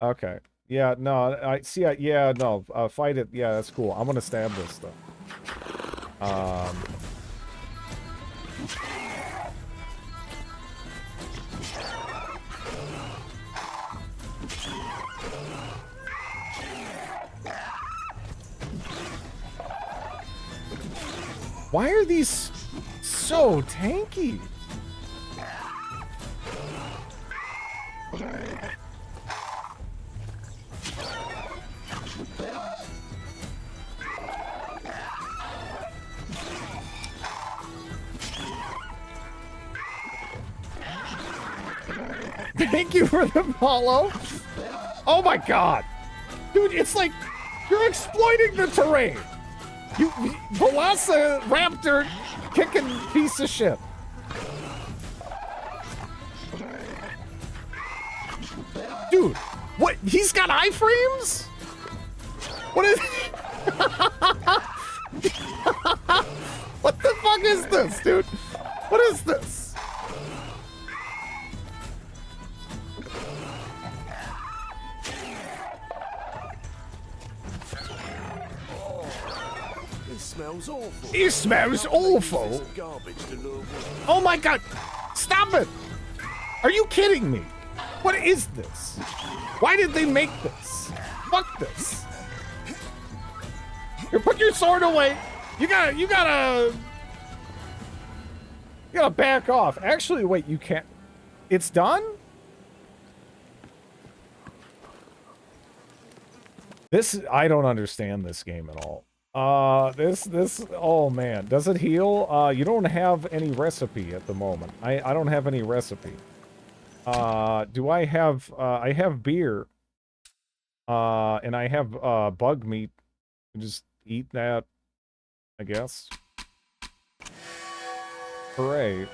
Okay. Yeah, no, I see. Yeah, no, fight it. Yeah, that's cool. I'm gonna stab this though. Why are these so tanky? Thank you for the follow. Oh my god. Dude, it's like you're exploiting the terrain. You velociraptor kicking piece of shit. Dude, what? He's got iframes? What is... What the fuck is this, dude? What is this? Smells awful. It smells awful. Oh my god! Stop it! Are you kidding me? What is this? Why did they make this? Fuck this. Here, put your sword away. You gotta back off. Actually, wait, you can't. It's done? I don't understand this game at all. Oh man, does it heal? You don't have any recipe at the moment. I don't have any recipe. Do I have beer. And I have, bug meat. Just eat that, I guess. Hooray.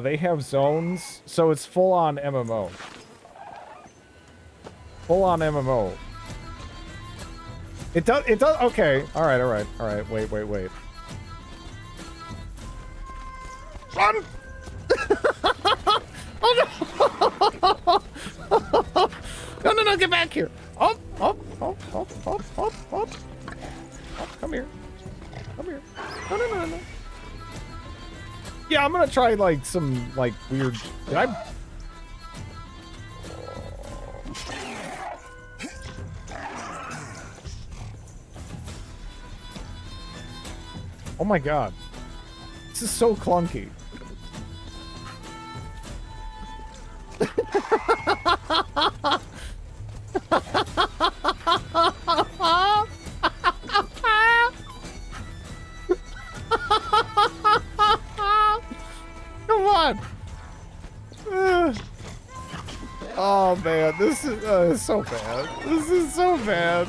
They have zones, so it's full-on MMO. Full-on MMO. It does, okay. Alright, wait. Run! Oh no! No, get back here! Up! Come here. No. Yeah, I'm gonna try, like, some, like, weird... Did I... Oh my god. This is so clunky. Come on. Oh man, this is so bad. This is so bad.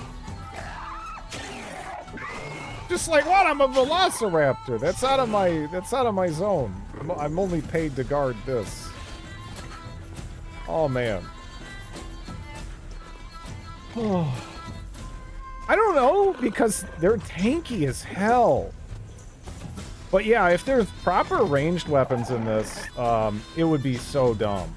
Just like what? I'm a velociraptor. That's out of my zone. I'm only paid to guard this. Oh man. Oh. I don't know, because they're tanky as hell. But yeah, if there's proper ranged weapons in this, it would be so dumb.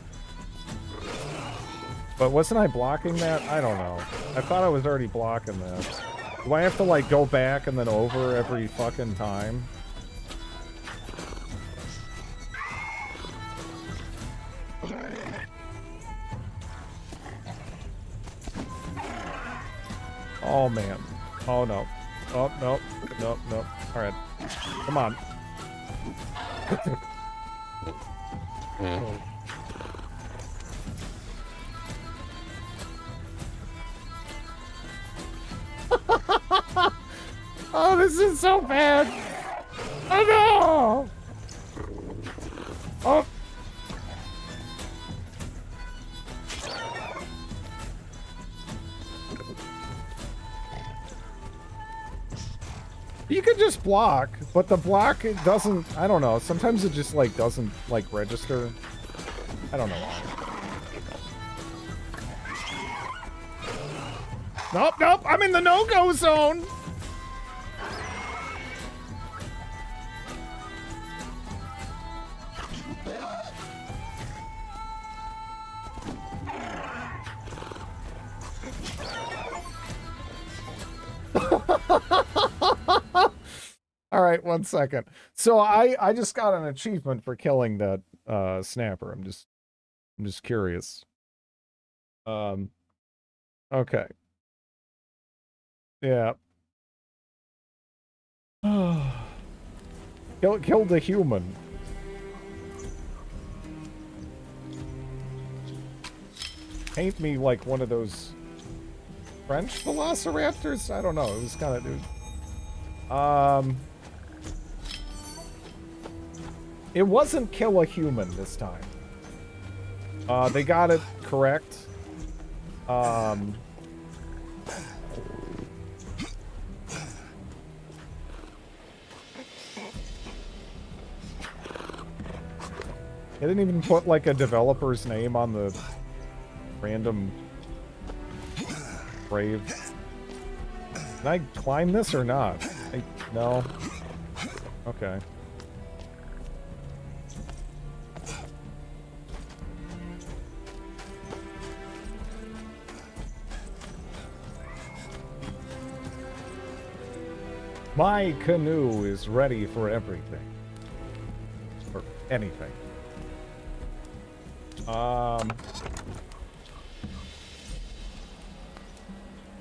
But wasn't I blocking that? I don't know. I thought I was already blocking that. Do I have to, like, go back and then over every fucking time? Oh, man. Oh, no. Oh, no. No. Alright. Come on. Oh, this is so bad. Oh, no. Oh. You could just block, but the block, it doesn't, I don't know. Sometimes it just, like, doesn't, like, register. I don't know why. Nope. I'm in the no-go zone. All right, 1 second. So I just got an achievement for killing that snapper. I'm just curious. Okay. Yeah. Killed the human. Paint me like one of those French velociraptors? I don't know. It was kind of dude. It wasn't kill a human this time. They got it correct. They didn't even put, like, a developer's name on the random grave. Can I climb this or not? No. Okay. My canoe is ready for everything. For anything.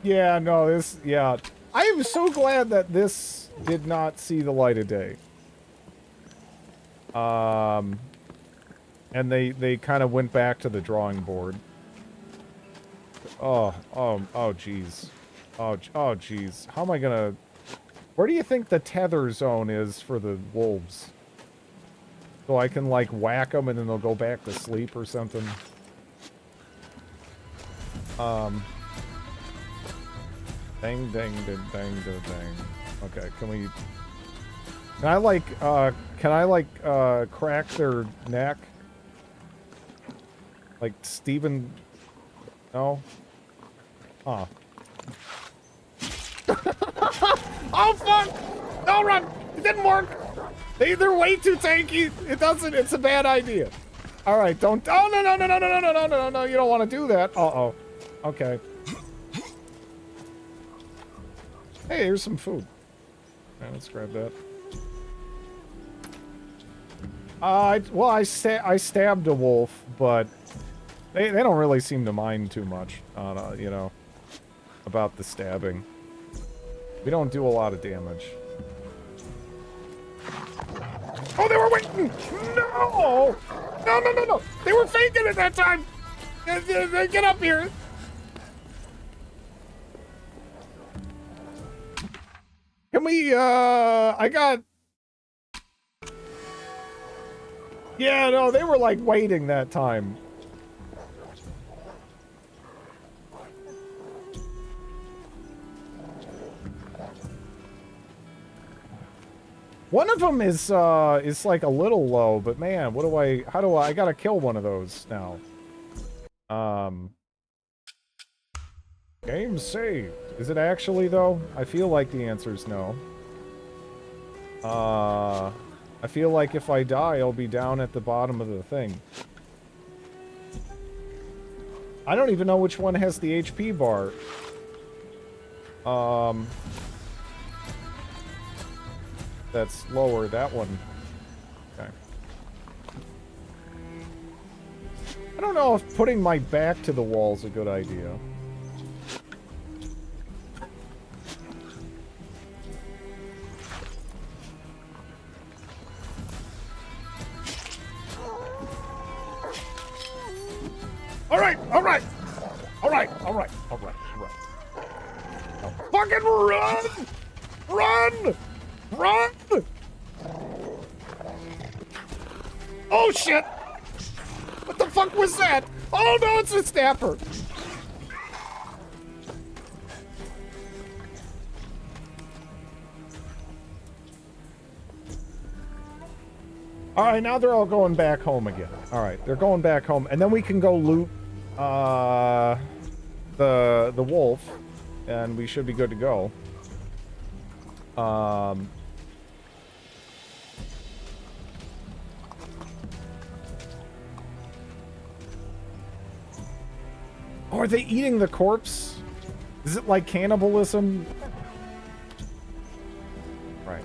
Yeah, no, yeah. I am so glad that this did not see the light of day. And they kind of went back to the drawing board. Oh, jeez. Oh, jeez. How am I gonna... Where do you think the tether zone is for the wolves? So I can, like, whack them and then they'll go back to sleep or something. Dang. Okay, can we... Can I like crack their neck? Like Steven? No? Huh. Oh fuck! No, run! It didn't work! They're way too tanky. It doesn't, it's a bad idea. Alright, don't, oh no, no, no, no, no, no, no, no, no, no, you don't want to do that. Uh-oh. Okay. Hey, here's some food. Alright, let's grab that. Well, I stabbed a wolf, but they don't really seem to mind too much, you know, about the stabbing. We don't do a lot of damage. Oh, they were waiting! No! No, no, no, no! They were faking it that time! Get up here! Can we, I got... Yeah, no, they were like waiting that time. One of them is like a little low, but man, I gotta kill one of those now. Game saved. Is it actually though? I feel like the answer is no. I feel like if I die, I'll be down at the bottom of the thing. I don't even know which one has the HP bar. That's lower, that one. Okay. I don't know if putting my back to the wall is a good idea. Alright, alright! Alright, alright, alright, alright. Now fucking run! Run! Run! Oh shit! What the fuck was that? Oh no, it's a snapper! Alright, now they're all going back home again. Alright, they're going back home, and then we can go loot the wolf, and we should be good to go. Oh, are they eating the corpse? Is it like cannibalism? Right.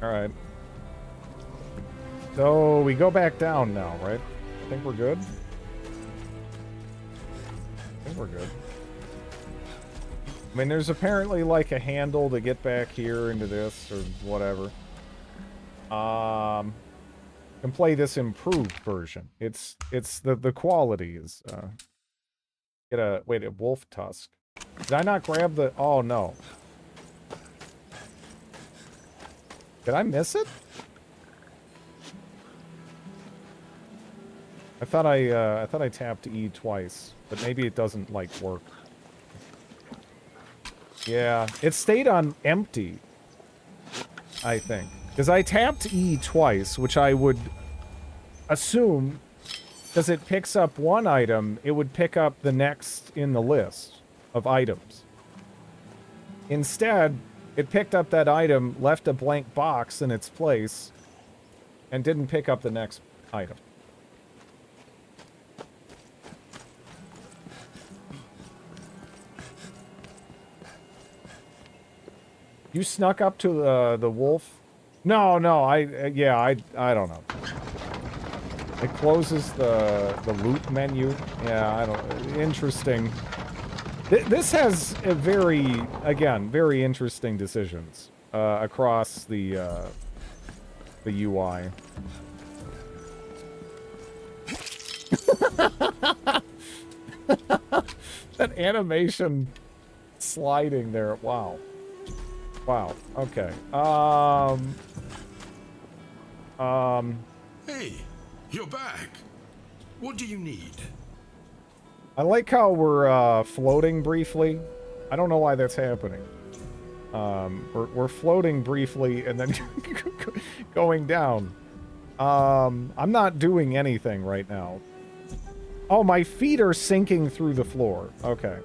Alright. So, we go back down now, right? I think we're good. I think we're good. I mean, there's apparently like a handle to get back here into this or whatever. Can play this improved version. It's the quality is get a wolf tusk. Did I not grab the oh no. Did I miss it? I thought I tapped E twice, but maybe it doesn't like work. Yeah, it stayed on empty, I think. Because I tapped E twice, which I would assume, because it picks up one item, it would pick up the next in the list of items. Instead, it picked up that item, left a blank box in its place, and didn't pick up the next item. You snuck up to the wolf? No, I don't know. It closes the loot menu. Yeah, I don't. Interesting. This has a very interesting decisions across the UI. That animation sliding there. Wow. Wow. Okay. Hey, you're back. What do you need? I like how we're floating briefly. I don't know why that's happening. We're floating briefly and then going down. I'm not doing anything right now. Oh, my feet are sinking through the floor. Okay.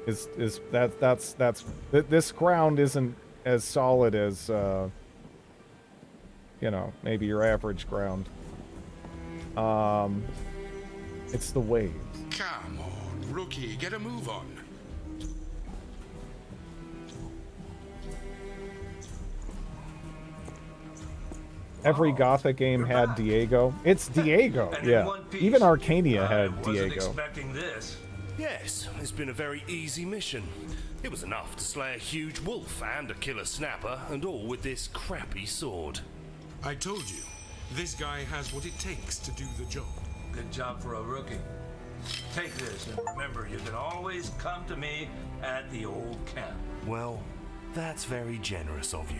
This ground isn't as solid as you know, maybe your average ground. It's the waves. Come on, rookie, get a move on. Every Gothic game had Diego. It's Diego, yeah. Even Arcania had Diego. Expecting this. Yes, it's been a very easy mission. It was enough to slay a huge wolf and a killer snapper, and all with this crappy sword. I told you, this guy has what it takes to do the job. Good job for a rookie. Take this, and remember, you can always come to me at the old camp. Well, that's very generous of you.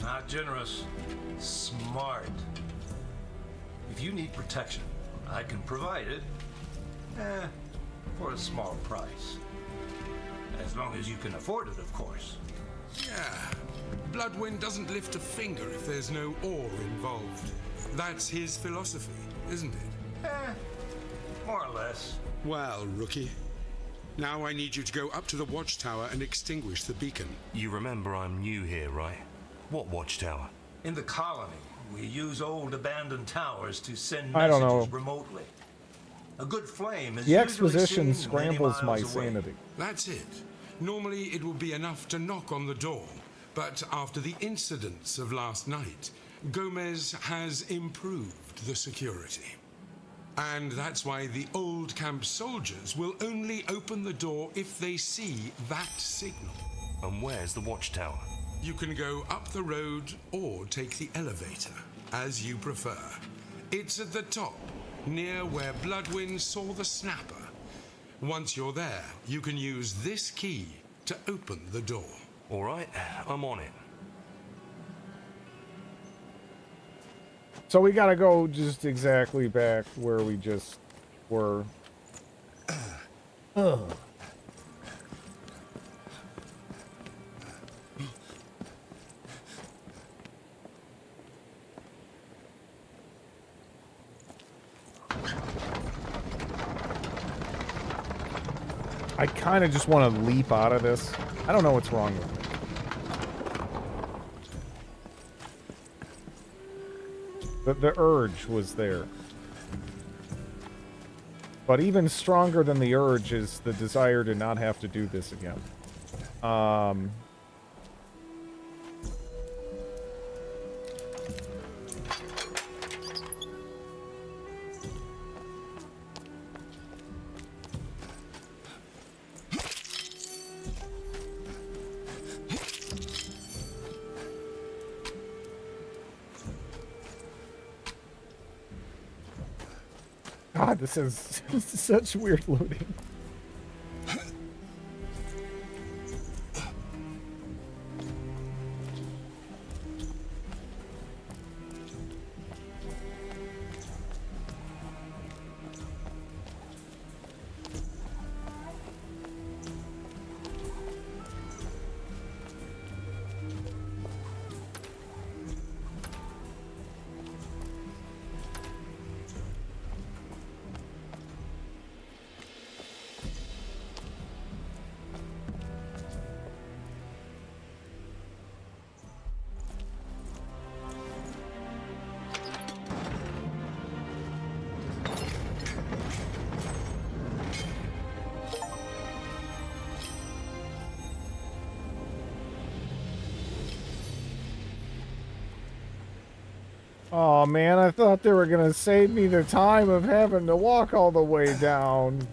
Not generous, smart. If you need protection, I can provide it. For a small price. As long as you can afford it, of course. Yeah. Bloodwind doesn't lift a finger if there's no ore involved. That's his philosophy, isn't it? More or less. Well, rookie. Now I need you to go up to the watchtower and extinguish the beacon. You remember I'm new here, right? What watchtower? In the colony, we use old abandoned towers to send I don't messages know. remotely. A good flame is The exposition usually seen scrambles my many miles away. sanity. That's it. Normally it would be enough to knock on the door, but after the incidents of last night, Gomez has improved the security. And that's why the old camp soldiers will only open the door if they see that signal. And where's the watchtower? You can go up the road or take the elevator, as you prefer. It's at the top, near where Bloodwind saw the snapper. Once you're there, you can use this key to open the door. All right, I'm on it. So we gotta go just exactly back where we just were. Ugh. I kind of just want to leap out of this. I don't know what's wrong with me. The urge was there. But even stronger than the urge is the desire to not have to do this again. God, this is such weird looting. Oh man, I thought they were gonna save me the time of having to walk all the way down.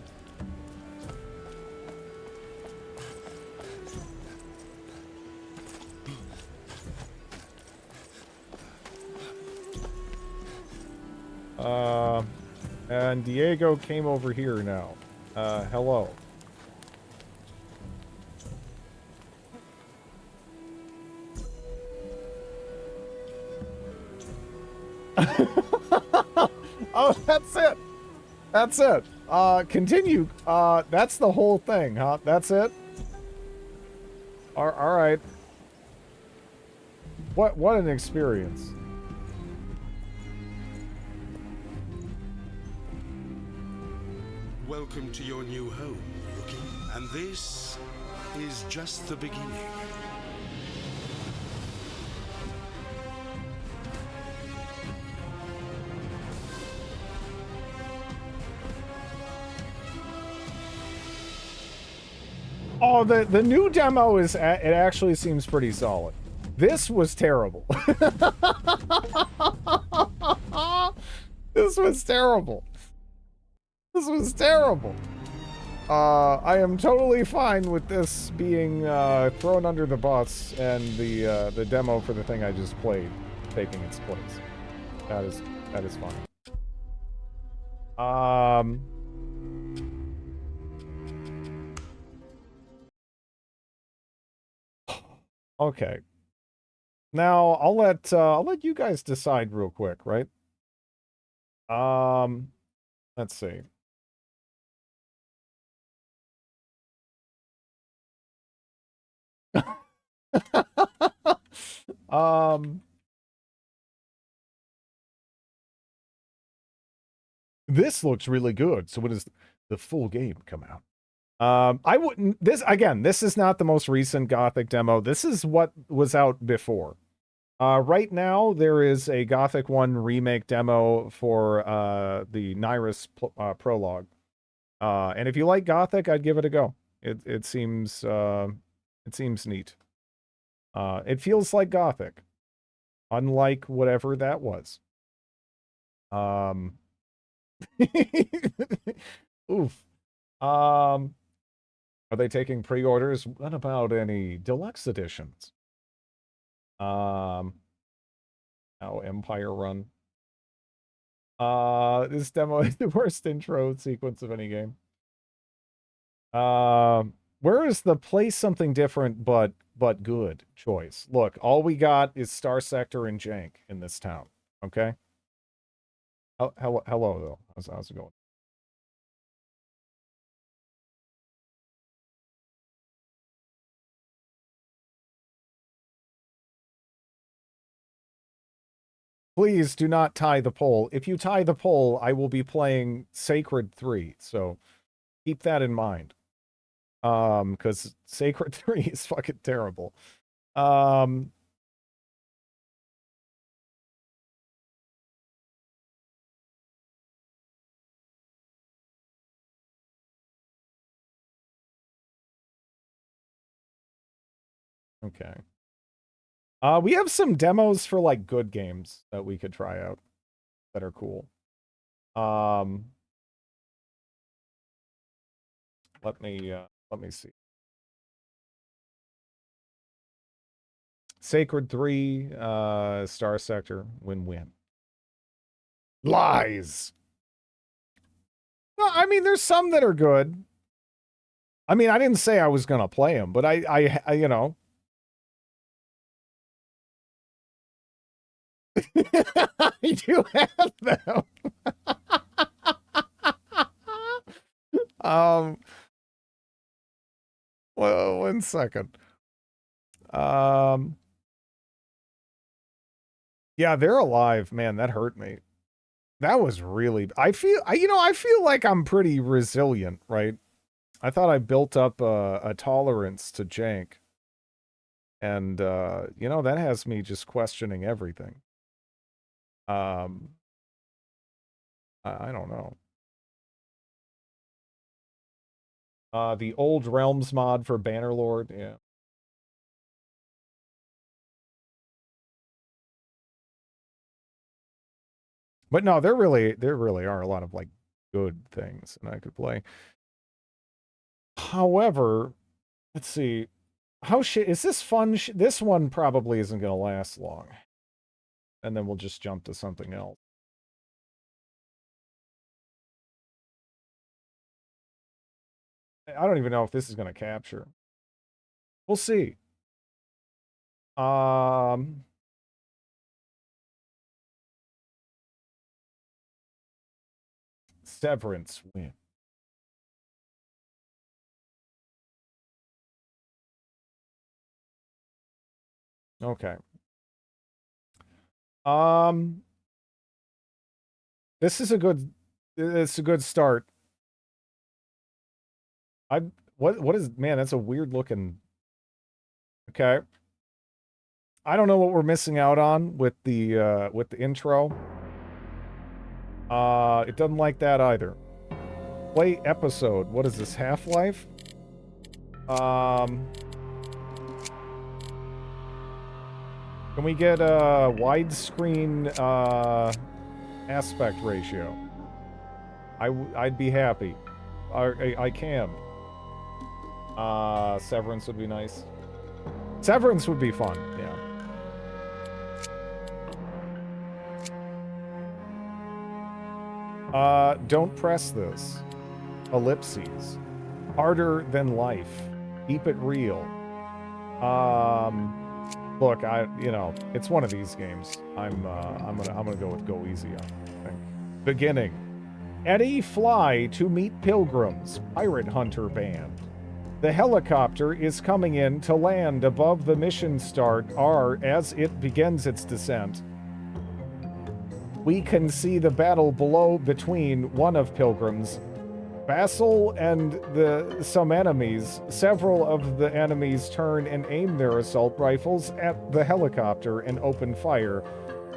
And Diego came over here now. Hello. Oh, that's it. That's it. Continue. That's the whole thing, huh? That's it? All right. What an experience. Welcome to your new home, rookie. And this is just the beginning. Oh, the new demo is, it actually seems pretty solid. This was terrible. This was terrible. This was terrible. I am totally fine with this being thrown under the bus and the demo for the thing I just played taking its place. That is fine. Okay. Now I'll let you guys decide real quick, right? Let's see. This looks really good. So when does the full game come out? I wouldn't, this is not the most recent Gothic demo. This is what was out before. Right now, there is a Gothic 1 remake demo for the Nyrus prologue. And if you like Gothic, I'd give it a go. It seems neat. It feels like Gothic, unlike whatever that was. Oof. Are they taking pre-orders? What about any deluxe editions? How Empire Run. This demo is the worst intro sequence of any game. Where is the play something different but good choice? Look, all we got is Star Sector and Jank in this town. Okay. Hello though. How's it going? Please do not tie the pole. If you tie the pole, I will be playing Sacred 3. So keep that in mind. Because Sacred 3 is fucking terrible. Okay. We have some demos for like good games that we could try out that are cool. Let me see. Sacred 3, Star Sector, win-win. Lies. No, I mean, there's some that are good. I mean, I didn't say I was gonna play them, but I you know. I do have them. Well, 1 second. Yeah, they're alive, man. That hurt me. That was really. I feel like I'm pretty resilient, right? I thought I built up a tolerance to jank, and that has me just questioning everything. I don't know. The Old Realms mod for Bannerlord, yeah. But no, there really are a lot of like good things that I could play. However, let's see. How shit is this fun? This one probably isn't going to last long. And then we'll just jump to something else. I don't even know if this is going to capture. We'll see. Severance win. Okay. This is a good. It's a good start. What is, man? That's a weird looking. Okay. I don't know what we're missing out on with the intro. It doesn't like that either. Play episode. What is this? Half-Life? Can we get a widescreen aspect ratio? I'd be happy. I can. Severance would be nice. Severance would be fun, yeah. Don't press this. Ellipses. Harder than life. Keep it real. Look, you know, it's one of these games. I'm gonna go with go easy on it, I think. Beginning. Eddie fly to meet pilgrims. Pirate hunter band. The helicopter is coming in to land above the mission start as it begins its descent. We can see the battle between one of pilgrims, Basil, and some enemies. Several of the enemies turn and aim their assault rifles at the helicopter and open fire.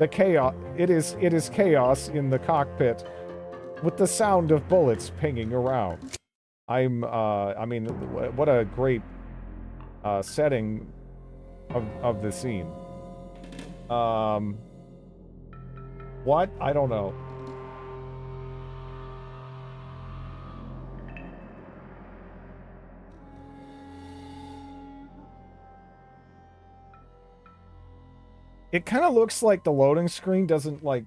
It is chaos in the cockpit, with the sound of bullets pinging around. I mean, what a great setting of the scene. What? I don't know. It kind of looks like the loading screen doesn't, like,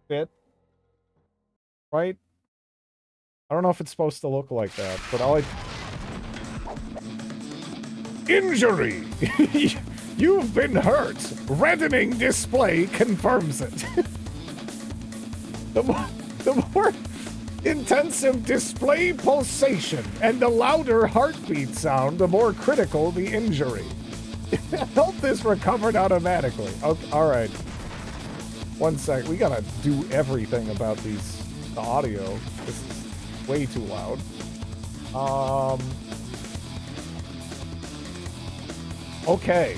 fit. Right? I don't know if it's supposed to look like that, but I'll... Injury! You've been hurt! Reddening display confirms it. The more intensive display pulsation and the louder heartbeat sound, the more critical the injury. Health is recovered automatically. Okay, all right. 1 sec. We gotta do everything about the audio. This is way too loud. Okay.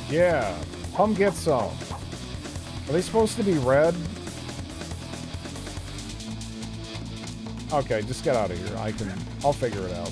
Yeah. Come get some. Are they supposed to be red? Okay, just get out of here. I'll figure it out.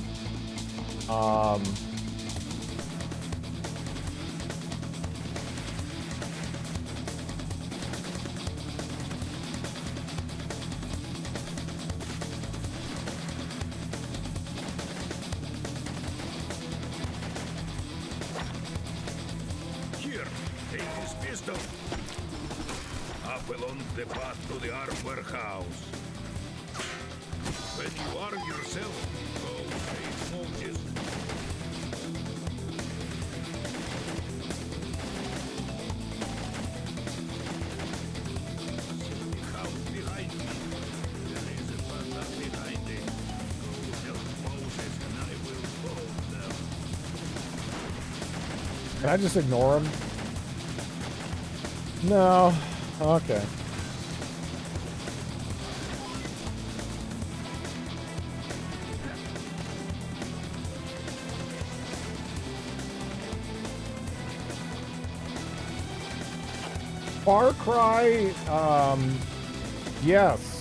Here, take this pistol. Up along the path to the arm warehouse. When you arm yourself, go face Moses. The house behind me. There is a path behind it. Go help Moses and I will follow them. Can I just ignore him? No. Okay. Far Cry, yes.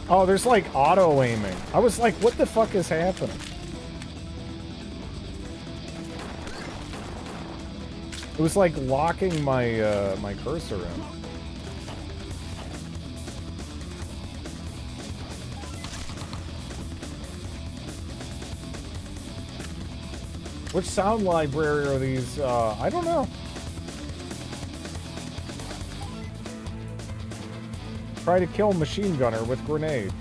Oh, there's like auto aiming. I was like, what the fuck is happening? It was like locking my my cursor in. Which sound library are these? I don't know. Try to kill machine gunner with grenade.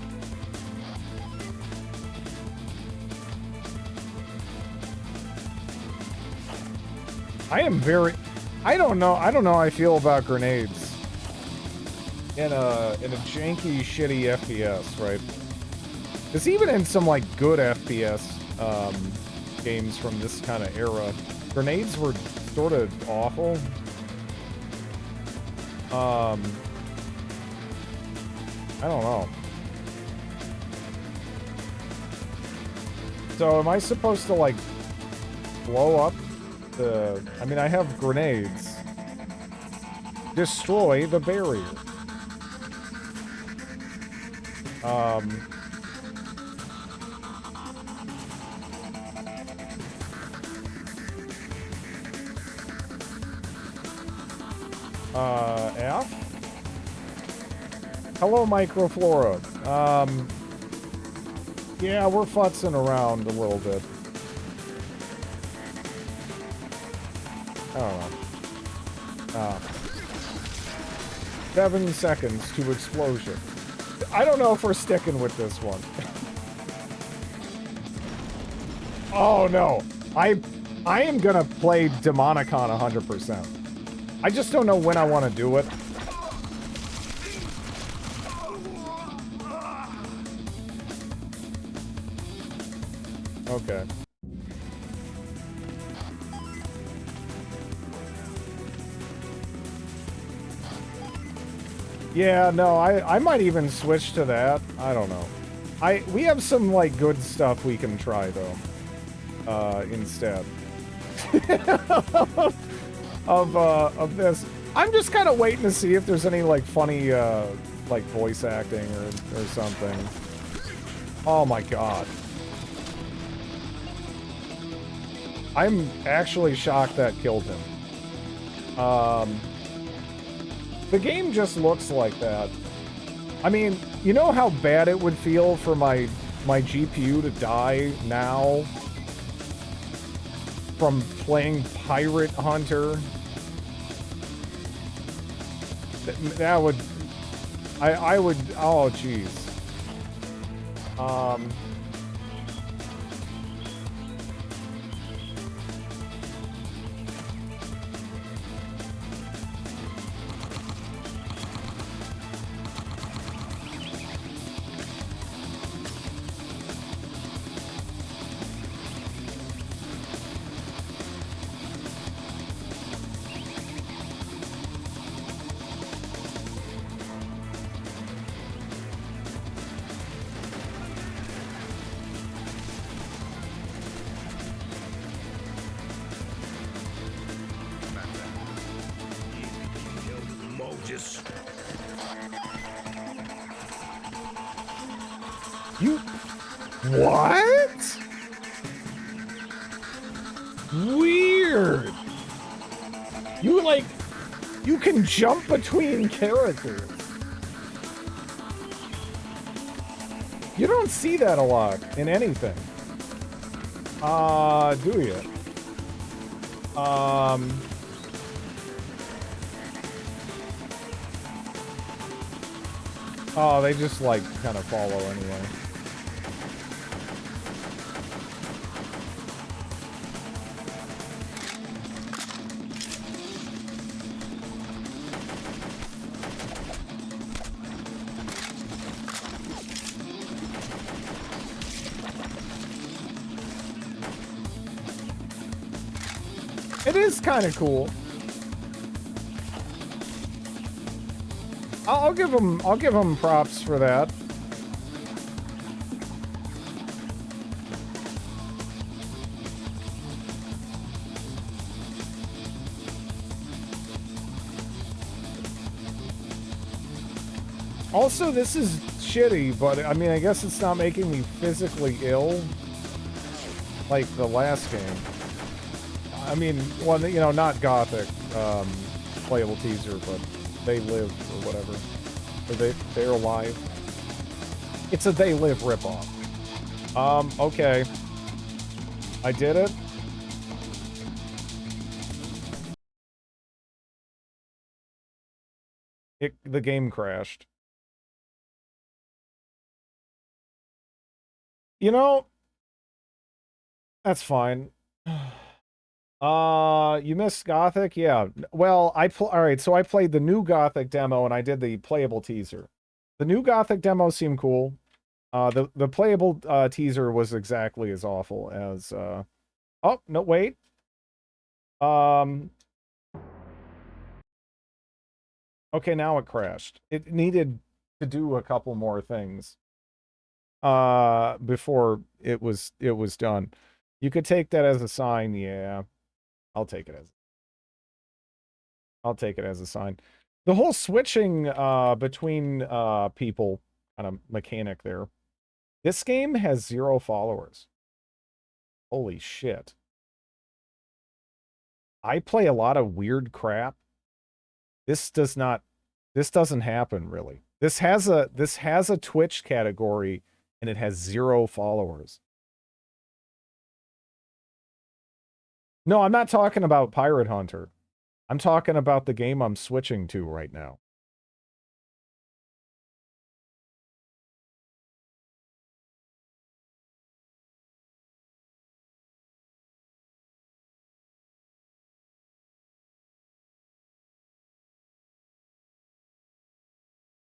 I am very... I don't know how I feel about grenades. In a janky, shitty FPS, right? Because even in some, like, good FPS, games from this kind of era, grenades were sort of awful. I don't know. So am I supposed to, like, blow up the... I mean, I have grenades. Destroy the barrier. F? Hello, Microflora. Yeah, we're futzing around a little bit. I don't know. 7 seconds to explosion. I don't know if we're sticking with this one. Oh no. I am gonna play Demonicon 100%. I just don't know when I want to do it. Okay. Yeah, no, I might even switch to that. I don't know. We have some, like, good stuff we can try, though. Instead. of this. I'm just kind of waiting to see if there's any, like, funny, like, voice acting or something. Oh my god. I'm actually shocked that killed him. The game just looks like that. I mean, you know how bad it would feel for my GPU to die now from playing Pirate Hunter? That would... I would... Oh, jeez. You... What? Weird. You, like... You can jump between characters. You don't see that a lot in anything. Do you? Oh, they just, like, kind of follow anyway. It is kind of cool. I'll give him props for that. Also, this is shitty, but I mean, I guess it's not making me physically ill like the last game. I mean, well, you know, not Gothic playable teaser, but They Live or whatever. Or They're Alive. It's a They Live ripoff. Okay. I did it. The game crashed. You know, that's fine. You missed Gothic? Yeah. Well, all right, so I played the new Gothic demo and I did the playable teaser. The new Gothic demo seemed cool. The playable teaser was exactly as awful as oh, no, wait. Okay, now it crashed. It needed to do a couple more things before it was done. You could take that as a sign, yeah. I'll take it as a sign. The whole switching between people kind of mechanic there. This game has 0 followers. Holy shit. I play a lot of weird crap. This doesn't happen really. This has a Twitch category and it has 0 followers. No, I'm not talking about Pirate Hunter. I'm talking about the game I'm switching to right now.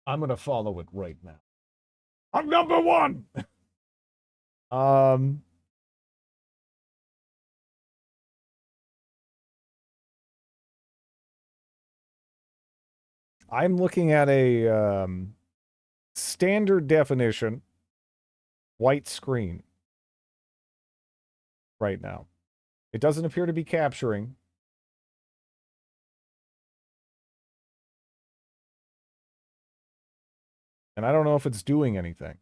I'm gonna follow it right now. I'm number 1! I'm looking at a standard definition white screen right now. It doesn't appear to be capturing. And I don't know if it's doing anything.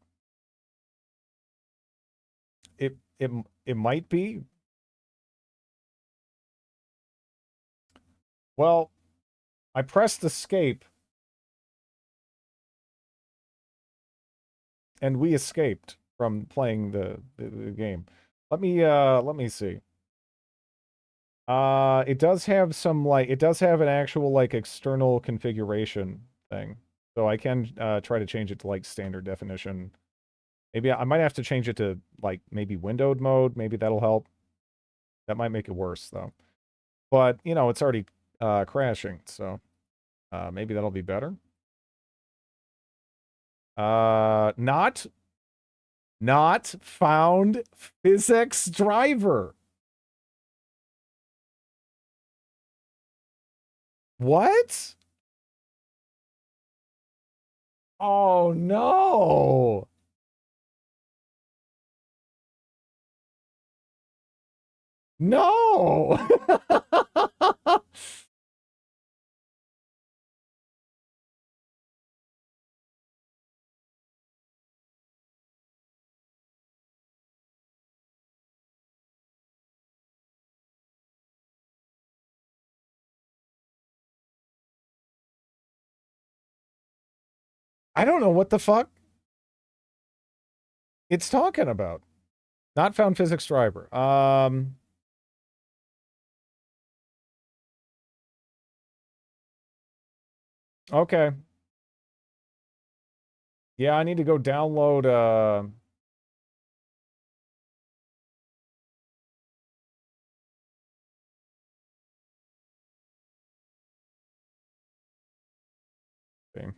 It might be. Well, I pressed escape. And we escaped from playing the game. Let me see. It does have some it does have an actual external configuration thing. So I can try to change it to standard definition. Maybe I might have to change it to maybe windowed mode. Maybe that'll help. That might make it worse though. But, you know, it's already crashing, so maybe that'll be better. Not found physics driver. What? Oh no. No. I don't know what the fuck it's talking about. Not found physics driver. Okay. Yeah, I need to go download thing.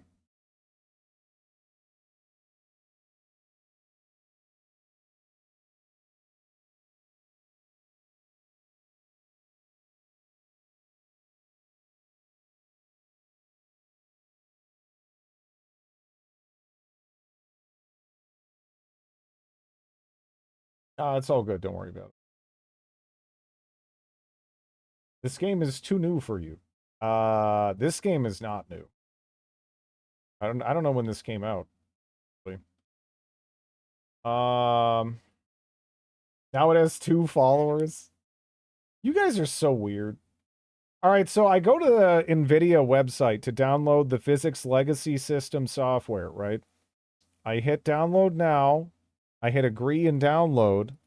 It's all good. Don't worry about it. This game is too new for you. This game is not new. I don't know when this came out. Now it has 2 followers. You guys are so weird. All right, so I go to the NVIDIA website to download the Physics Legacy System software, right? I hit download now. I hit agree and download.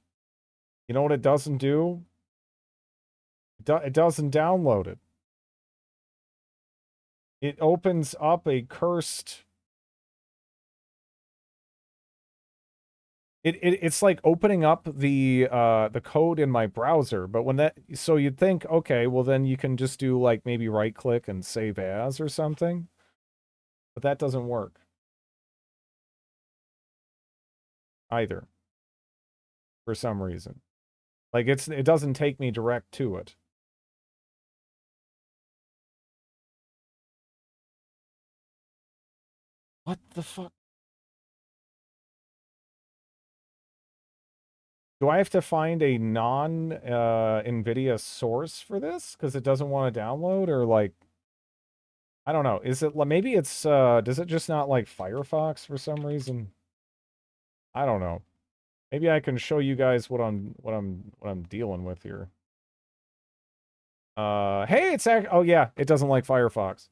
You know what it doesn't do? It doesn't download it. It opens up a cursed... It's like opening up the code in my browser, but when that... So you'd think, okay, well then you can just do like maybe right-click and save as or something. But that doesn't work. Either. For some reason. Like it doesn't take me direct to it. What the fuck? Do I have to find a non-NVIDIA source for this? Because it doesn't want to download? Or like... I don't know. Is it... Maybe it's... does it just not like Firefox for some reason? I don't know. Maybe I can show you guys what I'm dealing with here. Hey, it's... Oh yeah, it doesn't like Firefox.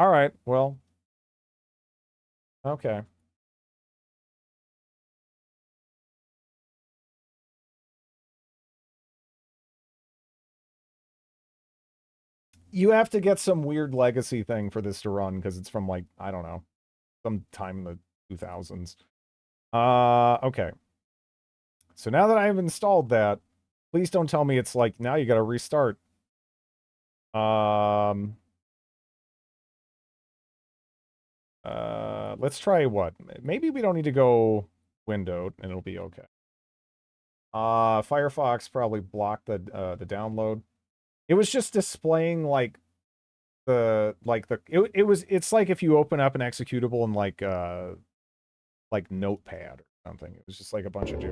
Alright, well... Okay. You have to get some weird legacy thing for this to run, because it's from, like, I don't know, some time in the 2000s. Okay. So now that I've installed that, please don't tell me it's like, now you gotta restart. Let's try what? Maybe we don't need to go windowed, and it'll be okay. Firefox probably blocked the download. It was just displaying like it's like if you open up an executable in like Notepad or something. It was just like a bunch of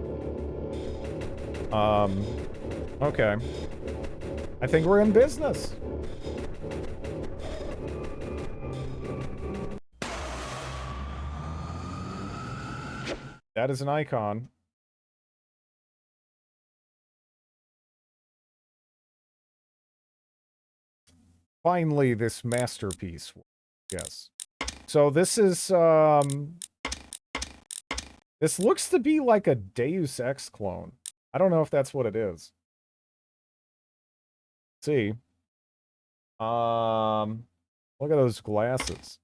okay. I think we're in business. That is an icon. Finally, this masterpiece. Yes. So this is, this looks to be like a Deus Ex clone. I don't know if that's what it is. Let's see. Look at those glasses.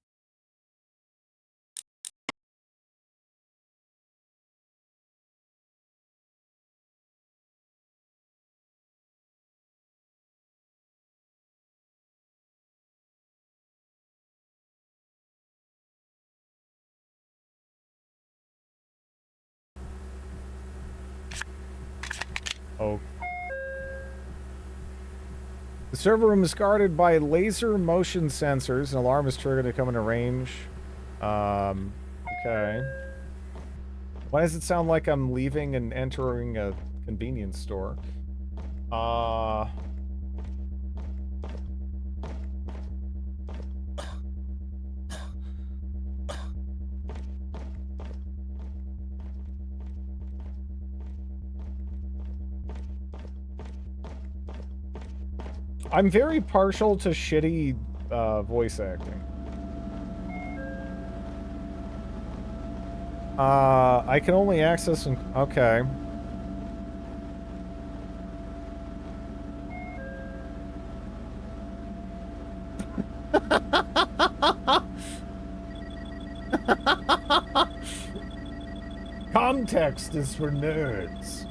Oh. The server room is guarded by laser motion sensors. An alarm is triggered to come into range. Okay. Why does it sound like I'm leaving and entering a convenience store? I'm very partial to shitty voice acting. I can only access and okay. Context is for nerds.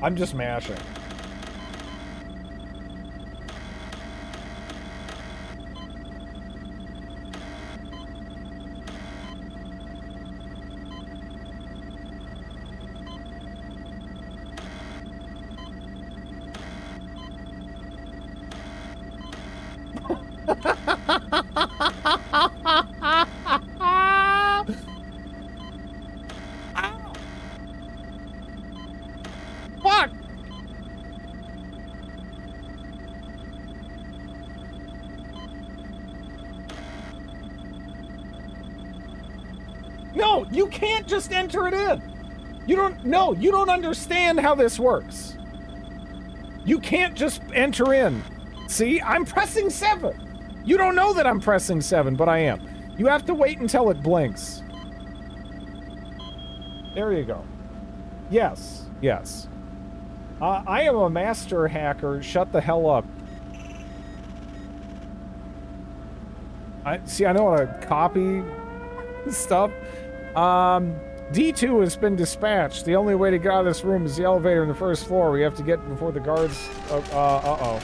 I'm just mashing. Fuck! No, you can't just enter it in. You don't understand how this works. You can't just enter in. See, I'm pressing 7. You don't know that I'm pressing 7, but I am. You have to wait until it blinks. There you go. Yes, yes. I am a master hacker. Shut the hell up. I know how to copy stuff. D2 has been dispatched. The only way to get out of this room is the elevator on the first floor. We have to get before the guards. Uh-oh.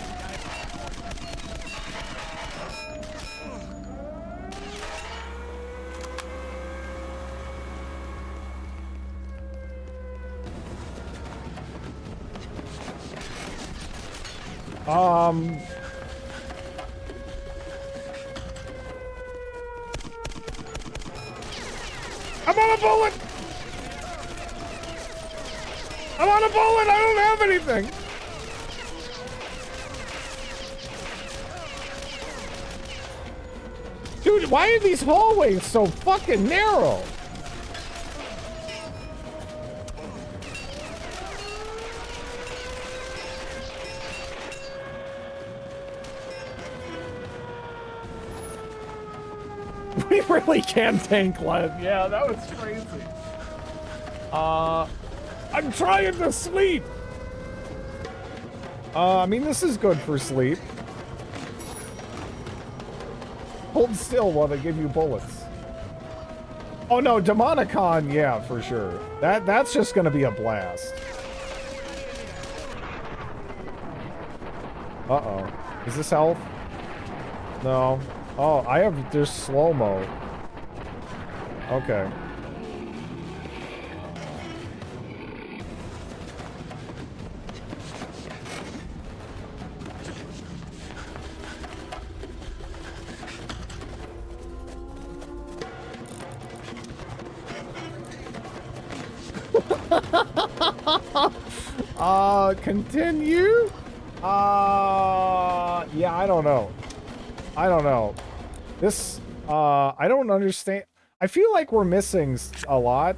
I'm on a bullet! I'm on a bullet! I don't have anything! Dude, why are these hallways so fucking narrow? We really can tank lead. Yeah, that was crazy. I'm trying to sleep. I mean, this is good for sleep. Hold still while they give you bullets. Oh no, Demonicon, yeah, for sure. That's just gonna be a blast. Uh-oh. Is this health? No. Oh, there's slow-mo. Okay. Continue? Yeah, I don't know. This, I don't understand. I feel like we're missing a lot.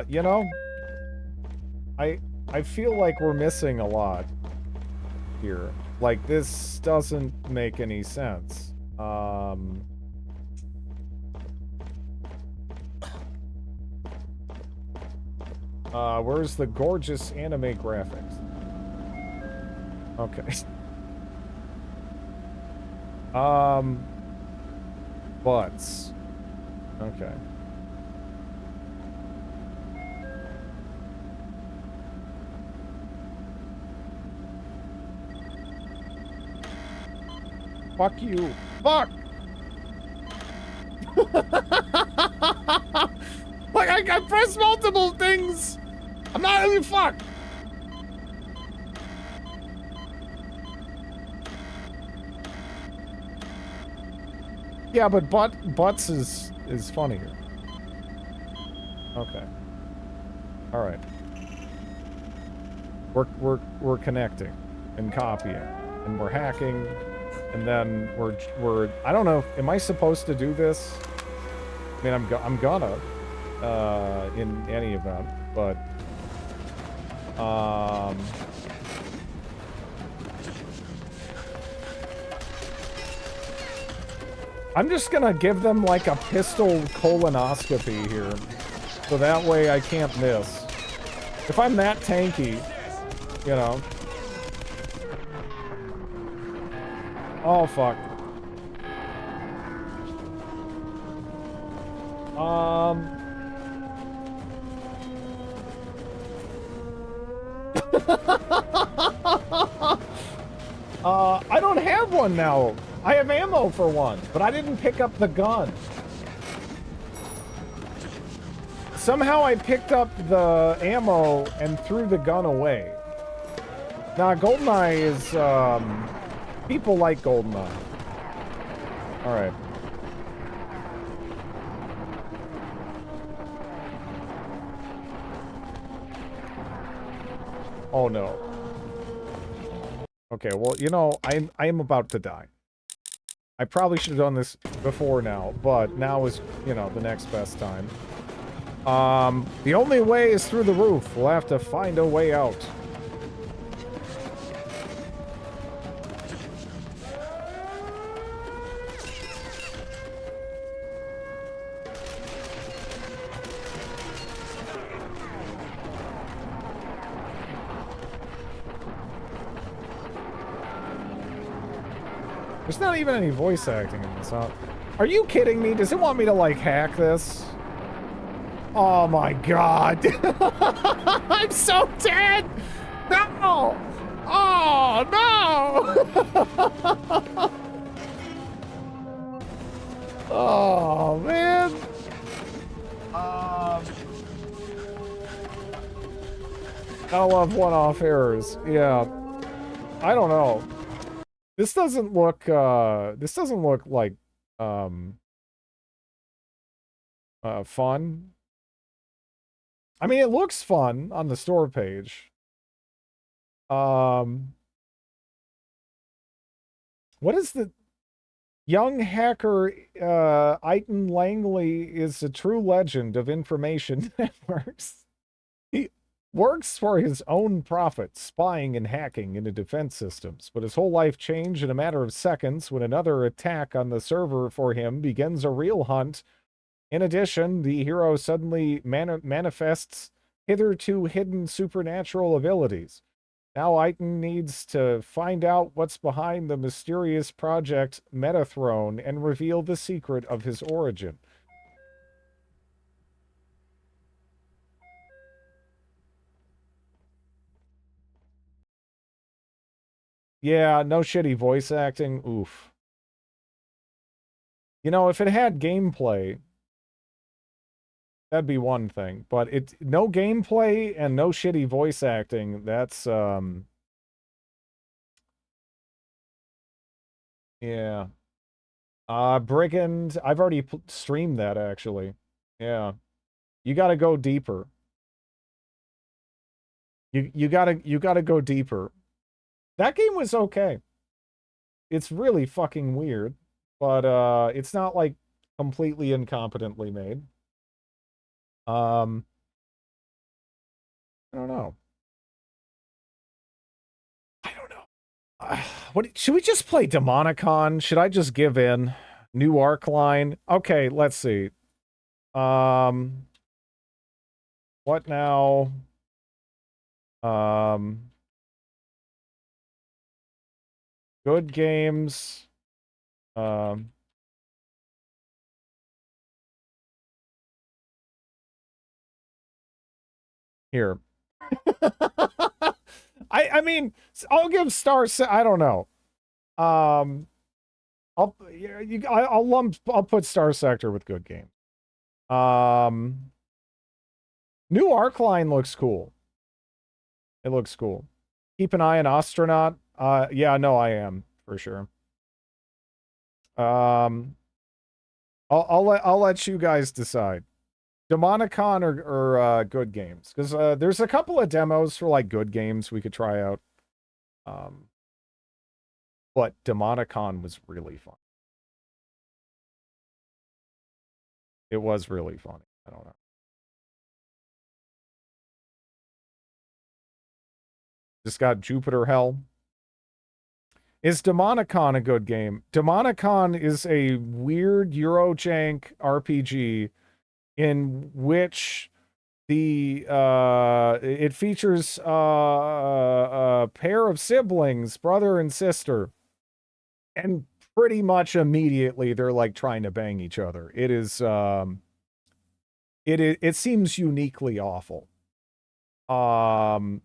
You know? I feel like we're missing a lot here. Like, this doesn't make any sense. Where's the gorgeous anime graphics? Okay. Butts. Okay. Fuck you. Fuck! Like, I pressed multiple things! I'm not even fuck! Yeah, but butts is funnier. Okay. All right. We're connecting and copying and we're hacking and then we're I don't know. Am I supposed to do this? I mean, I'm gonna in any event, but I'm just gonna give them like a pistol colonoscopy here, so that way I can't miss. If I'm that tanky, you know. Oh fuck. I don't have one now. I have ammo for one, but I didn't pick up the gun. Somehow I picked up the ammo and threw the gun away. Now, GoldenEye is, people like GoldenEye. Alright. Oh no. Okay, well, you know, I am about to die. I probably should have done this before now, but now is, you know, the next best time. The only way is through the roof. We'll have to find a way out. There's not even any voice acting in this, huh? Are you kidding me? Does it want me to, like, hack this? Oh my god. I'm so dead! No! Oh, no! Oh, man. I love one-off errors. Yeah. I don't know. This doesn't look like, fun. I mean, it looks fun on the store page. What is the... Young hacker, Eitan Langley is a true legend of information networks. He works for his own profit, spying and hacking into defense systems, but his whole life changed in a matter of seconds when another attack on the server for him begins a real hunt. In addition, the hero suddenly manifests hitherto hidden supernatural abilities. Now Eitan needs to find out what's behind the mysterious project Metathrone and reveal the secret of his origin. Yeah, no shitty voice acting. Oof. You know, if it had gameplay, that'd be one thing. But no gameplay and no shitty voice acting, that's, yeah. Brigand, I've already streamed that, actually. Yeah. You gotta go deeper. You gotta go deeper. That game was okay. It's really fucking weird, but it's not like completely incompetently made. I don't know. What should we just play Demonicon? Should I just give in? New arc line. Okay, let's see. What now? Good games. Here. I mean, I'll give Star. I don't know. I'll put Star Sector with good game. New arc line looks cool. It looks cool. Keep an eye on Astronaut. Yeah, no, I am for sure. I'll let you guys decide. Demonicon or good games, because there's a couple of demos for like good games we could try out. But Demonicon was really fun. It was really funny. I don't know. Just got Jupiter Hell. Is Demonicon a good game? Demonicon is a weird Eurojank RPG in which it features a pair of siblings, brother and sister, and pretty much immediately they're like trying to bang each other. It seems uniquely awful.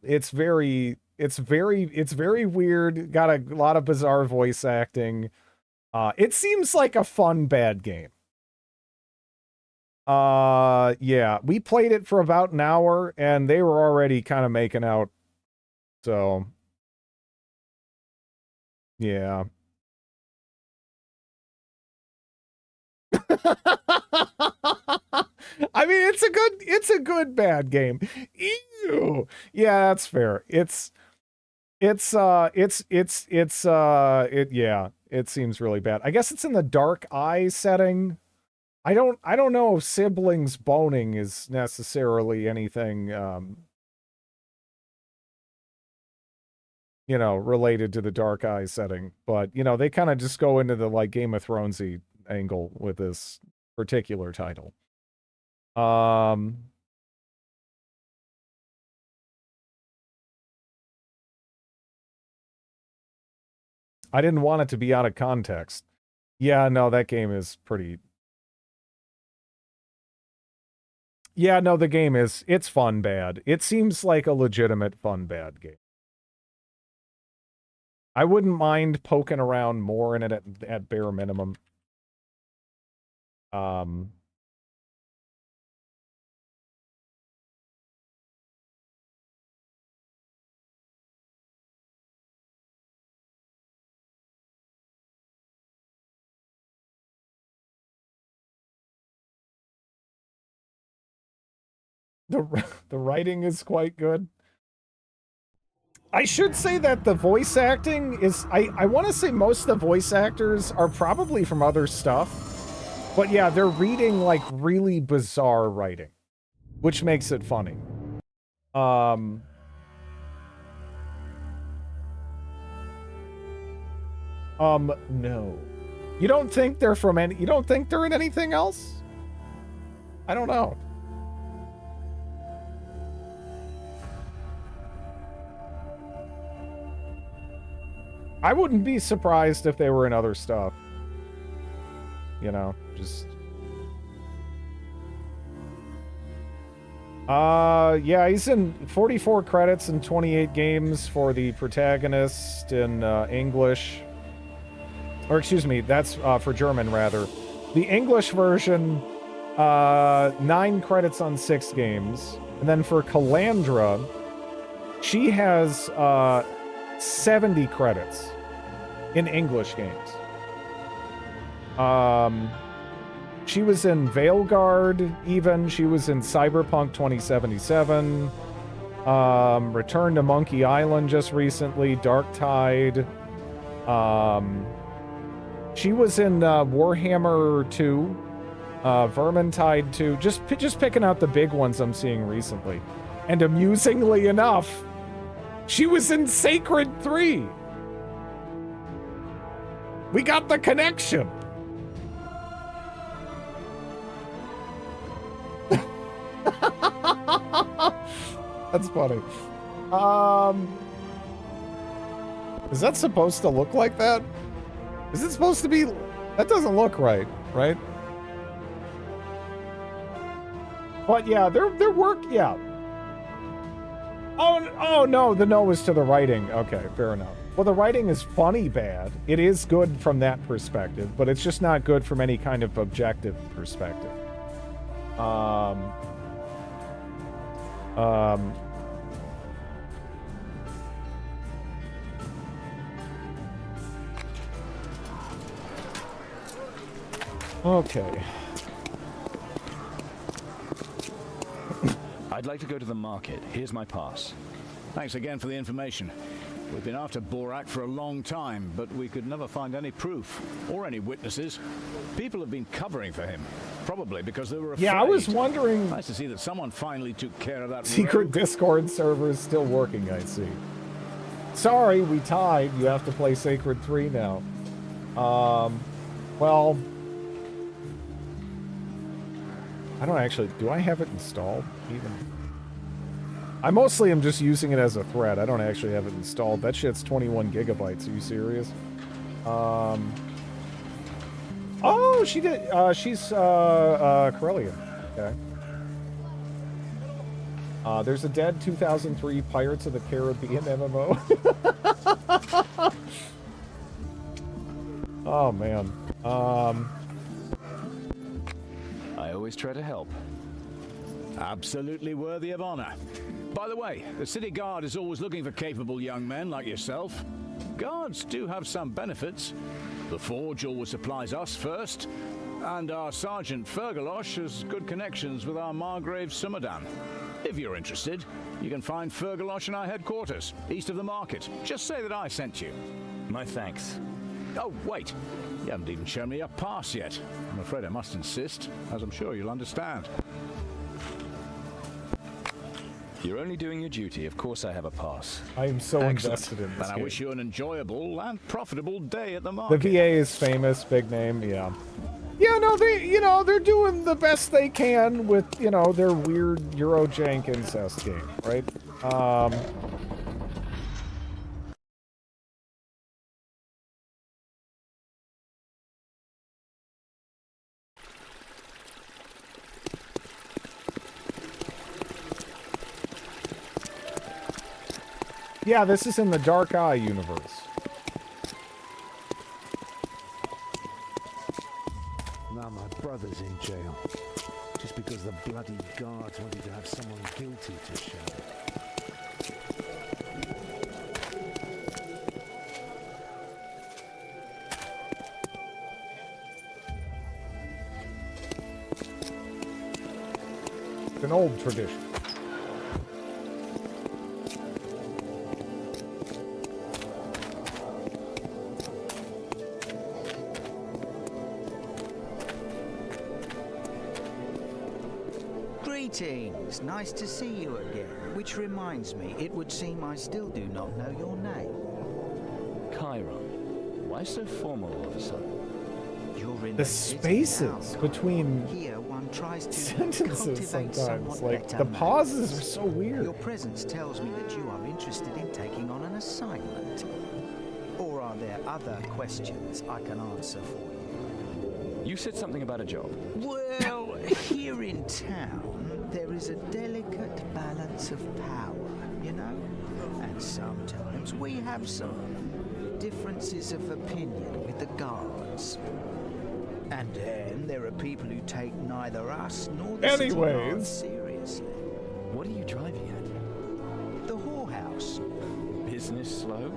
It's very weird, got a lot of bizarre voice acting. It seems like a fun bad game. Yeah, we played it for about an hour and they were already kind of making out. So yeah. I mean, it's a good bad game. Ew. Yeah, that's fair. It seems really bad. I guess it's in the Dark Eye setting. I don't know if siblings boning is necessarily anything related to the Dark Eye setting, but they kind of just go into the like Game of Thronesy angle with this particular title. I didn't want it to be out of context. Yeah, no, that game is pretty... Yeah, no, the game is... It's fun bad. It seems like a legitimate fun bad game. I wouldn't mind poking around more in it at bare minimum. The writing is quite good. I should say that the voice acting is... I want to say most of the voice actors are probably from other stuff. But yeah, they're reading, like, really bizarre writing. Which makes it funny. No. You don't think they're from any... You don't think they're in anything else? I don't know. I wouldn't be surprised if they were in other stuff. You know, just... yeah, he's in 44 credits and 28 games for the protagonist in English. Or excuse me, that's for German, rather. The English version, 9 credits on 6 games. And then for Calandra, she has 70 credits in English games. She was in Veilguard, even. She was in Cyberpunk 2077. Return to Monkey Island just recently. Darktide. She was in Warhammer 2. Vermintide 2. Just picking out the big ones I'm seeing recently. And amusingly enough, she was in Sacred 3. We got the connection. That's funny. Is that supposed to look like that? Is it supposed to be... That doesn't look right, right? But yeah, their work, yeah. Oh no, the no is to the writing. Okay, fair enough. Well, the writing is funny bad. It is good from that perspective, but it's just not good from any kind of objective perspective. Okay. I'd like to go to the market. Here's my pass. Thanks again for the information. We've been after Borak for a long time, but we could never find any proof or any witnesses. People have been covering for him, probably because they were afraid. Yeah, I was wondering... Nice to see that someone finally took care of that Secret Discord server is still working, I see. Sorry, we tied. You have to play Sacred 3 now. Well... I don't actually... Do I have it installed, even? I mostly am just using it as a thread. I don't actually have it installed. That shit's 21 gigabytes. Are you serious? Oh, she did... she's, Corellian. Okay. There's a dead 2003 Pirates of the Caribbean MMO. Oh, man. I always try to help. Absolutely worthy of honor. By the way, the city guard is always looking for capable young men like yourself. Guards do have some benefits. The Forge always supplies us first, and our Sergeant Fergalosh has good connections with our Margrave Sumadan. If you're interested, you can find Fergalosh in our headquarters, east of the market. Just say that I sent you. My thanks. Oh, wait. You haven't even shown me your pass yet. I'm afraid I must insist, as I'm sure you'll understand. You're only doing your duty. Of course I have a pass. I am so Excellent. invested in this And game. I wish you an enjoyable and profitable day at the market. The VA is famous, big name, yeah. Yeah, no, they're doing the best they can with, their weird Eurojank incest game, right? Yeah, this is in the Dark Eye universe. Now my brother's in jail. Just because the bloody guards wanted to have someone guilty to show. It's an old tradition. Greetings. Nice to see you again. Which reminds me, it would seem I still do not know your name. Chiron. Why so formal all of a sudden? You're in The city spaces now. between Here one tries to sentences cultivate sometimes, somewhat like better the manners. pauses are so weird. Your presence tells me that you are interested in taking on an assignment. Or are there other questions I can answer for you? You said something about a job. Well, here in town, there is a delicate balance of power, you know? And sometimes we have some differences of opinion with the guards. And then there are people who take neither us nor the city guards seriously. What are you driving at? The whorehouse. Business slow?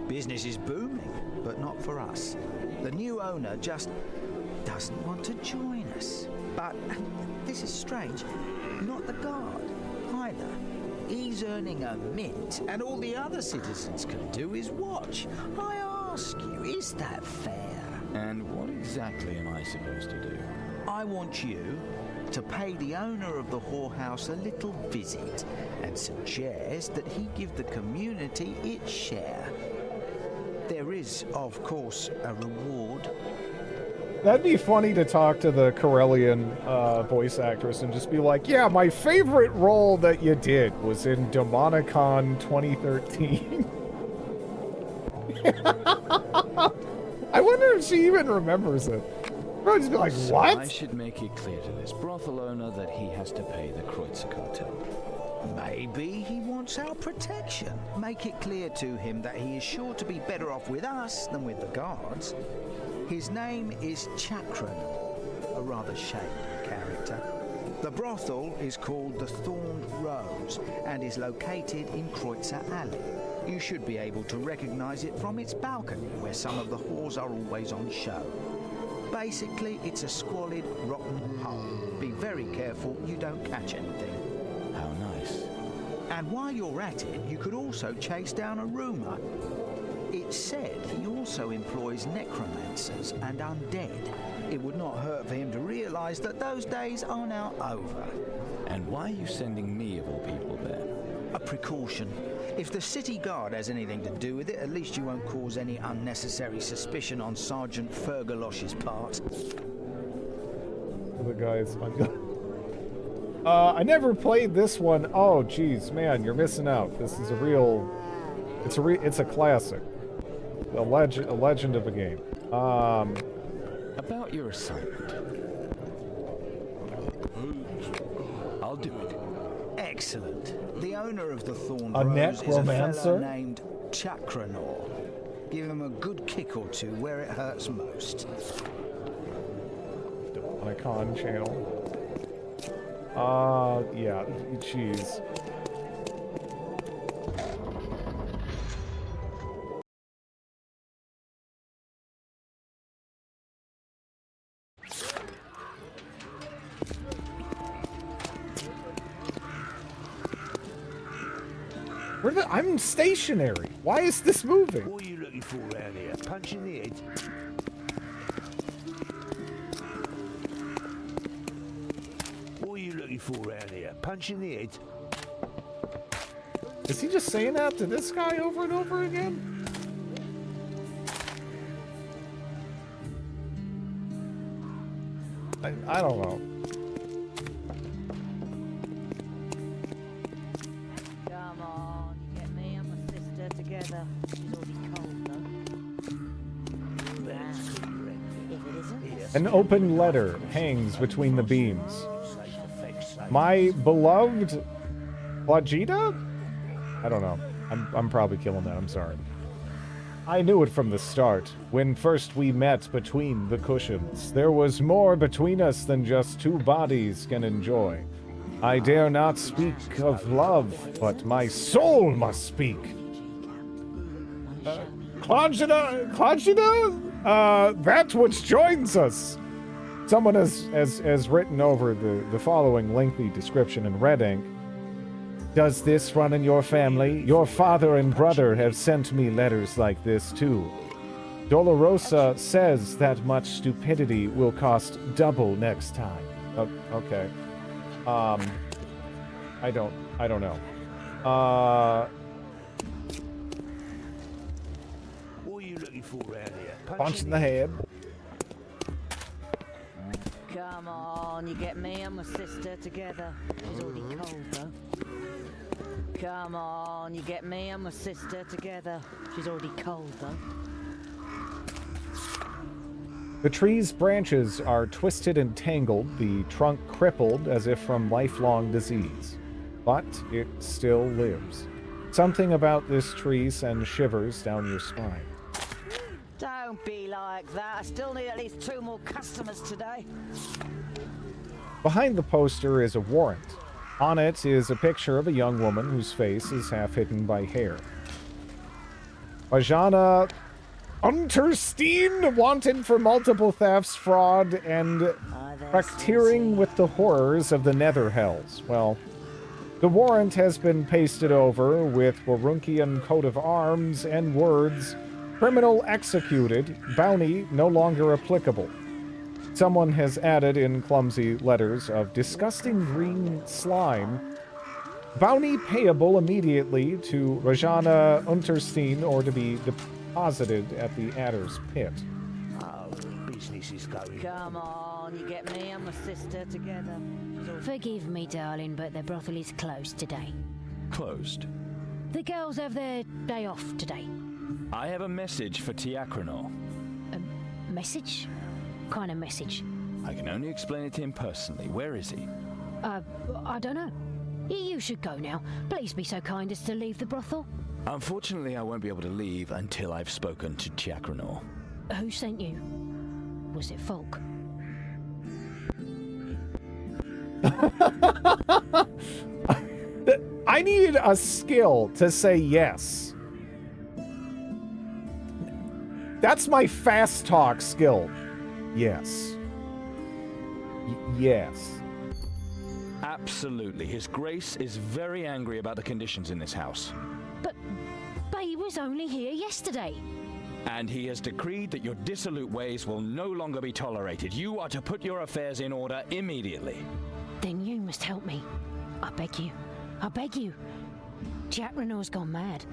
Business is booming, but not for us. The new owner just doesn't want to join us. But this is strange. Not the guard either. He's earning a mint, and all the other citizens can do is watch. I ask you, is that fair? And what exactly am I supposed to do? I want you to pay the owner of the whorehouse a little visit and suggest that he give the community its share. There is, of course, a reward. That'd be funny to talk to the Corellian voice actress and just be like, yeah, my favorite role that you did was in Demonicon 2013. I wonder if she even remembers it. I'd just be like, So what? I should make it clear to this brothel owner that he has to pay the Kreutzer cartel. Maybe he wants our protection. Make it clear to him that he is sure to be better off with us than with the guards. His name is Chakran, a rather shady character. The brothel is called the Thorned Rose and is located in Kreutzer Alley. You should be able to recognize it from its balcony, where some of the whores are always on show. Basically, it's a squalid, rotten hole. Be very careful you don't catch anything. How nice. And while you're at it, you could also chase down a rumor. It's said he also employs necromancers and undead. It would not hurt for him to realize that those days are now over. And why are you sending me, of all people, there? A precaution. If the city guard has anything to do with it, at least you won't cause any unnecessary suspicion on Sergeant Fergalosh's part. The guys. I never played this one. Oh, geez, man, you're missing out. This is a real. It's a classic. A legend of a game. About your assignment. I'll do it. Excellent. The owner of the Thorned A Rose is a necromancer? fellow named Chakranor. Give him a good kick or two where it hurts most. Demonicon channel. Yeah, jeez. I'm stationary. Why is this moving? What are you looking for around here? Punch in the head? What are you looking for around here? Punch in the head? Is he just saying that to this guy over and over again? I don't know. Come on, get me and my sister together. She's already cold though. If it isn't, An open letter hangs between the beams. My beloved Vegeta? I don't know. I'm probably killing that. I'm sorry. I knew it from the start. When first we met between the cushions, there was more between us than just two bodies can enjoy. I dare not speak of love, but my soul must speak. Claudina, that which joins us. Someone has written over the following lengthy description in red ink. Does this run in your family? Your father and brother have sent me letters like this too. Dolorosa says that much stupidity will cost double next time. Okay. I don't know. What are you looking for around here? Punch in the head. Come on, you get me and my sister together. She's already cold though. Come on, you get me and my sister together. She's already cold though. The tree's branches are twisted and tangled, the trunk crippled as if from lifelong disease. But it still lives. Something about this tree sends shivers down your spine. Don't be like that. I still need at least 2 more customers today. Behind the poster is a warrant. On it is a picture of a young woman whose face is half hidden by hair. Bajana Unterstein, wanted for multiple thefts, fraud, and racketeering with the horrors of the Nether Hells. Well, the warrant has been pasted over with Warunkian coat of arms and words, criminal executed, bounty no longer applicable. Someone has added in clumsy letters of disgusting green slime, bounty payable immediately to Rajana Unterstein or to be deposited at the Adder's Pit. Oh, business is going. Come on, you get me and my sister together. Forgive me, darling, but the brothel is closed today. Closed. The girls have their day off today. I have a message for Tiacronor. A message? Kind of message? I can only explain it to him personally. Where is he? I don't know. You should go now. Please be so kind as to leave the brothel. Unfortunately, I won't be able to leave until I've spoken to Tiacronor. Who sent you? Was it Folk? I need a skill to say yes. That's my fast talk skill. Yes. Yes. Absolutely. His Grace is very angry about the conditions in this house. But he was only here yesterday. And he has decreed that your dissolute ways will no longer be tolerated. You are to put your affairs in order immediately. Then you must help me. I beg you. I beg you. Tiacronor's gone mad.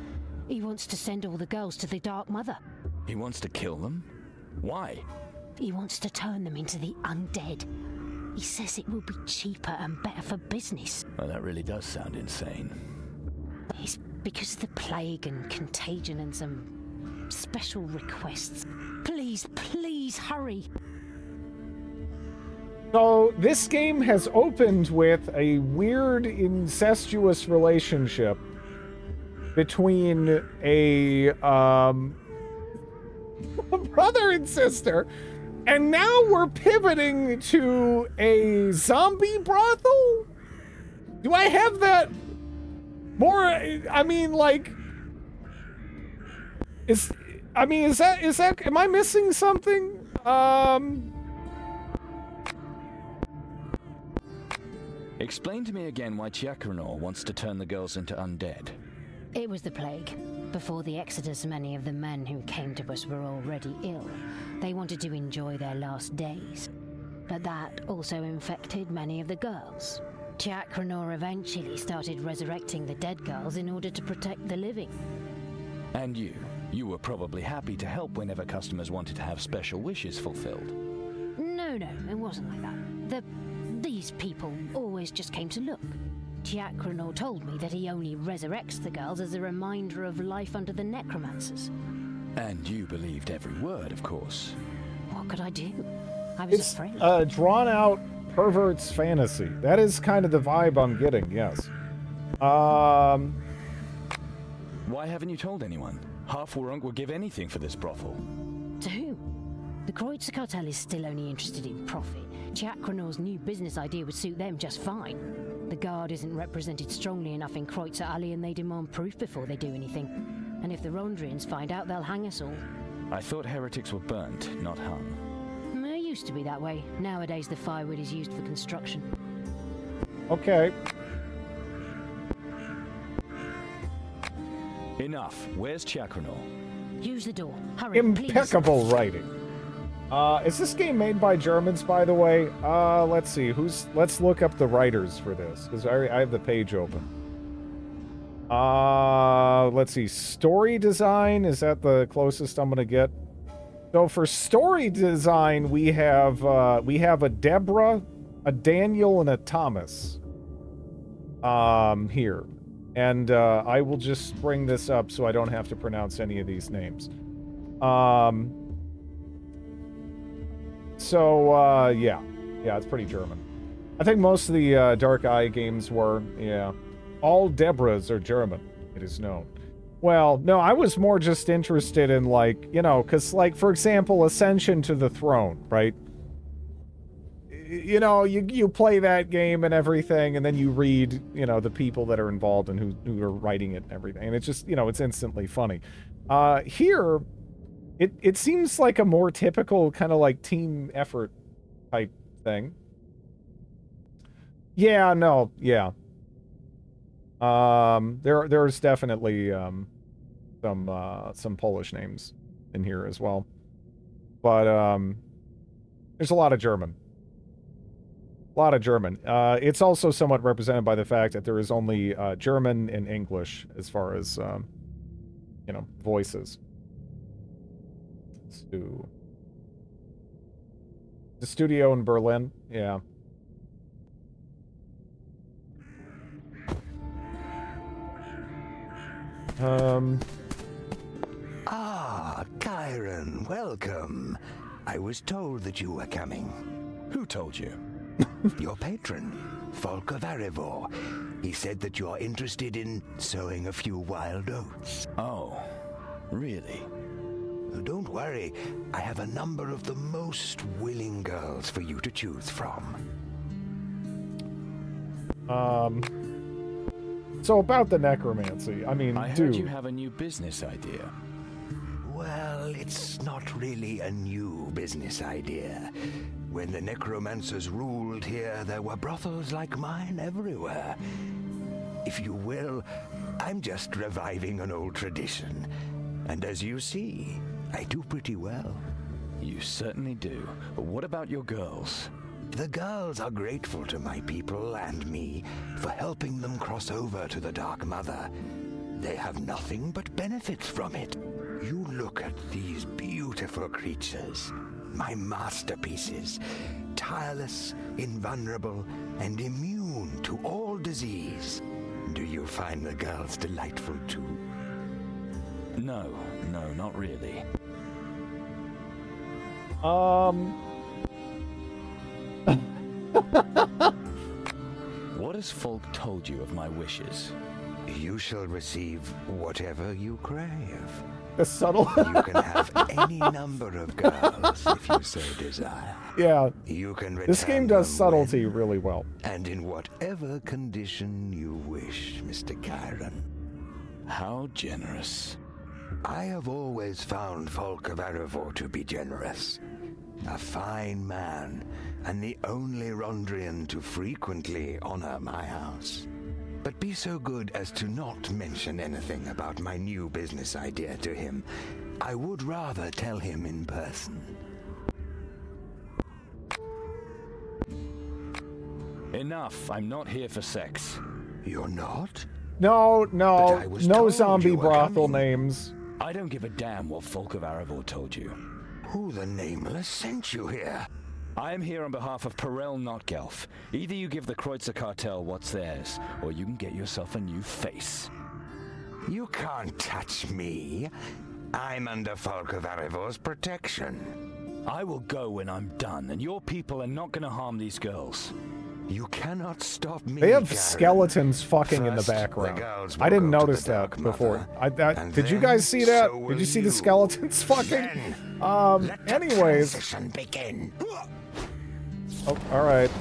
He wants to send all the girls to the Dark Mother. He wants to kill them? Why? He wants to turn them into the undead. He says it will be cheaper and better for business. Well, that really does sound insane. It's because of the plague and contagion and some special requests. Please, please hurry. So this game has opened with a weird incestuous relationship between a brother and sister, and now we're pivoting to a zombie brothel? Do I have that more? I mean, like, is that, am I missing something? Explain to me again why Tiacronor wants to turn the girls into undead. It was the plague. Before the Exodus, many of the men who came to us were already ill. They wanted to enjoy their last days. But that also infected many of the girls. Tiacronor eventually started resurrecting the dead girls in order to protect the living. And you were probably happy to help whenever customers wanted to have special wishes fulfilled. No, it wasn't like that. These people always just came to look. Tiacronor told me that he only resurrects the girls as a reminder of life under the necromancers. And you believed every word, of course. What could I do? I was It's afraid. a drawn-out pervert's fantasy. That is kind of the vibe I'm getting, yes. Why haven't you told anyone? Half Warunk would give anything for this brothel. To whom? The Kreutzer Cartel is still only interested in profit. Chakranor's new business idea would suit them just fine. The Guard isn't represented strongly enough in Kreutzer Alley, and they demand proof before they do anything. And if the Rondrians find out, they'll hang us all. I thought heretics were burnt, not hung. It used to be that way. Nowadays, the firewood is used for construction. Okay. Enough. Where's Chakranor? Use the door. Hurry, please. Impeccable writing. Is this game made by Germans, by the way? Let's see. Let's look up the writers for this, because I have the page open. Let's see. Story design, is that the closest I'm gonna get? So for story design, we have a Deborah, a Daniel, and a Thomas. Here. And I will just bring this up so I don't have to pronounce any of these names. Yeah, it's pretty German. I think most of the Dark Eye games were, yeah. All Deborahs are German, it is known. Well, no, I was more just interested in, like, you know, because, like, for example, Ascension to the Throne, right? You know, you play that game and everything, and then you read, you know, the people that are involved and who are writing it and everything, and it's just, you know, it's instantly funny. Here, it seems like a more typical kind of like team effort type thing. Yeah, no, yeah. There's definitely some Polish names in here as well, but there's a lot of German. It's also somewhat represented by the fact that there is only German and English as far as you know, voices. So, the studio in Berlin, yeah. Chiron, welcome. I was told that you were coming. Who told you? Your patron, Folk of Arivor. He said that you're interested in sowing a few wild oats. Oh, really? Don't worry. I have a number of the most willing girls for you to choose from. So about the necromancy, I mean, I heard you have a new business idea. Well, it's not really a new business idea. When the necromancers ruled here, there were brothels like mine everywhere. If you will, I'm just reviving an old tradition. And as you see, I do pretty well. You certainly do. But what about your girls? The girls are grateful to my people and me for helping them cross over to the Dark Mother. They have nothing but benefits from it. You look at these beautiful creatures, my masterpieces, tireless, invulnerable, and immune to all disease. Do you find the girls delightful too? No, not really. What has Folk told you of my wishes? You shall receive whatever you crave. It's subtle. You can have any number of girls if you so desire. Yeah. You can this game does subtlety really well. And in whatever condition you wish, Mr. Chiron. How generous. I have always found Folk of Arivor to be generous. A fine man, and the only Rondrian to frequently honor my house. But be so good as to not mention anything about my new business idea to him. I would rather tell him in person. Enough. I'm not here for sex. You're not? No zombie brothel names. I don't give a damn what Folk of Arivor told you. Who the Nameless sent you here? I am here on behalf of Perel Notgelf. Either you give the Kreutzer Cartel what's theirs, or you can get yourself a new face. You can't touch me. I'm under Folk of Arivor's protection. I will go when I'm done, and your people are not going to harm these girls. You cannot stop me. They have Garen. skeletons fucking in the First, the background. girls I will didn't go to notice the that Dark before. Mother, Did you guys see that? so Did you see will the skeletons fucking? Then, let the Anyways. transition begin. Oh, all right.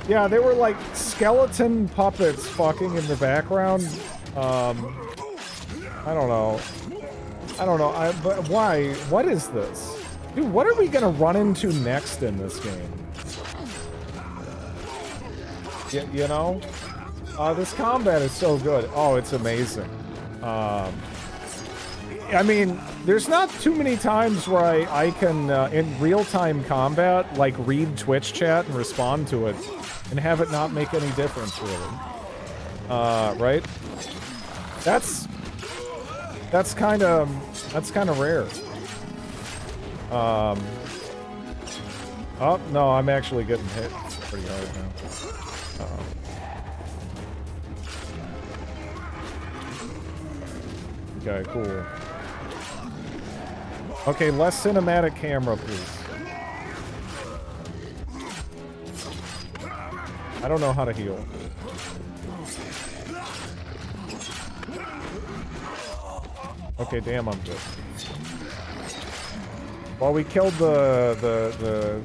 Yeah, they were like skeleton puppets fucking in the background. I don't know. But why? What is this? Dude, what are we gonna run into next in this game? You know? This combat is so good. Oh, it's amazing. I mean, there's not too many times where I can, in real-time combat, like, read Twitch chat and respond to it and have it not make any difference, really. Right? That's kind of rare. Oh, no, I'm actually getting hit pretty hard now. Okay, cool. Okay, less cinematic camera, please. I don't know how to heal. Okay, damn, I'm good. Well, we killed the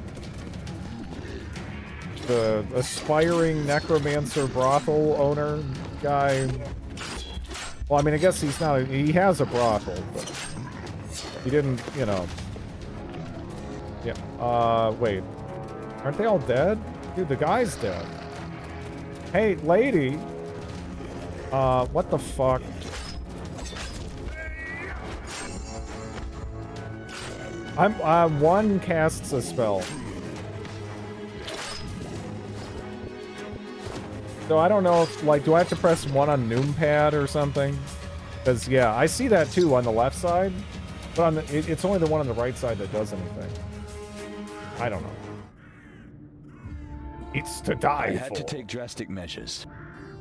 aspiring necromancer brothel owner guy. Well, I mean, I guess he's not he has a brothel, but he didn't, you know. Yeah, wait. Aren't they all dead? Dude, the guy's dead. Hey, lady. What the fuck? One casts a spell. So I don't know if, like, do I have to press 1 on Noompad or something? Because, yeah, I see that too on the left side. But on the, it's only the one on the right side that does anything. I don't know. It's to die I had for. to take drastic measures.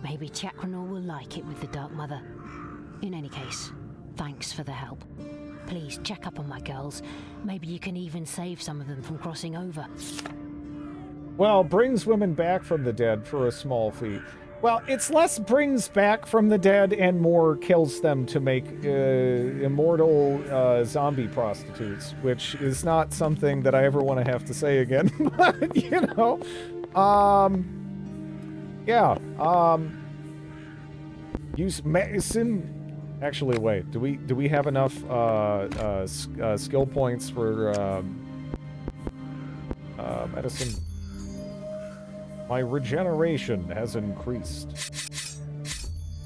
Maybe Chakranor will like it with the Dark Mother. In any case, thanks for the help. Please check up on my girls. Maybe you can even save some of them from crossing over. Well, brings women back from the dead for a small fee. Well, it's less brings back from the dead and more kills them to make immortal zombie prostitutes, which is not something that I ever want to have to say again. But, you know, yeah, use medicine. Actually, wait, do we have enough skill points for medicine? My regeneration has increased.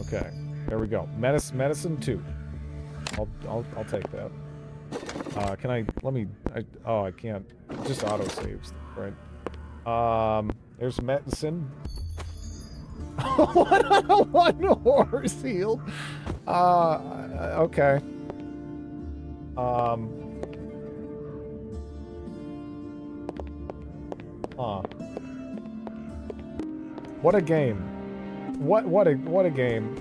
Okay, there we go. Medicine 2. I'll take that. Can I? Let me. Oh, I can't. It just auto saves, right? There's medicine. One horse healed. Okay. What a game. What a game.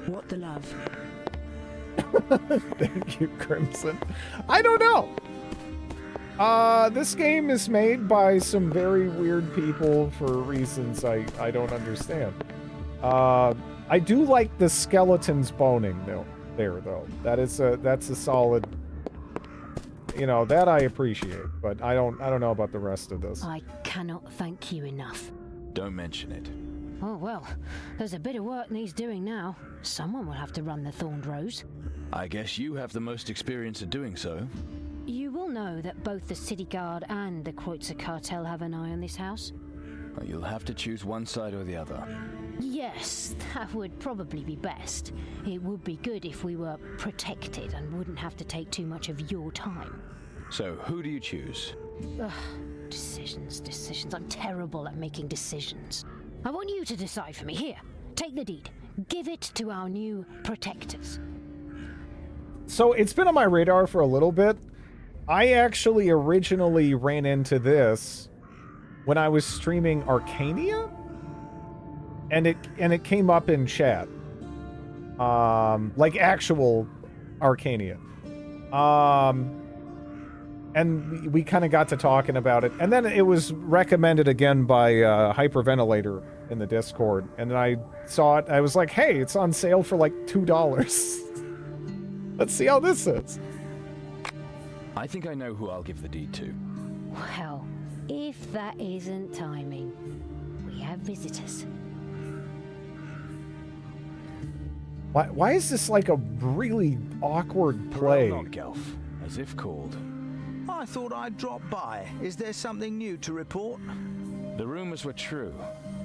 What the love? Thank you, Crimson. I don't know. This game is made by some very weird people for reasons I don't understand. I do like the skeletons boning though. Though. That's a solid. You know, that I appreciate, but I don't know about the rest of this. I cannot thank you enough. Don't mention it. Oh, well, there's a bit of work needs doing now. Someone will have to run the Thorned Rose. I guess you have the most experience at doing so. You will know that both the City Guard and the Kreutzer Cartel have an eye on this house. Well, you'll have to choose one side or the other. Yes, that would probably be best. It would be good if we were protected and wouldn't have to take too much of your time. So, who do you choose? Ugh, decisions. I'm terrible at making decisions. I want you to decide for me. Here, take the deed. Give it to our new protectors. So it's been on my radar for a little bit. I actually originally ran into this when I was streaming Arcania, and it came up in chat, like actual Arcania, and we kind of got to talking about it, and then it was recommended again by Hyperventilator in the Discord, and then I saw it. I was like, hey, it's on sale for like $2. Let's see how this is. I think I know who I'll give the deed to. Well, if that isn't timing, we have visitors. Why is this like a really awkward play? Nordgelf, as if called. I thought I'd drop by. Is there something new to report? The rumors were true.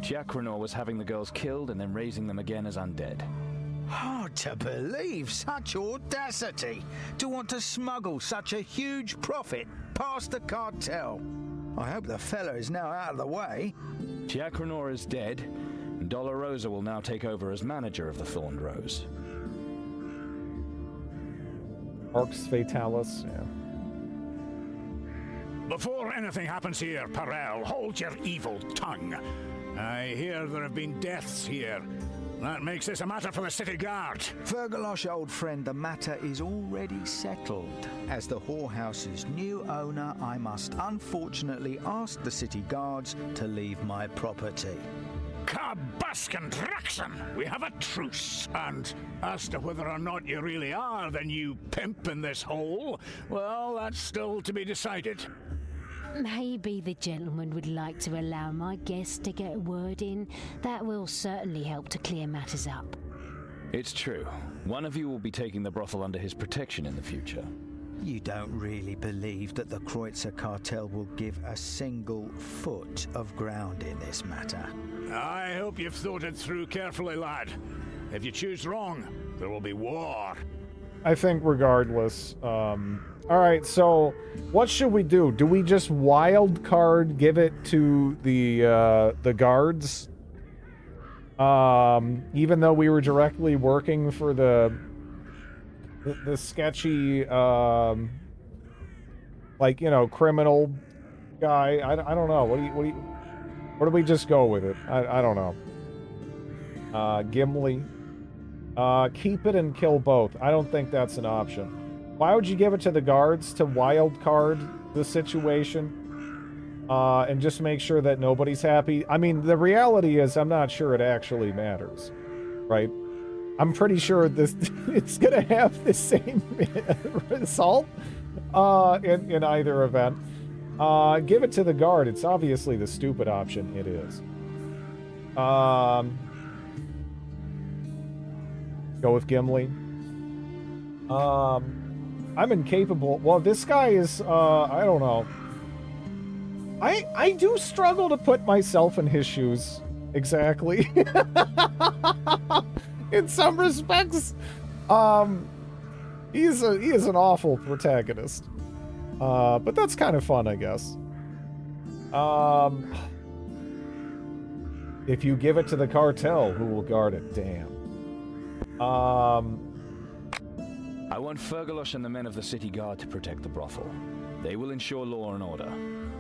Tiakranor was having the girls killed and then raising them again as undead. Hard to believe such audacity to want to smuggle such a huge profit past the cartel. I hope the fella is now out of the way. Tiakranor is dead, and Dolorosa will now take over as manager of the Thorned Rose. Arx Fatalis, yeah. Before anything happens here, Perel, hold your evil tongue. I hear there have been deaths here. That makes this a matter for the city guard. Fergalosh, old friend, the matter is already settled. As the whorehouse's new owner, I must unfortunately ask the city guards to leave my property. Kabaskan Draxon! We have a truce. And as to whether or not you really are the new pimp in this hole, well, that's still to be decided. Maybe the gentleman would like to allow my guest to get a word in. That will certainly help to clear matters up. It's true. One of you will be taking the brothel under his protection in the future. You don't really believe that the Kreutzer cartel will give a single foot of ground in this matter? I hope you've thought it through carefully, lad. If you choose wrong, there will be war. I think regardless. All right, so what should we do? Do we just wild card give it to the guards? Even though we were directly working for the sketchy, like, you know, criminal guy. I don't know. What do we just go with it? I don't know. Gimli. Keep it and kill both. I don't think that's an option. Why would you give it to the guards to wild card the situation and just make sure that nobody's happy? I mean, the reality is I'm not sure it actually matters, right? I'm pretty sure it's going to have the same result in either event. Give it to the guard. It's obviously the stupid option. It is. Go with Gimli. I'm incapable. Well, this guy is, I don't know. I do struggle to put myself in his shoes. Exactly. In some respects. He is an awful protagonist. But that's kind of fun, I guess. If you give it to the cartel, who will guard it? Damn. I want Fergalosh and the men of the city guard to protect the brothel. They will ensure law and order.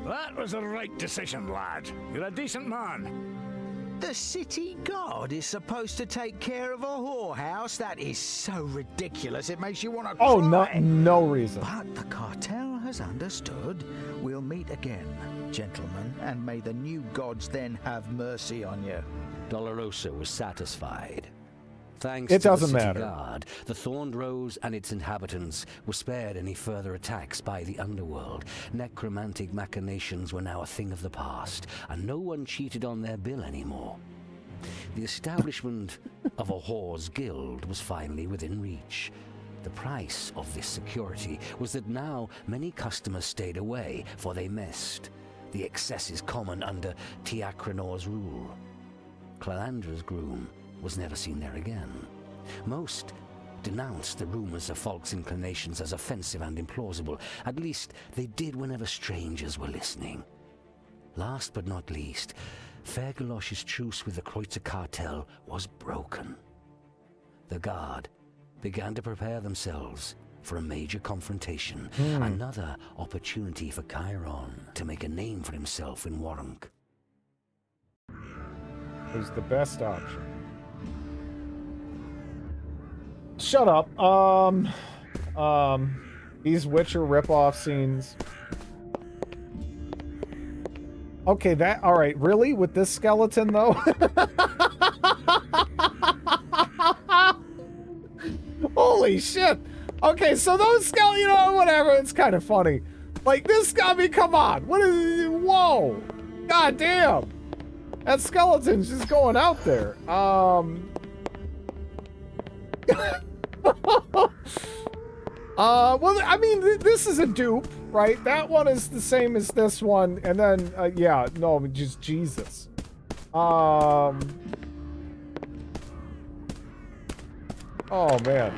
That was the right decision, lad. You're a decent man. The city guard is supposed to take care of a whorehouse? That is so ridiculous, it makes you want to cry. Oh, no reason. But the cartel has understood. We'll meet again, gentlemen, and may the new gods then have mercy on you. Dolorosa was satisfied. Thanks it to doesn't the city matter. guard, the Thorned Rose and its inhabitants were spared any further attacks by the underworld. Necromantic machinations were now a thing of the past, and no one cheated on their bill anymore. The establishment of a whore's guild was finally within reach. The price of this security was that now many customers stayed away, for they missed the excesses common under Tiakranor's rule. Clalandra's groom was never seen there again. Most denounced the rumors of Falk's inclinations as offensive and implausible. At least they did whenever strangers were listening. Last but not least, Fergalosh's truce with the Kreutzer cartel was broken. The guard began to prepare themselves for a major confrontation. Another opportunity for Chiron to make a name for himself in Warunk. Who's the best option? Shut up. These Witcher ripoff scenes. Okay, that, all right, really? With this skeleton, though? Holy shit. Okay, so those skeletons, you know, whatever, it's kind of funny. Like, this, I mean, come on. What is, whoa. God damn. That skeleton's just going out there. Well, I mean, this is a dupe, right? That one is the same as this one, and then, yeah, no, just Jesus. Oh, man.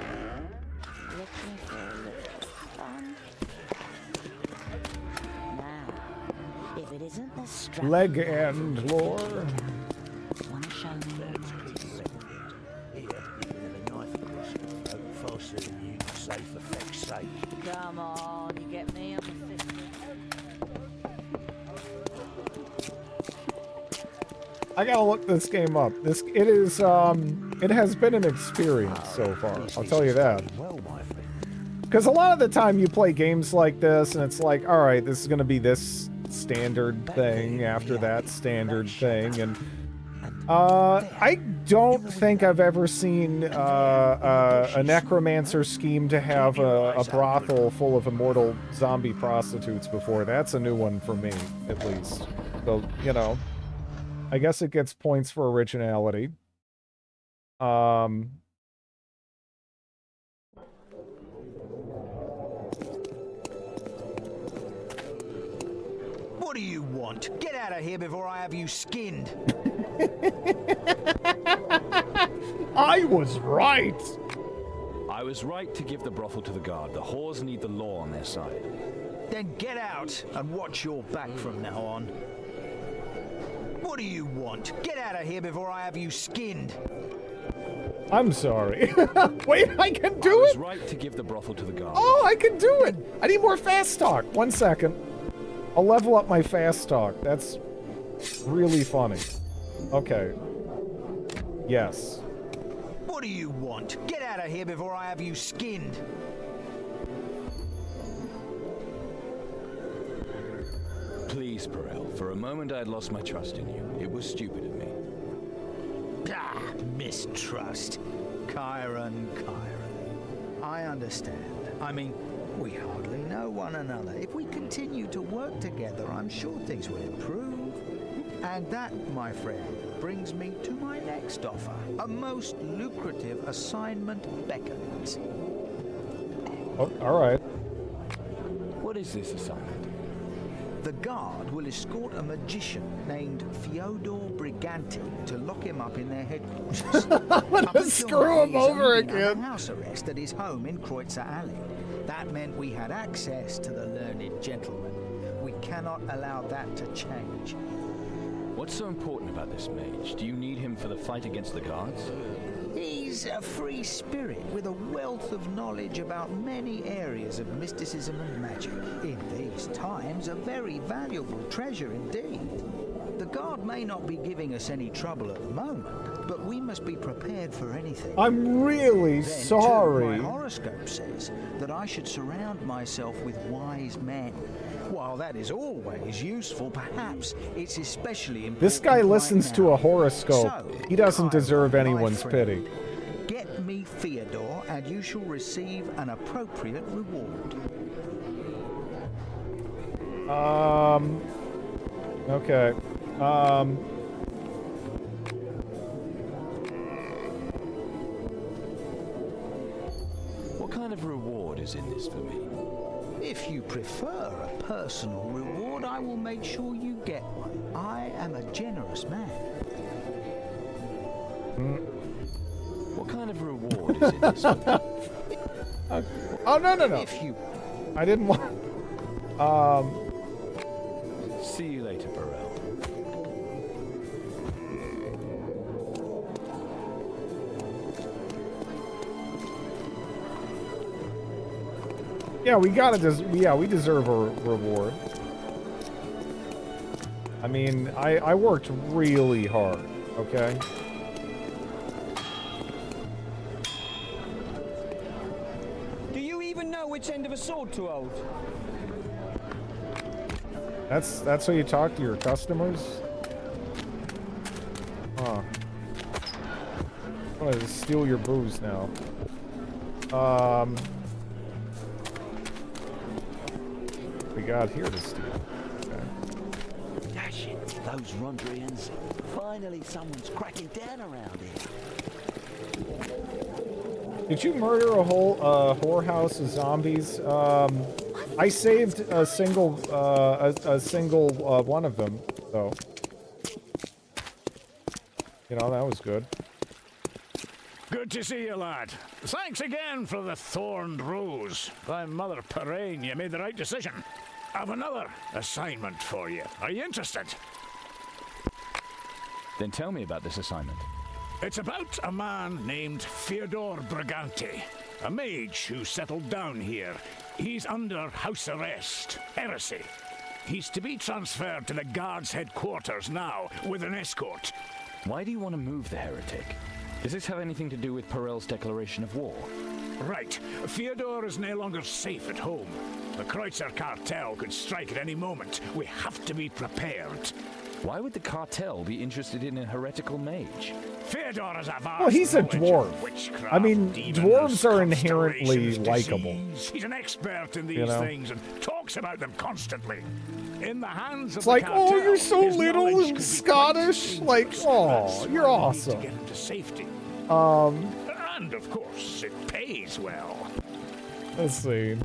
If it isn't the strap. Leg end lore. Wanna show me Come on, you get me, I'm a sister. I gotta look this game up. It has been an experience so far. I'll tell you that. Because a lot of the time you play games like this, and it's like, all right, this is gonna be this standard thing after that standard thing, and I don't think I've ever seen a necromancer scheme to have a brothel full of immortal zombie prostitutes before. That's a new one for me, at least. So, you know, I guess it gets points for originality. What do you want? Get out of here before I have you skinned. I was right. I was right to give the brothel to the guard. The whores need the law on their side. Then get out and watch your back from now on. What do you want? Get out of here before I have you skinned. I'm sorry. Wait, I can do it? I was right to give the brothel to the guard. Oh, I can do it. I need more fast talk. 1 second. I'll level up my fast talk. That's really funny. Okay. Yes. What do you want? Get out of here before I have you skinned. Please, Perel. For a moment I had lost my trust in you. It was stupid of me. Ah, mistrust. Chiron. I understand. I mean, we hardly know one another. If we continue to work together, I'm sure things will improve. And that, my friend, brings me to my next offer. A most lucrative assignment beckons. Oh, all right. What is this assignment? The guard will escort a magician named Fyodor Briganti to lock him up in their headquarters. I'm gonna screw him over again. House arrest at his home in Kreutzer Alley. That meant we had access to the learned gentleman. We cannot allow that to change. What's so important about this mage? Do you need him for the fight against the guards? He's a free spirit with a wealth of knowledge about many areas of mysticism and magic. In these times, a very valuable treasure indeed. The guard may not be giving us any trouble at the moment, but we must be prepared for anything. I'm really Then, sorry. too, my horoscope says that I should surround myself with wise men. While that is always useful, perhaps it's especially important. This guy listens to a horoscope. So, He doesn't Chiron, deserve my anyone's friend, pity. Get me Fyodor, and you shall receive an appropriate reward. Okay. What kind of reward is in this for me? If you prefer a personal reward, I will make sure you get one. I am a generous man. What kind of reward is in this for me? Oh, no. If you... I didn't want... See you later, Burrell. Yeah, we deserve a reward. I mean, I worked really hard, okay? Do you even know which end of a sword to hold? That's how you talk to your customers? Huh. I'm gonna steal your booze now. We got here to steal. Okay. Dash it, those Rondrians. Finally someone's cracking down around here. Did you murder a whole whorehouse of zombies? I saved a single one of them, though. You know, that was good. Good to see you, lad. Thanks again for the thorned rose. By Mother Parain, you made the right decision. I've another assignment for you. Are you interested? Then tell me about this assignment. It's about a man named Fyodor Briganti, a mage who settled down here. He's under house arrest, heresy. He's to be transferred to the guard's headquarters now, with an escort. Why do you want to move the heretic? Does this have anything to do with Perel's declaration of war? Right. Fyodor is no longer safe at home. The Kreutzer cartel could strike at any moment. We have to be prepared. Why would the cartel be interested in a heretical mage? Fyodor is a vast Well, he's a knowledge of dwarf. witchcraft, I mean, demons, dwarves are inherently constellations, likable. disease. He's an expert in these You know? things and talks about them constantly. In the hands of It's the like, cartel, oh, you're so his little knowledge and could be Scottish. Like, oh, you're to awesome. get him to safety. And of course, it pays well. Let's see.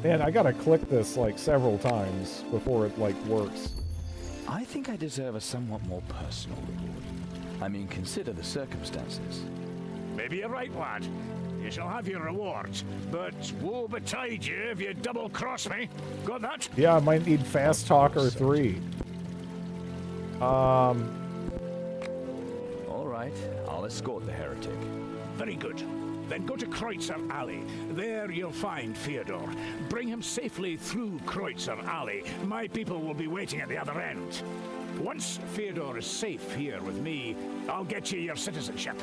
Man, I gotta click this like several times before it like works. I think I deserve a somewhat more personal reward. I mean, consider the circumstances. Maybe you're right, lad. You shall have your rewards, but woe betide you if you double-cross me. Got that? Yeah, I might need Fast Talker 3. All right, I'll escort the heretic. Very good. Then go to Kreutzer Alley. There you'll find Fyodor. Bring him safely through Kreutzer Alley. My people will be waiting at the other end. Once Fyodor is safe here with me, I'll get you your citizenship.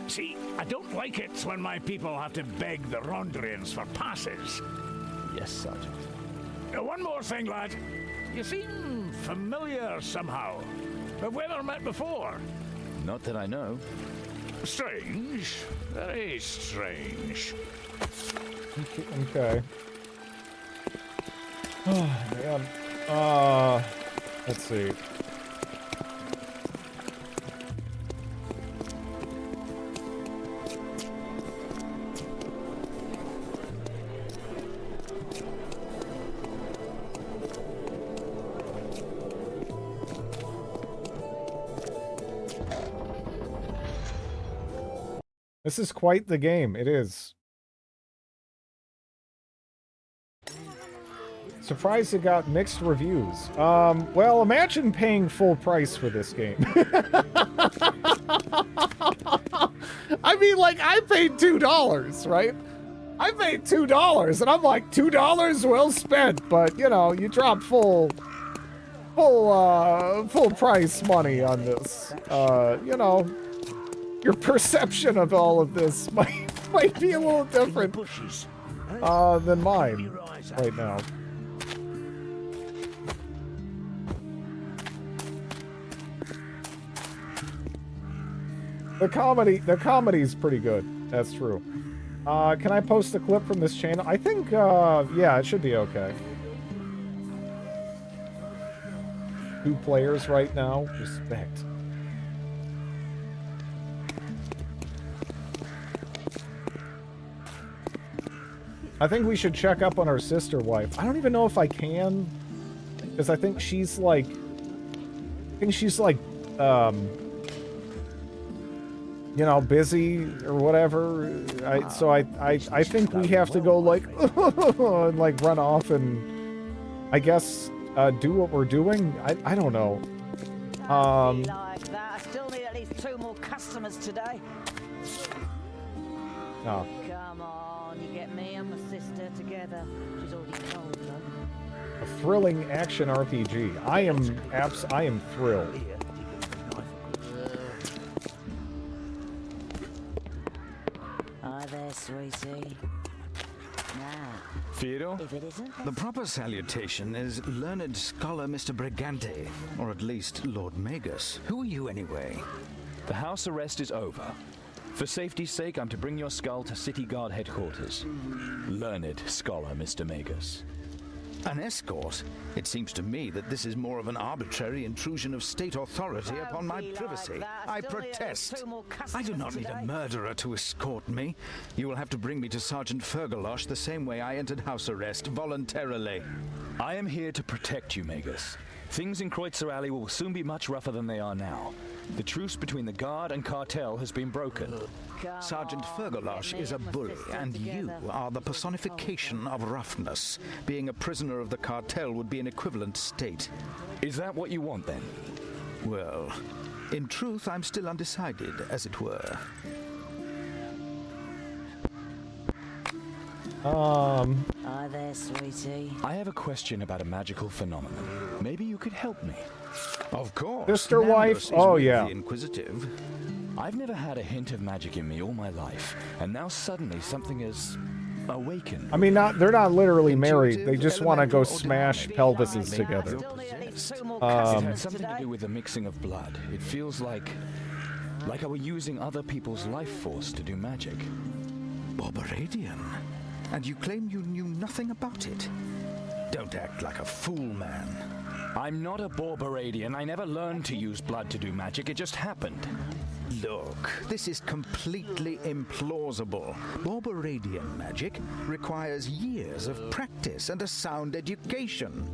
See, I don't like it when my people have to beg the Rondrians for passes. Yes, Sergeant. One more thing, lad. You seem familiar somehow. Have we ever met before? Not that I know. Strange. Very strange. Okay. Oh, man. Let's see. This is quite the game. It is. Surprised it got mixed reviews. Well, imagine paying full price for this game. I mean, like, I paid $2, right? I paid $2, and I'm like, $2 well spent, but, you know, you drop full price money on this. You know, your perception of all of this might be a little different than mine right now. The comedy's pretty good. That's true. Can I post a clip from this channel? I think, yeah, it should be okay. 2 players right now. Respect. I think we should check up on our sister wife. I don't even know if I can, because I think she's like, you know, busy or whatever. So I think we have to go like, and like run off and, I guess, do what we're doing. I don't know. Like that. I still need at least 2 more customers today. Oh. Come on, you get me and my sister together. She's already cold though. A thrilling action RPG. I am thrilled. Hi there, sweetie. Now, Theodore? if it isn't, The proper salutation is Learned Scholar Mr. Brigante, or at least Lord Magus. Who are you anyway? The house arrest is over. For safety's sake, I'm to bring your skull to City Guard headquarters. Learned Scholar, Mr. Magus. An escort? It seems to me that this is more of an arbitrary intrusion of state authority upon my privacy. I protest. I do not need a murderer to escort me. You will have to bring me to Sergeant Fergalosh the same way I entered house arrest, voluntarily. I am here to protect you, Magus. Things in Kreutzer Alley will soon be much rougher than they are now. The truce between the Guard and Cartel has been broken. Sergeant Fergalosh is a bully, and you are the personification of roughness. Being a prisoner of the Cartel would be an equivalent state. Is that what you want, then? Well, in truth, I'm still undecided, as it were. Hi there, sweetie. I have a question about a magical phenomenon. Maybe you could help me. Of course. Sister wife? Oh, yeah. Inquisitive. I've never had a hint of magic in me all my life, and now suddenly something is awakened. I mean, they're not literally married. They just want to go smash pelvises together. It had something to do with the mixing of blood. It feels like I were using other people's life force to do magic. Borberadian? And you claim you knew nothing about it? Don't act like a fool, man. I'm not a Borberadian. I never learned to use blood to do magic. It just happened. Look, this is completely implausible. Borberadian magic requires years of practice and a sound education.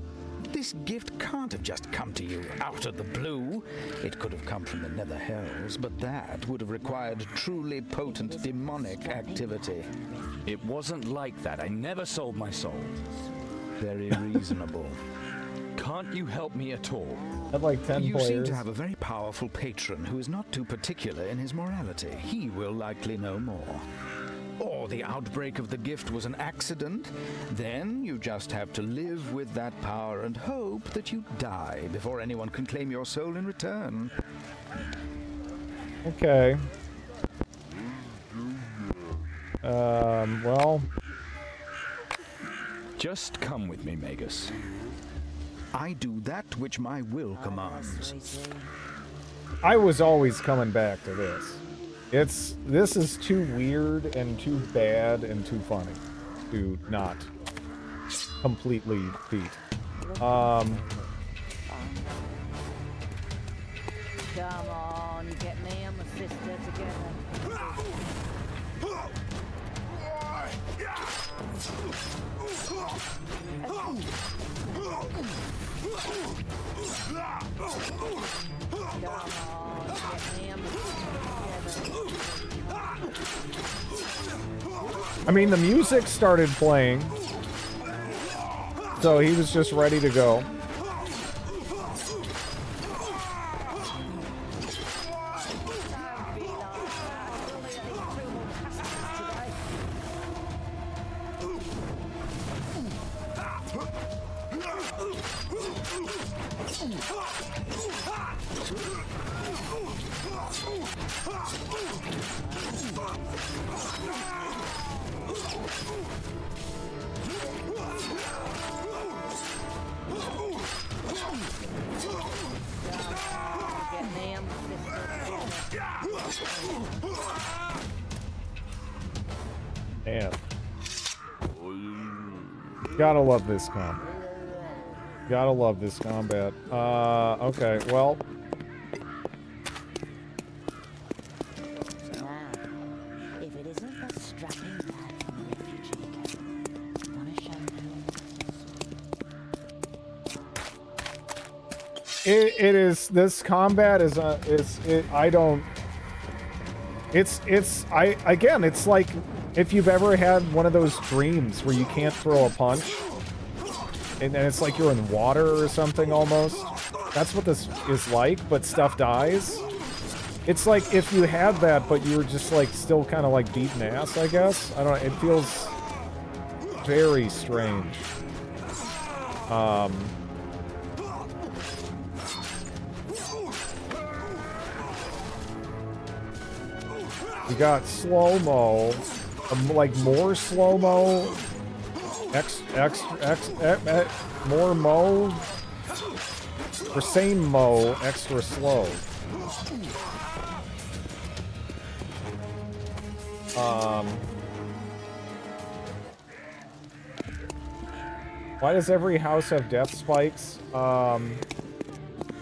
This gift can't have just come to you out of the blue. It could have come from the Nether Hells, but that would have required truly potent demonic activity. It wasn't like that. I never sold my soul. Very reasonable. Can't you help me at all? I'd like 10 you players. seem to have a very powerful patron who is not too particular in his morality. He will likely know more. Or the outbreak of the gift was an accident. Then you just have to live with that power and hope that you die before anyone can claim your soul in return. Okay. Well... Just come with me, Magus. I do that which my will commands. I was always coming back to this. This is too weird and too bad and too funny to not completely beat. Come on, you get me and my sister together. I mean, the music started playing, so he was just ready to go. Damn. Gotta love this combat. Gotta love this combat. Okay, well. If it isn't the strapping lad from the refugee camp, wanna show them? It is, this combat is, again, it's like if you've ever had one of those dreams where you can't throw a punch, and then it's like you're in water or something almost. That's what this is like, but stuff dies. It's like if you had that, but you were just like still kind of like beating ass, I guess. I don't know. It feels very strange. We got slow-mo, like more slow-mo, more mo, or same mo, extra slow. Why does every house have death spikes?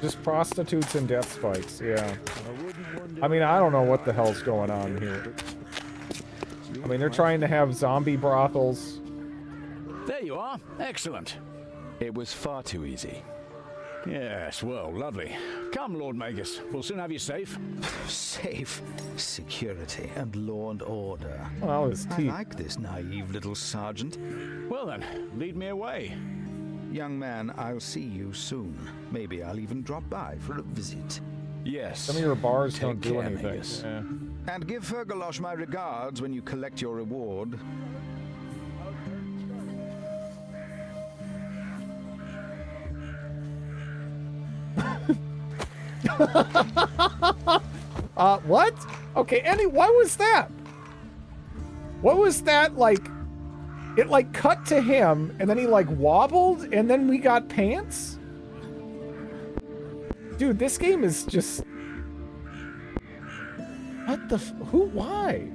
Just prostitutes and death spikes, yeah. I mean, I don't know what the hell's going on here. I mean, they're trying to have zombie brothels. There you are. Excellent. It was far too easy. Yes, well, lovely. Come, Lord Magus. We'll soon have you safe. Safe? Security and law and order. Well, his I teeth. like this naive little sergeant. Well then, lead me away. Young man, I'll see you soon. Maybe I'll even drop by for a visit. Yes. Some of your bars don't Take do care, anything. Magus. Yeah. And give Fergalosh my regards when you collect your reward. What? Okay, Andy, what was that? What was that, like, it, like, cut to him, and then he, like, wobbled, and then we got pants? Dude, this game is just... What the who, why?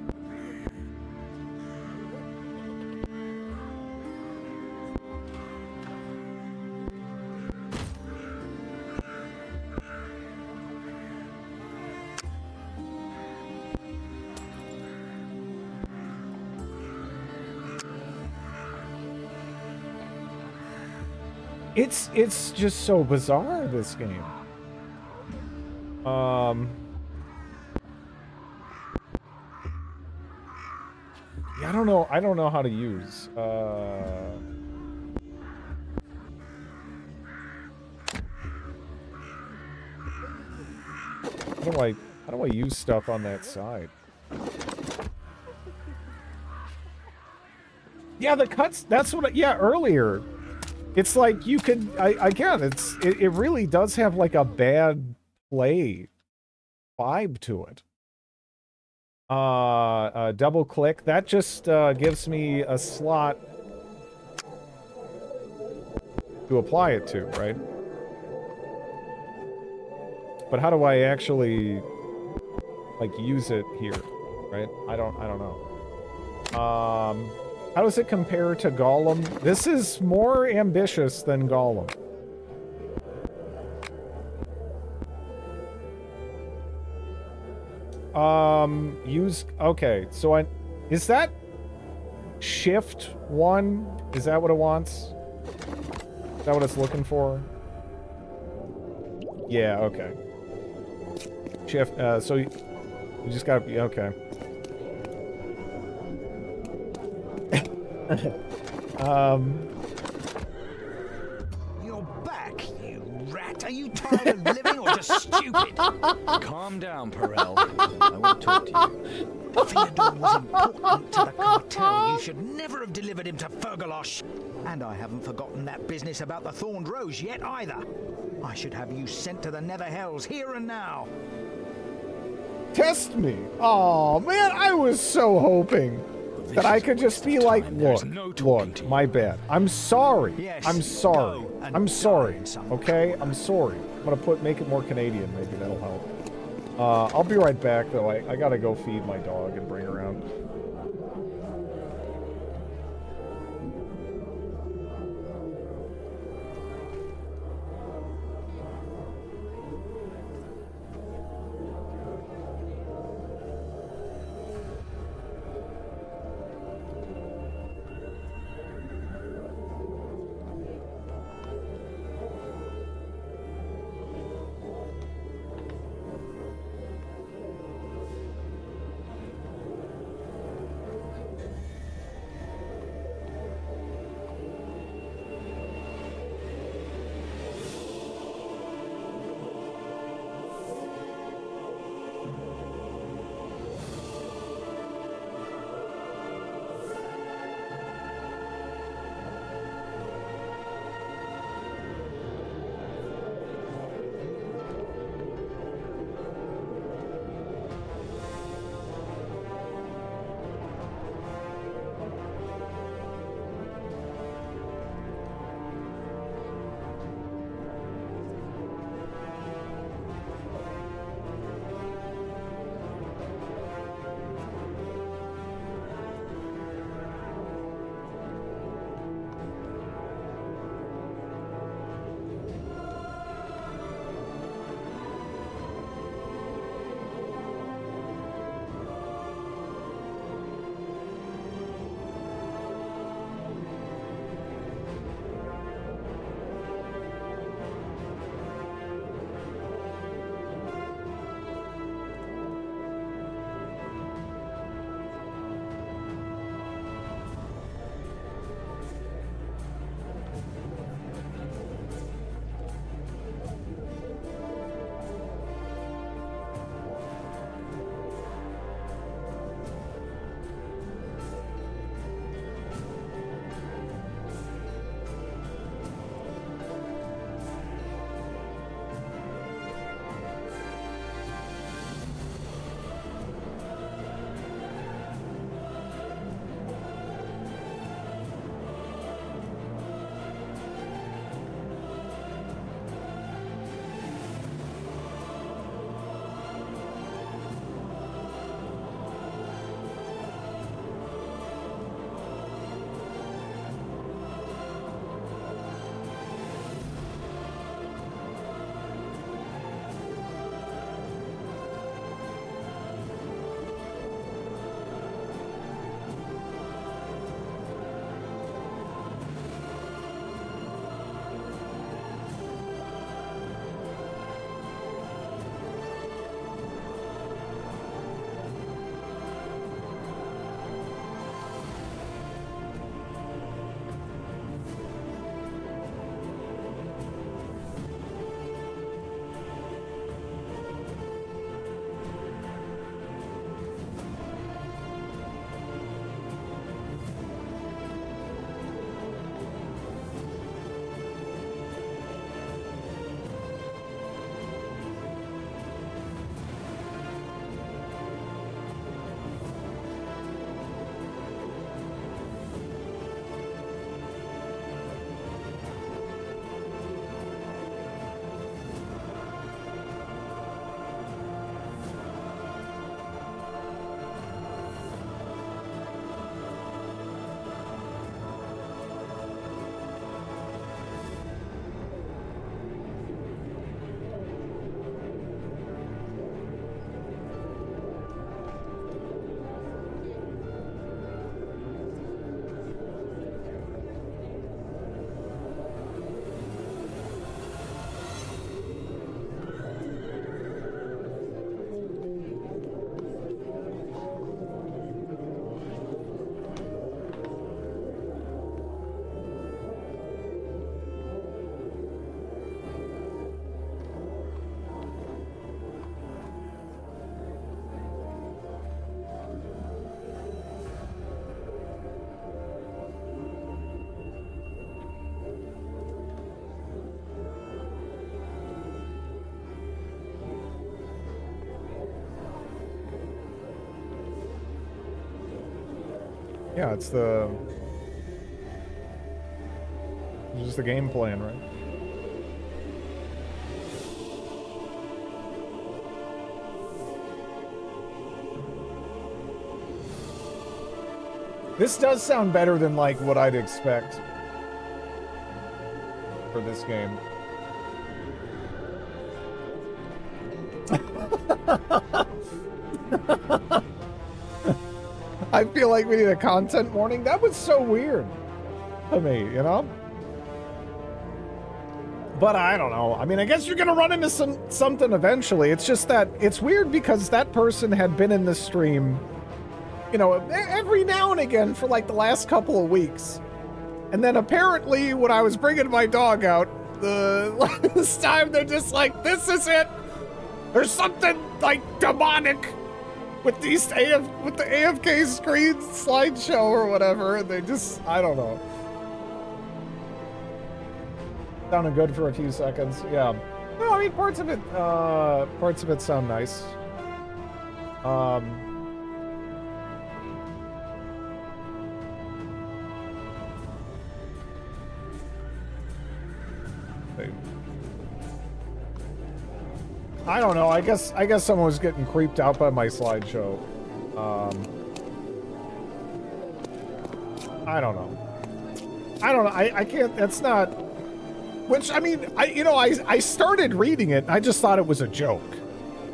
It's just so bizarre, this game. Yeah, I don't know how to use how do I use stuff on that side? Yeah, the cuts, that's what earlier. It's like you could, again, it really does have like a bad play vibe to it. Double click, that just gives me a slot to apply it to, right? But how do I actually like use it here, right? I don't know. How does it compare to Gollum? This is more ambitious than Gollum. Okay, so is that shift 1? Is that what it wants? Is that what it's looking for? Yeah, okay. Shift, so you just gotta be, okay. You're back, you rat. Are you tired of living or just stupid? Calm down, Perel. I won't talk to you. Theodore was important to the cartel. You should never have delivered him to Fergalosh. And I haven't forgotten that business about the Thorned Rose yet either. I should have you sent to the Nether Hells here and now. Test me. Oh man, I was so hoping that I could just be like, look, my bad. I'm sorry. Yes, I'm sorry. go and I'm sorry. find some Okay? I'm sorry. I'm gonna make it more Canadian, maybe that'll help. I'll be right back though. I gotta go feed my dog and bring her around. Yeah, it's just the game plan, right? This does sound better than, like, what I'd expect for this game. I feel like we need a content warning. That was so weird to me, you know? But I don't know. I mean, I guess you're gonna run into something eventually. It's just that it's weird because that person had been in the stream, you know, every now and again for like the last couple of weeks. And then apparently when I was bringing my dog out, this time they're just like, this is it. There's something like demonic with the AFK screen slideshow or whatever. And they just, I don't know. Sounded good for a few seconds. Yeah. No, I mean, parts of it sound nice. I don't know. I guess someone was getting creeped out by my slideshow. I don't know. I can't. That's not. Which I mean, I started reading it. I just thought it was a joke,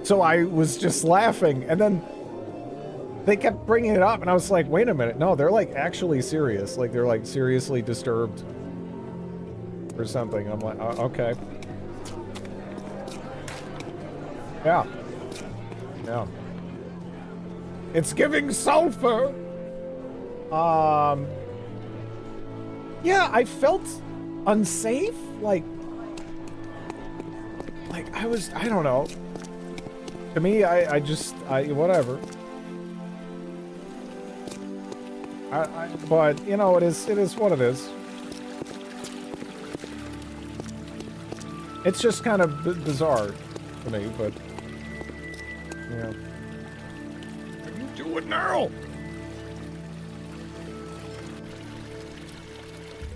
so I was just laughing, and then they kept bringing it up, and I was like, wait a minute, no, they're like actually serious. Like they're like seriously disturbed or something. I'm like, okay. Yeah. Yeah. It's giving sulfur. Yeah, I felt unsafe. Like I don't know. To me, I whatever. But you know, it is what it is. It's just kind of bizarre to me, but yeah. What are you doing now?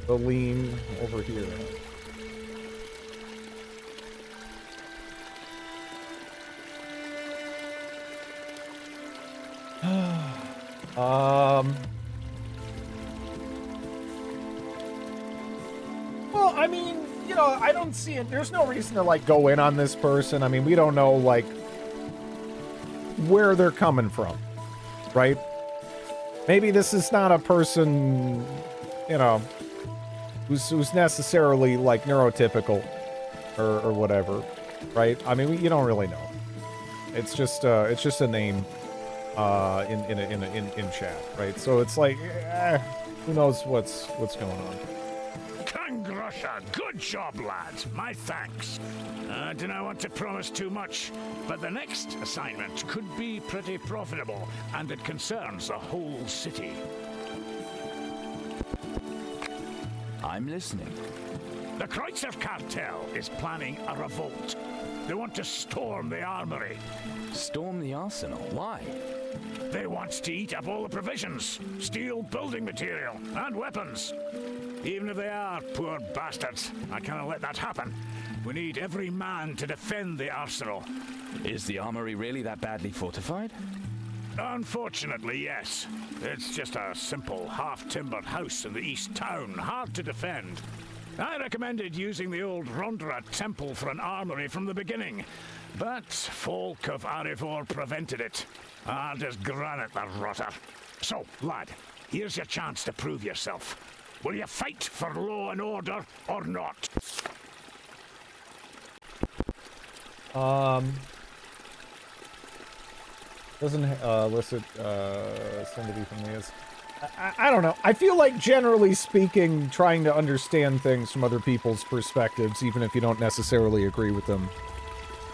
The lean over here. Well, I mean, you know, I don't see it. There's no reason to like go in on this person. I mean, we don't know like where they're coming from, right? Maybe this is not a person, you know, who's necessarily like neurotypical or whatever, right? I mean, you don't really know. It's just a name in chat, right? So it's like, who knows what's going on. Kangrusha, good job, lads. My thanks. I do not want to promise too much, but the next assignment could be pretty profitable, and it concerns the whole city. I'm listening. The Kreutzer cartel is planning a revolt. They want to storm the armory. Storm the arsenal? Why? They want to eat up all the provisions, steal building material, and weapons. Even if they are poor bastards, I cannot let that happen. We need every man to defend the arsenal. Is the armory really that badly fortified? Unfortunately, yes. It's just a simple, half-timbered house in the east town, hard to defend. I recommended using the old Rondra temple for an armory from the beginning, but folk of Arivor prevented it. Hard as granite, the rotter. So, lad, here's your chance to prove yourself. Will you fight for law and order or not? Doesn't elicit sympathy from me. I don't know. I feel like generally speaking, trying to understand things from other people's perspectives, even if you don't necessarily agree with them,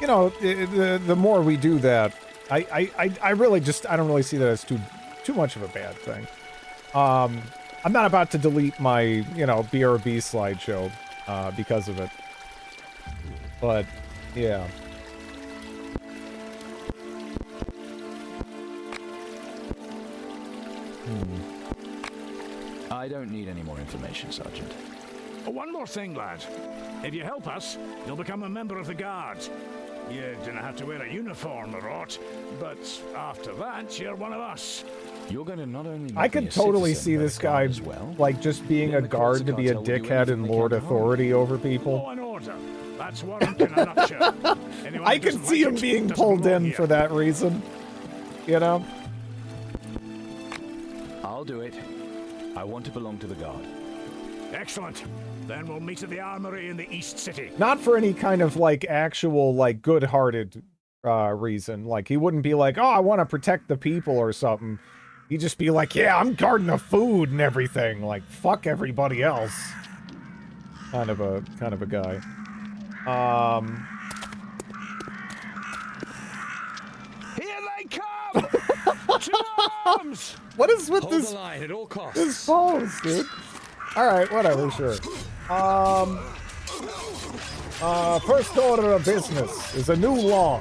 you know, the more we do that, I really just, I don't really see that as too much of a bad thing. I'm not about to delete my, you know, BRB slideshow because of it. But, yeah. I don't need any more information, Sergeant. One more thing, lad. If you help us, you'll become a member of the Guard. You don't have to wear a uniform or aught, but after that, you're one of us. You're going to not only I could totally see this guy, like, just being a guard to be a dickhead and lord authority over people. Law and order. That's Warrant in a nutshell. Anyone I who can doesn't see like him it being doesn't pulled belong in here. for that reason. You know? I'll do it. I want to belong to the Guard. Excellent. Then we'll meet at the armory in the East City. Not for any kind of, like, actual, like, good-hearted reason. Like, he wouldn't be like, oh, I want to protect the people or something. He'd just be like, yeah, I'm guarding the food and everything. Like, fuck everybody else. Kind of a guy. Here they come! To arms! What is with Hold this? the line at all costs. This pose, dude. Alright, whatever, sure. First order of business is a new law.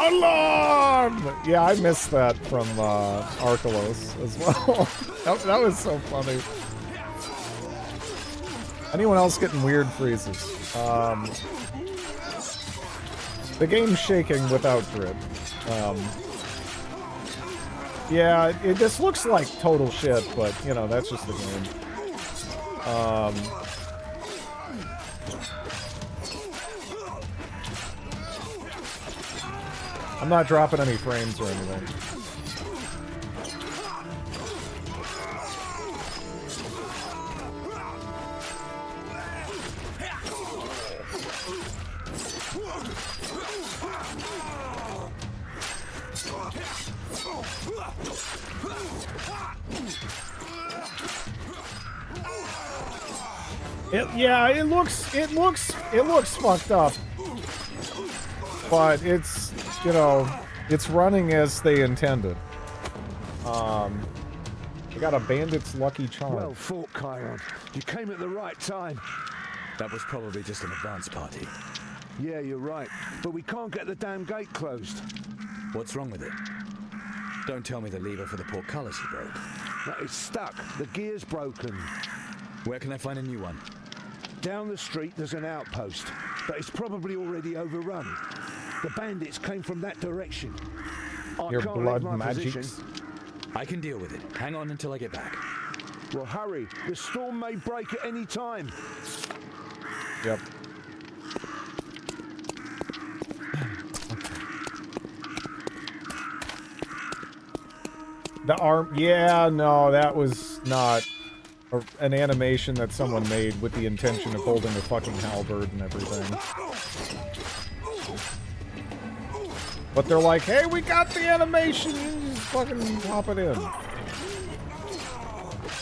Alarm! Yeah, I missed that from Arkelos as well. that was so funny. Anyone else getting weird freezes? The game's shaking without grid. Yeah, this looks like total shit, but, you know, that's just the game. I'm not dropping any frames or anything. It looks fucked up. But it's, you know, it's running as they intended. I got a bandit's lucky charm. Well fought, Chiron. You came at the right time. That was probably just an advance party. Yeah, you're right. But we can't get the damn gate closed. What's wrong with it? Don't tell me the lever for the portcullis you broke. It's stuck. The gear's broken. Where can I find a new one? Down the street there's an outpost, but it's probably already overrun. The bandits came from that direction. Your can't blood leave my magics. position. I can deal with it. Hang on until I get back. Well, hurry. The storm may break at any time. Yep. The arm, yeah, no, that was not an animation that someone made with the intention of holding a fucking halberd and everything. But they're like, hey, we got the animation, you just fucking pop it in.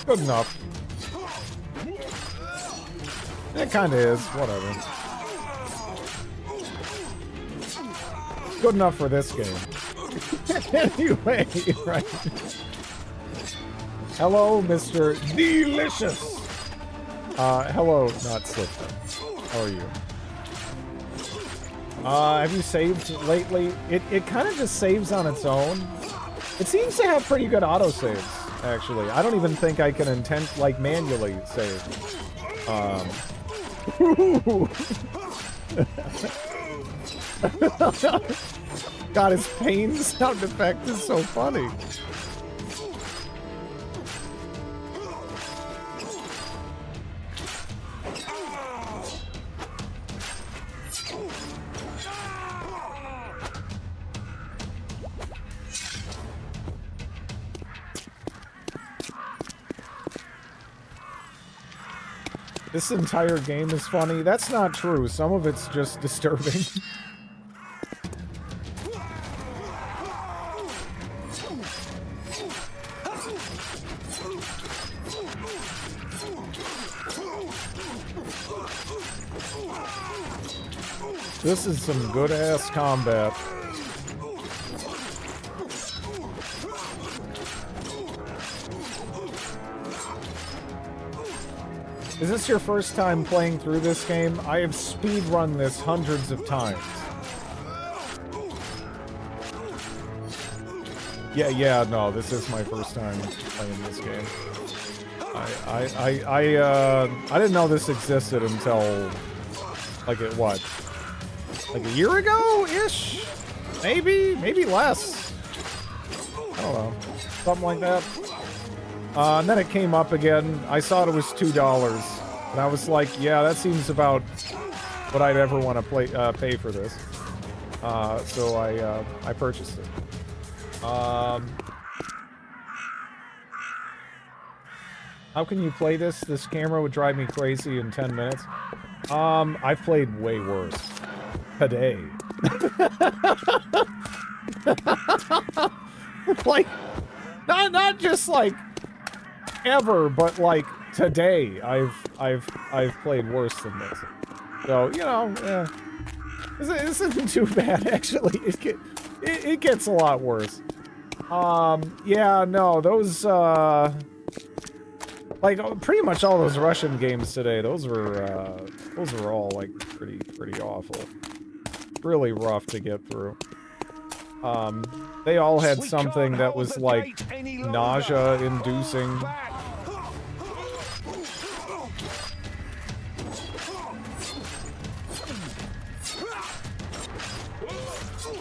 Good enough. It kinda is, whatever. Good enough for this game. Anyway, right. Hello, Mr. Delicious. Hello, not Slipper. How are you? Have you saved lately? It kind of just saves on its own. It seems to have pretty good autosaves, actually. I don't even think I can manually save. God, his pain sound effect is so funny. This entire game is funny. That's not true. Some of it's just disturbing. This is some good-ass combat. Is this your first time playing through this game? I have speedrun this hundreds of times. Yeah, no, this is my first time playing this game. I didn't know this existed until, like, what? Like a year ago-ish? Maybe less. I don't know. Something like that. And then it came up again. I saw it was $2. And I was like, yeah, that seems about what I'd ever want to pay for this. So I purchased it. How can you play this? This camera would drive me crazy in 10 minutes. I've played way worse. Today. Like, not just like ever, but like today I've played worse than this. So, you know, yeah. This isn't too bad actually. It gets a lot worse. Yeah, no, those like pretty much all those Russian games today, those were all like pretty awful. Really rough to get through. They all had something that was like nausea-inducing.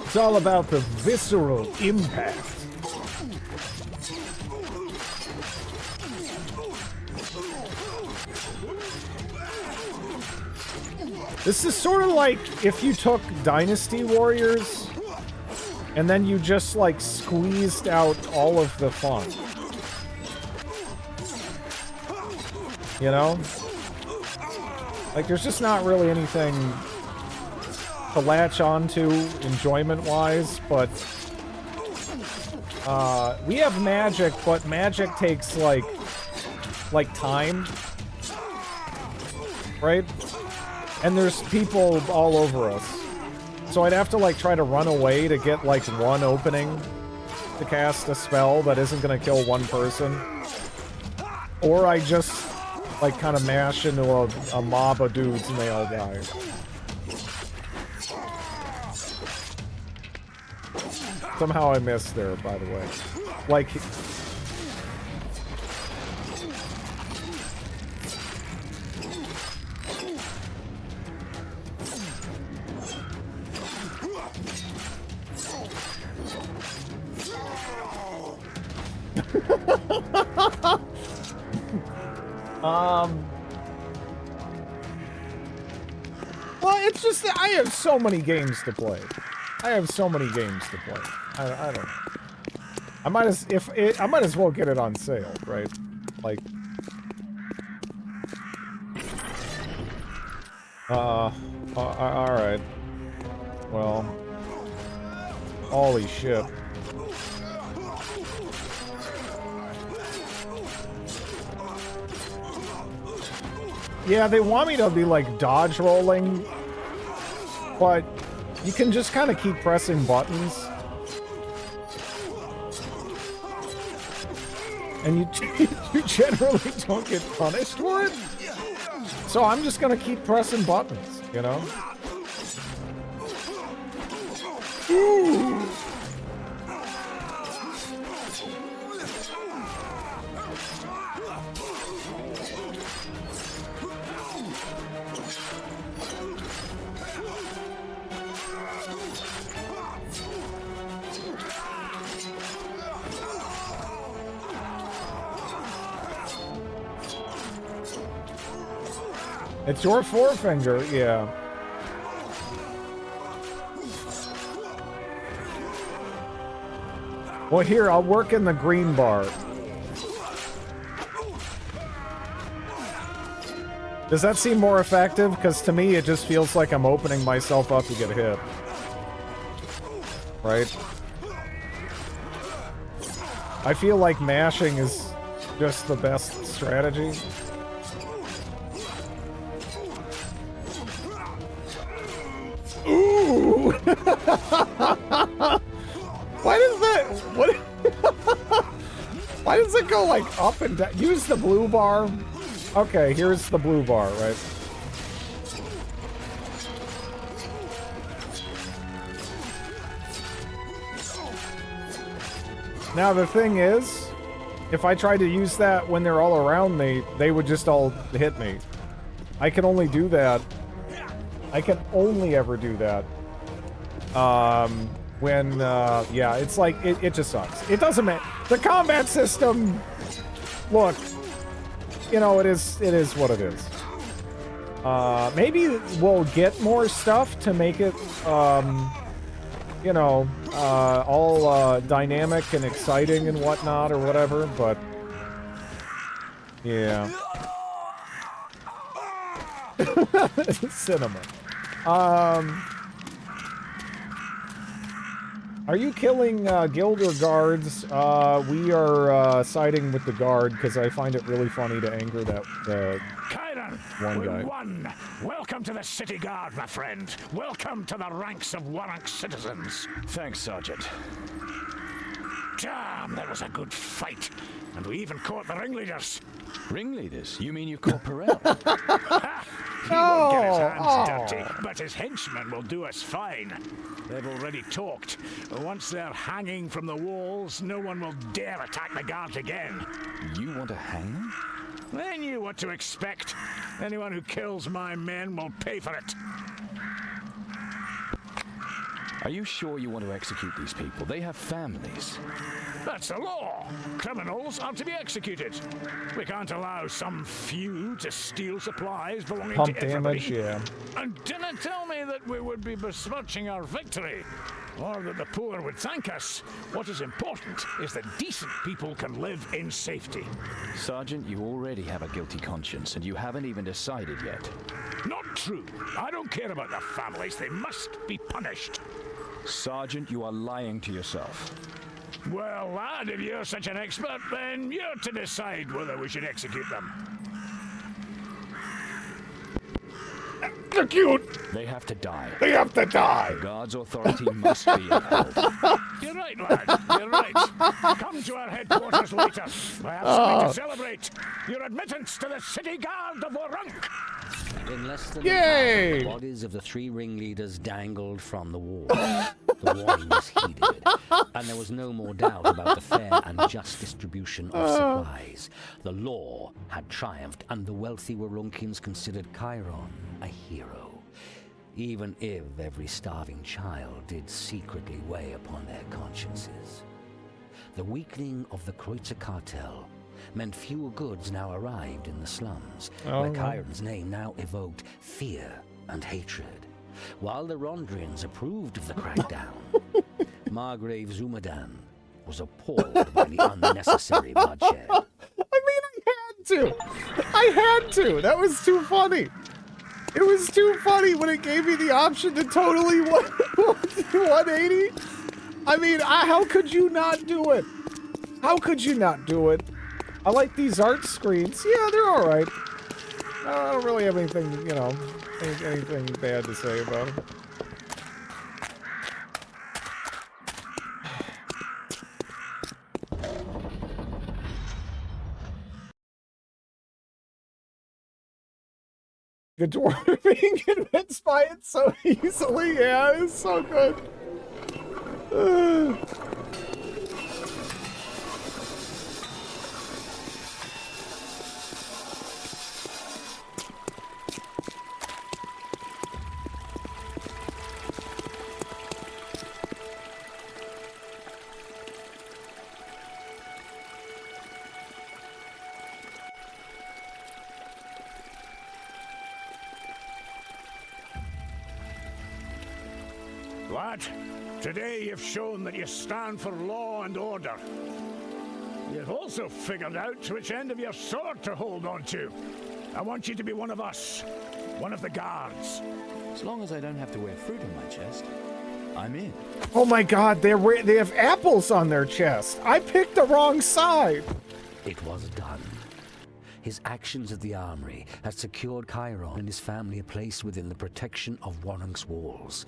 It's all about the visceral impact. This is sort of like if you took Dynasty Warriors and then you just like squeezed out all of the fun. You know? Like there's just not really anything to latch onto enjoyment-wise, but we have Magic, but Magic takes like time, right? And there's people all over us. So I'd have to like try to run away to get like one opening to cast a spell that isn't gonna kill one person. Or I just like kind of mash into a mob of dudes and they all die. Somehow I missed there, by the way. Like... Well, it's just that I have so many games to play. I have so many games to play. I don't know. I might as well get it on sale, right? Like, all right. Well, holy shit. Yeah, they want me to be like dodge rolling, but you can just kind of keep pressing buttons. And you generally don't get punished for it. So I'm just gonna keep pressing buttons, you know? Ooh. It's your forefinger, yeah. Well, here, I'll work in the green bar. Does that seem more effective? Because to me, it just feels like I'm opening myself up to get hit. Right? I feel like mashing is just the best strategy. Ooh! Why does that... What? Why does it go, like, up and down? Use the blue bar. Okay, here's the blue bar, right? Now the thing is, if I try to use that when they're all around me, they would just all hit me. I can only do that. I can only ever do that. When, yeah, it's like, it just sucks. It doesn't matter. The combat system, look, you know, it is what it is. Maybe we'll get more stuff to make it, you know, all dynamic and exciting and whatnot or whatever, but yeah. Cinema. Are you killing guild or guards? We are siding with the guard because I find it really funny to anger that Chiron, one we guy. won. Welcome to the city guard, my friend. Welcome to the ranks of Warwick's citizens. Thanks, Sergeant. Damn, that was a good fight. And we even caught the ringleaders. Ringleaders? You mean you caught Perel? He won't get his hands dirty, but his henchmen will do us fine. They've already talked. Once they're hanging from the walls, no one will dare attack the guards again. You want to hang them? They knew what to expect. Anyone who kills my men will pay for it. Are you sure you want to execute these people? They have families. That's the law. Criminals are to be executed. We can't allow some few to steal supplies belonging Pump to everybody. damage, yeah. And didn't tell me that we would be besmirching our victory, or that the poor would thank us. What is important is that decent people can live in safety. Sergeant, you already have a guilty conscience, and you haven't even decided yet. Not true. I don't care about their families. They must be punished. Sergeant, you are lying to yourself. Well, lad, if you're such an expert, then you're to decide whether we should execute them. Execute! They have to die. They have to die! The guard's authority must be upheld. You're right, lad. You're right. Come to our headquarters later. I have something to celebrate. Your admittance to the city guard of Warunk. In less than Yay! an hour, the bodies of the three ringleaders dangled from the wall. The warning was heeded, and there was no more doubt about the fair and just distribution of supplies. The law had triumphed, and the wealthy Warunkians considered Chiron a hero, even if every starving child did secretly weigh upon their consciences. The weakening of the Kreutzer cartel meant fewer goods now arrived in the slums, where Chiron's name now evoked fear and hatred. While the Rondrians approved of the crackdown, Margrave Zumadan was appalled by the unnecessary bloodshed. I mean, I had to! That was too funny! It was too funny when it gave me the option to totally 180. I mean, how could you not do it? How could you not do it? I like these art screens. Yeah, they're alright. I don't really have anything, you know, anything bad to say about them. The dwarf being convinced by it so easily, yeah, it's so good. Lad, today you've shown that you stand for law and order. You've also figured out which end of your sword to hold on to. I want you to be one of us, one of the guards. As long as I don't have to wear fruit on my chest, I'm in. Oh my god, they have apples on their chest. I picked the wrong side. It was done. His actions at the armory had secured Chiron and his family a place within the protection of Warrunk's walls.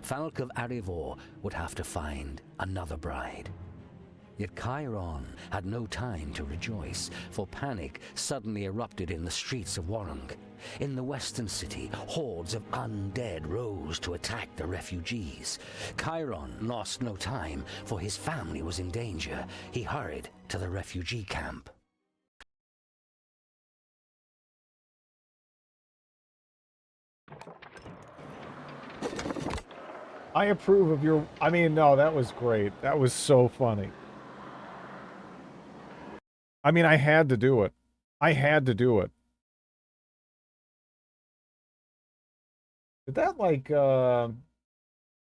Falk of Arivor would have to find another bride. Yet Chiron had no time to rejoice, for panic suddenly erupted in the streets of Warung. In the western city, hordes of undead rose to attack the refugees. Chiron lost no time, for his family was in danger. He hurried to the refugee camp. I approve of your... I mean, no, that was great. That was so funny. I mean, I had to do it. I had to do it. Did that, like,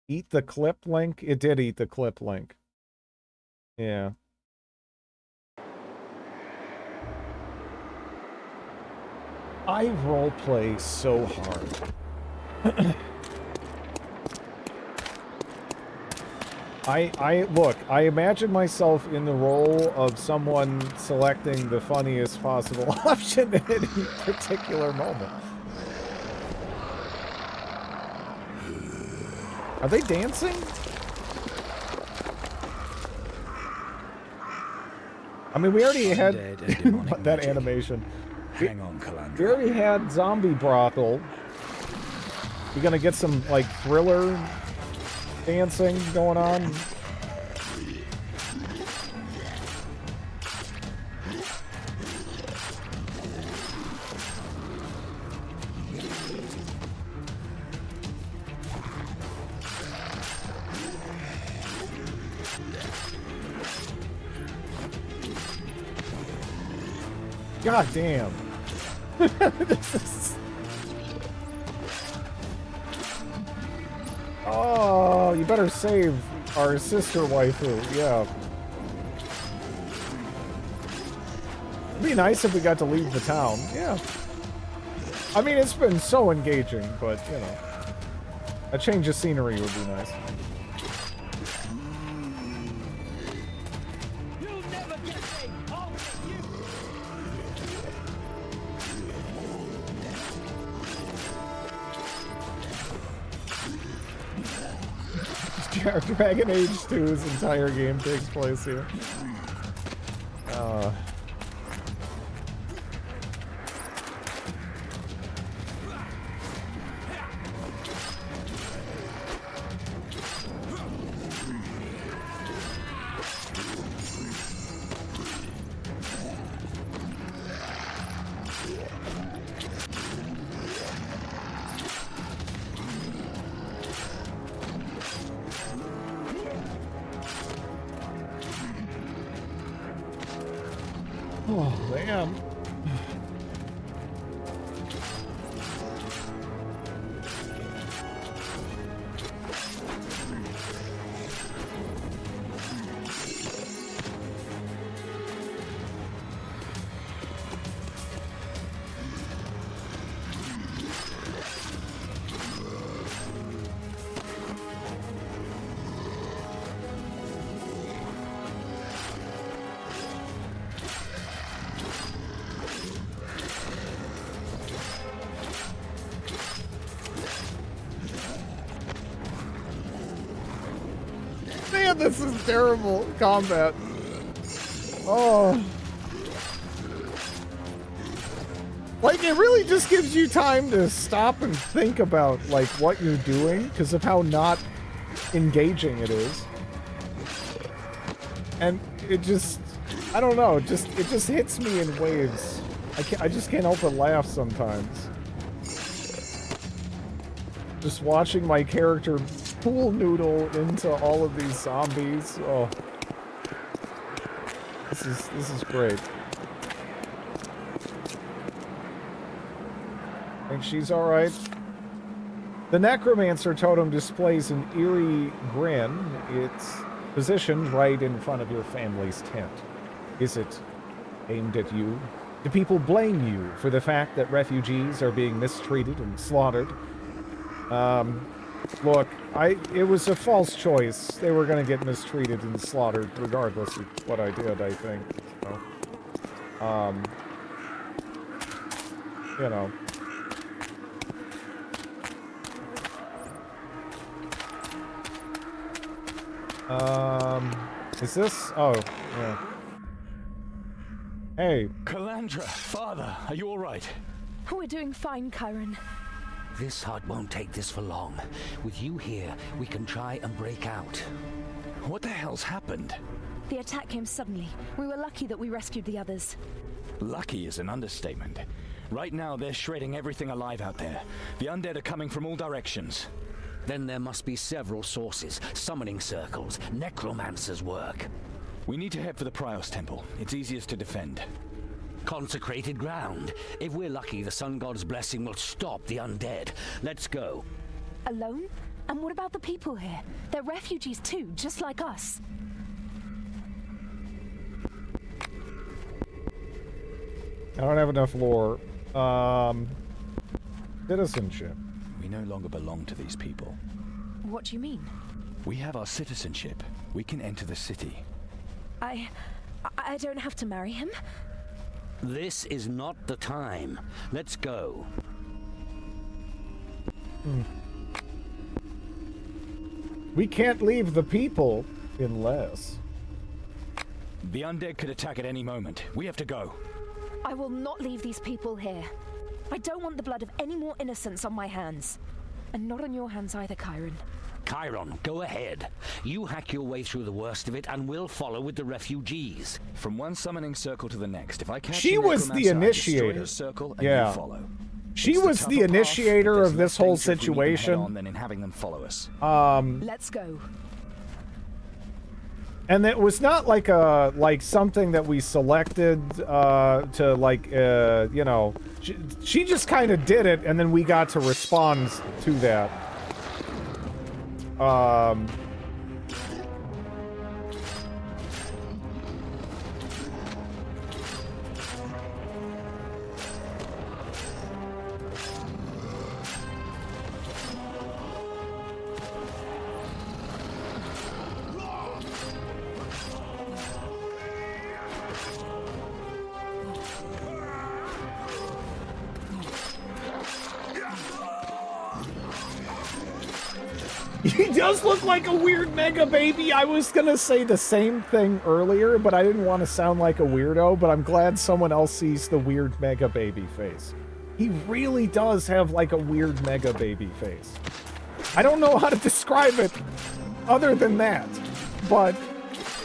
eat the clip link? It did eat the clip link. Yeah. I roleplay so hard. Look, I imagine myself in the role of someone selecting the funniest possible option at any particular moment. Are they dancing? I mean, we already had that animation. Hang on, Calandra. We already had zombie brothel. You gonna get some, like, thriller dancing going on? God damn. This is... Oh, you better save our sister waifu. Yeah. It'd be nice if we got to leave the town. Yeah. I mean, it's been so engaging, but, you know. A change of scenery would be nice. Dragon Age 2's entire game takes place here. Oh, man. Man, this is terrible combat. Oh. Like, it really just gives you time to stop and think about, like, what you're doing because of how not engaging it is. And it just, I don't know, it just hits me in waves. I just can't help but laugh sometimes. Just watching my character pool noodle into all of these zombies. Oh. This is great. Think she's alright. The Necromancer totem displays an eerie grin. It's positioned right in front of your family's tent. Is it aimed at you? Do people blame you for the fact that refugees are being mistreated and slaughtered? Look, it was a false choice. They were going to get mistreated and slaughtered regardless of what I did, I think. So, you know. Is this? Oh, yeah. Hey. Calandra, father, are you all right? We're doing fine, Chiron. This hut won't take this for long. With you here, we can try and break out. What the hell's happened? The attack came suddenly. We were lucky that we rescued the others. Lucky is an understatement. Right now, they're shredding everything alive out there. The undead are coming from all directions. Then there must be several sources, summoning circles, necromancers' work. We need to head for the Prios Temple. It's easiest to defend. Consecrated ground. If we're lucky, the Sun God's blessing will stop the undead. Let's go. Alone? And what about the people here? They're refugees too, just like us. I don't have enough lore. Citizenship. We no longer belong to these people. What do you mean? We have our citizenship. We can enter the city. I don't have to marry him? This is not the time. Let's go. We can't leave the people unless... The undead could attack at any moment. We have to go. I will not leave these people here. I don't want the blood of any more innocents on my hands. And not on your hands either, Chiron. Chiron, go ahead. You hack your way through the worst of it, and we'll follow with the refugees. From one summoning circle to the next. If I catch She was the initiator. Circle and yeah. you follow. She was the initiator of this whole situation. Than in having them follow us. Let's go. And it was not like something that we selected to you know, she just kind of did it, and then we got to respond to that. He does look like a weird mega baby. I was gonna say the same thing earlier, but I didn't want to sound like a weirdo, but I'm glad someone else sees the weird mega baby face. He really does have like a weird mega baby face. I don't know how to describe it other than that, but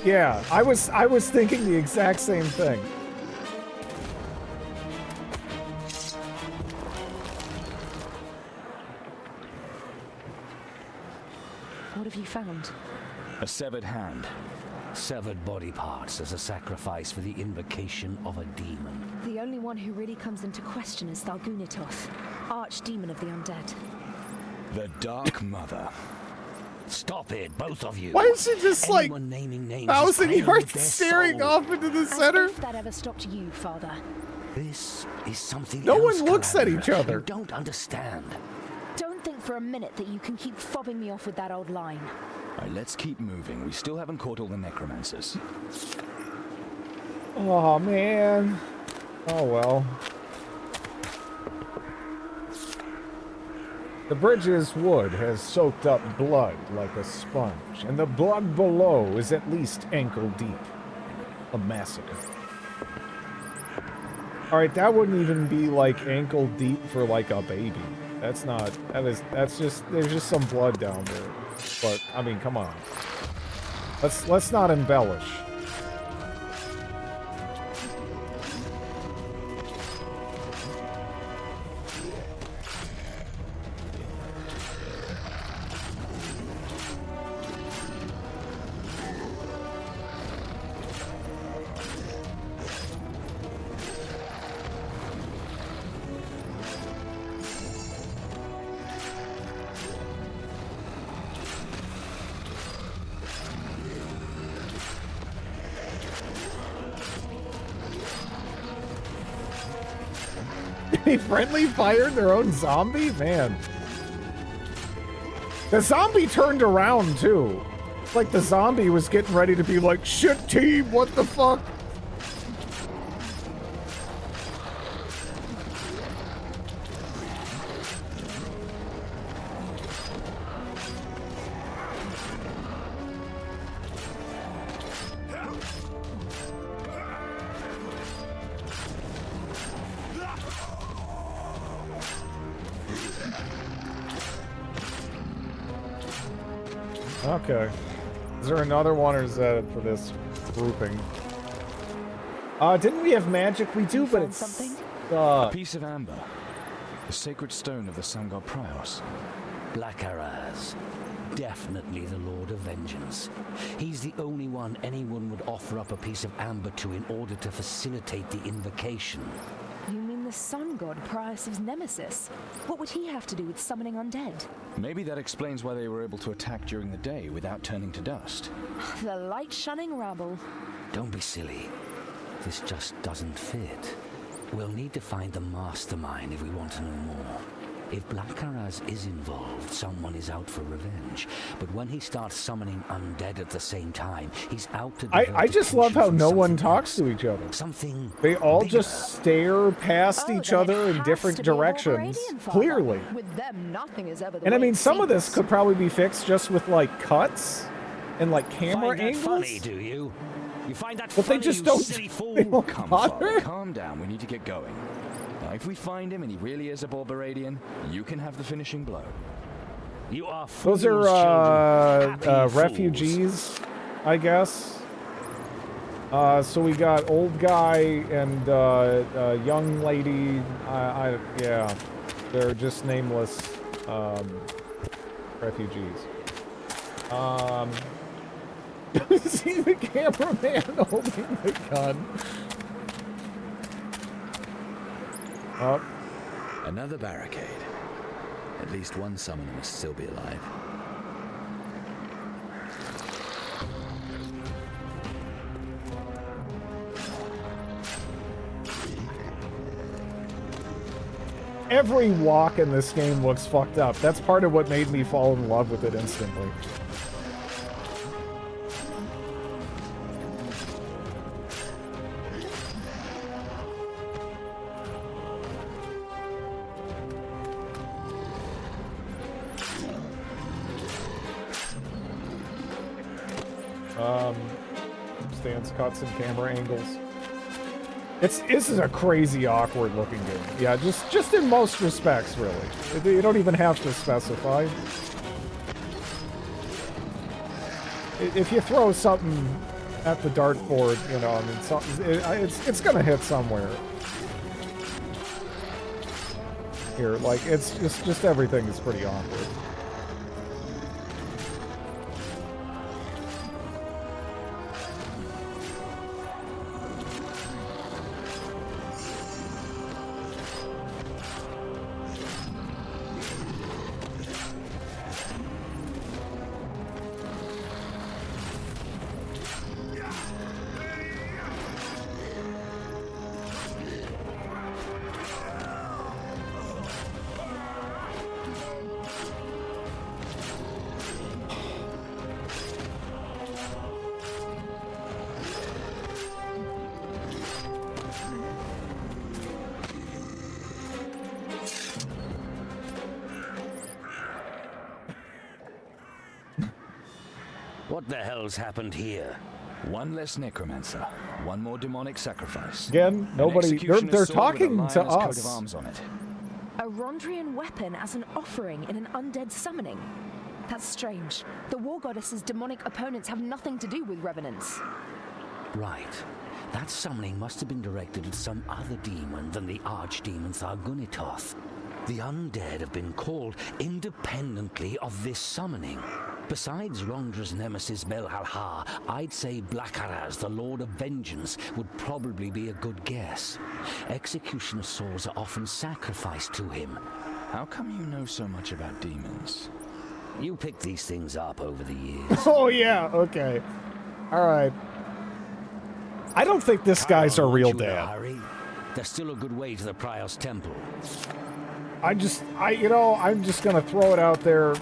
yeah, I was thinking the exact same thing. What have you found? A severed hand. Severed body parts as a sacrifice for the invocation of a demon. The only one who really comes into question is Thalgunitoth, archdemon of the undead. The Dark Mother. Stop it, both of you. Why is she just like naming names 1,000 yards staring off into the center? As if that ever stopped you, Father. This is something No else, one looks at Calandra. each other. You don't understand. Don't think for a minute that you can keep fobbing me off with that old line. Alright, let's keep moving. We still haven't caught all the necromancers. Oh man. Oh well. The bridge's wood has soaked up blood like a sponge, and the blood below is at least ankle deep. A massacre. Alright, that wouldn't even be like ankle deep for like a baby. That's not, that's just, there's just some blood down there. But, I mean, come on. Let's not embellish. They friendly fired their own zombie? Man. The zombie turned around, too. It's like the zombie was getting ready to be like, shit team, what the fuck? Okay. Is there another one, or is that it for this grouping? Didn't we have magic? We do, but it's something? A piece of amber. The sacred stone of the sun god Prios. Blackaraz. Definitely the Lord of Vengeance. He's the only one anyone would offer up a piece of amber to in order to facilitate the invocation. You mean the sun god, Prius' nemesis? What would he have to do with summoning undead? Maybe that explains why they were able to attack during the day without turning to dust. The light-shunning rabble. Don't be silly. This just doesn't fit. We'll need to find the mastermind if we want to know more. If Blackaraz is involved, someone is out for revenge. But when he starts summoning undead at the same time, he's out to I just love how no one talks to each other. Something they all just stare past each other in different directions, clearly. With them, nothing is ever the And I way mean, it some of seems. this could probably be fixed just with like cuts and like camera Find that angles. funny, do you? You find that But funny, they just you don't. silly fool? They don't Come, bother. Father, calm down. We need to get going. Now, if we find him and he really is a Borberadian, you can have the finishing blow. You are Those fools, are children. Happy refugees, I guess. So we got old guy and young lady. Yeah, they're just nameless refugees. See the cameraman holding the gun. Oh. Another barricade. At least one summoner must still be alive. Every walk in this game looks fucked up. That's part of what made me fall in love with it instantly. Stance cuts and camera angles. This is a crazy awkward looking game. Yeah, just in most respects, really. You don't even have to specify. If you throw something at the dartboard, you know, I mean, it's gonna hit somewhere. Here, like it's just everything is pretty awkward. What the hell's happened here? One less necromancer, one more demonic sacrifice. Again, nobody. They're talking to Coat us. of arms on it. A Rondrian weapon as an offering in an undead summoning? That's strange. The war goddess's demonic opponents have nothing to do with revenants. Right. That summoning must have been directed at some other demon than the archdemon Thargunitoth. The undead have been called independently of this summoning. Besides Rondra's nemesis Melhalhar, I'd say Blackaraz, the Lord of Vengeance, would probably be a good guess. Executioner souls are often sacrificed to him. How come you know so much about demons? You picked these things up over the years. Oh yeah, okay. Alright. I don't think this guy's a real dad. Hurry. There's still a good way to the Prios Temple. I'm just gonna throw it out there.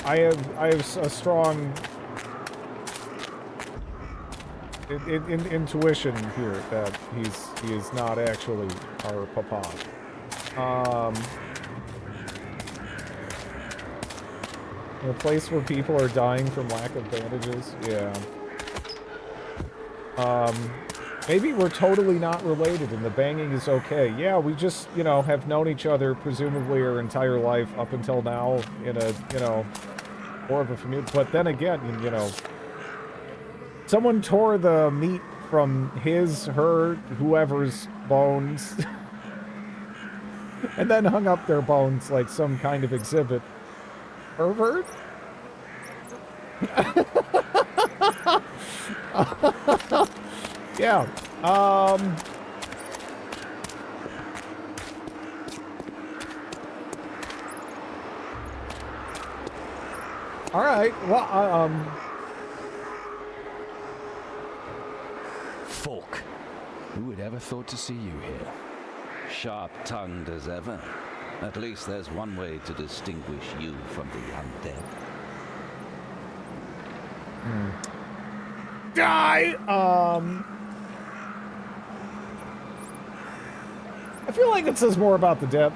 I have a strong intuition here that he is not actually our papa. In a place where people are dying from lack of bandages, yeah. Maybe we're totally not related and the banging is okay. Yeah, we just, you know, have known each other presumably our entire life up until now in a, you know, more of a familiar. But then again, you know, someone tore the meat from his, her, whoever's bones, and then hung up their bones like some kind of exhibit. Pervert? Yeah. All right. Well, Falk. Who would ever thought to see you here? Sharp-tongued as ever. At least there's one way to distinguish you from the undead. Die! I feel like it says more about the death.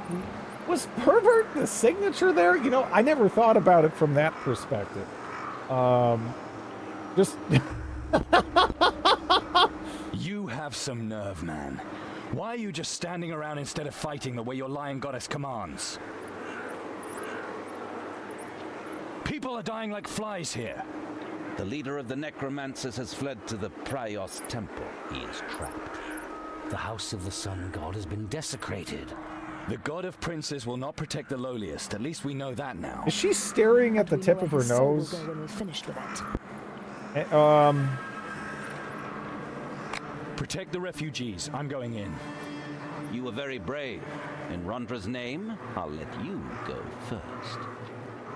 Was pervert the signature there? You know, I never thought about it from that perspective. Just... You have some nerve, man. Why are you just standing around instead of fighting the way your lion goddess commands? People are dying like flies here. The leader of the necromancers has fled to the Prios temple. He is trapped. The house of the sun god has been desecrated. The god of princes will not protect the lowliest. At least we know that now. Is she staring at the tip of her nose? When we're finished with it. Protect the refugees. I'm going in. You were very brave. In Rondra's name, I'll let you go first.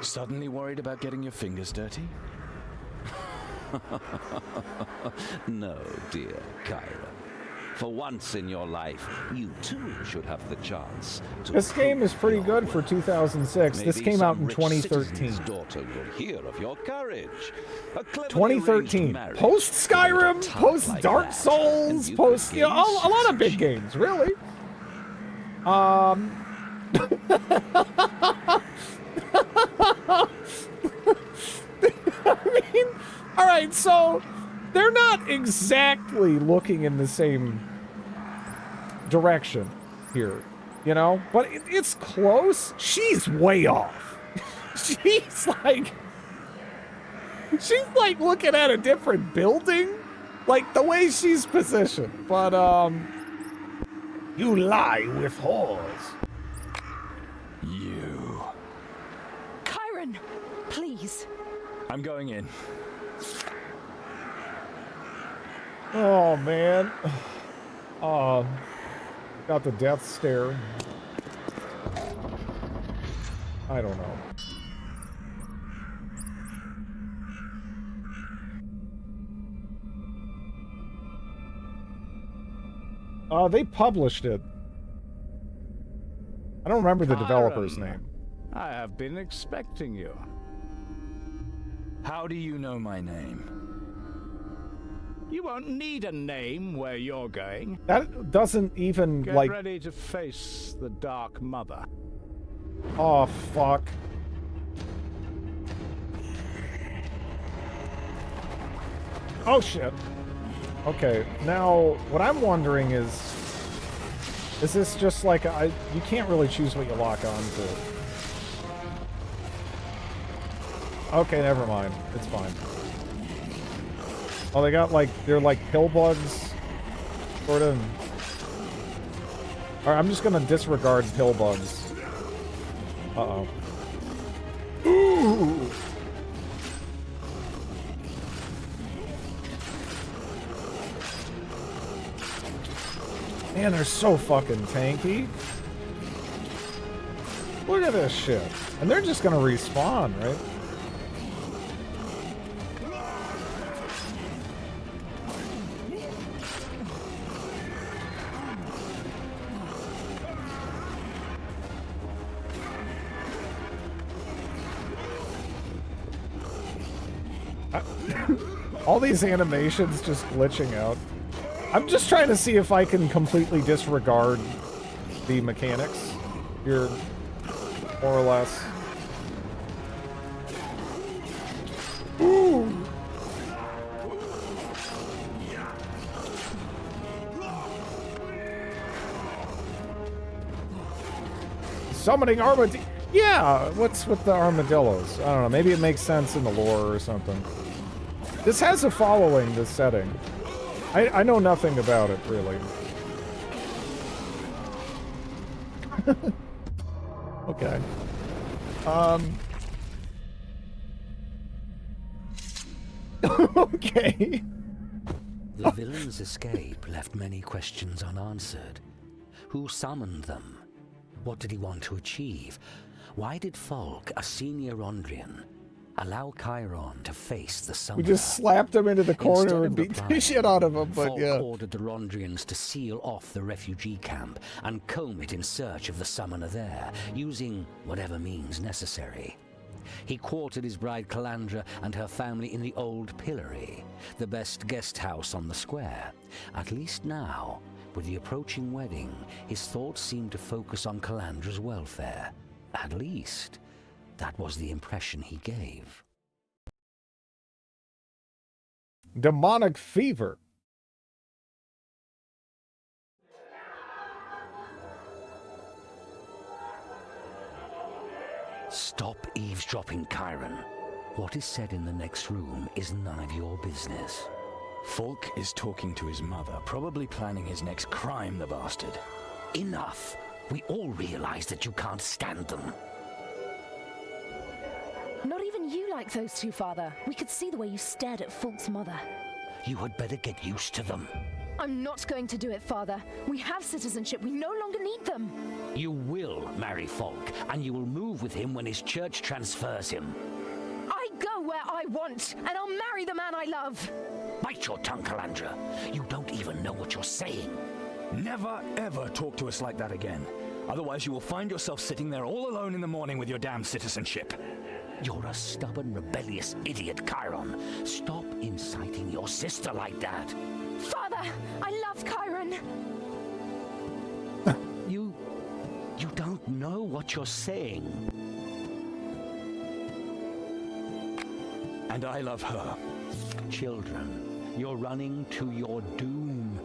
Suddenly worried about getting your fingers dirty? No, dear Chiron. For once in your life, you too should have the chance to... This game is pretty good for 2006. This came out in 2013. Daughter will hear of your courage. 2013. Post Skyrim, post Dark Souls, post, you know, a lot of big games, really. I mean, all right, so they're not exactly looking in the same direction here, you know, but it's close. She's way off. She's like looking at a different building, like the way she's positioned. But you lie with whores. You. Chiron, please. I'm going in. Oh man. Got the death stare. I don't know. They published it. I don't remember the developer's name. I have been expecting you. How do you know my name? You won't need a name where you're going. That doesn't even, Get like... ready to face the Dark Mother. Oh, fuck. Oh, shit. Okay, now, what I'm wondering is this just like, you can't really choose what you lock on to. Okay, never mind. It's fine. Oh, they got like, they're like pill bugs, sort of. Alright, I'm just gonna disregard pill bugs. Uh-oh. Ooh! Man, they're so fucking tanky. Look at this shit. And they're just gonna respawn, right? All these animations just glitching out. I'm just trying to see if I can completely disregard the mechanics here, more or less. Ooh! Summoning Armadillo. Yeah, what's with the armadillos? I don't know, maybe it makes sense in the lore or something. This has a following, this setting. I know nothing about it, really. Okay. Okay. The villain's escape left many questions unanswered. Who summoned them? What did he want to achieve? Why did Falk, a senior Rondrian, allow Chiron to face the summoner? We just slapped him into the corner and beat the shit out of him, but Falk yeah. ordered the Rondrians to seal off the refugee camp and comb it in search of the summoner there, using whatever means necessary. He quartered his bride Calandra and her family in the Old Pillory, the best guest house on the square. At least now, with the approaching wedding, his thoughts seemed to focus on Calandra's welfare. At least, that was the impression he gave. Demonic fever. Stop eavesdropping, Chiron. What is said in the next room is none of your business. Falk is talking to his mother, probably planning his next crime, the bastard. Enough! We all realize that you can't stand them. Not even you like those two, Father. We could see the way you stared at Falk's mother. You had better get used to them. I'm not going to do it, Father. We have citizenship. We no longer need them. You will marry Falk, and you will move with him when his church transfers him. I go where I want, and I'll marry the man I love. Bite your tongue, Calandra. You don't even know what you're saying. Never, ever talk to us like that again. Otherwise you will find yourself sitting there all alone in the morning with your damn citizenship. You're a stubborn, rebellious idiot, Chiron. Stop inciting your sister like that. Father, I love Chiron. You don't know what you're saying. And I love her. Children, you're running to your doom.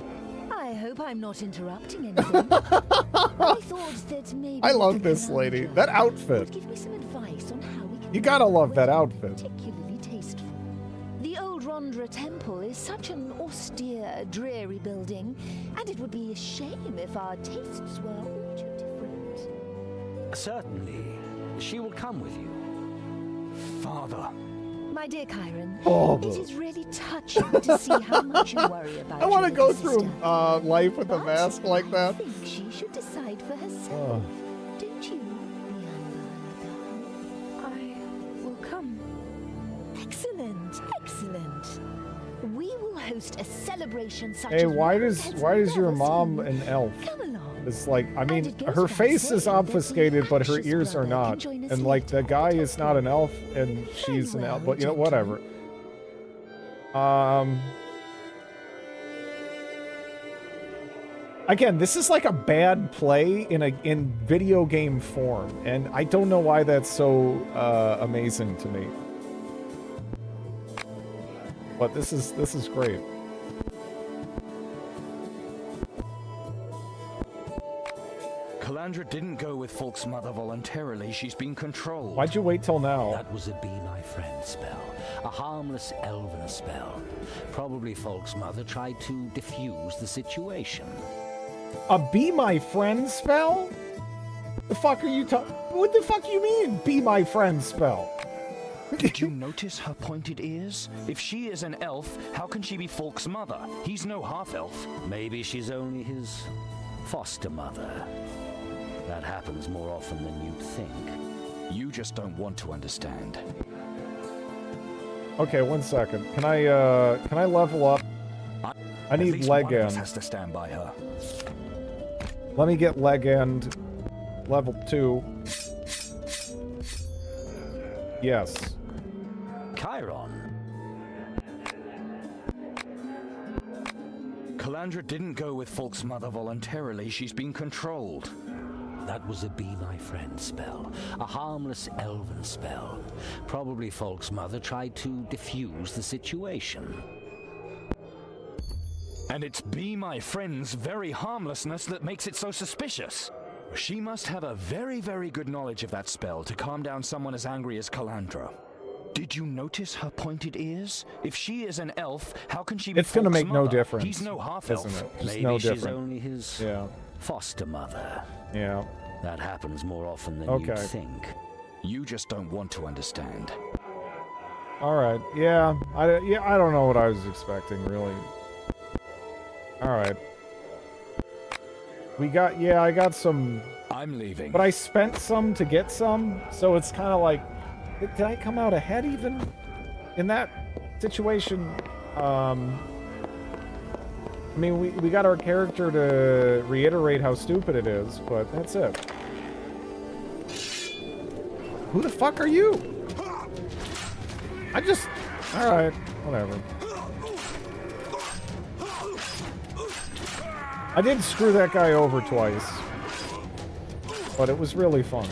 I hope I'm not interrupting anything. I thought that maybe I love this lady. That outfit. give me some advice on how we can You gotta love that outfit. particularly tasteful. The old Rondra Temple is such an austere, dreary building, and it would be a shame if our tastes were all too different. Certainly. She will come with you. Father. My dear Chiron, Oh. it is really touching to see how much you worry about I want to your go little through sister. life with a mask like that. I think she should decide for herself. Oh. Don't you, I will come. Excellent, excellent. We will host a celebration such Hey, as why one does has your never mom seen. an elf? Come along. It's like, I mean, it goes her without face is saying that obfuscated, the but her Ashes ears are brother can not. join us And like the later. guy is not an elf, and she's an elf. But you know, whatever. Again, this is like a bad play in video game form, and I don't know why that's so amazing to me. But this is great. Calandra didn't go with Falk's mother voluntarily. She's been controlled. Why'd you wait till now? That was a Be My Friend spell. A harmless elven spell. Probably Falk's mother tried to diffuse the situation. A Be My Friend spell? The fuck are you talking? What the fuck you mean, Be My Friend spell? Did you notice her pointed ears? If she is an elf, how can she be Falk's mother? He's no half-elf. Maybe she's only his foster mother. That happens more often than you'd think. You just don't want to understand. Okay, 1 second. Can I level up? I need At least leg one of us end. has to stand by her. Let me get leg end level 2. Yes. Chiron. Calandra didn't go with Falk's mother voluntarily. She's been controlled. That was a Be My Friend spell. A harmless elven spell. Probably Falk's mother tried to diffuse the situation. And it's Be My Friend's very harmlessness that makes it so suspicious. She must have a very, very good knowledge of that spell to calm down someone as angry as Calandra. Did you notice her pointed ears? If she is an elf, how can she be It's gonna Folk's make no mother? difference. He's no half-elf. Isn't it? Just Maybe no she's different. only his foster mother. Yeah. That happens more often than you'd Okay. think. You just don't want to understand. All right. Yeah. I don't know what I was expecting, really. All right. I got some. I'm leaving. But I spent some to get some, so it's kind of like, did I come out ahead even in that situation? I mean, we got our character to reiterate how stupid it is, but that's it. Who the fuck are you? All right, whatever. I did screw that guy over twice, but it was really fun.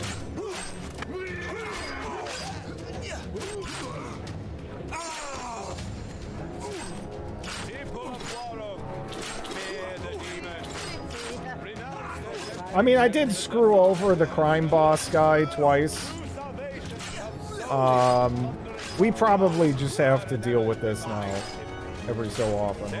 I mean, I did screw over the crime boss guy twice. We probably just have to deal with this now every so often.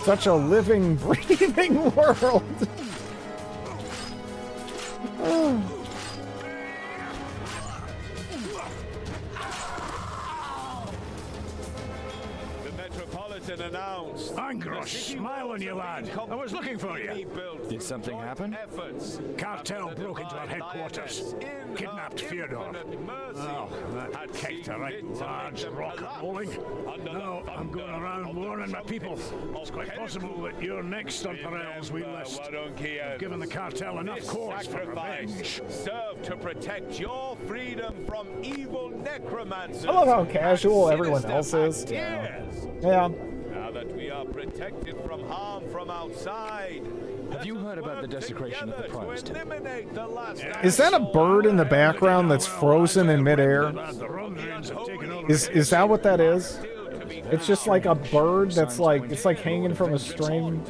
Such a living, breathing world. Announced. Angros, smile on you, lad. I was looking for you. Did something happen? Cartel broke into our headquarters. Kidnapped Fyodor. Oh, that kicked a right large rock and rolling. Now I'm going around warning my people. It's quite possible that you're next on Perel's wee list. I've given the cartel enough cause for revenge. Serve to protect your freedom from evil necromancers. I love how casual everyone else is. Yeah. Now that we are protected from harm from outside. Have you heard about the desecration of the Prize Temple? Is that a bird in the background that's frozen in midair? Is that what that is? It's just like a bird that's like, it's like hanging from a string.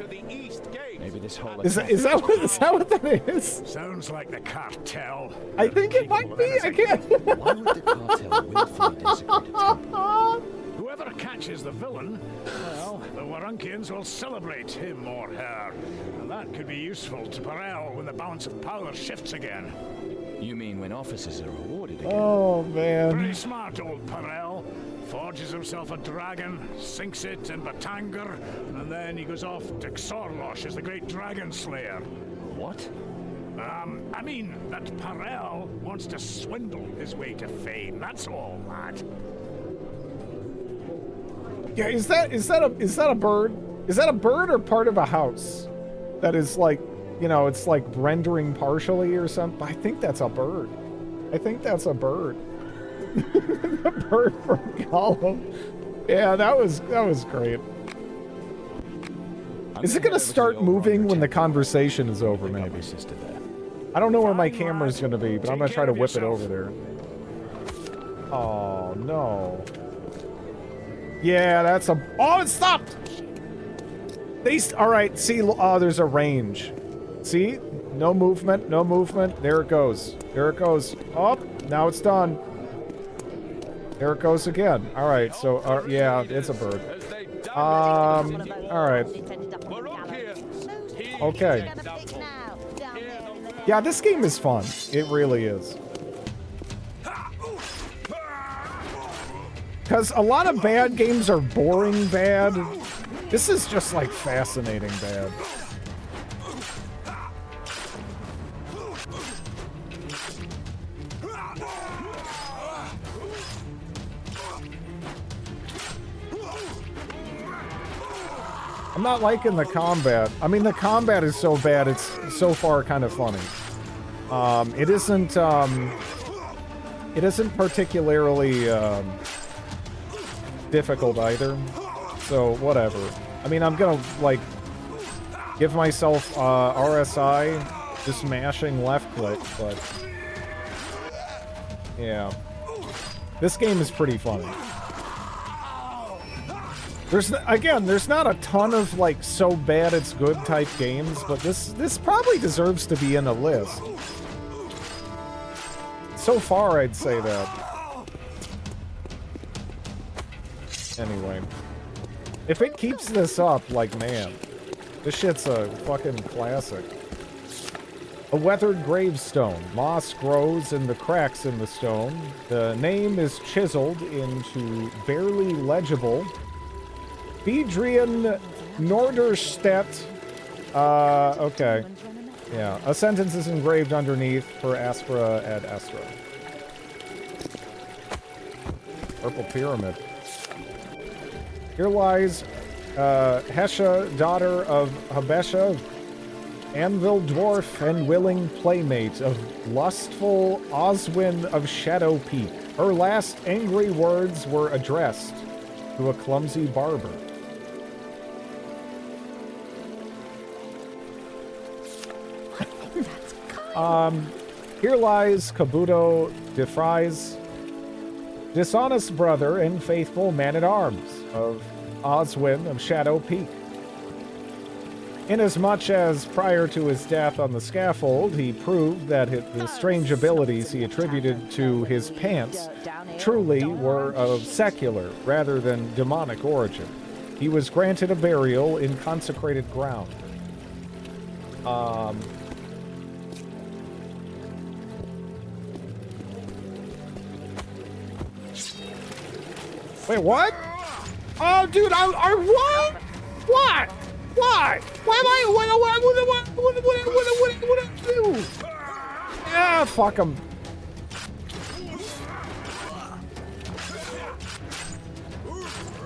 Maybe this whole Is that what that is? Sounds like the cartel. I think it might be. I can't. Why would the cartel willfully desecrate a temple? Whoever catches the villain, well, the Warunkians will celebrate him or her. And that could be useful to Perel when the balance of power shifts again. You mean when officers are rewarded again? Oh, man. Pretty smart, old Perel. Forges himself a dragon, sinks it in Batangar, and then he goes off to Xorlosh as the great dragon slayer. What? I mean that Perel wants to swindle his way to fame, that's all, lad. Yeah, is that a bird? Is that a bird or part of a house? That is like, you know, it's like rendering partially or something. I think that's a bird. I think that's a bird. The bird from Gollum. Yeah, that was great. Is it gonna start moving when the conversation is over? Maybe. I don't know where my camera's gonna be, but I'm gonna try to whip it over there. Oh no. Yeah, that's a. Oh, it stopped. All right. See, there's a range. See, no movement, no movement. There it goes. There it goes. Oh, now it's done. There it goes again. All right. So, yeah, it's a bird. All right. Okay. Yeah, this game is fun. It really is. Because a lot of bad games are boring bad. This is just like fascinating bad. I'm not liking the combat. I mean, the combat is so bad, it's so far kind of funny. It isn't particularly difficult either, so whatever. I mean, I'm gonna like give myself RSI, just mashing left click, but Yeah. This game is pretty funny. There's not a ton of, like, so bad it's good type games, but this probably deserves to be in a list. So far, I'd say that. Anyway. If it keeps this up, like, man, this shit's a fucking classic. A weathered gravestone. Moss grows in the cracks in the stone. The name is chiseled into barely legible Bedrian Norderstedt. Okay. Yeah. A sentence is engraved underneath for Astra ad Astra. Purple Pyramid. Here lies Hesha, daughter of Habesha, anvil dwarf and willing playmate of lustful Oswin of Shadow Peak. Her last angry words were addressed to a clumsy barber. Here lies Kabuto Defries, dishonest brother and faithful man-at-arms of Oswin of Shadow Peak. Inasmuch as prior to his death on the scaffold, he proved that the strange abilities he attributed to his pants truly were of secular rather than demonic origin. He was granted a burial in consecrated ground. Wait, what? Oh, dude, I what? What? What? Why am I? What did I do? Ah, fuck him.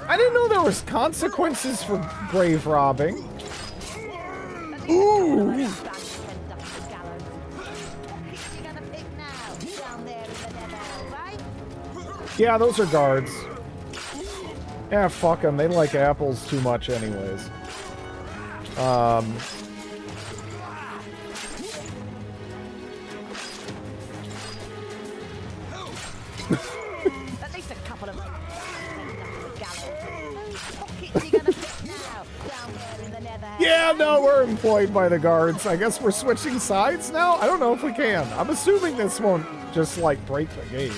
I didn't know there was consequences for grave robbing. Ooh. Yeah, those are guards. Yeah, fuck them. They like apples too much anyways. At least a couple of Yeah, no, we're employed by the guards. I guess we're switching sides now? I don't know if we can. I'm assuming this won't just, like, break the game.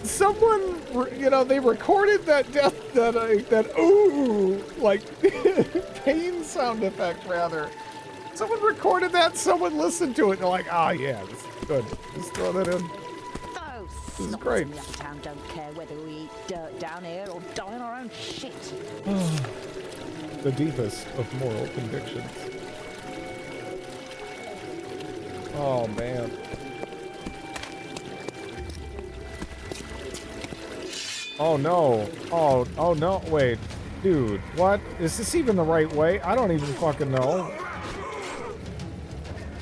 Someone, you know, they recorded that ooh, like, pain sound effect, rather. Someone recorded that, someone listened to it, and they're like, ah, yeah, this is good. Just throw that in. This is great. The uptown don't care whether we eat dirt down here or die on our own shit. The deepest of moral convictions. Oh, man. Oh, no. Oh, no. Wait. Dude, what? Is this even the right way? I don't even fucking know.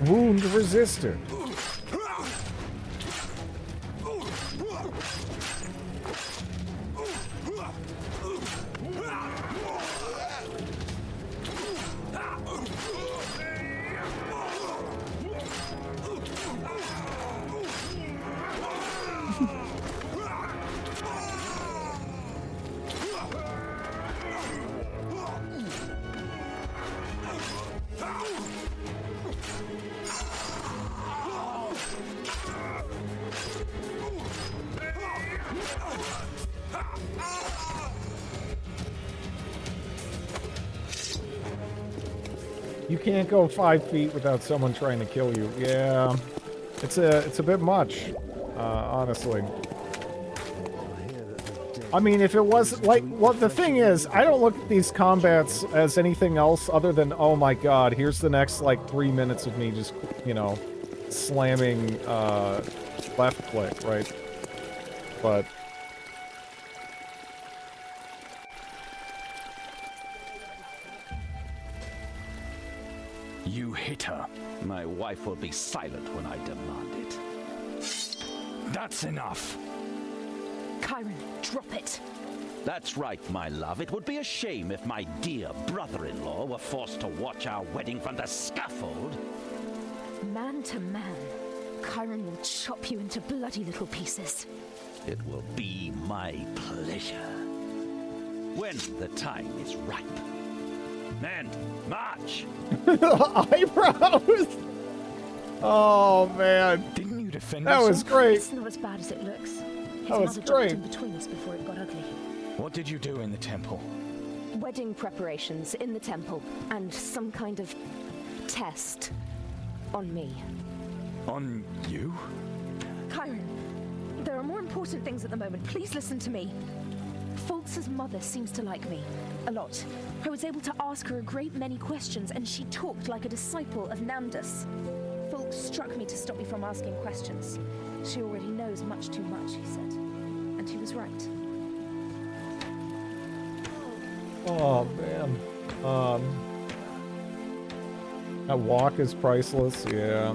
Wound resisted. You can't go 5 feet without someone trying to kill you. Yeah, it's a bit much, honestly. I mean, if it was like, well, the thing is, I don't look at these combats as anything else other than, oh my god, here's the next like 3 minutes of me just, you know, slamming left click, right? But you hit her. My wife will be silent when I demand it. That's enough. Chiron, drop it. That's right, my love. It would be a shame if my dear brother-in-law were forced to watch our wedding from the scaffold. Man to man, Chiron will chop you into bloody little pieces. It will be my pleasure. When the time is ripe. Men, march! Eyebrows! Oh, man. Didn't you defend That was great. It's not as bad as it looks. His That was mother great. jumped in between us before it got ugly. What did you do in the temple? Wedding preparations in the temple, and some kind of test on me. On you? Chiron, there are more important things at the moment. Please listen to me. Fulks' mother seems to like me. A lot. I was able to ask her a great many questions, and she talked like a disciple of Namdus. Fulks struck me to stop me from asking questions. She already knows much too much, he said. And he was right. Oh, man. That walk is priceless, yeah.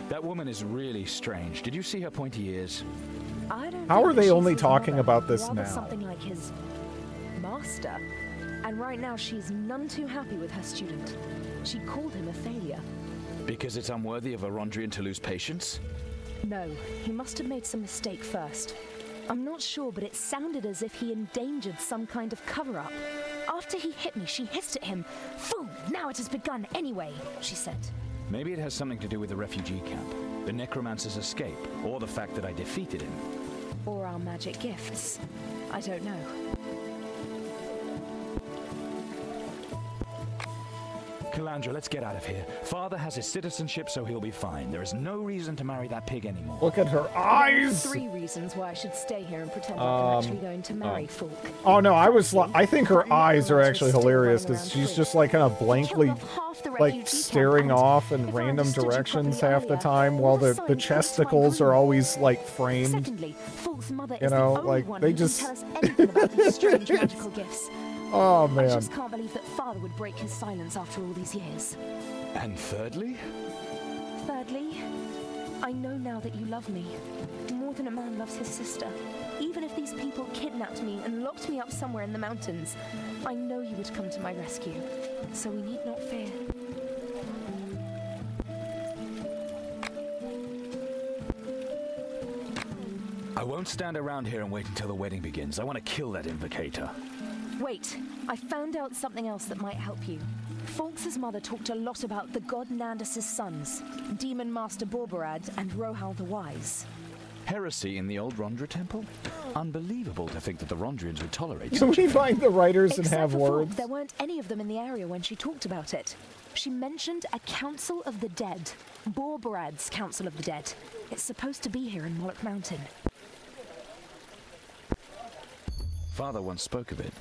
That woman is really strange. Did you see her pointy ears? I don't How think are they she's only his talking mother, about this rather now? Something like his master. And right now she's none too happy with her student. She called him a failure. Because it's unworthy of a Rondrian to lose patience? No, he must have made some mistake first. I'm not sure, but it sounded as if he endangered some kind of cover-up. After he hit me, she hissed at him. Fool, now it has begun anyway, she said. Maybe it has something to do with the refugee camp, the necromancer's escape, or the fact that I defeated him. Or our magic gifts. I don't know. Calandra, let's get out of here. Father has his citizenship, so he'll be fine. There is no reason to marry that pig anymore. Look at her There are eyes! 3 reasons why I should stay here and pretend like I'm actually going to marry Fulk. Oh, no, I think her eyes are actually hilarious because she's just like kind of blankly like staring off in random directions half the time while the chesticles are always like framed. Secondly, Fulk's mother You is know, the only like one they who just can tell us anything about these strange magical gifts. Oh, I man. just can't believe that Father would break his silence after all these years. And thirdly? Thirdly, I know now that you love me more than a man loves his sister. Even if these people kidnapped me and locked me up somewhere in the mountains, I know you would come to my rescue. So we need not fear. I won't stand around here and wait until the wedding begins. I want to kill that invocator. Wait, I found out something else that might help you. Fulks' mother talked a lot about the god Nandus' sons, Demon Master Borborad and Rohal the Wise. Heresy in the old Rondra temple? Unbelievable to think that the Rondrians would tolerate Can such we a thing. find the writers and Except have for words? Fulk, there weren't any of them in the area when she talked about it. She mentioned a Council of the Dead, Borborad's Council of the Dead. It's supposed to be here in Moloch Mountain. Father once spoke of it.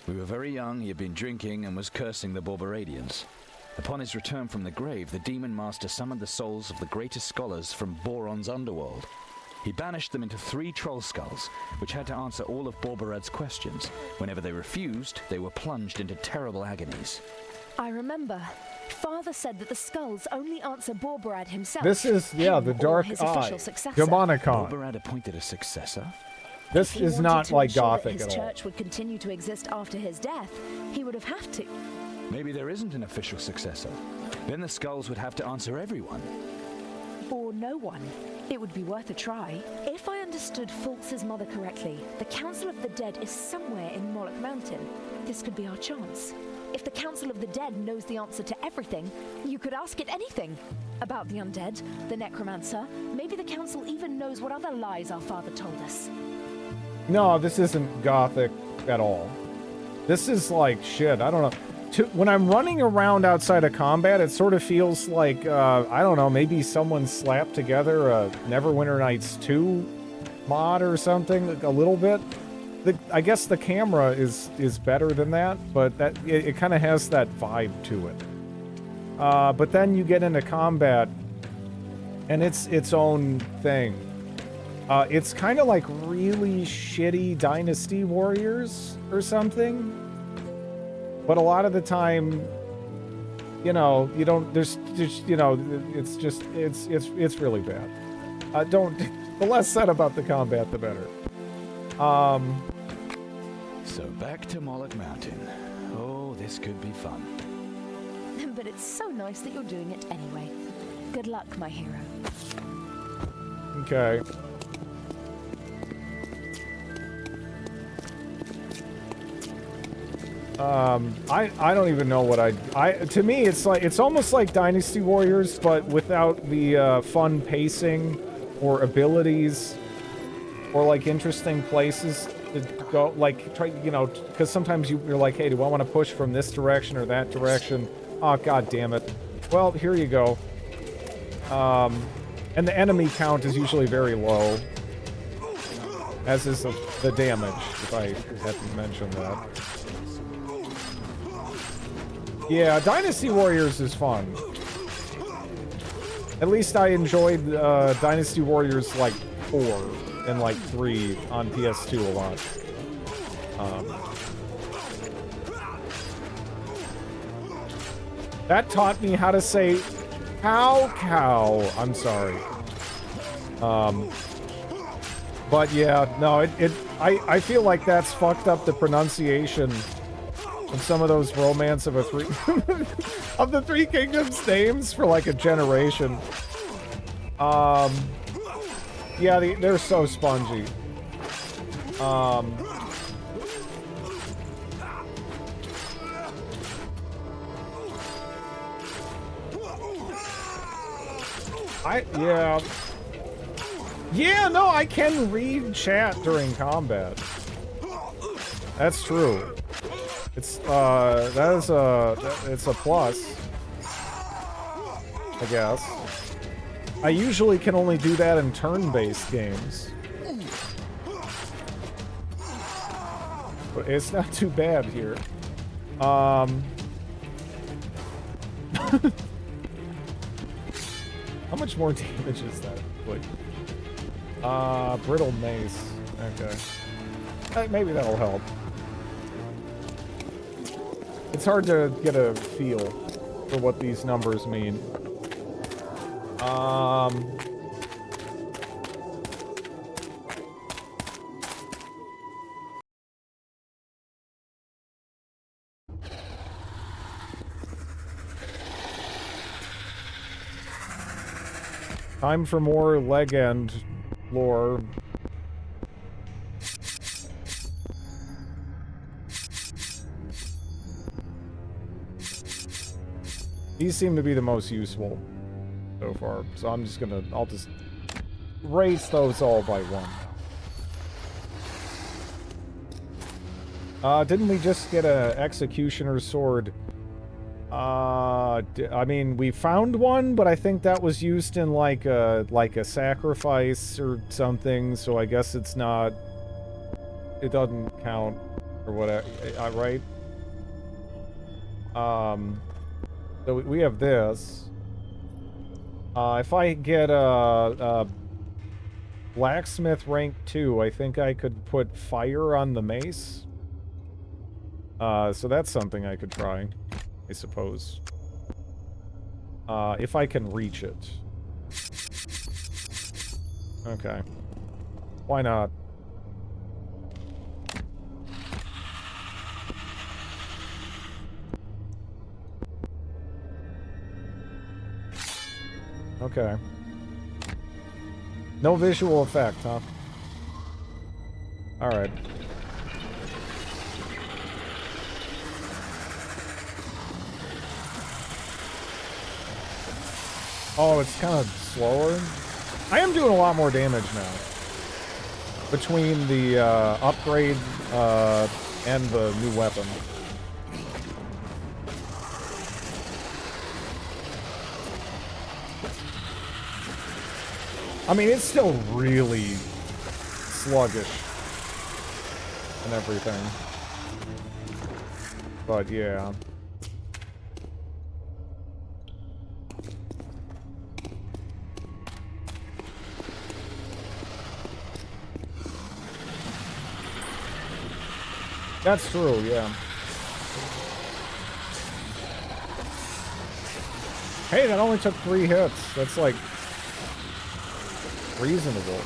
We were very young, he had been drinking and was cursing the Borboradians. Upon his return from the grave, the Demon Master summoned the souls of the greatest scholars from Boron's underworld. He banished them into 3 troll skulls, which had to answer all of Borborad's questions. Whenever they refused, they were plunged into terrible agonies. I remember. Father said that the skulls only answer Borborad himself. This is, yeah, him the or Dark his Eye. official successor. Demonicon. Borborad appointed a successor? This If he is wanted not to like ensure that Gothic his at all. church would continue to exist after his death, he would have to. Maybe there isn't an official successor. Then the skulls would have to answer everyone. Or no one. It would be worth a try. If I understood Fulks' mother correctly, the Council of the Dead is somewhere in Moloch Mountain. This could be our chance. If the Council of the Dead knows the answer to everything, you could ask it anything. About the undead, the necromancer, maybe the Council even knows what other lies our father told us. No, this isn't Gothic at all. This is like shit. I don't know. When I'm running around outside of combat, it sort of feels like, I don't know, maybe someone slapped together a Neverwinter Nights 2 mod or something, a little bit. I guess the camera is better than that, but that it kind of has that vibe to it. But then you get into combat, and it's its own thing. It's kind of like really shitty Dynasty Warriors or something. But a lot of the time, you know, you don't. There's you know, it's just it's really bad. The less said about the combat, the better. So back to Moloch Mountain. Oh, this could be fun. But it's so nice that you're doing it anyway. Good luck, my hero. Okay. I don't even know what to me it's almost like Dynasty Warriors, but without the fun pacing or abilities or like interesting places to go, like try, you know, because sometimes you're like, hey, do I want to push from this direction or that direction? Oh, god damn it. Well, here you go. And the enemy count is usually very low, as is the damage, if I hadn't mentioned that. Yeah, Dynasty Warriors is fun. At least I enjoyed Dynasty Warriors like 4 and like 3 on PS2 a lot. That taught me how to say cow. I'm sorry. But yeah, no, I feel like that's fucked up the pronunciation of some of those Romance of the Three Kingdoms names for like a generation. Yeah, they're so spongy. Yeah, no, I can read chat during combat. That's true. It's it's a plus, I guess. I usually can only do that in turn-based games. But it's not too bad here. How much more damage is that? Wait. Brittle mace. Okay. Maybe that'll help. It's hard to get a feel for what these numbers mean. Time for more leg end lore. These seem to be the most useful so far, so I'll just race those all by one. Didn't we just get a Executioner's Sword? I mean, we found one, but I think that was used in like a sacrifice or something, so I guess it doesn't count or whatever, right? So we have this. If I get a Blacksmith rank 2, I think I could put fire on the mace. So that's something I could try, I suppose. If I can reach it. Okay. Why not? Okay. No visual effect, huh? Alright. Oh, it's kind of slower. I am doing a lot more damage now. Between the upgrade and the new weapon. I mean, it's still really sluggish and everything. But yeah. That's true, yeah. Hey, that only took 3 hits. That's like... reasonable.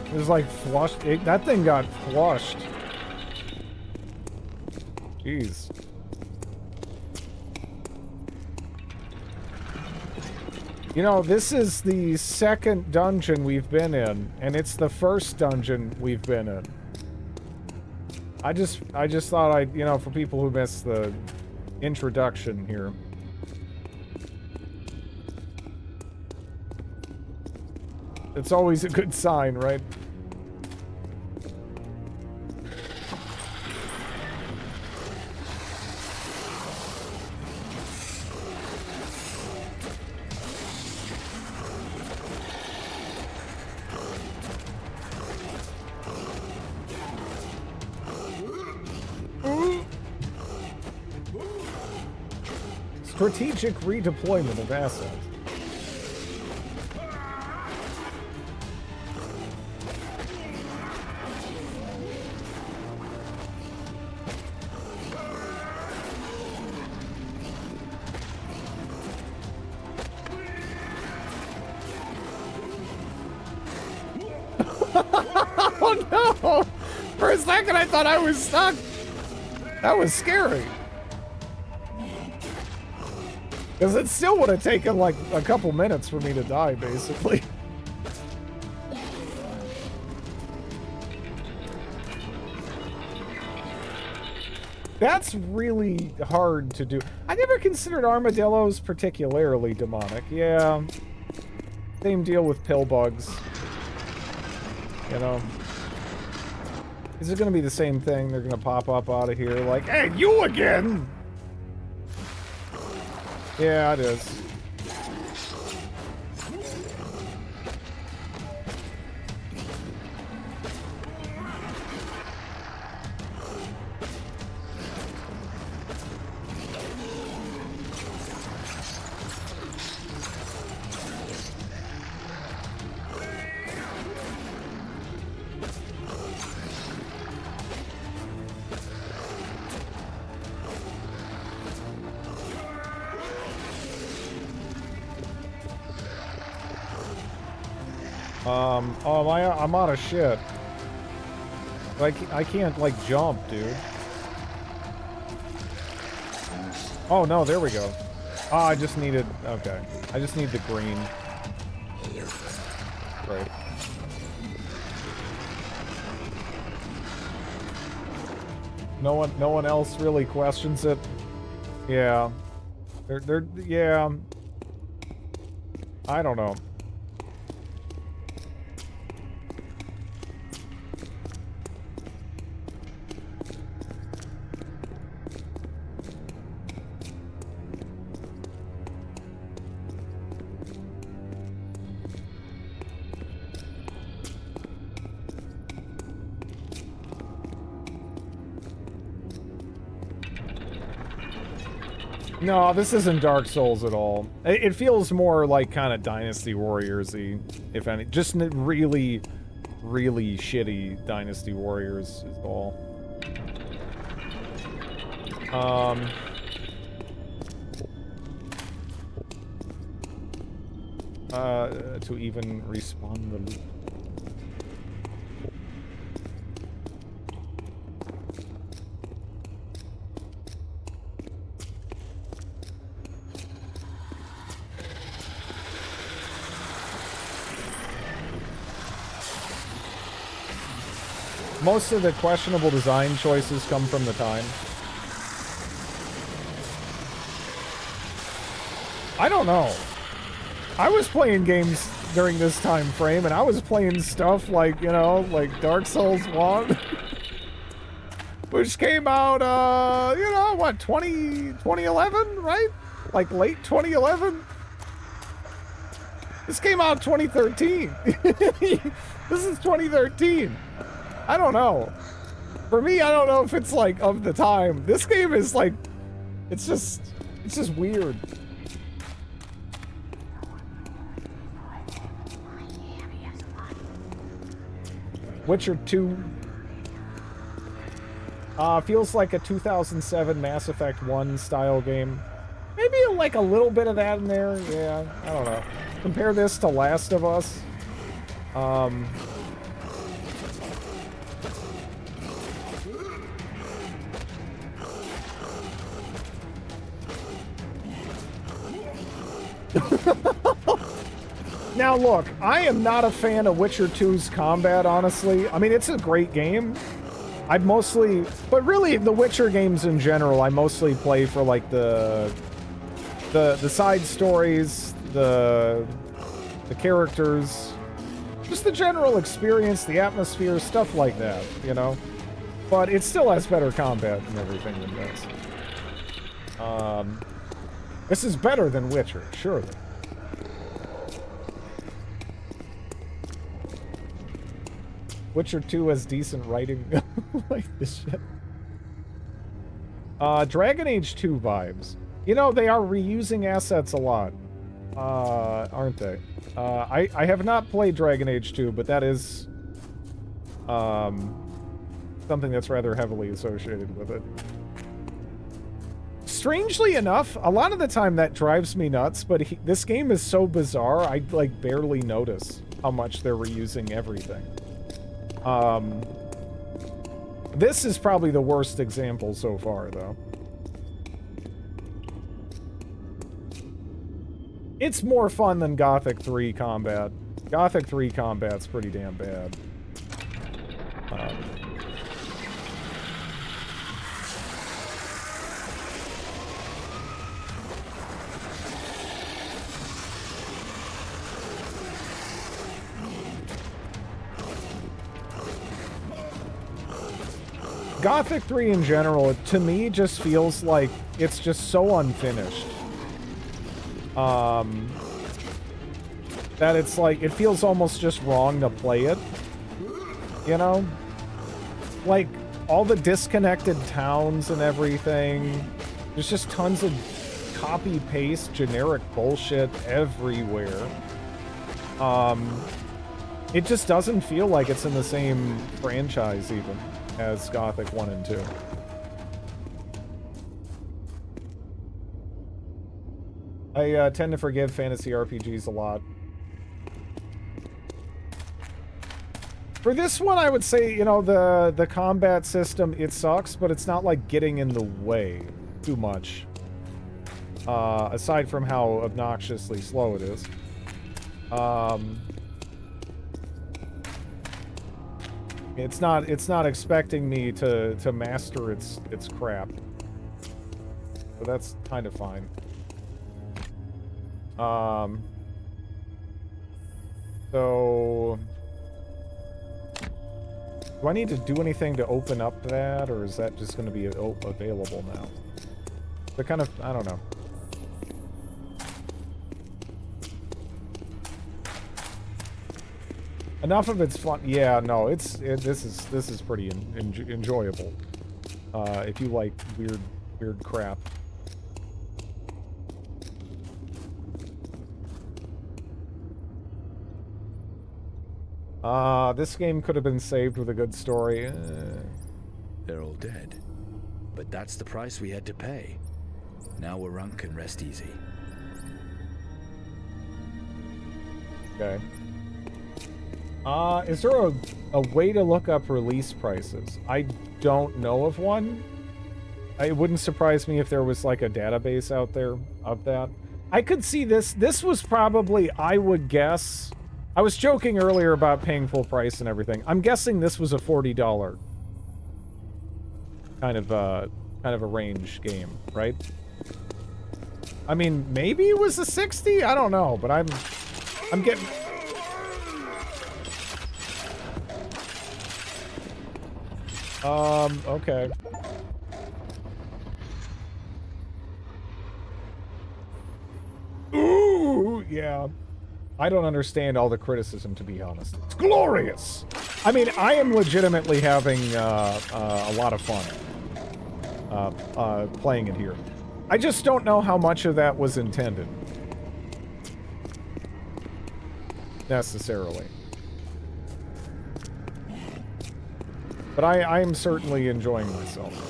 It was like flushed. That thing got flushed. Jeez. You know, this is the second dungeon we've been in, and it's the first dungeon we've been in. I just thought I'd, you know, for people who missed the introduction here. It's always a good sign, right? Strategic redeployment of assets. Oh no! For a second I thought I was stuck. That was scary. Because it still would have taken like a couple minutes for me to die, basically. That's really hard to do. I never considered armadillos particularly demonic. Yeah. Same deal with pill bugs. You know. Is it going to be the same thing? They're going to pop up out of here like, hey, you again! Yeah, it is. Oh, I'm out of shit. Like, I can't, like, jump, dude. Oh, no, there we go. Oh, I just needed... Okay. I just need the green. Right. No one else really questions it. Yeah. Yeah. I don't know. No, this isn't Dark Souls at all. It feels more like kind of Dynasty Warriors-y, if any. Just really, really shitty Dynasty Warriors is all. To even respawn the loop. Most of the questionable design choices come from the time. I don't know. I was playing games during this time frame, and I was playing stuff like, you know, like Dark Souls 1. which came out, you know, what, 2011, right? Like late 2011? This came out 2013. This is 2013. I don't know. For me, I don't know if it's like of the time. This game is like, it's just weird. Witcher 2 feels like a 2007 Mass Effect 1 style game. Maybe like a little bit of that in there. Yeah, I don't know. Compare this to Last of Us. Now look, I am not a fan of Witcher 2's combat, honestly. I mean, it's a great game. I'd mostly, but really the Witcher games in general, I mostly play for like the side stories, the characters, just the general experience, the atmosphere, stuff like that, you know? But it still has better combat and everything than this. This is better than Witcher, surely. Witcher 2 has decent writing. Like this shit. Dragon Age 2 vibes. You know, they are reusing assets a lot. Aren't they? I have not played Dragon Age 2, but that is something that's rather heavily associated with it. Strangely enough, a lot of the time that drives me nuts, but this game is so bizarre, I like barely notice how much they're reusing everything. This is probably the worst example so far, though. It's more fun than Gothic 3 combat. Gothic 3 combat's pretty damn bad. Gothic 3 in general, to me, just feels like it's just so unfinished. That it's like, it feels almost just wrong to play it. You know? Like, all the disconnected towns and everything. There's just tons of copy-paste, generic bullshit everywhere. It just doesn't feel like it's in the same franchise, even, as Gothic 1 and 2. I tend to forgive fantasy RPGs a lot. For this one, I would say, you know, the combat system, it sucks, but it's not like getting in the way too much. Aside from how obnoxiously slow it is. It's not expecting me to master its crap. So that's kind of fine. So do I need to do anything to open up that, or is that just going to be available now? They're kind of, I don't know. Enough of it's fun. Yeah, no, this is pretty enjoyable. If you like weird crap. This game could have been saved with a good story. They're all dead. But that's the price we had to pay. Now Warunk can rest easy. Okay. Is there a way to look up release prices? I don't know of one. It wouldn't surprise me if there was like a database out there of that. I could see this. This was probably, I would guess. I was joking earlier about paying full price and everything. I'm guessing this was a $40 kind of a range game, right? I mean, maybe it was a 60. I don't know, but I'm getting. Okay. Ooh, yeah. I don't understand all the criticism, to be honest. It's glorious! I mean, I am legitimately having a lot of fun playing it here. I just don't know how much of that was intended. Necessarily. But I am certainly enjoying myself.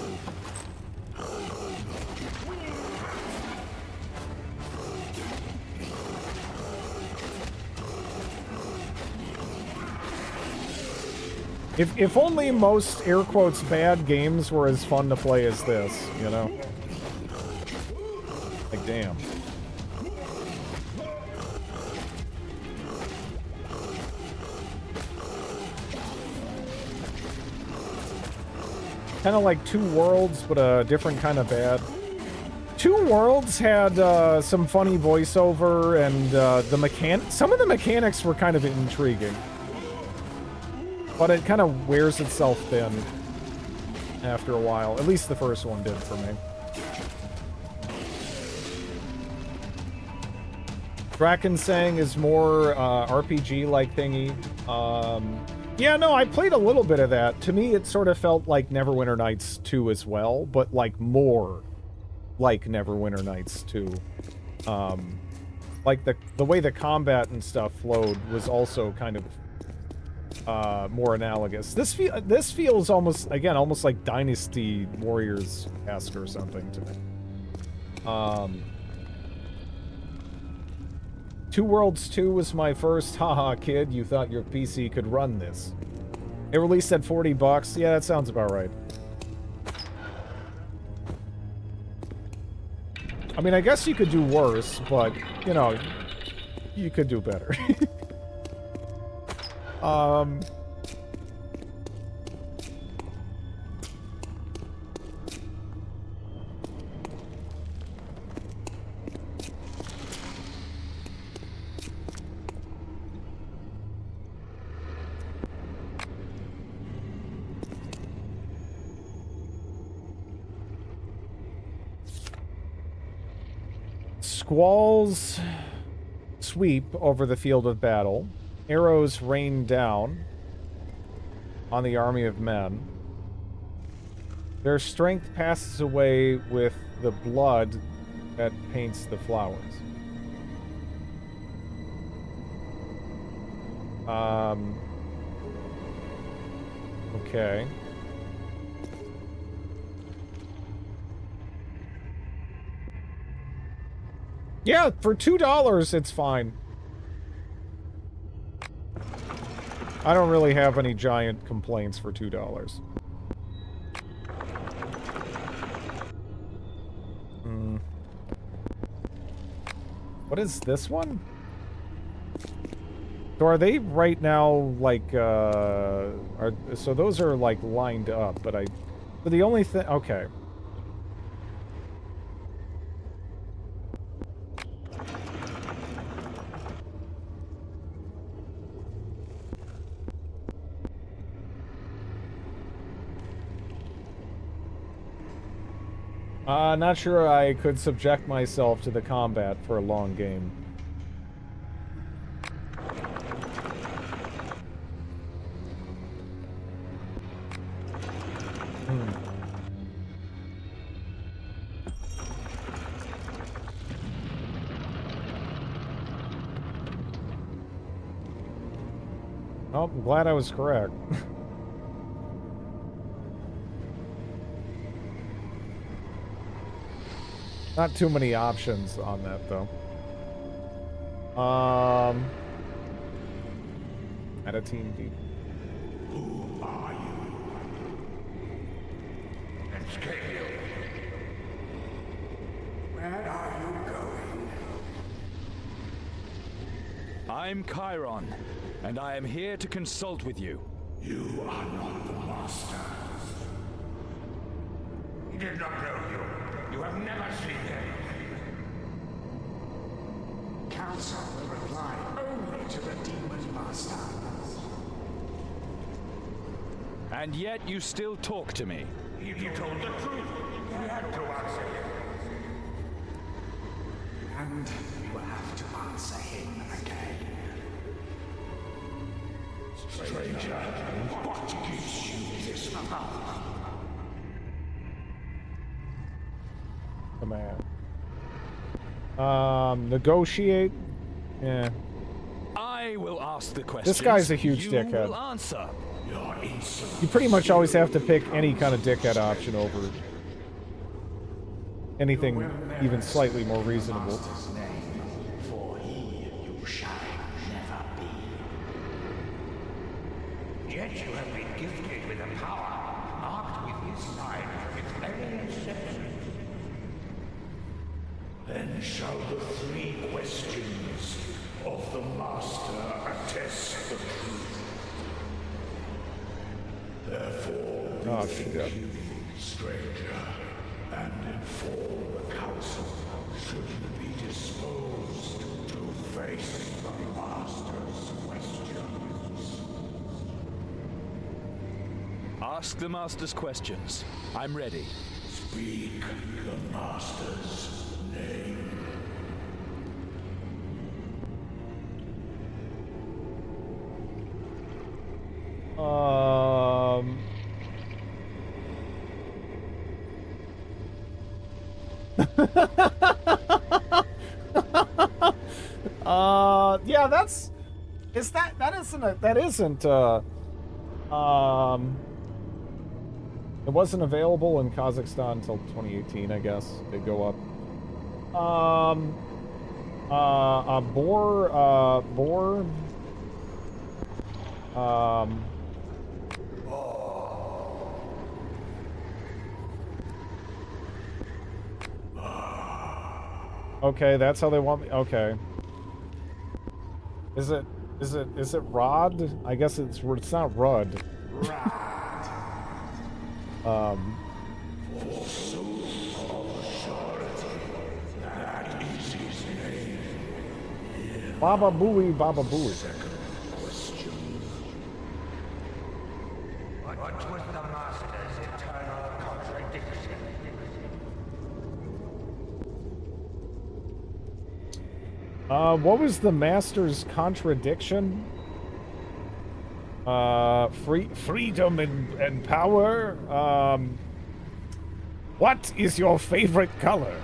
If only most air quotes bad games were as fun to play as this, you know? Like, damn. Kind of like Two Worlds, but a different kind of bad. Two Worlds had some funny voiceover, and some of the mechanics were kind of intriguing. But it kind of wears itself thin after a while. At least the first one did for me. Drakensang is more RPG-like thingy. Yeah, no, I played a little bit of that. To me, it sort of felt like Neverwinter Nights 2 as well, but like more like Neverwinter Nights 2. Like the way the combat and stuff flowed was also kind of more analogous. This feels almost, again, almost like Dynasty Warriors-esque or something to me. Two Worlds 2 was my first. Haha, kid, you thought your PC could run this. It released at $40. Yeah, that sounds about right. I mean, I guess you could do worse, but, you know, you could do better. Squalls sweep over the field of battle. Arrows rain down on the army of men. Their strength passes away with the blood that paints the flowers. Okay. Yeah, for $2, it's fine. I don't really have any giant complaints for $2. What is this one? So are they right now, like, so those are, like, lined up, but the only thing, okay. Not sure I could subject myself to the combat for a long game. Oh, I'm glad I was correct. Not too many options on that, though. At a team deep. Who are you? Escape. Where are you going? I'm Chiron, and I am here to consult with you. You are not the master. He did not know you. You have never seen him. Council will reply only to the Demon Master. And yet you still talk to me. He told the truth. We had to answer him. And we will have to answer him again. Stranger, what gives you this power? Command. Negotiate. Yeah. I will ask the question. This guy's a huge you dickhead. Will answer. You pretty much always have to pick any kind of dickhead option over anything even slightly more reasonable. For he you shall never be. Yet you have been gifted with a power marked with his sign from its very inception. Then shall the three questions of the Master attest the truth. Therefore, Oh, bethink you, stranger, and inform the council should you be disposed to face the Master's questions. Ask the Master's questions. I'm ready. Speak the Master's name. Yeah, that isn't, it wasn't available in Kazakhstan until 2018, I guess. They go up. Okay, that's how they want me. Okay. Is it Rod? I guess it's not Rud. Baba Booey, Baba Booey. What was the Master's eternal contradiction? What was the Master's contradiction? Freedom and power? What is your favorite color?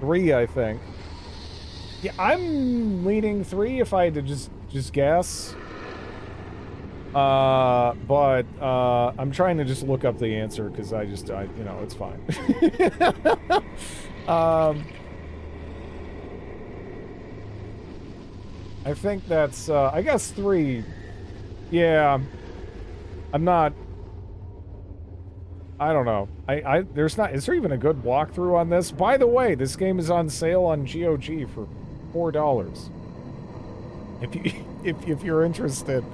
Three, I think. Yeah, I'm leaning 3 if I had to just guess. But I'm trying to just look up the answer because I you know, it's fine. I think that's I guess 3. Yeah. I don't know. Is there even a good walkthrough on this? By the way, this game is on sale on GOG for $4. If you're interested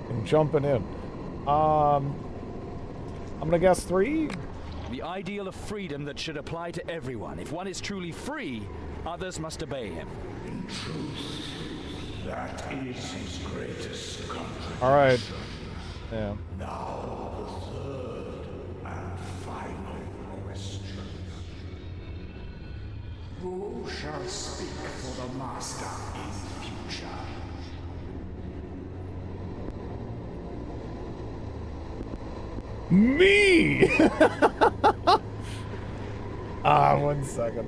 in jumping in. I'm gonna guess 3. The ideal of freedom that should apply to everyone. If one is truly free, others must obey him. In truth, that is his greatest contradiction. All right. Yeah. Now the third and final question. Who shall speak for the Master in future? Me! 1 second.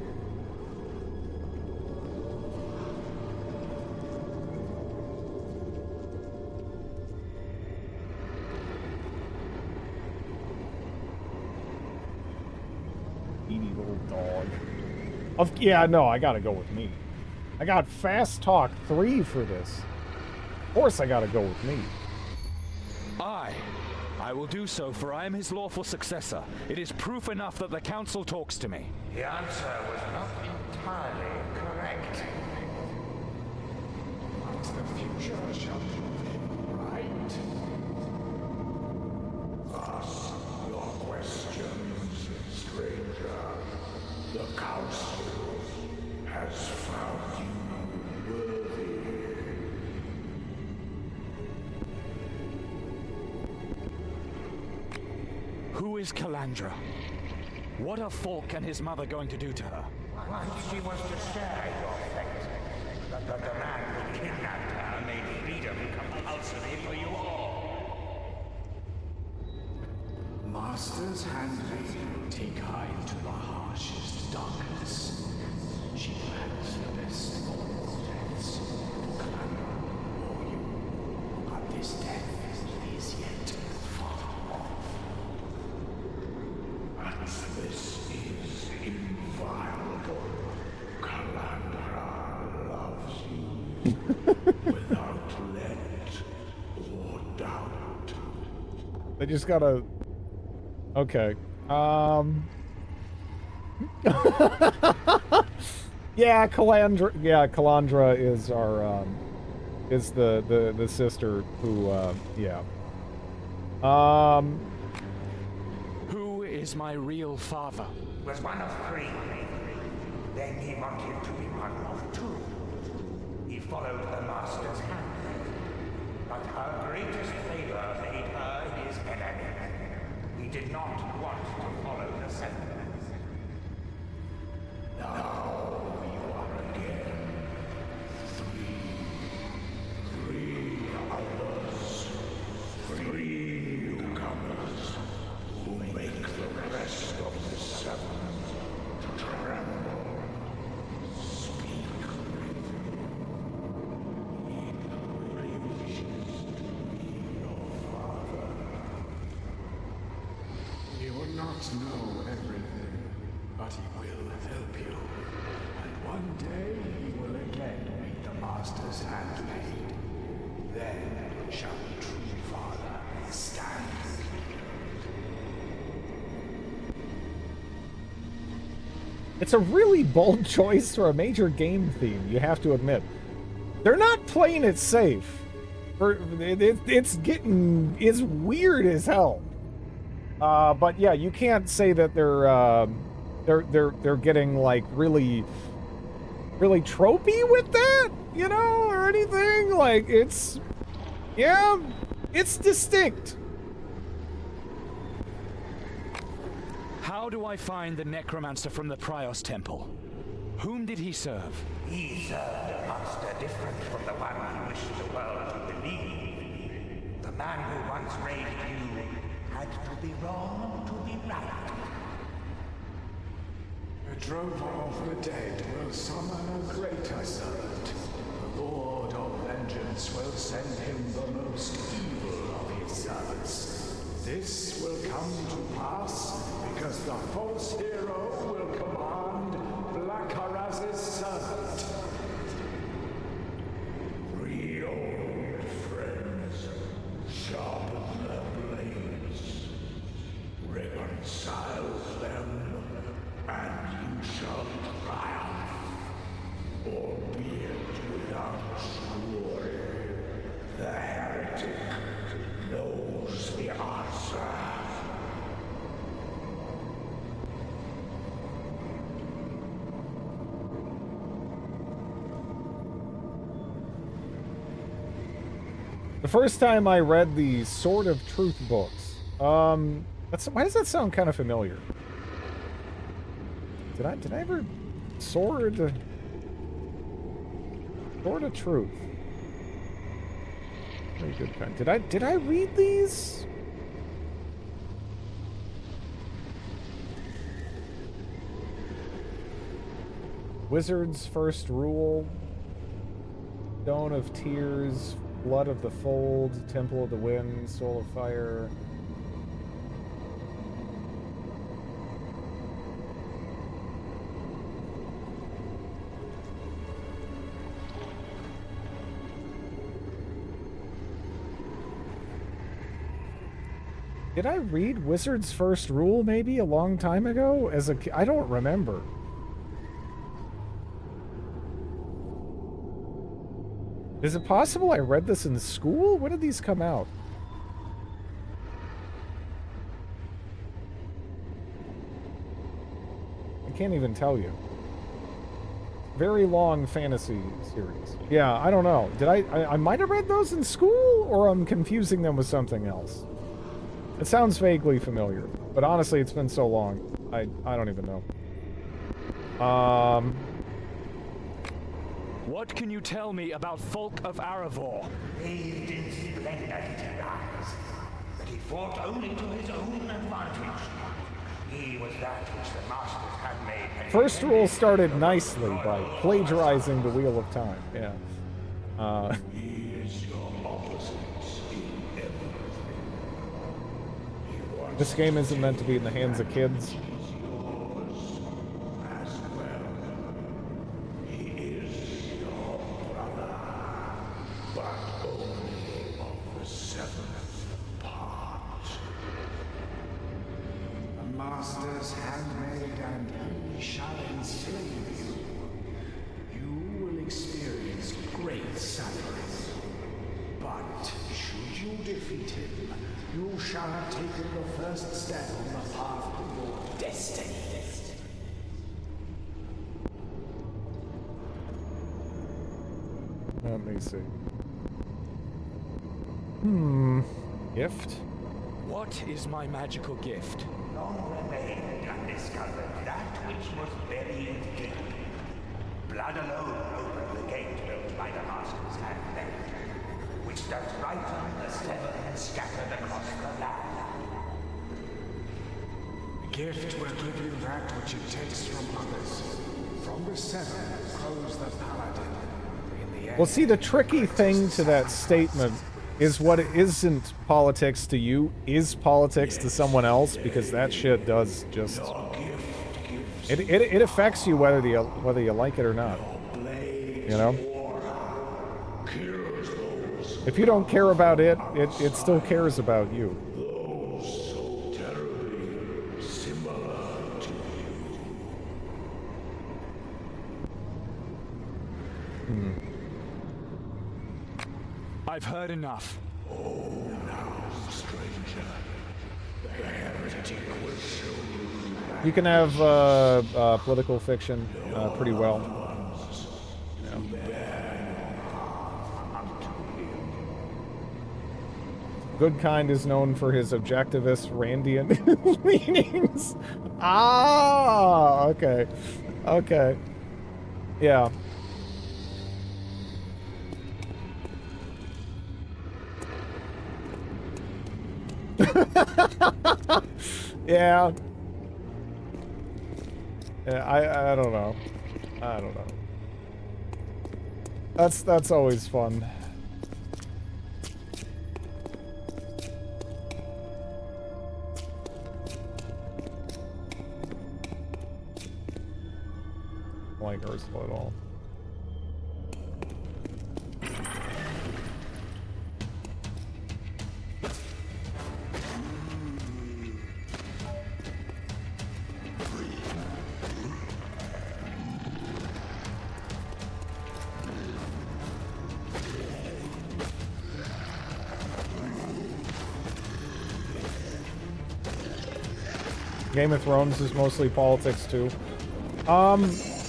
Teeny little dog. Yeah, no, I gotta go with me. I got Fast Talk 3 for this. Of course I gotta go with me. I will do so, for I am his lawful successor. It is proof enough that the council talks to me. The answer was not entirely correct. the future shall prove him right. Ask your questions, stranger. The council has found you worthy. Who is Calandra? What are Falk and his mother going to do to her? Once she was to share your fate, but the man who kidnapped her made freedom compulsory for you all. Master's handmaid, take her into the harshest darkness. She plans the best of all deaths for Calandra or you, but this death is yet far off. And this is inviolable. Calandra loves you without let or doubt. They just gotta... Okay. Yeah, Calandra. Yeah, Calandra is our is the sister who yeah. Who is my real father? Was one of 3. Then he wanted to be one of 2. He followed the master's hand, but her greatest favor made her his enemy. He did not want to follow the 7. Now you are again 3 others, 3 newcomers who make the rest of the 7 tremble. Speak with me. He wishes to be your father. He will not know everything, but he will help you. And one day he will again meet the Master's handmaid. Then shall the true father stand. It's a really bold choice for a major game theme, you have to admit. They're not playing it safe. It's weird as hell. But yeah, you can't say that they're getting like really tropey with that, you know, or anything. Like it's distinct. How do I find the necromancer from the Prios Temple? Whom did he serve? He served a master different from the one he wished the world to believe. The man who once raised you had to be wrong to be right. The Drover of the dead will summon a greater servant. The Lord of Vengeance will send him the most evil of his servants. This will come to pass because the false hero will command Black Haraz's servant. 3 old friends, sharpen their blades, reconcile them, and you shall triumph, albeit without glory. The heretic knows the answer. The first time I read the Sword of Truth books, why does that sound kind of familiar? Did I ever Sword of Truth? Very good kind. Did I read these? Wizard's First Rule, Stone of Tears, Blood of the Fold, Temple of the Wind, Soul of Fire. Did I read Wizard's First Rule maybe a long time ago? I don't remember. Is it possible I read this in school? When did these come out? I can't even tell you. Very long fantasy series. Yeah, I don't know. Did I might have read those in school, or I'm confusing them with something else. It sounds vaguely familiar, but honestly, it's been so long. I don't even know. What can you tell me about Folk of Aravor? Bathed in splendor to rise, but he fought only to his own advantage. He was that which the masters had made. First rule started nicely by plagiarizing the Wheel of Time. Yeah. He is your opposite in everything. This game isn't meant to be in the hands of kids. As well. He is your brother, but only of the seventh part. The master's handmaid, and he shall enslave you. You will experience great suffering. But should you defeat him, you shall have taken the first step on the path to your destiny. Let me see. Gift? What is my magical gift? Long remained undiscovered that which was buried deep. Blood alone opened the gate built by the master's handmaid, which does right on the seven scattered across the land. The gift will give you that which it takes from others. From the seven grows the paladin. In the end, Well, see, the tricky thing to that statement is what isn't politics to you is politics to someone else, because that shit does just... It affects you whether you like it or not. You know? If you don't care about it, it still cares about you. so terribly similar to you. I've heard enough. Oh, now, stranger. The heretic will show you. You can have political fiction pretty well. Yeah. Goodkind is known for his objectivist Randian leanings. Ah, okay. Okay. Yeah. Yeah. Yeah, I don't know. I don't know. That's always fun. Like Ursula at all. Game of Thrones is mostly politics too.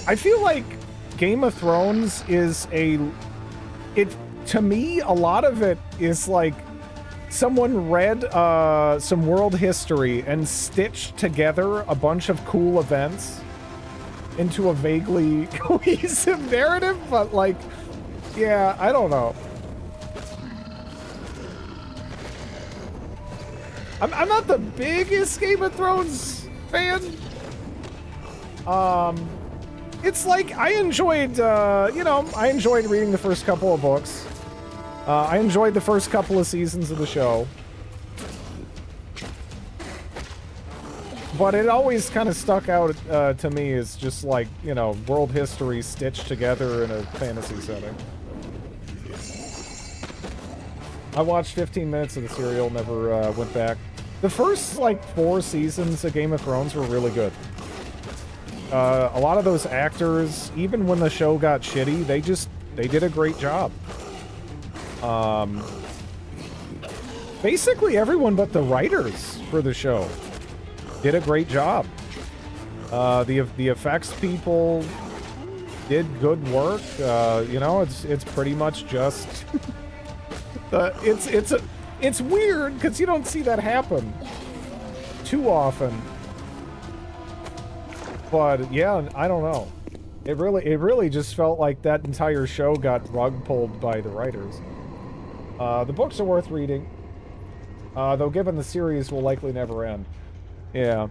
I feel like Game of Thrones is to me, a lot of it is like someone read some world history and stitched together a bunch of cool events into a vaguely cohesive narrative, but like, yeah, I don't know. I'm not the biggest Game of Thrones fan. It's like, I enjoyed, I enjoyed reading the first couple of books. I enjoyed the first couple of seasons of the show. But it always kind of stuck out to me as just like, world history stitched together in a fantasy setting. I watched 15 minutes of the serial, never went back. The first, 4 seasons of Game of Thrones were really good. A lot of those actors, even when the show got shitty, they did a great job. Basically everyone but the writers for the show did a great job. The effects people did good work. You know, it's pretty much just it's weird because you don't see that happen too often. But yeah, I don't know. It really just felt like that entire show got rug pulled by the writers. The books are worth reading, though given the series will likely never end. Yeah.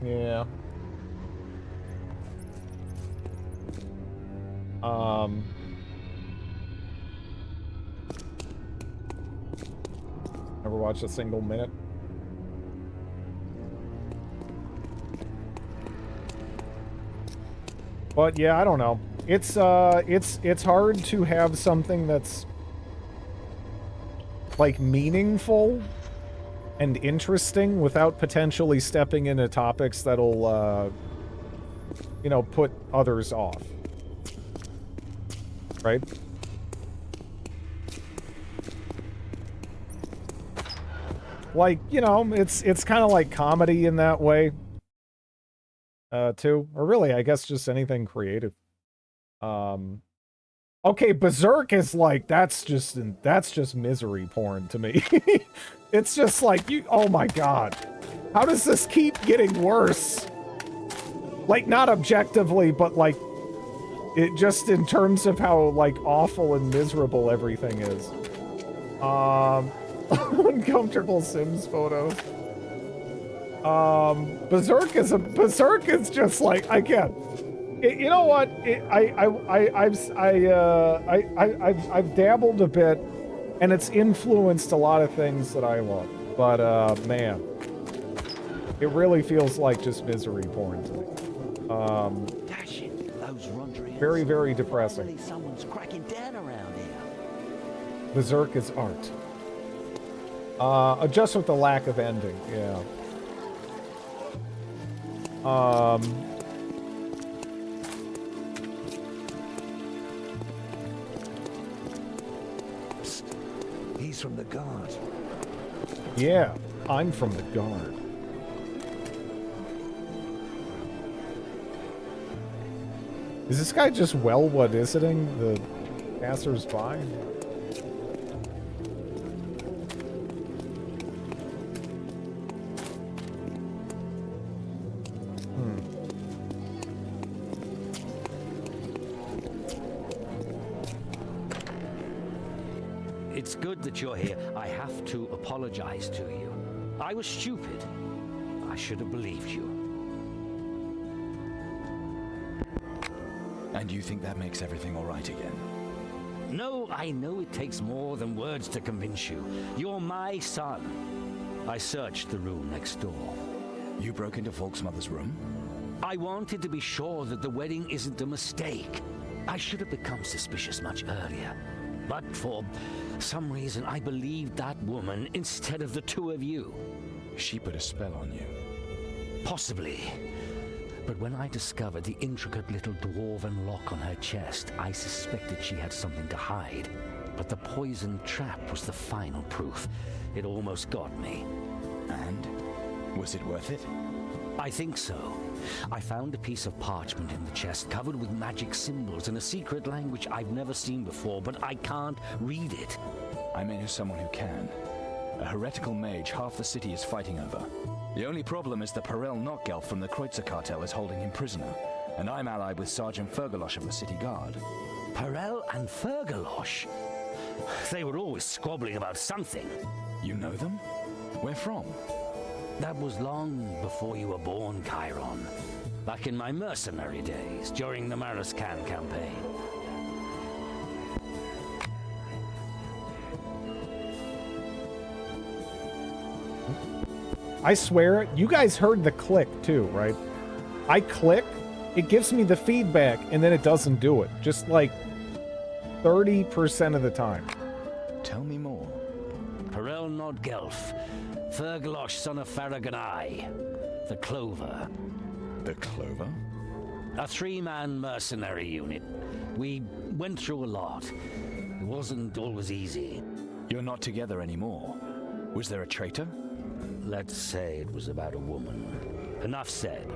Yeah. Never watched a single minute. But yeah, I don't know. It's hard to have something that's like meaningful and interesting without potentially stepping into topics that'll you know, put others off. Right? Like, you know, it's kind of like comedy in that way. Too. Or really, I guess just anything creative. Okay, Berserk is like, that's just misery porn to me. It's just like, oh my god. How does this keep getting worse? Like, not objectively, but like, it just in terms of how, like, awful and miserable everything is. Uncomfortable Sims photos. Berserk is just like, again, you know what? I've dabbled a bit, and it's influenced a lot of things that I love. But man, it really feels like just misery porn to me. Very, very depressing. Someone's cracking down around here. Berserk is art. Just with the lack of ending, yeah. Psst. He's from the guard. Yeah, I'm from the guard. Is this guy just well-visiting the passers-by? It's good that you're here. I have to apologize to you. I was stupid. I should have believed you. And you think that makes everything all right again? No, I know it takes more than words to convince you. You're my son. I searched the room next door. You broke into Volk's mother's room? I wanted to be sure that the wedding isn't a mistake. I should have become suspicious much earlier. But for some reason, I believed that woman instead of the two of you. She put a spell on you. Possibly. But when I discovered the intricate little dwarven lock on her chest, I suspected she had something to hide. But the poison trap was the final proof. It almost got me. And? Was it worth it? I think so. I found a piece of parchment in the chest covered with magic symbols in a secret language I've never seen before, but I can't read it. I may know someone who can. A heretical mage half the city is fighting over. The only problem is the Perel Notgelf from the Kreutzer cartel is holding him prisoner, and I'm allied with Sergeant Fergalosh of the city guard. Perel and Fergalosh? They were always squabbling about something. You know them? Where from? That was long before you were born, Chiron. Back in my mercenary days, during the Maraskan campaign. I swear, you guys heard the click too, right? I click, it gives me the feedback, and then it doesn't do it. Just like 30% of the time. Tell me more. Perel Notgelf, Fergalosh, son of Farragonai, the Clover. The Clover? A three-man mercenary unit. We went through a lot. It wasn't always easy. You're not together anymore. Was there a traitor? Let's say it was about a woman. Enough said.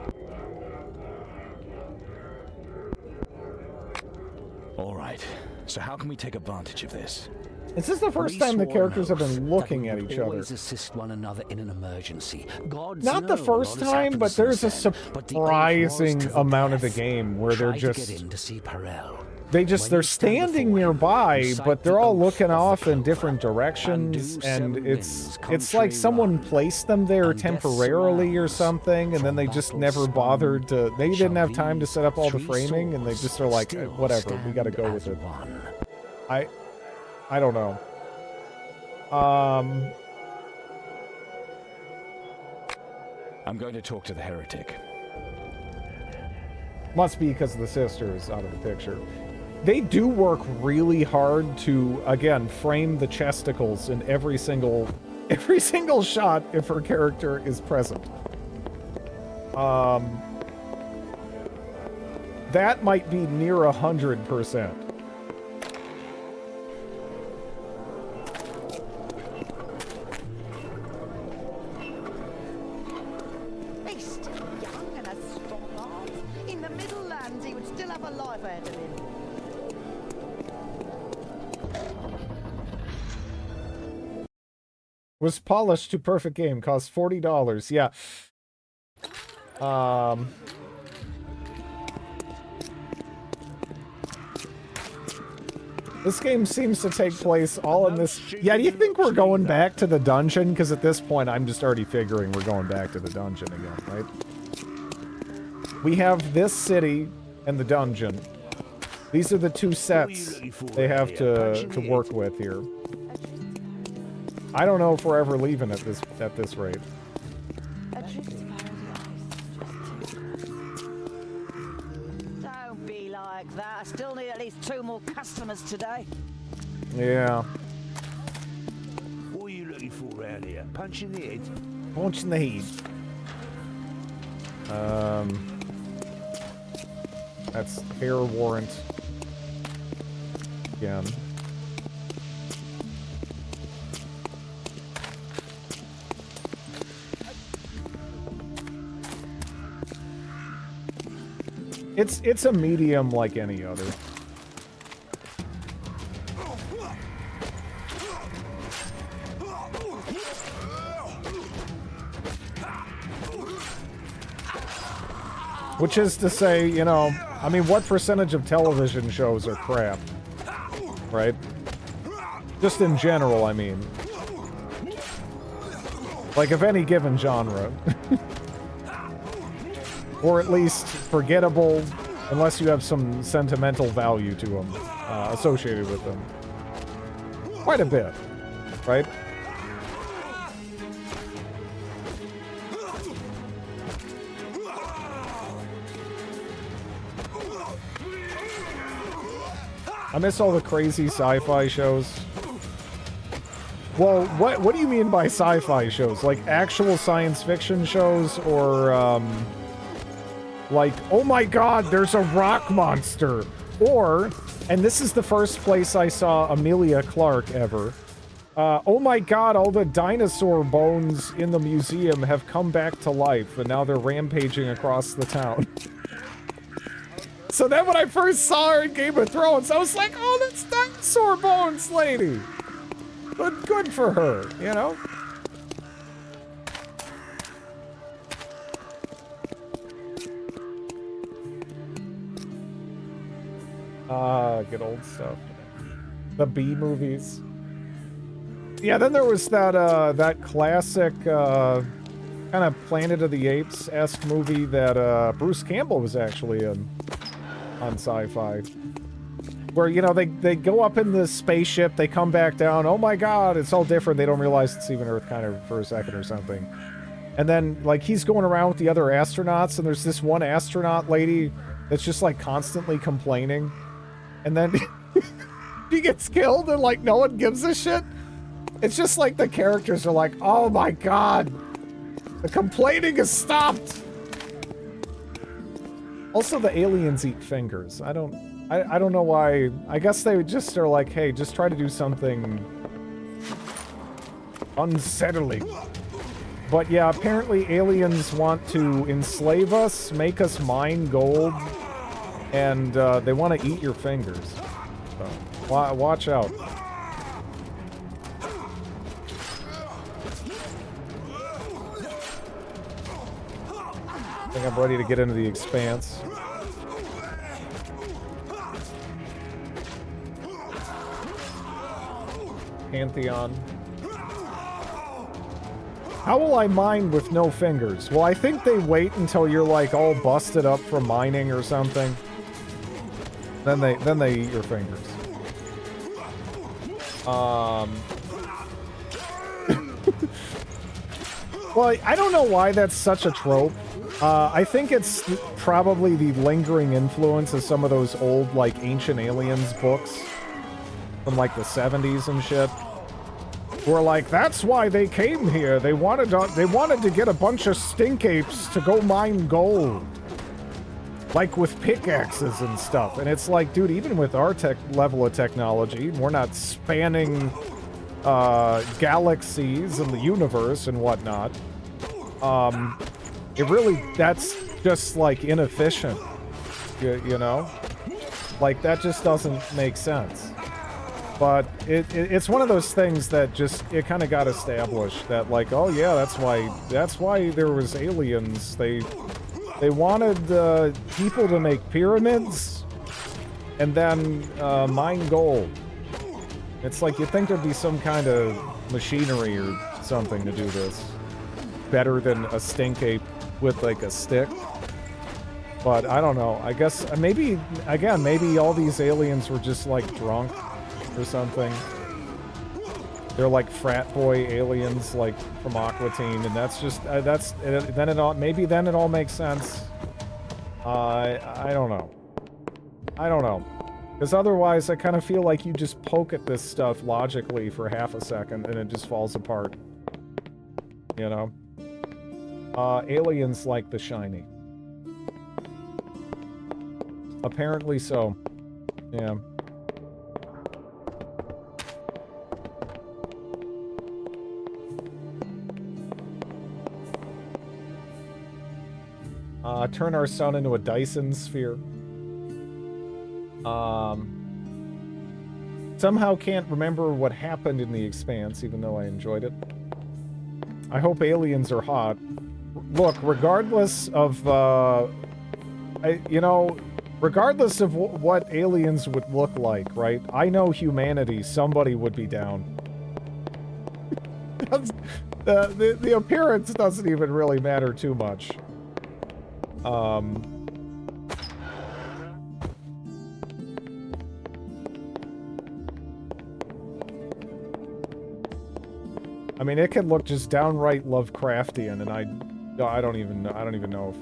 All right. So how can we take advantage of this? Is this the first time the characters have been looking at each other? Always assist one another in an emergency. Gods Not the know first a lot has time, happened but there's a since then. But the oath was surprising to the amount of the death. game where they're Try to just get in to see Perel. they're standing nearby, but they're all looking off in different directions, and it's like someone placed them there temporarily or something, and then they just never bothered to. They didn't have time to set up all the framing, and they just are like, whatever, we got to go with it. I don't know. I'm going to talk to the heretic. Must be because the sister is out of the picture. They do work really hard to, again, frame the chesticles in every single shot if her character is present. That might be near 100%. He's still young and has strong arms. In the Middle Lands, he would still have a life ahead of him. Was polished to perfect game, cost $40. Yeah. This game seems to take place all in this. Yeah, do you think we're going back to the dungeon? Because at this point, I'm just already figuring we're going back to the dungeon again, right? We have this city and the dungeon. These are the two sets they have to work with here. I don't know if we're ever leaving at this rate. Don't be like that. I still need at least 2 more customers today. Yeah. What are you looking for around here? Punch in the head? Punch in the head. That's hair warrant. Again. It's a medium like any other. Which is to say, you know, I mean, what percentage of television shows are crap? Right? Just in general, I mean. Like, of any given genre. Or at least forgettable, unless you have some sentimental value to them, associated with them. Quite a bit, right? I miss all the crazy sci-fi shows. Well, what do you mean by sci-fi shows? Like actual science fiction shows, or like, oh my god, there's a rock monster. Or, and this is the first place I saw Amelia Clark ever. Oh my god, all the dinosaur bones in the museum have come back to life, and now they're rampaging across the town. So then when I first saw her in Game of Thrones, I was like, oh, that's dinosaur bones lady. But good for her, you know? Good old stuff. The B movies. Yeah, then there was that that classic kind of Planet of the Apes-esque movie that Bruce Campbell was actually in on Sci-Fi. Where, you know, they go up in this spaceship, they come back down, oh my god, it's all different, they don't realize it's even Earth kind of for a second or something. And then, like, he's going around with the other astronauts, and there's this one astronaut lady that's just, like, constantly complaining. And then he gets killed, and, like, no one gives a shit. It's just like the characters are like, oh my god, the complaining has stopped. Also, the aliens eat fingers. I don't know why. I guess they just are like, hey, just try to do something unsettling. But yeah, apparently aliens want to enslave us, make us mine gold, and they want to eat your fingers. So, watch out. I think I'm ready to get into the Expanse. Pantheon. How will I mine with no fingers? Well, I think they wait until you're like all busted up from mining or something. Then they eat your fingers. Well, I don't know why that's such a trope. I think it's probably the lingering influence of some of those old, like, Ancient Aliens books from, like, the 70s and shit. Where, like, that's why they came here. They wanted to get a bunch of stink apes to go mine gold. Like, with pickaxes and stuff. And it's like, dude, even with our level of technology, we're not spanning galaxies and the universe and whatnot. That's just, like, inefficient, you know? Like, that just doesn't make sense. But it's one of those things that just, it kind of got established that, like, oh yeah, that's why there was aliens. They wanted people to make pyramids and then mine gold. It's like, you'd think there'd be some kind of machinery or something to do this. Better than a stink ape with, like, a stick. But I don't know. I guess maybe all these aliens were just, like, drunk or something. They're like frat boy aliens, like, from Aqua Teen, and that's just then it all makes sense. I don't know. Because otherwise, I kind of feel like you just poke at this stuff logically for half a second and it just falls apart. You know? Aliens like The Shining. Apparently so. Yeah. Turn our sun into a Dyson sphere. Somehow can't remember what happened in The Expanse, even though I enjoyed it. I hope aliens are hot. Look, regardless of, regardless of what aliens would look like, right? I know humanity, somebody would be down. The appearance doesn't even really matter too much. I mean, it could look just downright Lovecraftian, and I don't even know if,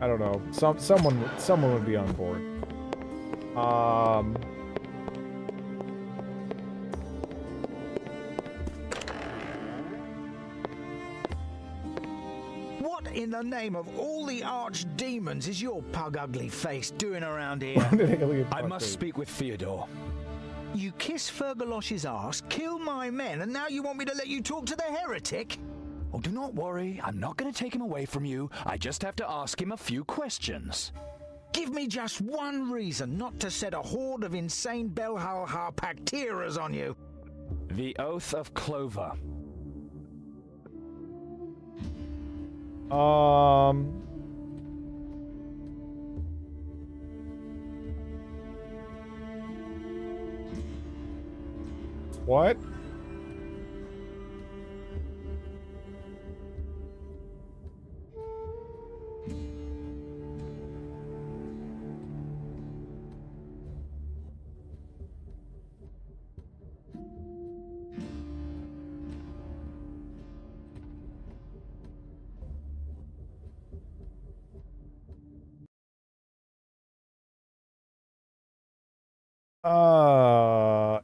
I don't know. Someone would be on board. What in the name of all the archdemons is your pug ugly face doing around here? I must speak with Theodore. You kiss Fergalosh's ass, kill my men, and now you want me to let you talk to the heretic? Oh, do not worry. I'm not going to take him away from you. I just have to ask him a few questions. Give me just one reason not to set a horde of insane Belhal Harpacteras on you. The Oath of Clover. What?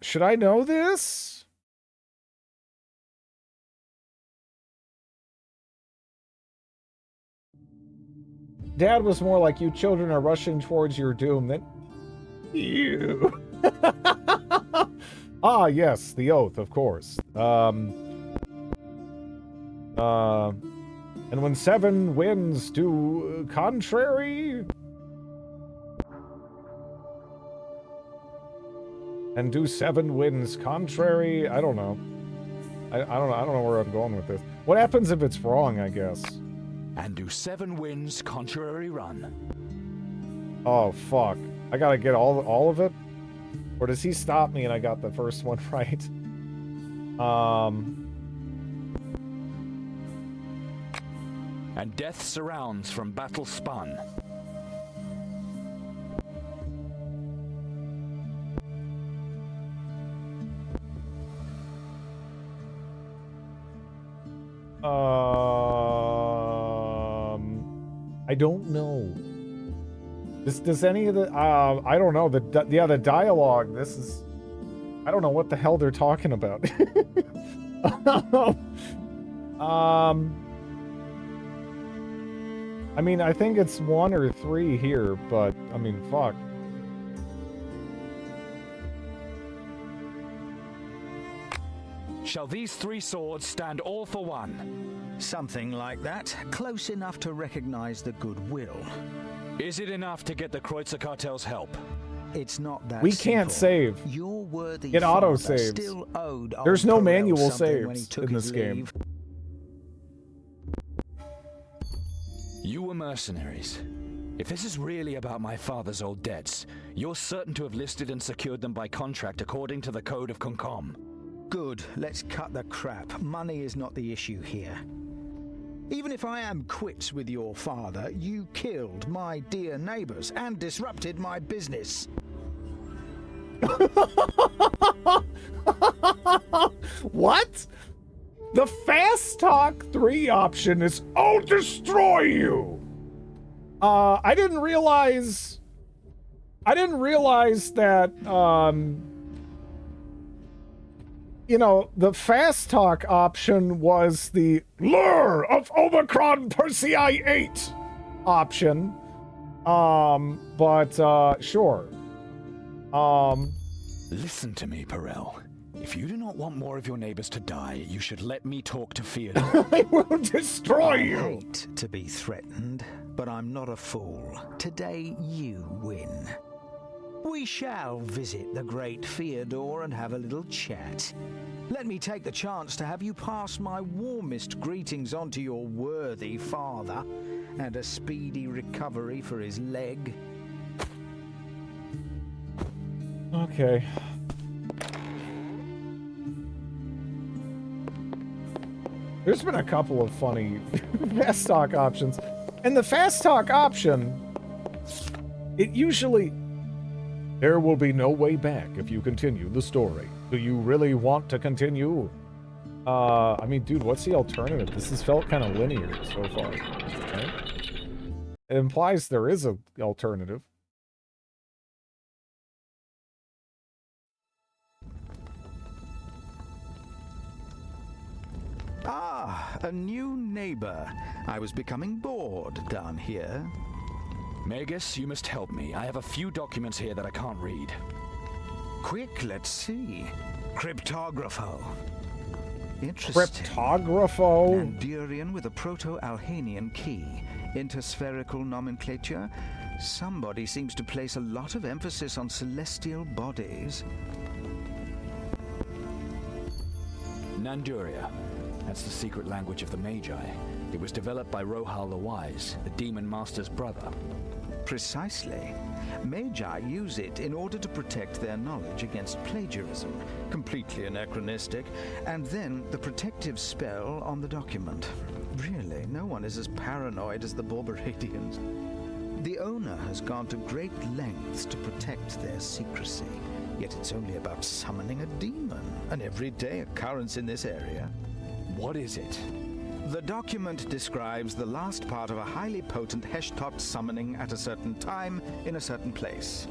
Should I know this? Dad was more like, you children are rushing towards your doom, than you. Ah, yes, the oath, of course. And when 7 winds do contrary... And do 7 winds contrary? I don't know. I don't know where I'm going with this. What happens if it's wrong, I guess? And do 7 winds contrary run. Oh, fuck. I gotta get all of it? Or does he stop me and I got the first one right? And death surrounds from battle spun. I don't know. Does any of the I don't know, the dialogue, this is, I don't know what the hell they're talking about. I mean, I think it's 1 or 3 here, but I mean, fuck. Shall these 3 swords stand all for one? Something like that. Close enough to recognize the goodwill. Is it enough to get the Kreutzer Cartel's help? It's not that We can't simple. save. Your worthy It father auto-saves. still owed There's old no Perel manual something when he saves took in his this game. leave. You were mercenaries. If this is really about my father's old debts, you're certain to have listed and secured them by contract according to the Code of Concom. Good. Let's cut the crap. Money is not the issue here. Even if I am quits with your father, you killed my dear neighbors and disrupted my business. What? The Fast Talk 3 option is, I'll destroy you! I didn't realize that, you know, the Fast Talk option was the Lure of Omicron Persei 8 option. Sure. Listen to me, Perel. If you do not want more of your neighbors to die, you should let me talk to Theodore. I will destroy you! I hate to be threatened, but I'm not a fool. Today you win. We shall visit the great Theodore and have a little chat. Let me take the chance to have you pass my warmest greetings on to your worthy father, and a speedy recovery for his leg. Okay. There's been a couple of funny Fast Talk options. And the Fast Talk option, it usually... There will be no way back if you continue the story. Do you really want to continue? I mean, dude, what's the alternative? This has felt kind of linear so far. Right? It implies there is an alternative. Ah, a new neighbor. I was becoming bored down here. Magus, you must help me. I have a few documents here that I can't read. Quick, let's see. Cryptographo. Interesting. Cryptographo? Andurian with a Proto-Alhanian key. Interspherical nomenclature. Somebody seems to place a lot of emphasis on celestial bodies. Nanduria. That's the secret language of the Magi. It was developed by Rohal the Wise, the Demon Master's brother. Precisely. Magi use it in order to protect their knowledge against plagiarism, completely anachronistic, and then the protective spell on the document. Really, no one is as paranoid as the Borberadians. The owner has gone to great lengths to protect their secrecy, yet it's only about summoning a demon, an everyday occurrence in this area. What is it? The document describes the last part of a highly potent Heshtot summoning at a certain time in a certain place.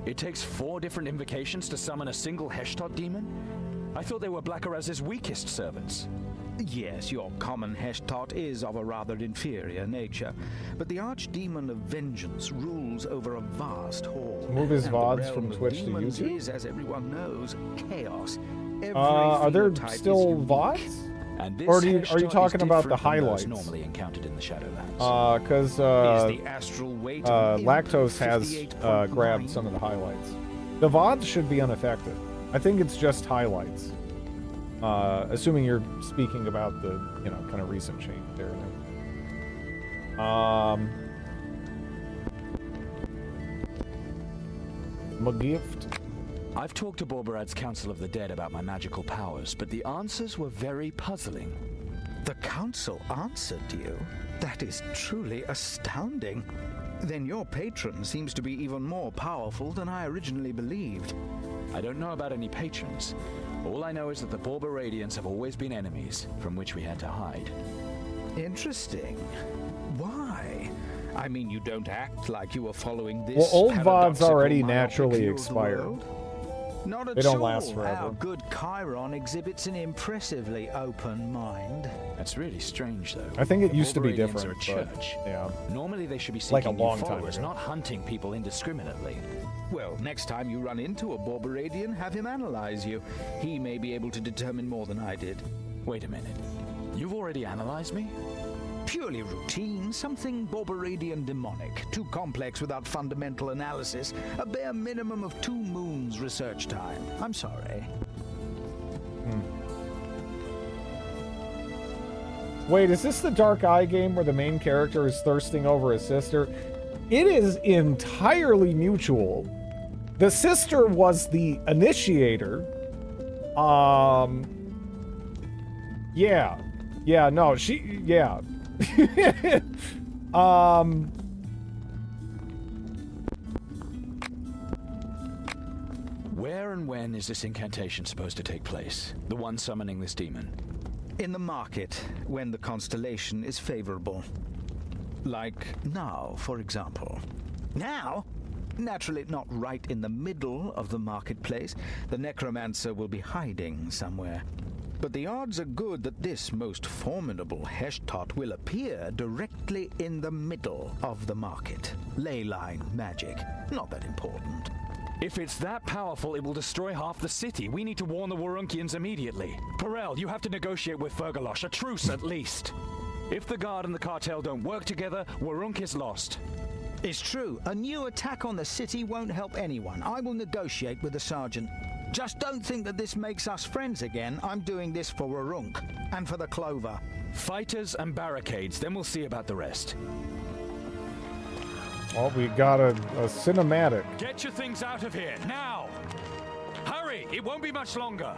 It takes 4 different invocations to summon a single Heshtot demon? I thought they were Blackaraz's weakest servants. Yes, your common Heshtot is of a rather inferior nature, but the Archdemon of Vengeance rules over a vast hall. Move his and the VODs realm from of Twitch to demons YouTube? is, as everyone knows, chaos. Every Are there phenotype is still unique. VODs? And this Or are you Heshtot talking is about the different than those highlights? normally encountered in the Shadowlands. Because Is the astral weight of an imp Lactose has 58.9? grabbed some of the highlights. The VODs should be unaffected. I think it's just highlights. Assuming you're speaking about the, you know, kind of recent change there. My gift. I've talked to Borberad's Council of the Dead about my magical powers, but the answers were very puzzling. The council answered you? That is truly astounding. Then your patron seems to be even more powerful than I originally believed. I don't know about any patrons. All I know is that the Borberadians have always been enemies, from which we had to hide. Interesting. Why? I mean, you don't act like you were following this. Well, old VODs paradoxical already myopic naturally view of the expire. world. Not at They don't all. last forever. Our good Chiron exhibits an impressively open mind. That's really strange, though. I think it The used to be Borberadians different, are a but, church. yeah. Normally they should be Like seeking a long new time followers, ago. not hunting people indiscriminately. Well, next time you run into a Borberadian, have him analyze you. He may be able to determine more than I did. Wait a minute. You've already analyzed me? Purely routine, something Borberadian demonic. Too complex without fundamental analysis. A bare minimum of 2 moons research time. I'm sorry. Wait, is this the Dark Eye game where the main character is thirsting over his sister? It is entirely mutual. The sister was the initiator. Yeah. Yeah, no, she, yeah. Where and when is this incantation supposed to take place? The one summoning this demon? In the market, when the constellation is favorable. Like now, for example. Now? Naturally, not right in the middle of the marketplace. The necromancer will be hiding somewhere. But the odds are good that this most formidable Heshtot will appear directly in the middle of the market. Ley line magic. Not that important. If it's that powerful, it will destroy half the city. We need to warn the Warunkians immediately. Perel, you have to negotiate with Fergalosh, a truce at least. If the Guard and the cartel don't work together, Warunk is lost. It's true. A new attack on the city won't help anyone. I will negotiate with the sergeant. Just don't think that this makes us friends again. I'm doing this for Warunk and for the Clover. Fighters and barricades, then we'll see about the rest. Well, we got a cinematic. Get your things out of here, now! Hurry! It won't be much longer!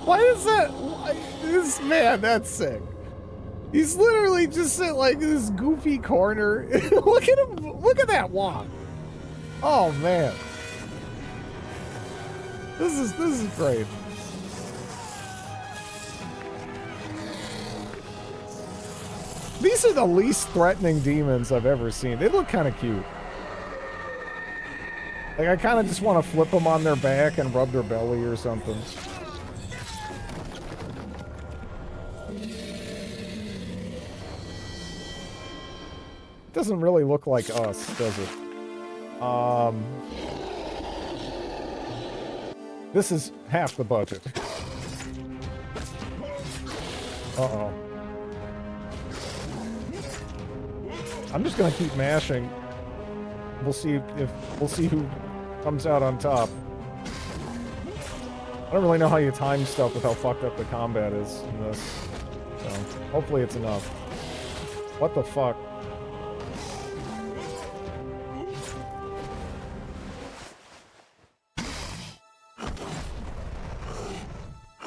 Why is that? This man, that's sick. He's literally just in like this goofy corner. Look at him. Look at that walk. Oh man. This is great. These are the least threatening demons I've ever seen. They look kind of cute. Like, I kind of just want to flip them on their back and rub their belly or something. Doesn't really look like us, does it? This is half the budget. Uh-oh. I'm just gonna keep mashing. We'll see who comes out on top. I don't really know how you time stuff with how fucked up the combat is in this. So hopefully it's enough. What the fuck?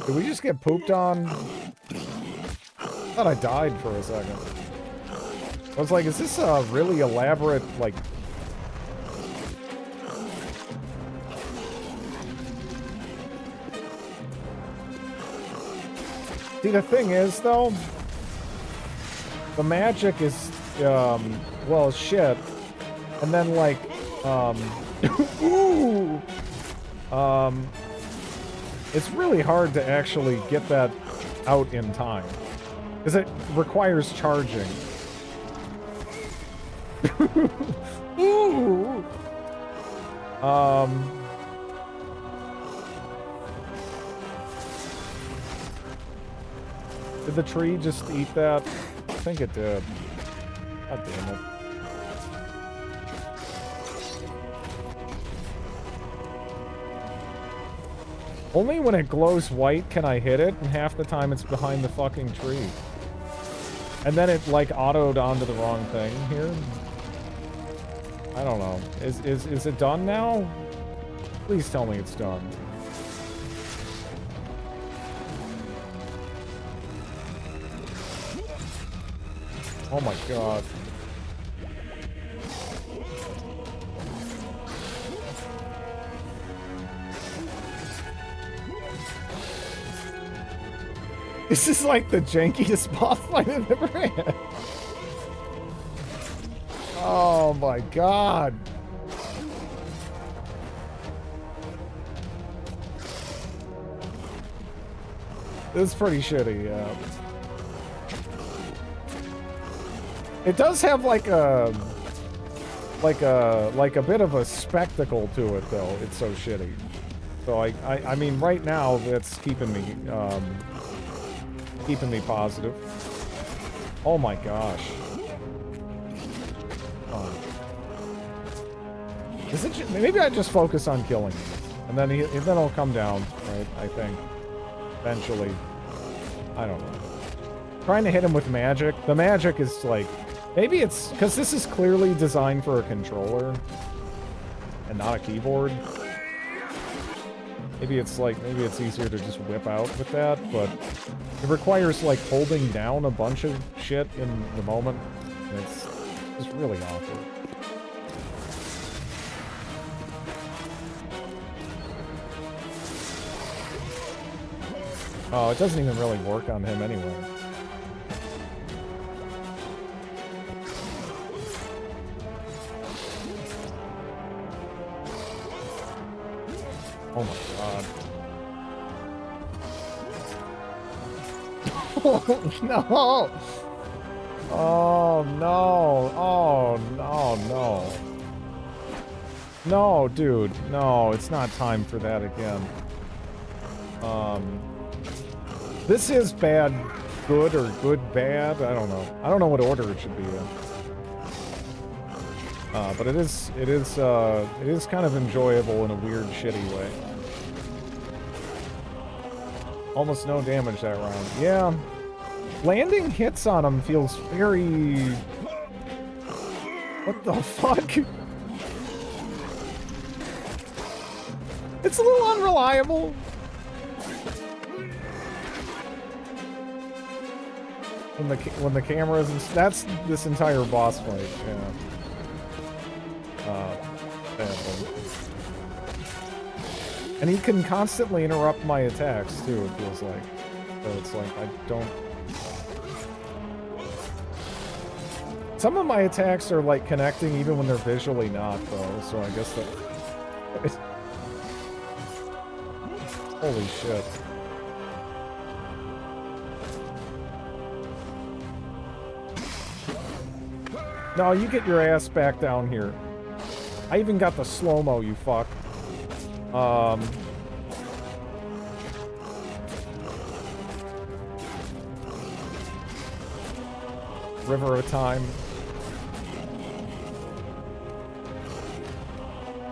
Did we just get pooped on? I thought I died for a second. I was like, is this a really elaborate, like... See, the thing is, though, the magic is, well, shit. And then, like, Ooh! It's really hard to actually get that out in time. Because it requires charging. Ooh! Did the tree just eat that? I think it did. God damn it. Only when it glows white can I hit it, and half the time it's behind the fucking tree. And then it, like, autoed onto the wrong thing here. I don't know. Is it done now? Please tell me it's done. Oh my god. This is like the jankiest boss fight I've ever had. Oh my god. This is pretty shitty, yeah. It does have like a bit of a spectacle to it though. It's so shitty. So I mean right now that's keeping me positive. Oh my gosh. Is it maybe I just focus on killing him, and then he'll come down, right? I think eventually. I don't know. Trying to hit him with magic. The magic is like, maybe it's because this is clearly designed for a controller and not a keyboard. Maybe it's easier to just whip out with that, but it requires like holding down a bunch of shit in the moment. And it's just really awkward. Oh, it doesn't even really work on him anyway. Oh my god. Oh no! Oh no! Oh no, no. No, dude. No, it's not time for that again. This is bad good or good bad. I don't know. I don't know what order it should be in. But it is kind of enjoyable in a weird, shitty way. Almost no damage that round. Yeah. Landing hits on him feels very... What the fuck? It's a little unreliable. When the camera is... That's this entire boss fight, yeah. And he can constantly interrupt my attacks, too, it feels like. So it's like, I don't... Some of my attacks are, like, connecting even when they're visually not, though, so I guess that... Holy shit. No, you get your ass back down here. I even got the slow-mo, you fuck. River of Time.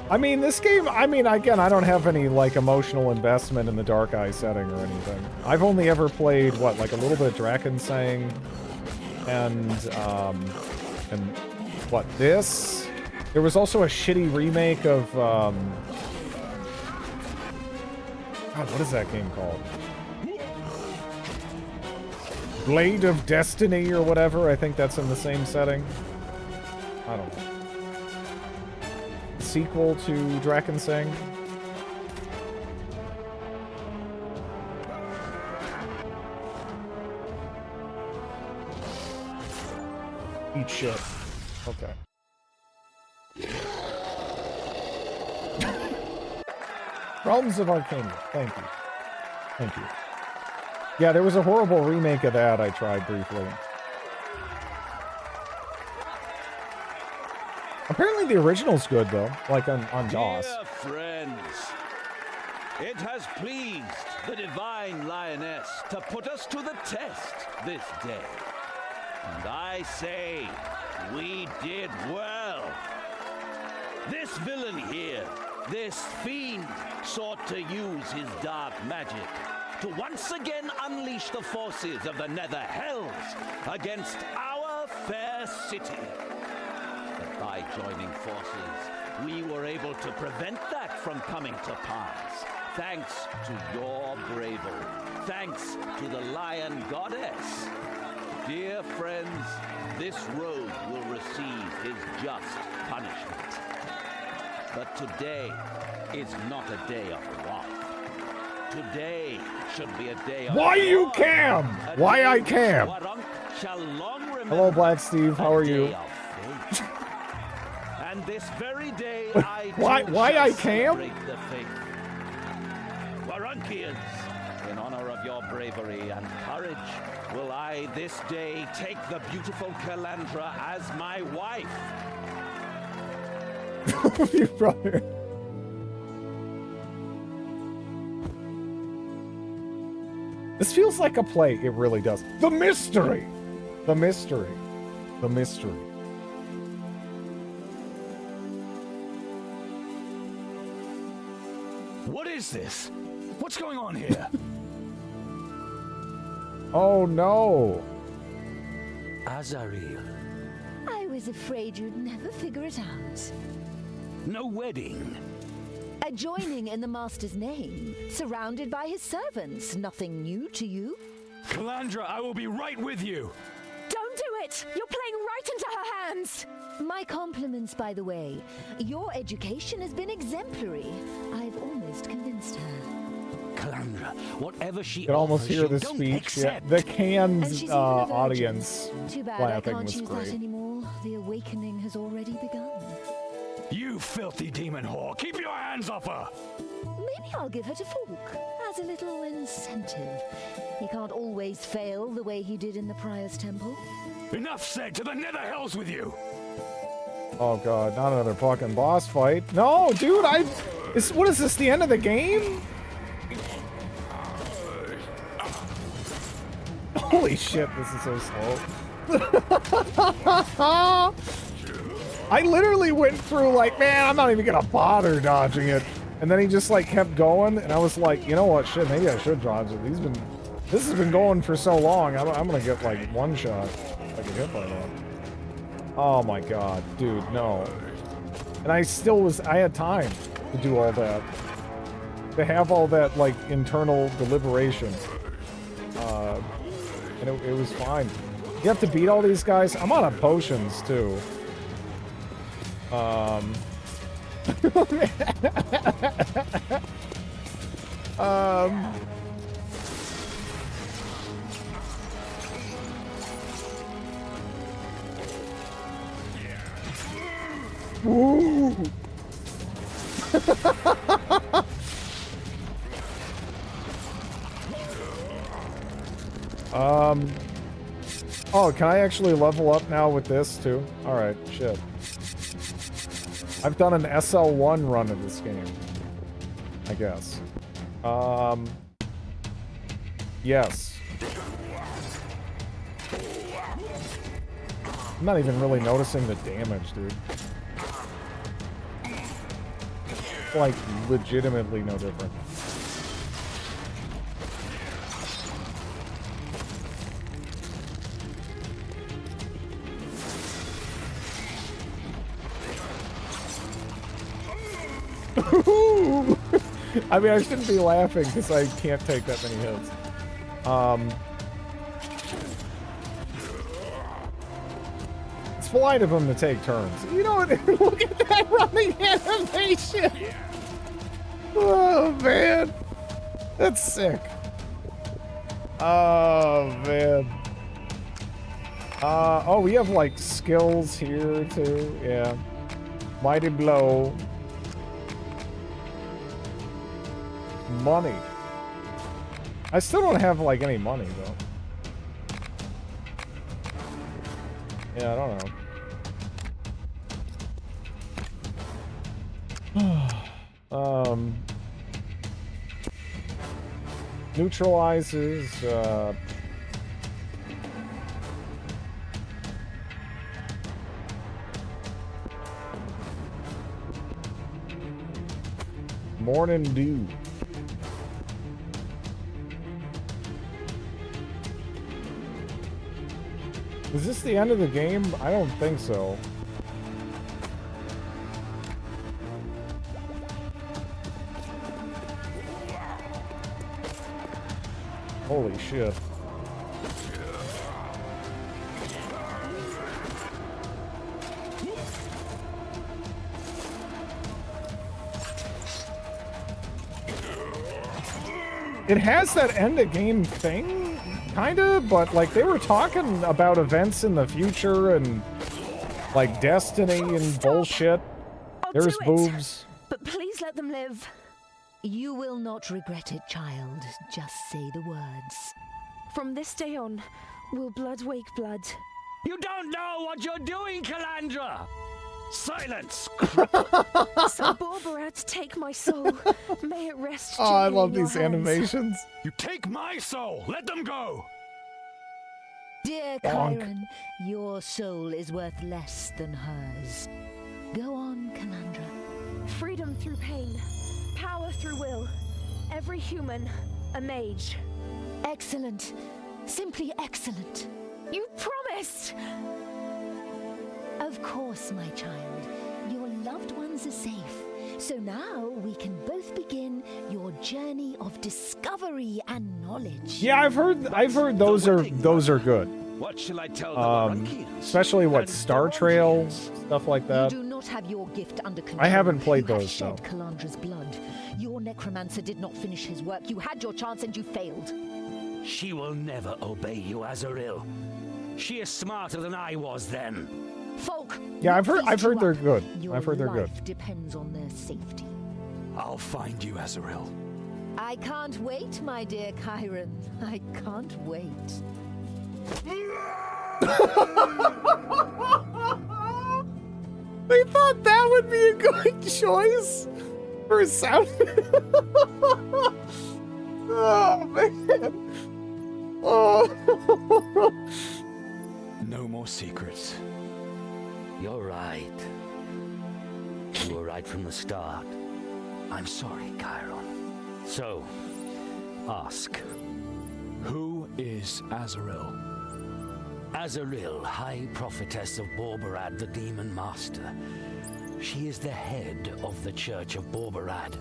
I mean, this game, again, I don't have any, like, emotional investment in the Dark Eye setting or anything. I've only ever played, what, like a little bit of Drakensang and what, this? There was also a shitty remake of, God, what is that game called? Blade of Destiny or whatever. I think that's in the same setting. I don't know. Sequel to Drakensang. Eat shit. Okay. Realms of Arcania. Thank you. Thank you. Yeah, there was a horrible remake of that I tried briefly. Apparently the original's good, though, like on DOS. Dear friends, it has pleased the divine lioness to put us to the test this day. And I say, we did well. This villain here, this fiend, sought to use his dark magic to once again unleash the forces of the Nether Hells against our fair city. But by joining forces, we were able to prevent that from coming to pass. Thanks to your bravery. Thanks to the Lion Goddess. Dear friends, this rogue will receive his just punishment. But today is not a day of wrath. Today should be a day of Why you cam? Why I cam? Hello, Black Steve. How are you? And this very day I Why I cam? the faith. Warunkians, in honor of your bravery and courage, will I this day take the beautiful Calandra as my wife. You brother. This feels like a play. It really does. The mystery. The mystery. The mystery. What is this? What's going on here? Oh no. Azariel. I was afraid you'd never figure it out. No wedding. A joining in the Master's name, surrounded by his servants. Nothing new to you. Calandra, I will be right with you. Don't do it! You're playing right into her hands! My compliments, by the way. Your education has been exemplary. I've almost convinced her. Calandra, whatever she You can almost offers, hear you the don't speech. Yeah. accept. The And Cannes she's even a virgin. audience Too bad I laughing can't was use that great. anymore. The awakening has already begun. You filthy demon whore! Keep your hands off her! Maybe I'll give her to Falk as a little incentive. He can't always fail the way he did in the Prior's Temple. Enough said! To the Nether Hells with you! Oh god, not another fucking boss fight. No, dude, what is this, the end of the game? Holy shit, this is so slow. I literally went through like, man, I'm not even gonna bother dodging it. And then he just like kept going, and I was like, you know what, shit, maybe I should dodge it. This has been going for so long, I'm gonna get like one shot if I get hit by that. Oh my god, dude, no. And I had time to do all that. To have all that, like, internal deliberation. And it was fine. You have to beat all these guys? I'm out of potions, too. Woo! Oh, can I actually level up now with this too? Alright, shit. I've done an SL1 run of this game, I guess. Yes. I'm not even really noticing the damage, dude. Like, legitimately no different. I mean, I shouldn't be laughing because I can't take that many hits. It's polite of him to take turns. You know what? Look at that running animation! Oh, man. That's sick. Oh, man. Oh, we have, like, skills here, too. Yeah. Mighty Blow. money. I still don't have, like, any money, though. Yeah, I don't know. Neutralizes, Morning Dew. Is this the end of the game? I don't think so. Holy shit. It has that end of game thing, kinda, but like they were talking about events in the future and like Destiny and bullshit. There's boobs. But please let them live. You will not regret it, child. Just say the words. From this day on, will blood wake blood? You don't know what you're doing, Calandra! Silence! So Borbarat, take my soul. May it rest. Oh, I gently love in your these hands. animations. You take my soul! Let them go! Dear Bonk. Chiron, your soul is worth less than hers. Go on, Calandra. Freedom through pain, power through will. Every human, a mage. Excellent. Simply excellent. You promised! Of course, my child. Your loved ones are safe. So now we can both begin your journey of discovery and knowledge. Yeah, I've heard those are good. What shall I tell the Larunkians? Especially what Star Trail stuff like that. You do not have your gift under control. I haven't played You have those, shed though. Calandra's blood. Your necromancer did not finish his work. You had your chance and you failed. She will never obey you, Azaril. She is smarter than I was then. Folk. Yeah, I've heard they're up. good. Your I've heard they're good. life depends on their safety. I'll find you, Azaril. I can't wait, my dear Chiron. I can't wait. They thought that would be a good choice for a sound. Oh man. Oh. No more secrets. You're right. You were right from the start. I'm sorry, Chiron. So, ask. Who is Azaril? Azaril, High Prophetess of Borbarad, the Demon Master. She is the head of the Church of Borbarad.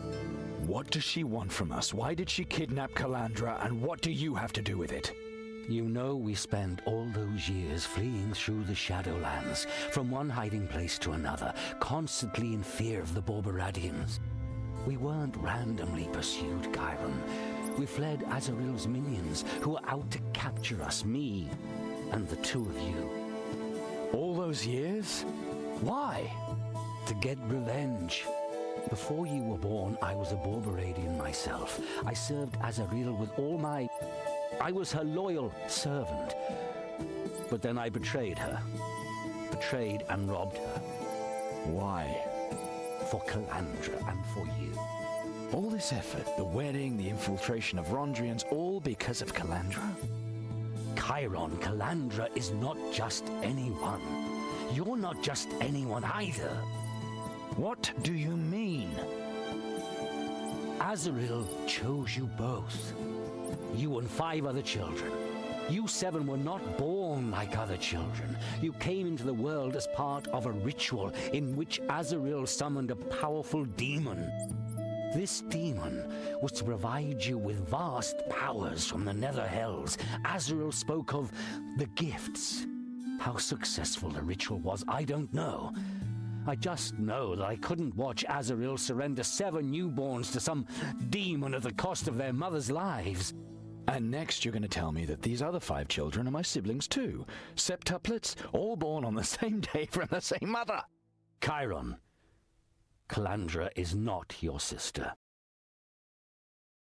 What does she want from us? Why did she kidnap Calandra, and what do you have to do with it? You know we spent all those years fleeing through the Shadowlands, from one hiding place to another, constantly in fear of the Borbaradians. We weren't randomly pursued, Chiron. We fled Azaril's minions, who were out to capture us, me and the two of you. All those years? Why? To get revenge. Before you were born, I was a Borbaradian myself. I served Azaril with all my... I was her loyal servant. But then I betrayed her. Betrayed and robbed her. Why? For Calandra and for you. All this effort, the wedding, the infiltration of Rondrians, all because of Calandra? Chiron, Calandra is not just anyone. You're not just anyone either. What do you mean? Azaril chose you both. You and 5 other children. You 7 were not born like other children. You came into the world as part of a ritual in which Azaril summoned a powerful demon. This demon was to provide you with vast powers from the Nether Hells. Azaril spoke of the gifts. How successful the ritual was, I don't know. I just know that I couldn't watch Azaril surrender 7 newborns to some demon at the cost of their mothers' lives. And next you're going to tell me that these other 5 children are my siblings too. Septuplets, all born on the same day from the same mother. Chiron, Calandra is not your sister.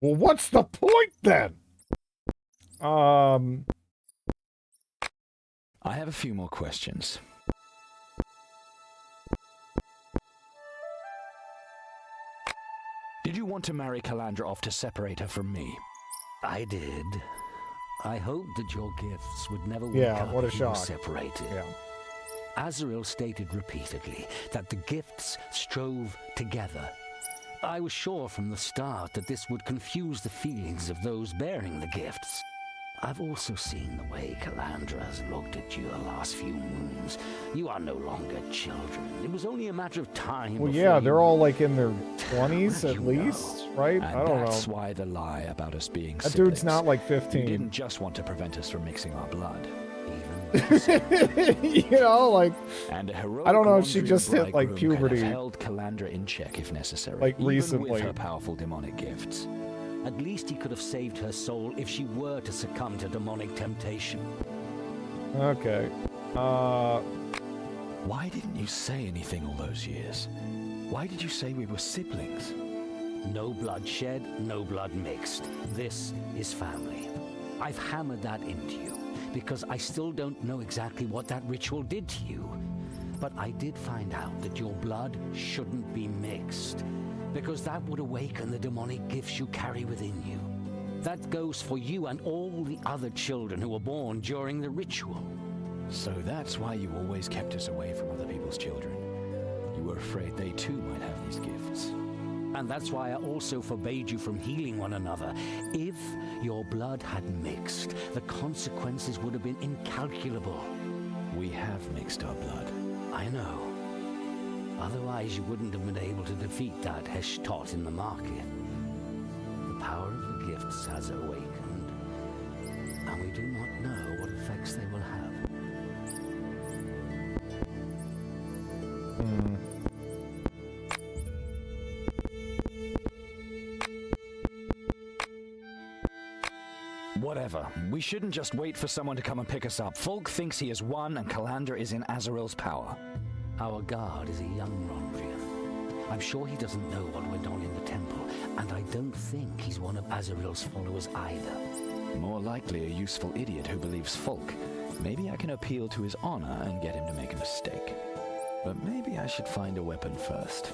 Well, what's the point then? I have a few more questions. Did you want to marry Calandra off to separate her from me? I did. I hoped that your gifts would never wake Yeah, up what a if you were shock. separated. Yeah. Azrael stated repeatedly that the gifts strove together. I was sure from the start that this would confuse the feelings of those bearing the gifts. I've also seen the way Calandra has looked at you the last few moons. You are no longer children. It was only a matter of time. Well, before yeah, you they're all like in their 20s at least, right? And I don't know. that's why the lie about us being That siblings. dude's not like You 15. didn't just want to prevent us from mixing our blood. You know, like, And a heroic I don't know if she Wandrian just hit like bridegroom could have puberty. held Calandra in check if necessary, Like, even recently. with her powerful demonic gifts. At least he could have saved her soul if she were to succumb to demonic temptation. Okay. Why didn't you say anything all those years? Why did you say we were siblings? No blood shed, no blood mixed. This is family. I've hammered that into you because I still don't know exactly what that ritual did to you. But I did find out that your blood shouldn't be mixed, because that would awaken the demonic gifts you carry within you. That goes for you and all the other children who were born during the ritual. So that's why you always kept us away from other people's children. You were afraid they too might have these gifts. And that's why I also forbade you from healing one another. If your blood had mixed, the consequences would have been incalculable. We have mixed our blood. I know. Otherwise, you wouldn't have been able to defeat that Heshtot in the market. The power of the gifts has awakened, and we do not know what effects they will have. Whatever. We shouldn't just wait for someone to come and pick us up. Fulk thinks he has won and Calandra is in Azrael's power. Our guard is a young Rondrian. I'm sure he doesn't know what went on in the temple, and I don't think he's one of Azrael's followers either. More likely a useful idiot who believes Fulk. Maybe I can appeal to his honor and get him to make a mistake. But maybe I should find a weapon first.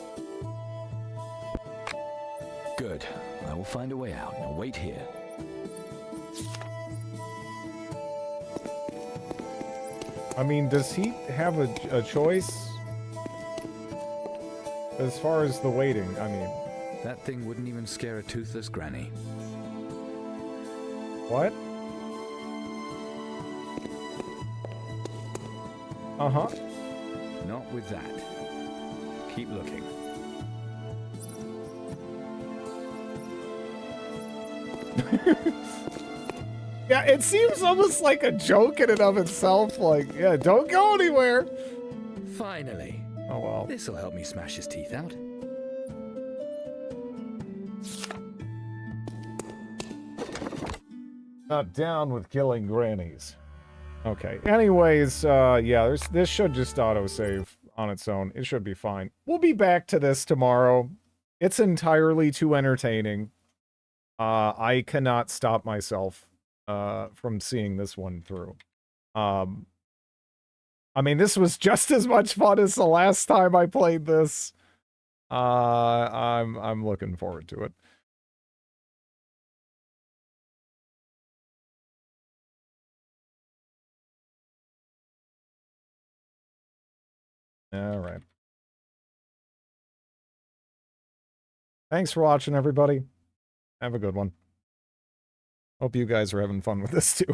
Good. I will find a way out. Now wait here. I mean, does he have a choice? As far as the waiting, I mean. That thing wouldn't even scare a toothless granny. What? Uh-huh. Not with that. Keep looking. Yeah, it seems almost like a joke in and of itself. Like, yeah, don't go anywhere. Finally. Oh, well. This'll help me smash his teeth out. Not down with killing grannies. Okay. Anyways, yeah, this should just autosave on its own. It should be fine. We'll be back to this tomorrow. It's entirely too entertaining. I cannot stop myself from seeing this one through. I mean, this was just as much fun as the last time I played this. I'm looking forward to it. All right. Thanks for watching, everybody. Have a good one. Hope you guys are having fun with this too.